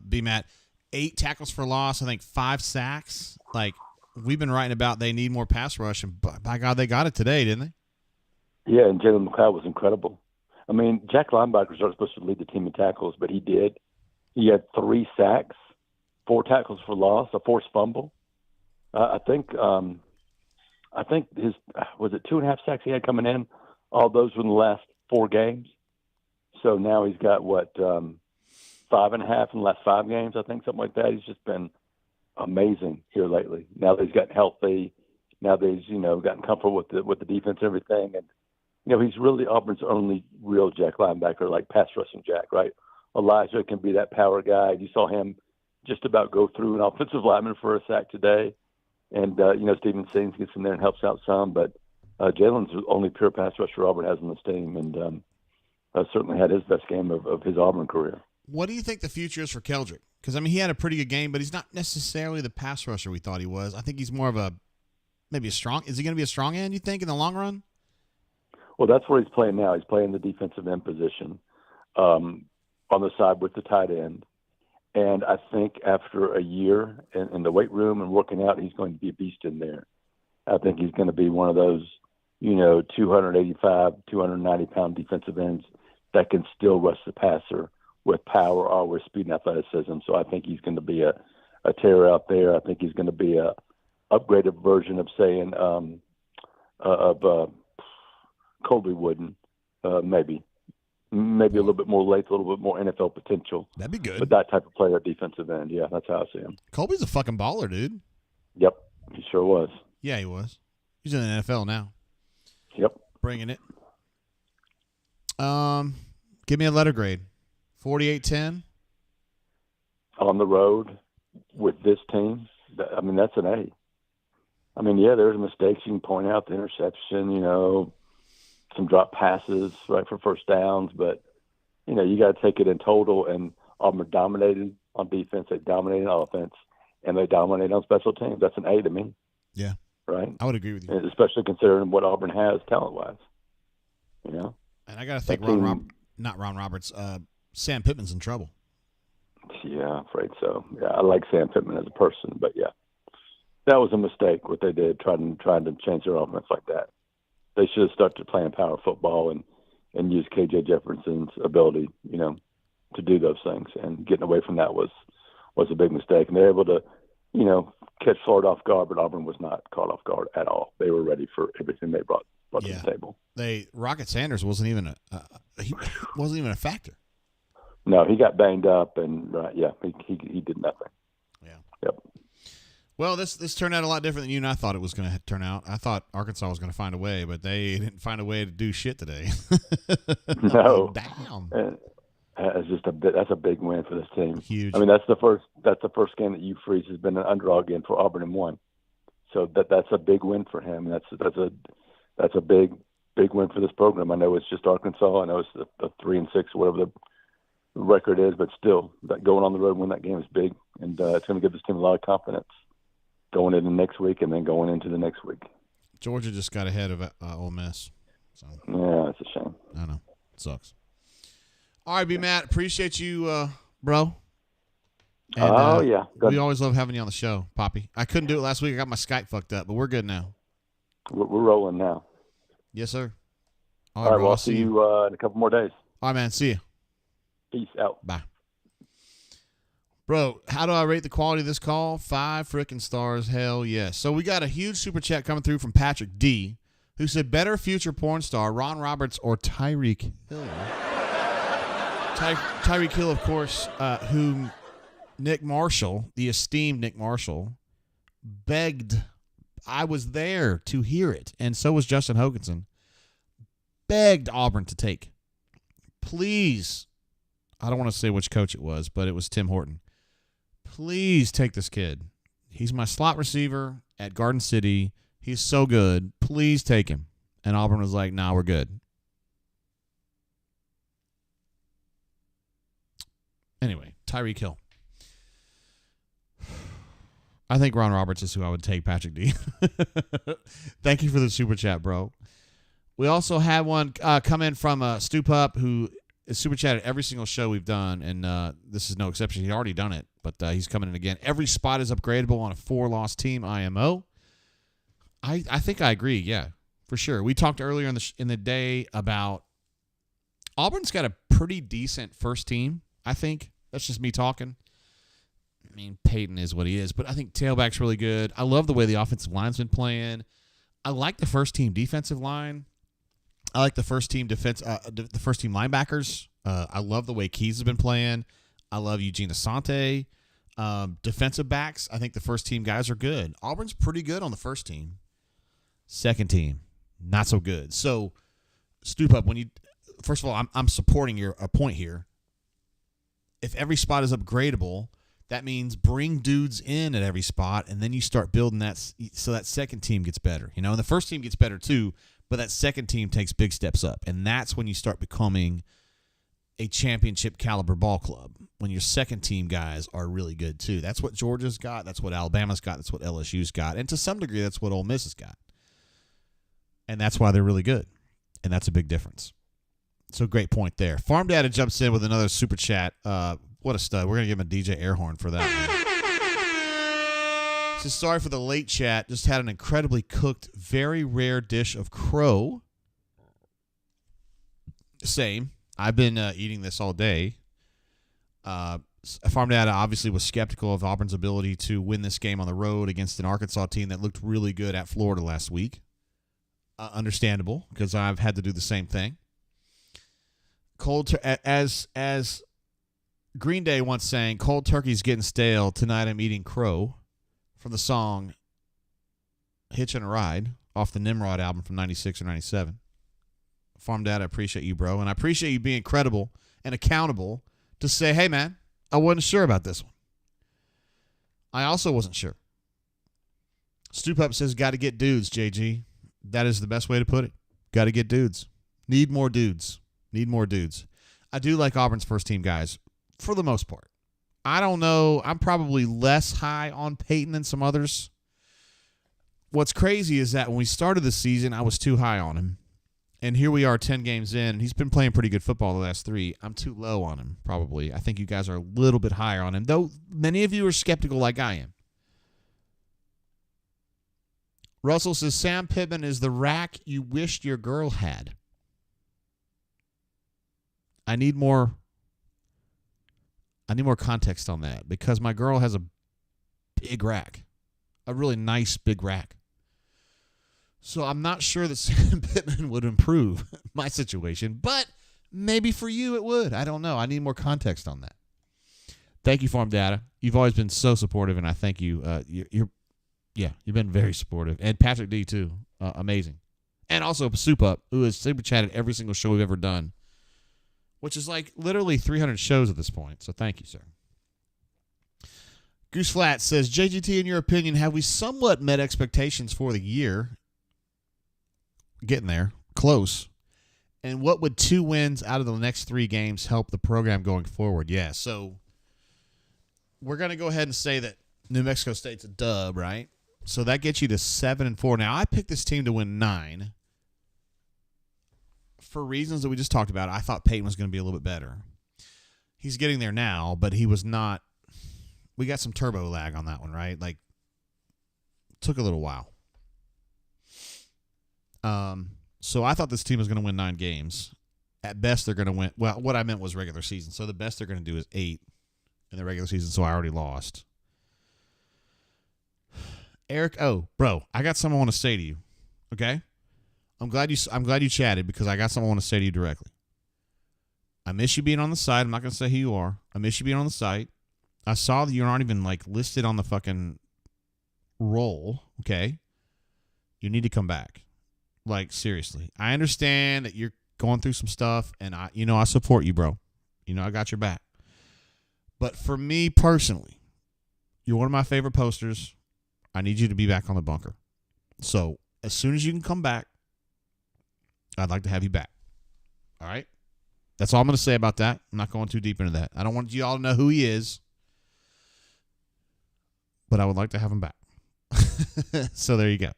B-Matt, 8 tackles for loss. I think 5 sacks. Like, we've been writing about they need more pass rush, and by God, they got it today, didn't they? Yeah, and Jalen McLeod was incredible. I mean, Jack linebackers aren't supposed to lead the team in tackles, but he did. He had 3 sacks, 4 tackles for loss, a forced fumble. I think his was it 2.5 sacks he had coming in. All those were in the last 4 games. So now he's got 5.5 in the last 5 games. I think something like that. He's just been amazing here lately. Now that he's gotten healthy, now that he's gotten comfortable with the defense and everything, and he's really Auburn's only real Jack linebacker, like pass rushing Jack, right? Elijah can be that power guy. You saw him just about go through an offensive lineman for a sack today, and Steven Sings gets in there and helps out some, but Jalen's the only pure pass rusher Auburn has on this team, and certainly had his best game of his Auburn career. What do you think the future is for Keldrick? Because, I mean, he had a pretty good game, but he's not necessarily the pass rusher we thought he was. I think he's more of maybe a strong – is he going to be a strong end, you think, in the long run? Well, that's where he's playing now. He's playing the defensive end position on the side with the tight end. And I think after a year in the weight room and working out, he's going to be a beast in there. I think he's going to be one of those, 285, 290-pound defensive ends that can still rush the passer with power or with speed and athleticism. So I think he's going to be a terror out there. I think he's going to be a upgraded version of Colby Wooden, maybe a little bit more length, a little bit more NFL potential. That'd be good. But that type of player at defensive end, yeah, that's how I see him. Colby's a fucking baller, dude. Yep, he sure was. Yeah, he was. He's in the NFL now. Yep. Bringing it. Give me a letter grade. 48-10. On the road with this team, that's an A. There's mistakes you can point out, the interception, some drop passes, right, for first downs, but, you got to take it in total, and Auburn dominated on defense, they dominated on offense, and they dominated on special teams. That's an A to me. Yeah. Right? I would agree with you. And especially considering what Auburn has talent-wise, And I got to think Ron Roberts, Sam Pittman's in trouble. Yeah, I'm afraid so. Yeah, I like Sam Pittman as a person, but yeah. That was a mistake, what they did, trying to change their offense like that. They should have started playing power football and use K.J. Jefferson's ability, to do those things. And getting away from that was a big mistake. And they're able to, catch Florida off guard, but Auburn was not caught off guard at all. They were ready for everything they brought to the table. Rocket Sanders wasn't even a factor. No, he got banged up, and he did nothing. Yeah. Yep. Well, this turned out a lot different than you and I thought it was going to turn out. I thought Arkansas was going to find a way, but they didn't find a way to do shit today. No. Damn. That's a big win for this team. Huge. That's the first game that Hugh Freeze has been an underdog in for Auburn and won. So that's a big win for him. That's a big win for this program. I know it's just Arkansas. I know it's the 3-6 or whatever the record is, but still, that going on the road and win that game is big, and it's going to give this team a lot of confidence going into next week and then going into the next week. Georgia just got ahead of Ole Miss. So. Yeah, it's a shame. I know. It sucks. All right, B-Matt, appreciate you, bro. And, yeah. We always love having you on the show, Poppy. I couldn't do it last week. I got my Skype fucked up, but we're good now. We're rolling now. Yes, sir. All right, well, I'll see you in a couple more days. All right, man. See you. Peace out. Bye. Bro, how do I rate the quality of this call? 5 freaking stars. Hell yes. So we got a huge super chat coming through from Patrick D, who said, better future porn star, Ron Roberts or Tyreek Hill? Tyreek Hill, of course, whom Nick Marshall, the esteemed Nick Marshall, begged. I was there to hear it, and so was Justin Hoganson. Begged Auburn to take. Please. I don't want to say which coach it was, but it was Tim Horton. Please take this kid. He's my slot receiver at Garden City. He's so good. Please take him. And Auburn was like, nah, we're good. Anyway, Tyreek Hill. I think Ron Roberts is who I would take, Patrick D. Thank you for the super chat, bro. We also had one come in from Stu Pup, who is super chatted every single show we've done, and this is no exception. He's already done it, but he's coming in again. Every spot is upgradable on a 4-loss team, IMO. I think I agree, yeah, for sure. We talked earlier in the day about Auburn's got a pretty decent first team, I think. That's just me talking. I mean, Peyton is what he is, but I think tailback's really good. I love the way the offensive line's been playing. I like the first team defensive line. I like the first team the first team linebackers. I love the way Keys has been playing. I love Eugene Asante. Defensive backs, I think the first team guys are good. Auburn's pretty good on the first team. Second team, not so good. So, Stoop Up, first of all, I'm supporting your point here. If every spot is upgradable, that means bring dudes in at every spot, and then you start building that so that second team gets better. And the first team gets better too, but that second team takes big steps up. And that's when you start becoming a championship caliber ball club, when your second team guys are really good too. That's what Georgia's got. That's what Alabama's got. That's what LSU's got. And to some degree, that's what Ole Miss has got. And that's why they're really good. And that's a big difference. So great point there. Farm Data jumps in with another super chat. What a stud. We're going to give him a DJ air horn for that. So sorry for the late chat. Just had an incredibly cooked, very rare dish of crow. Same. I've been eating this all day. Farm Data obviously was skeptical of Auburn's ability to win this game on the road against an Arkansas team that looked really good at Florida last week. Understandable, because I've had to do the same thing. As Green Day once sang, cold turkey's getting stale. Tonight I'm eating crow, from the song Hitchin' a Ride off the Nimrod album from 96 or 97. Farm Dad, I appreciate you, bro. And I appreciate you being credible and accountable to say, hey, man, I wasn't sure about this one. I also wasn't sure. Stoop Up says, got to get dudes, JG. That is the best way to put it. Got to get dudes. Need more dudes. Need more dudes. I do like Auburn's first team guys for the most part. I don't know. I'm probably less high on Peyton than some others. What's crazy is that when we started the season, I was too high on him. And here we are 10 games in, and he's been playing pretty good football the last 3. I'm too low on him, probably. I think you guys are a little bit higher on him, though many of you are skeptical like I am. Russell says, Sam Pittman is the rack you wished your girl had. I need more context on that because my girl has a big rack, a really nice big rack. So I'm not sure that Sam Pittman would improve my situation, but maybe for you it would. I don't know. I need more context on that. Thank you, Farm Data. You've always been so supportive, and I thank you. You've been very supportive. And Patrick D, too. Amazing. And also Soup Up, who has super chatted every single show we've ever done, which is like literally 300 shows at this point. So thank you, sir. Goose Flat says, JGT, in your opinion, have we somewhat met expectations for the year? Getting there. Close. And what would 2 wins out of the next 3 games help the program going forward? Yeah, so we're going to go ahead and say that New Mexico State's a dub, right? So that gets you to 7-4. Now, I picked this team to win 9. For reasons that we just talked about. I thought Peyton was going to be a little bit better. He's getting there now, but he was not. We got some turbo lag on that one, right? Like, took a little while. So I thought this team was going to win 9 games. At best, they're going to win. Well, what I meant was regular season. So the best they're going to do is 8 in the regular season. So I already lost. Eric, bro, I got something I want to say to you. Okay, I'm glad you chatted because I got something I want to say to you directly. I miss you being on the site. I'm not going to say who you are. I miss you being on the site. I saw that you aren't even like listed on the fucking roll. Okay, you need to come back. Like, seriously. I understand that you're going through some stuff, and I support you, bro. I got your back. But for me personally, you're one of my favorite posters. I need you to be back on the bunker. So as soon as you can come back, I'd like to have you back. All right? That's all I'm going to say about that. I'm not going too deep into that. I don't want you all to know who he is, but I would like to have him back. So there you go.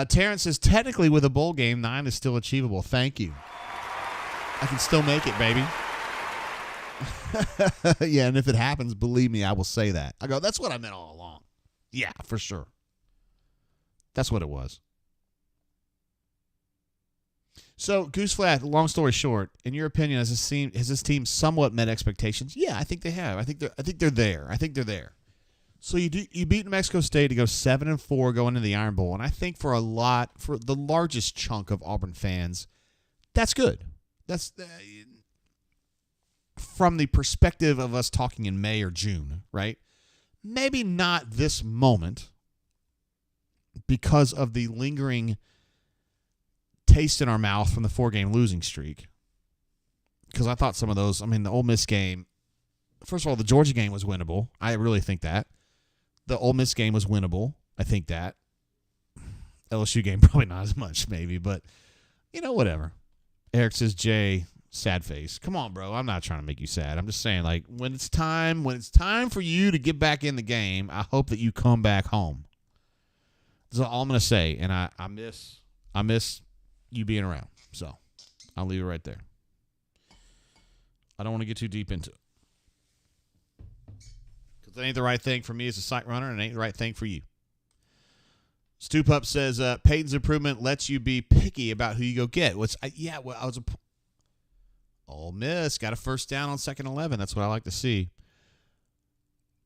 Terrence says, technically with a bowl game, 9 is still achievable. Thank you. I can still make it, baby. Yeah, and if it happens, believe me, I will say that. I go, that's what I meant all along. Yeah, for sure. That's what it was. So, Goose Flat, long story short, in your opinion, has this team somewhat met expectations? Yeah, I think they have. I think they're there. So you beat New Mexico State to go 7-4 going into the Iron Bowl, and I think for the largest chunk of Auburn fans, that's good. That's from the perspective of us talking in May or June, right? Maybe not this moment because of the lingering taste in our mouth from the 4-game losing streak. Because I thought some of those, the Ole Miss game, first of all, the Georgia game was winnable. I really think that. The Ole Miss game was winnable. I think that. LSU game, probably not as much, maybe, but, whatever. Eric says, Jay, sad face. Come on, bro. I'm not trying to make you sad. I'm just saying, like, when it's time for you to get back in the game, I hope that you come back home. That's all I'm going to say. And I miss you being around. So I'll leave it right there. I don't want to get too deep into it. Because it ain't the right thing for me as a site runner, and it ain't the right thing for you. Stu Pup says, Peyton's improvement lets you be picky about who you go get. Ole Miss got a first down on 2nd and 11. That's what I like to see.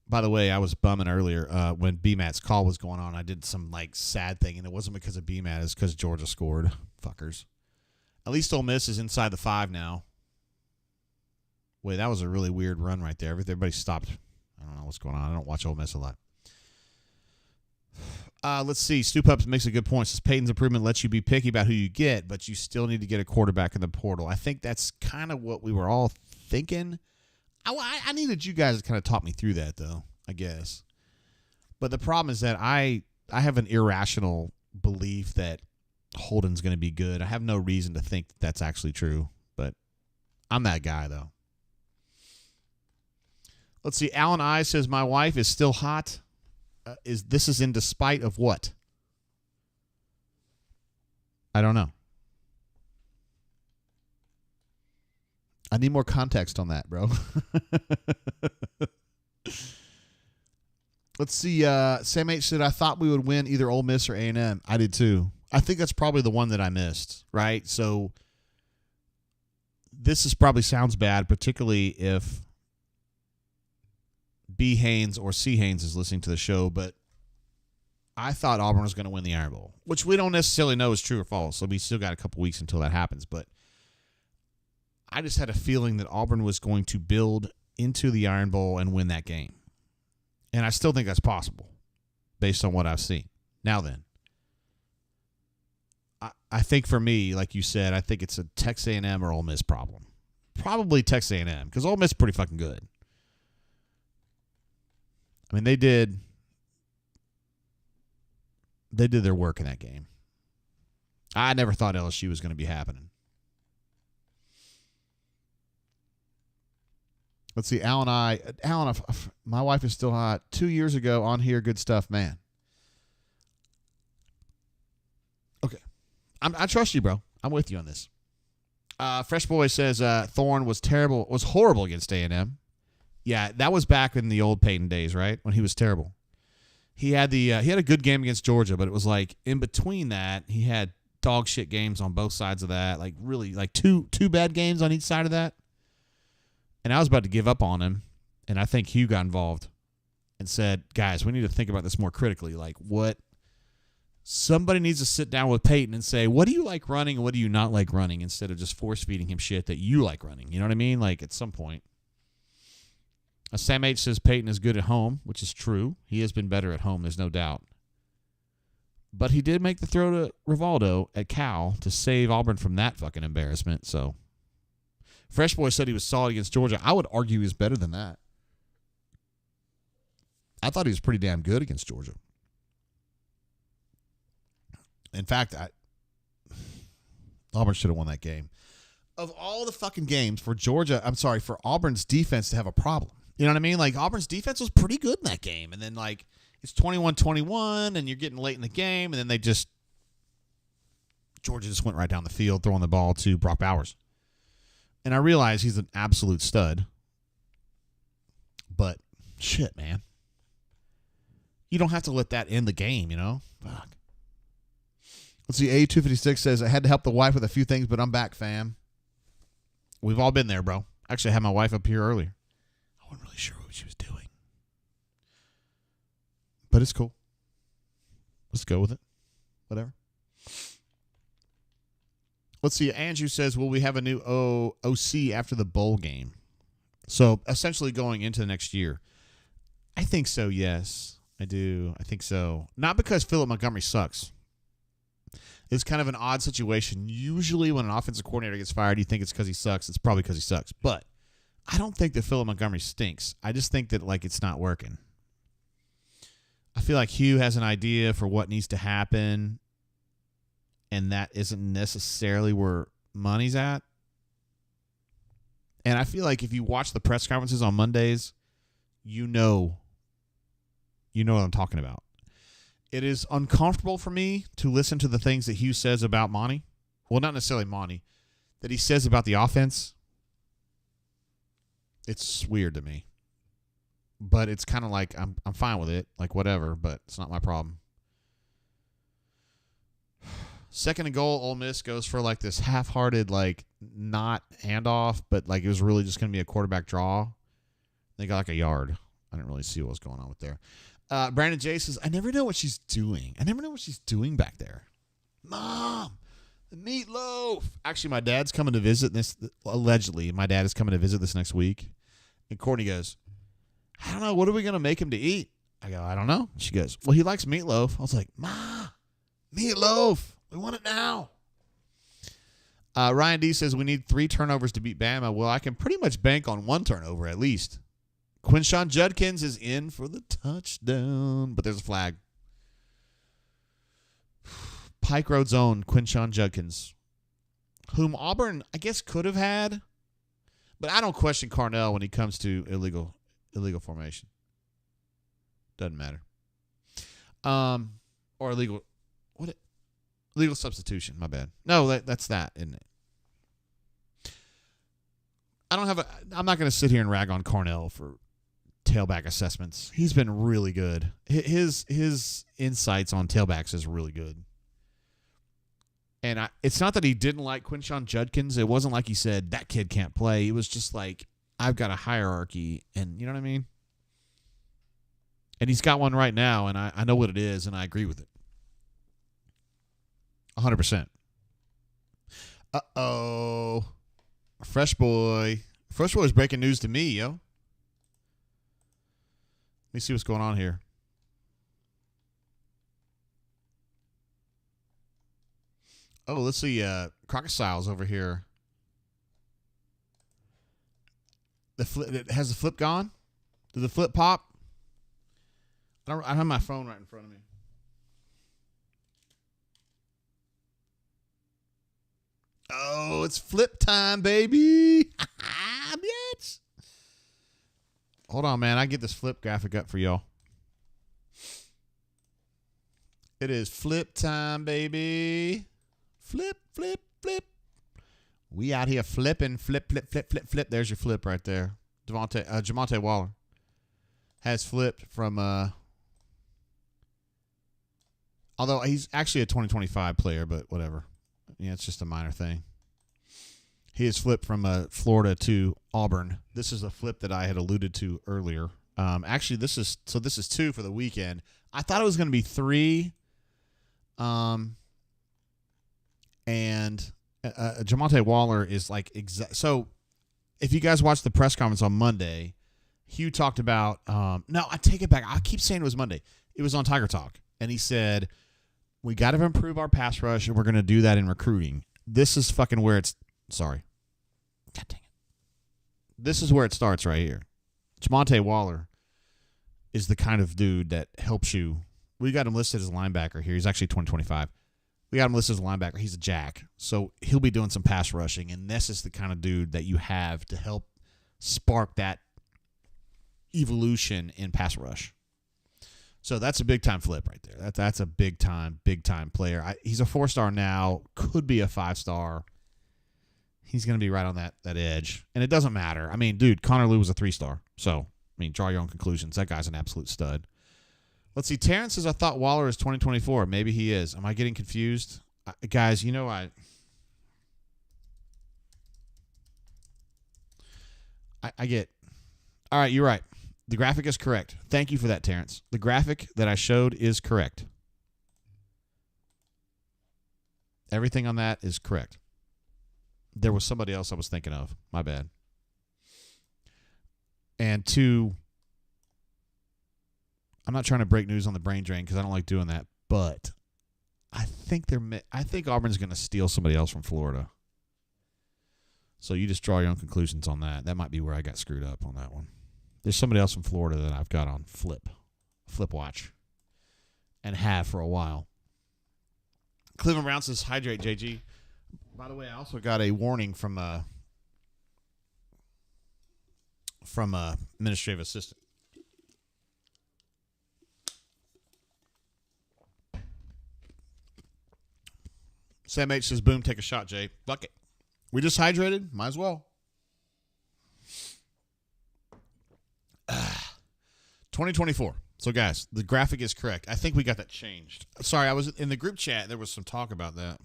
By the way, I was bumming earlier when BMAT's call was going on. I did some sad thing, and it wasn't because of BMAT. It's because Georgia scored. Fuckers. At least Ole Miss is inside the 5 now. Wait, that was a really weird run right there. Everybody stopped. I don't know what's going on. I don't watch Ole Miss a lot. Let's see. Stu Pups makes a good point. Says Peyton's improvement lets you be picky about who you get, but you still need to get a quarterback in the portal. I think that's kind of what we were all thinking. I needed you guys to kind of talk me through that, though, I guess. But the problem is that I have an irrational belief that Holden's going to be good. I have no reason to think that that's actually true, but I'm that guy, though. Let's see. Alan I says, my wife is still hot. This is in despite of what? I don't know. I need more context on that, bro. Let's see. Sam H said, I thought we would win either Ole Miss or A&M. I did too. I think that's probably the one that I missed, right? So this probably sounds bad, particularly if B. Haynes or C. Haynes is listening to the show, but I thought Auburn was going to win the Iron Bowl, which we don't necessarily know is true or false, so we still got a couple weeks until that happens, but I just had a feeling that Auburn was going to build into the Iron Bowl and win that game. And I still think that's possible based on what I've seen. Now then, I think for me, like you said, I think it's a Texas A&M or Ole Miss problem. Probably Texas A&M because Ole Miss is pretty fucking good. I mean, they did their work in that game. I never thought LSU was going to be happening. Let's see, Alan, my wife is still hot. 2 years ago on here, good stuff, man. Okay. I trust you, bro. I'm with you on this. Fresh Boy says Thorne was horrible against A&M. Yeah, that was back in the old Peyton days, right? When he was terrible. He had a good game against Georgia, but it was in between that, he had dog shit games on both sides of that. Really, two bad games on each side of that. And I was about to give up on him, and I think Hugh got involved and said, guys, we need to think about this more critically. Somebody needs to sit down with Peyton and say, what do you like running and what do you not like running, instead of just force-feeding him shit that you like running. You know what I mean? At some point. Sam H says Peyton is good at home, which is true. He has been better at home, there's no doubt. But he did make the throw to Rivaldo at Cal to save Auburn from that fucking embarrassment, so... Fresh Boy said he was solid against Georgia. I would argue he was better than that. I thought he was pretty damn good against Georgia. In fact, Auburn should have won that game. Of all the fucking games for Auburn's defense to have a problem. You know what I mean? Auburn's defense was pretty good in that game. And then, it's 21-21, and you're getting late in the game, and then Georgia just went right down the field, throwing the ball to Brock Bowers. And I realize he's an absolute stud. But, shit, man. You don't have to let that end the game, you know? Fuck. Let's see, A256 says, I had to help the wife with a few things, but I'm back, fam. We've all been there, bro. Actually, I had my wife up here earlier. I wasn't really sure what she was doing. But it's cool. Let's go with it. Whatever. Let's see. Andrew says, will we have a new OC after the bowl game? So, essentially going into the next year. I think so, yes. I do. I think so. Not because Philip Montgomery sucks. It's kind of an odd situation. Usually when an offensive coordinator gets fired, you think it's because he sucks. It's probably because he sucks. But I don't think that Philip Montgomery stinks. I just think that, it's not working. I feel like Hugh has an idea for what needs to happen, and that isn't necessarily where money's at. And I feel like if you watch the press conferences on Mondays, you know what I'm talking about. It is uncomfortable for me to listen to the things that Hugh says about Monty, well, not necessarily Monty, that he says about the offense, it's weird to me. But it's kind of like I'm fine with it, like whatever, but it's not my problem. Second and goal, Ole Miss goes for like this half-hearted, like not handoff, but like it was really just going to be a quarterback draw. They got like a yard. I didn't really see what was going on with there. Brandon J says, I never know what she's doing. I never know what she's doing back there. Mom, the meatloaf. Actually, my dad's coming to visit this. Allegedly, my dad is coming to visit this next week. And Courtney goes, I don't know. What are we going to make him to eat? I go, I don't know. She goes, well, he likes meatloaf. I was like, Ma, meatloaf. We want it now. Ryan D says, we need 3 turnovers to beat Bama. Well, I can pretty much bank on 1 turnover at least. Quinshon Judkins is in for the touchdown, but there's a flag. Pike Road's own Quinshon Judkins, whom Auburn, I guess, could have had, but I don't question Carnell when he comes to illegal formation. Doesn't matter. Or illegal substitution. My bad. No, that's that, isn't it? I'm not going to sit here and rag on Carnell for tailback assessments. He's been really good. His insights on tailbacks is really good. And it's not that he didn't like Quinshon Judkins. It wasn't like he said, that kid can't play. It was just like, I've got a hierarchy, and you know what I mean? And he's got one right now, and I know what it is, and I agree with it. 100%. Uh-oh. Fresh boy. Fresh boy is breaking news to me, yo. Let me see what's going on here. Oh, let's see. Crocodile's over here. Has the flip gone? Did the flip pop? I don't have my phone right in front of me. Oh, it's flip time, baby. Bitch. Hold on, man. I get this flip graphic up for y'all. It is flip time, baby. Flip, flip, flip. We out here flipping, flip, flip, flip, flip, flip. There's your flip right there. Jamonte Waller has flipped from, although he's actually a 2025 player, but whatever. Yeah, it's just a minor thing. He has flipped from Florida to Auburn. This is a flip that I had alluded to earlier. Actually, this is 2 for the weekend. I thought it was going to be 3. And Jamonte Waller is like so. If you guys watched the press conference on Monday, Hugh talked about. No, I take it back. I keep saying it was Monday. It was on Tiger Talk, and he said, we got to improve our pass rush, and we're going to do that in recruiting. This is fucking where it's... Sorry. God dang it. This is where it starts right here. Jamonte Waller is the kind of dude that helps you. We got him listed as a linebacker here. He's actually 2025. We got him listed as a linebacker. He's a jack. So he'll be doing some pass rushing, and this is the kind of dude that you have to help spark that evolution in pass rush. So that's a big-time flip right there. That's a big-time player. He's a 4-star now, could be a 5-star. He's going to be right on that edge. And it doesn't matter. I mean, dude, Connor Lew was a 3-star. So, I mean, draw your own conclusions. That guy's an absolute stud. Let's see. Terrence says, I thought Waller is 2024. Maybe he is. Am I getting confused? Guys, you know I get... All right, you're right. The graphic is correct. Thank you for that, Terrence. The graphic that I showed is correct. Everything on that is correct. There was somebody else I was thinking of. My bad. And 2, I'm not trying to break news on the brain drain because I don't like doing that, but I think Auburn's going to steal somebody else from Florida. So you just draw your own conclusions on that. That might be where I got screwed up on that one. There's somebody else from Florida that I've got on flip watch, and have for a while. Cleveland Brown says, hydrate, JG. By the way, I also got a warning from administrative assistant. Sam H says, boom, take a shot, Jay. Fuck it. We just hydrated. Might as well. 2024. So, guys, the graphic is correct. I think we got that changed. Sorry, I was in the group chat. There was some talk about that.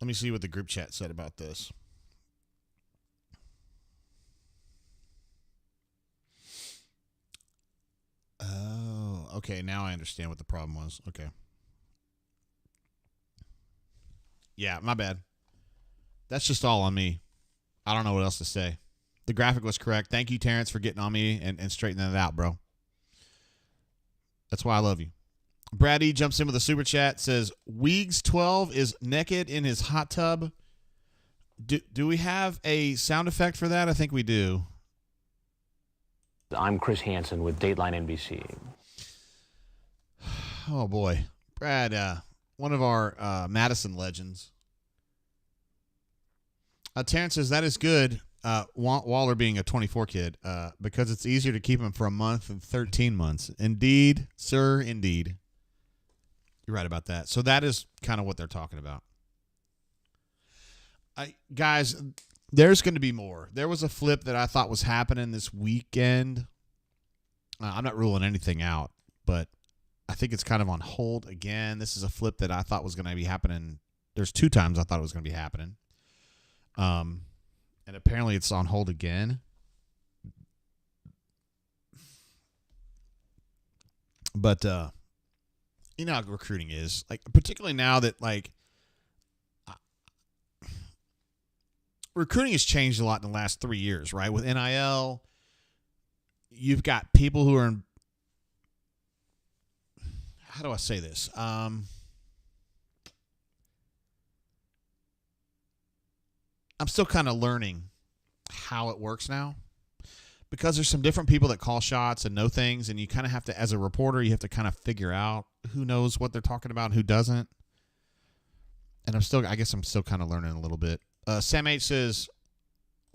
Let me see what the group chat said about this. Oh, okay. Now I understand what the problem was. Okay. Yeah, my bad. That's just all on me. I don't know what else to say. The graphic was correct. Thank you, Terrence, for getting on me and straightening it out, bro. That's why I love you. Brad E. jumps in with a super chat, says, Weegs12 is naked in his hot tub. Do we have a sound effect for that? I think we do. I'm Chris Hansen with Dateline NBC. Oh, boy. Brad, one of our Madison legends. Terrence says, that is good, Waller being a 24 kid, because it's easier to keep him for a month than 13 months. Indeed, sir, indeed. You're right about that. So that is kind of what they're talking about. Guys, there's going to be more. There was a flip that I thought was happening this weekend. I'm not ruling anything out, but I think it's kind of on hold again. This is a flip that I thought was going to be happening. There's 2 times I thought it was going to be happening. And apparently it's on hold again. But, you know how recruiting is. Like, particularly now that, like, recruiting has changed a lot in the last 3 years, right? With NIL, you've got people who are in, how do I say this? I'm still kind of learning how it works now, because there's some different people that call shots and know things, and you kind of have to, as a reporter, you have to kind of figure out who knows what they're talking about and who doesn't. And I guess I'm still kind of learning a little bit. Sam H says,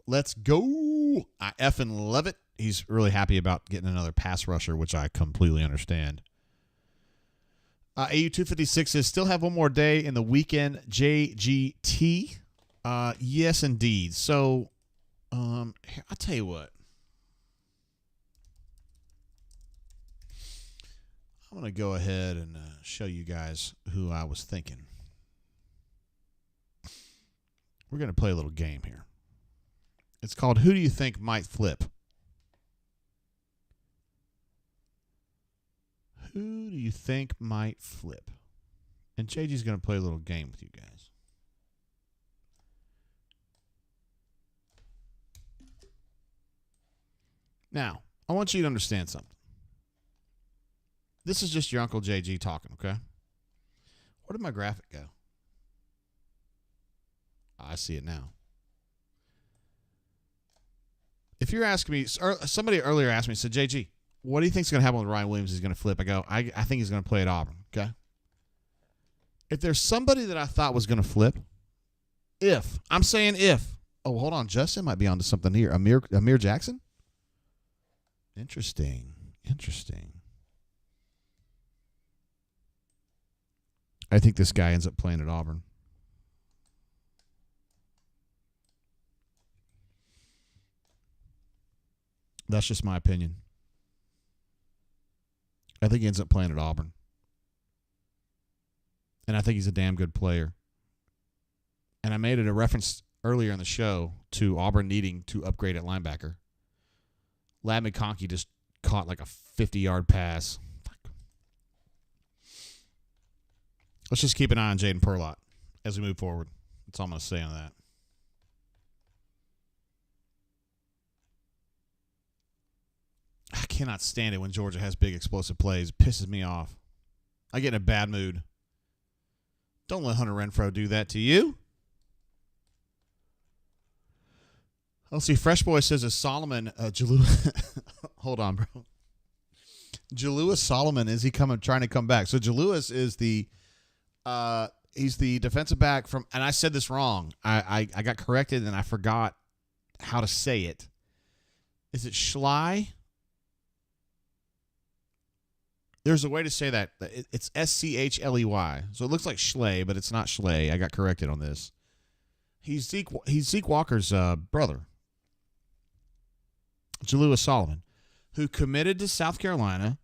let's go. I effing love it. He's really happy about getting another pass rusher, which I completely understand. AU256 says, still have one more day in the weekend JGT. Yes, indeed. So, I'll tell you what. I'm going to go ahead and show you guys who I was thinking. We're going to play a little game here. It's called Who Do You Think Might Flip? Who do you think might flip? And JG's going to play a little game with you guys. Now, I want you to understand something. This is just your Uncle JG talking, okay? Where did my graphic go? I see it now. If you're asking me, somebody earlier asked me, said, JG, what do you think is going to happen with Ryan Williams? He's going to flip. I go, I think he's going to play at Auburn, okay? If there's somebody that I thought was going to flip, I'm saying if. Oh, hold on. Justin might be onto something here. Amir Jackson? Interesting. I think this guy ends up playing at Auburn. That's just my opinion. I think he ends up playing at Auburn. And I think he's a damn good player. And I made it a reference earlier in the show to Auburn needing to upgrade at linebacker. Lad McConkey just caught like a 50-yard pass. Let's just keep an eye on Jaden Perlott as we move forward. That's all I'm going to say on that. I cannot stand it when Georgia has big explosive plays. It pisses me off. I get in a bad mood. Don't let Hunter Renfrow do that to you. Let's see. Fresh Boy says, is Solomon hold on, bro. Jalewis Solomon, is he trying to come back? So Jalewis is he's the defensive back from, and I said this wrong. I got corrected and I forgot how to say it. Is it Schley? There's a way to say that. It's Schley. So it looks like Schley, but it's not Schley. I got corrected on this. He's Zeke Walker's brother, Jalua Solomon, who committed to South Carolina,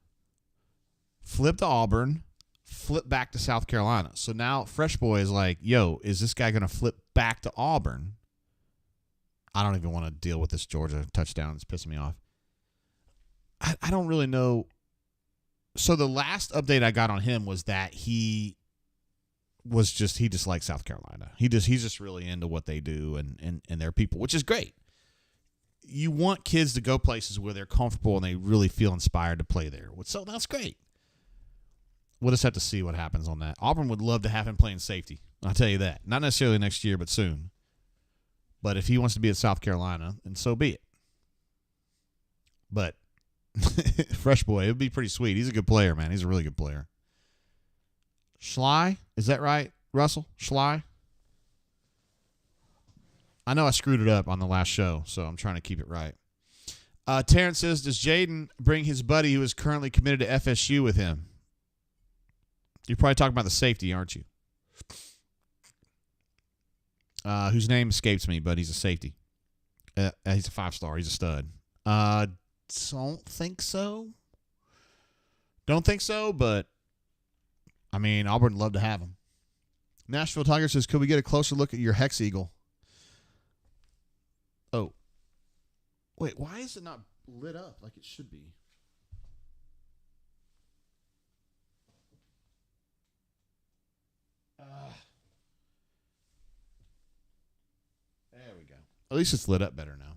flipped to Auburn, flipped back to South Carolina. So now Fresh Boy is like, yo, is this guy going to flip back to Auburn? I don't even want to deal with this Georgia touchdown. It's pissing me off. I don't really know. So the last update I got on him was that he just likes South Carolina. He's just really into what they do and their people, which is great. You want kids to go places where they're comfortable and they really feel inspired to play there. So that's great. We'll just have to see what happens on that. Auburn would love to have him playing safety. I'll tell you that. Not necessarily next year, but soon. But if he wants to be at South Carolina, then so be it. But Fresh Boy, it would be pretty sweet. He's a good player, man. He's a really good player. Schley, is that right, Russell? Schley? I know I screwed it up on the last show, so I'm trying to keep it right. Terrence says, does Jaden bring his buddy who is currently committed to FSU with him? You're probably talking about the safety, aren't you? Whose name escapes me, but he's a safety. He's a 5-star. He's a stud. Don't think so. Don't think so, but I mean, Auburn would love to have him. Nashville Tiger says, could we get a closer look at your Hex Eagle? Oh. Wait, why is it not lit up like it should be? There we go. At least it's lit up better now.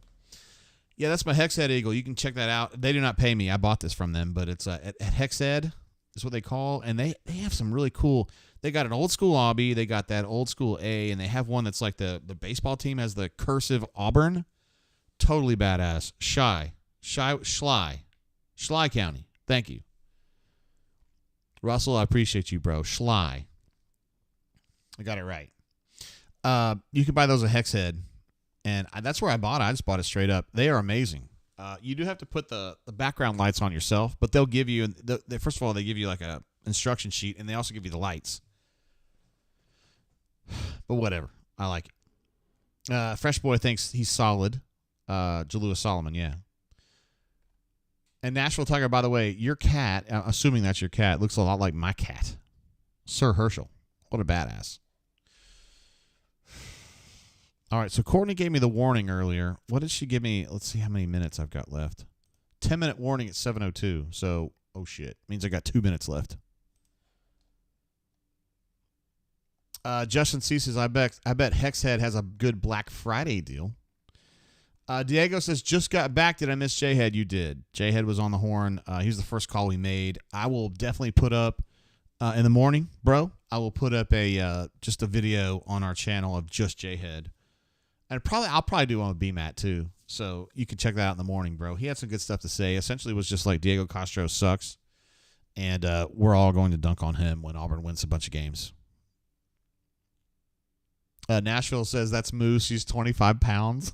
Yeah, that's my Hex Head Eagle. You can check that out. They do not pay me. I bought this from them, but it's at Hex Head is what they call, and they have some really cool. They got an old school Obby. They got that old school A, and they have one that's like the baseball team has the cursive Auburn. Totally badass. Schley County. Thank you. Russell, I appreciate you, bro. Schley. I got it right. You can buy those at Hex Head, and that's where I bought it. I just bought it straight up. They are amazing. You do have to put the background lights on yourself, but they'll give you, first of all, they give you like a instruction sheet, and they also give you the lights. But whatever. I like it. Fresh Boy thinks he's solid. Jalua Solomon, yeah. And Nashville Tiger, by the way, your cat, assuming that's your cat, looks a lot like my cat, Sir Herschel. What a badass. All right, so Courtney gave me the warning earlier. What did she give me? Let's see how many minutes I've got left. 10-minute warning at 7:02. So, oh shit, means I got 2 minutes left. Justin C says, I bet Hexhead has a good Black Friday deal. Diego says, just got back. Did I miss J-Head? You did. J-Head was on the horn. He was the first call we made. I will definitely put up in the morning, bro. I will put up just a video on our channel of just J-Head. And I'll probably do one with BMAT too. So you can check that out in the morning, bro. He had some good stuff to say. Essentially, it was just like Diego Castro sucks. And we're all going to dunk on him when Auburn wins a bunch of games. Nashville says that's Moose. He's 25 pounds.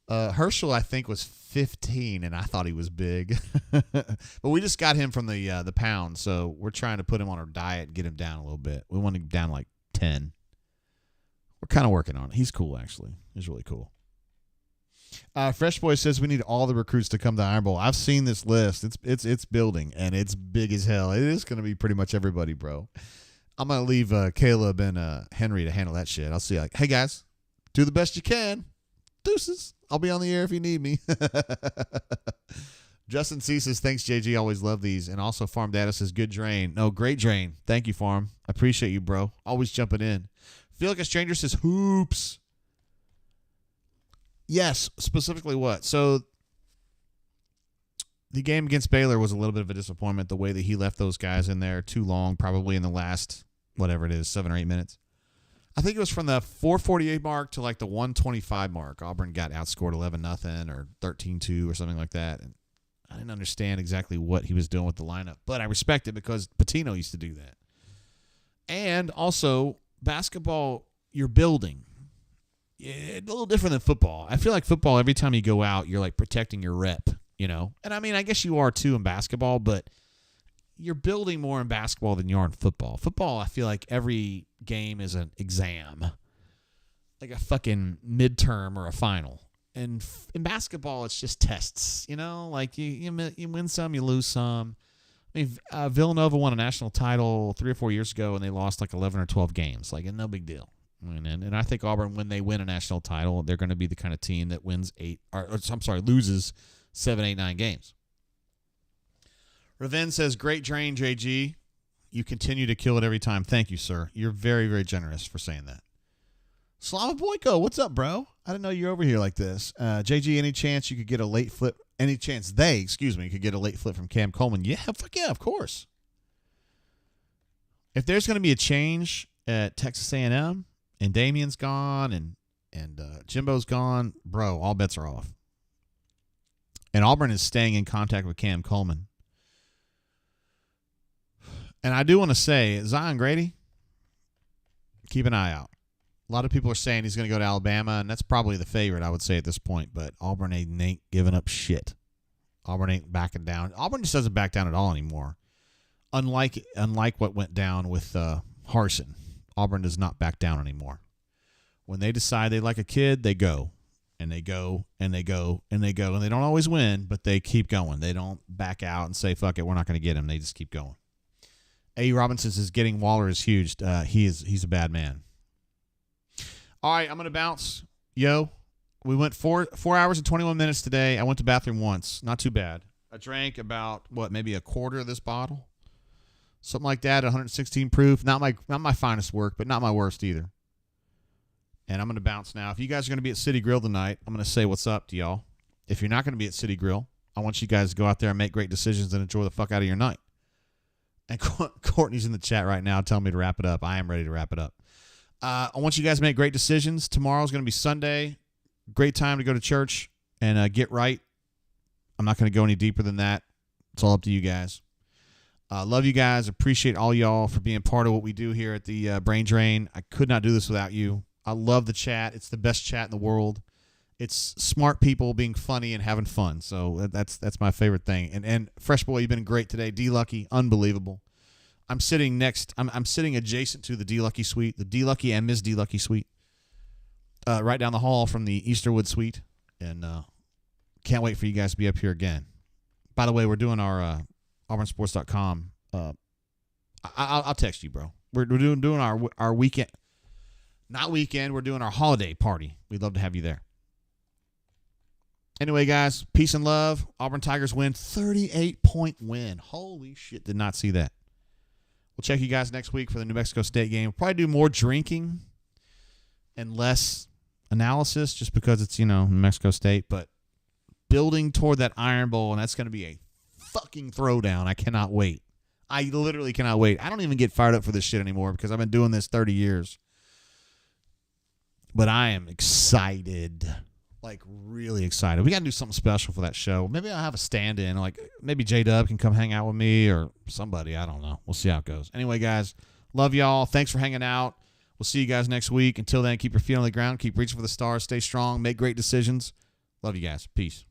Herschel, I think, was 15, and I thought he was big. But we just got him from the pound, so we're trying to put him on our diet and get him down a little bit. We want him down like 10. We're kind of working on it. He's cool, actually. He's really cool. Fresh Boy says we need all the recruits to come to Iron Bowl. I've seen this list. It's building, and it's big as hell. It is going to be pretty much everybody, bro. I'm going to leave Caleb and Henry to handle that shit. I'll see, like, hey, guys, do the best you can. Deuces. I'll be on the air if you need me. Justin C says, thanks, JG. Always love these. And also, Farm Data says, good drain. No, great drain. Thank you, Farm. I appreciate you, bro. Always jumping in. Feel like a stranger says, hoops. Yes, specifically what? So, the game against Baylor was a little bit of a disappointment, the way that he left those guys in there too long, probably in the last, whatever it is, 7 or 8 minutes. I think it was from the 4:48 mark to like the 1:25 mark. Auburn got outscored 11-0 or 13-2 or something like that. And I didn't understand exactly what he was doing with the lineup, but I respect it because Pitino used to do that. And also, basketball, you're building. It's a little different than football. I feel like football, every time you go out, you're like protecting your rep. And I mean, I guess you are too in basketball, but you're building more in basketball than you are in football. Football, I feel like every game is an exam, like a fucking midterm or a final. And in basketball, it's just tests, like you win some, you lose some. I mean, Villanova won a national title 3 or 4 years ago, and they lost like 11 or 12 games. Like, no big deal. And I think Auburn, when they win a national title, they're going to be the kind of team that loses 7, 8, 9 games. Raven says, great drain, JG. You continue to kill it every time. Thank you, sir. You're very, very generous for saying that. Slava Boyko, what's up, bro? I didn't know you're over here like this. JG, any chance you could get a late flip? Any chance could get a late flip from Cam Coleman? Yeah, fuck yeah, of course. If there's going to be a change at Texas A&M and Damien's gone and Jimbo's gone, bro, all bets are off. And Auburn is staying in contact with Cam Coleman. And I do want to say, Zion Grady, keep an eye out. A lot of people are saying he's going to go to Alabama, and that's probably the favorite, I would say, at this point. But Auburn ain't giving up shit. Auburn ain't backing down. Auburn just doesn't back down at all anymore. Unlike what went down with Harsin, Auburn does not back down anymore. When they decide they like a kid, they go. And they go, and they go, and they go. And they don't always win, but they keep going. They don't back out and say, fuck it, we're not going to get him. They just keep going. A. Robinson says getting Waller is huge. He's a bad man. All right, I'm going to bounce. Yo, we went 4 hours and 21 minutes today. I went to the bathroom once. Not too bad. I drank about, maybe a quarter of this bottle? Something like that, 116 proof. Not my finest work, but not my worst either. And I'm going to bounce now. If you guys are going to be at City Grill tonight, I'm going to say what's up to y'all. If you're not going to be at City Grill, I want you guys to go out there and make great decisions and enjoy the fuck out of your night. And Courtney's in the chat right now telling me to wrap it up. I am ready to wrap it up. I want you guys to make great decisions. Tomorrow's going to be Sunday. Great time to go to church and get right. I'm not going to go any deeper than that. It's all up to you guys. Love you guys. Appreciate all y'all for being part of what we do here at the Brain Drain. I could not do this without you. I love the chat. It's the best chat in the world. It's smart people being funny and having fun. So that's my favorite thing. And Fresh Boy, you've been great today. D Lucky, unbelievable. I'm sitting next. I'm sitting adjacent to the D Lucky suite, the D Lucky and Ms. D Lucky suite, right down the hall from the Easterwood suite, and can't wait for you guys to be up here again. By the way, we're doing our auburnsports.com. I'll text you, bro. We're doing our weekend, not weekend. We're doing our holiday party. We'd love to have you there. Anyway, guys, peace and love. Auburn Tigers win, 38-point win. Holy shit, did not see that. We'll check you guys next week for the New Mexico State game. We'll probably do more drinking and less analysis just because it's, New Mexico State. But building toward that Iron Bowl, and that's going to be a fucking throwdown. I cannot wait. I literally cannot wait. I don't even get fired up for this shit anymore because I've been doing this 30 years. But I am excited. Like, really excited. We got to do something special for that show. Maybe I'll have a stand-in. Like, maybe J-Dub can come hang out with me or somebody. I don't know. We'll see how it goes. Anyway, guys, love y'all. Thanks for hanging out. We'll see you guys next week. Until then, keep your feet on the ground. Keep reaching for the stars. Stay strong. Make great decisions. Love you guys. Peace.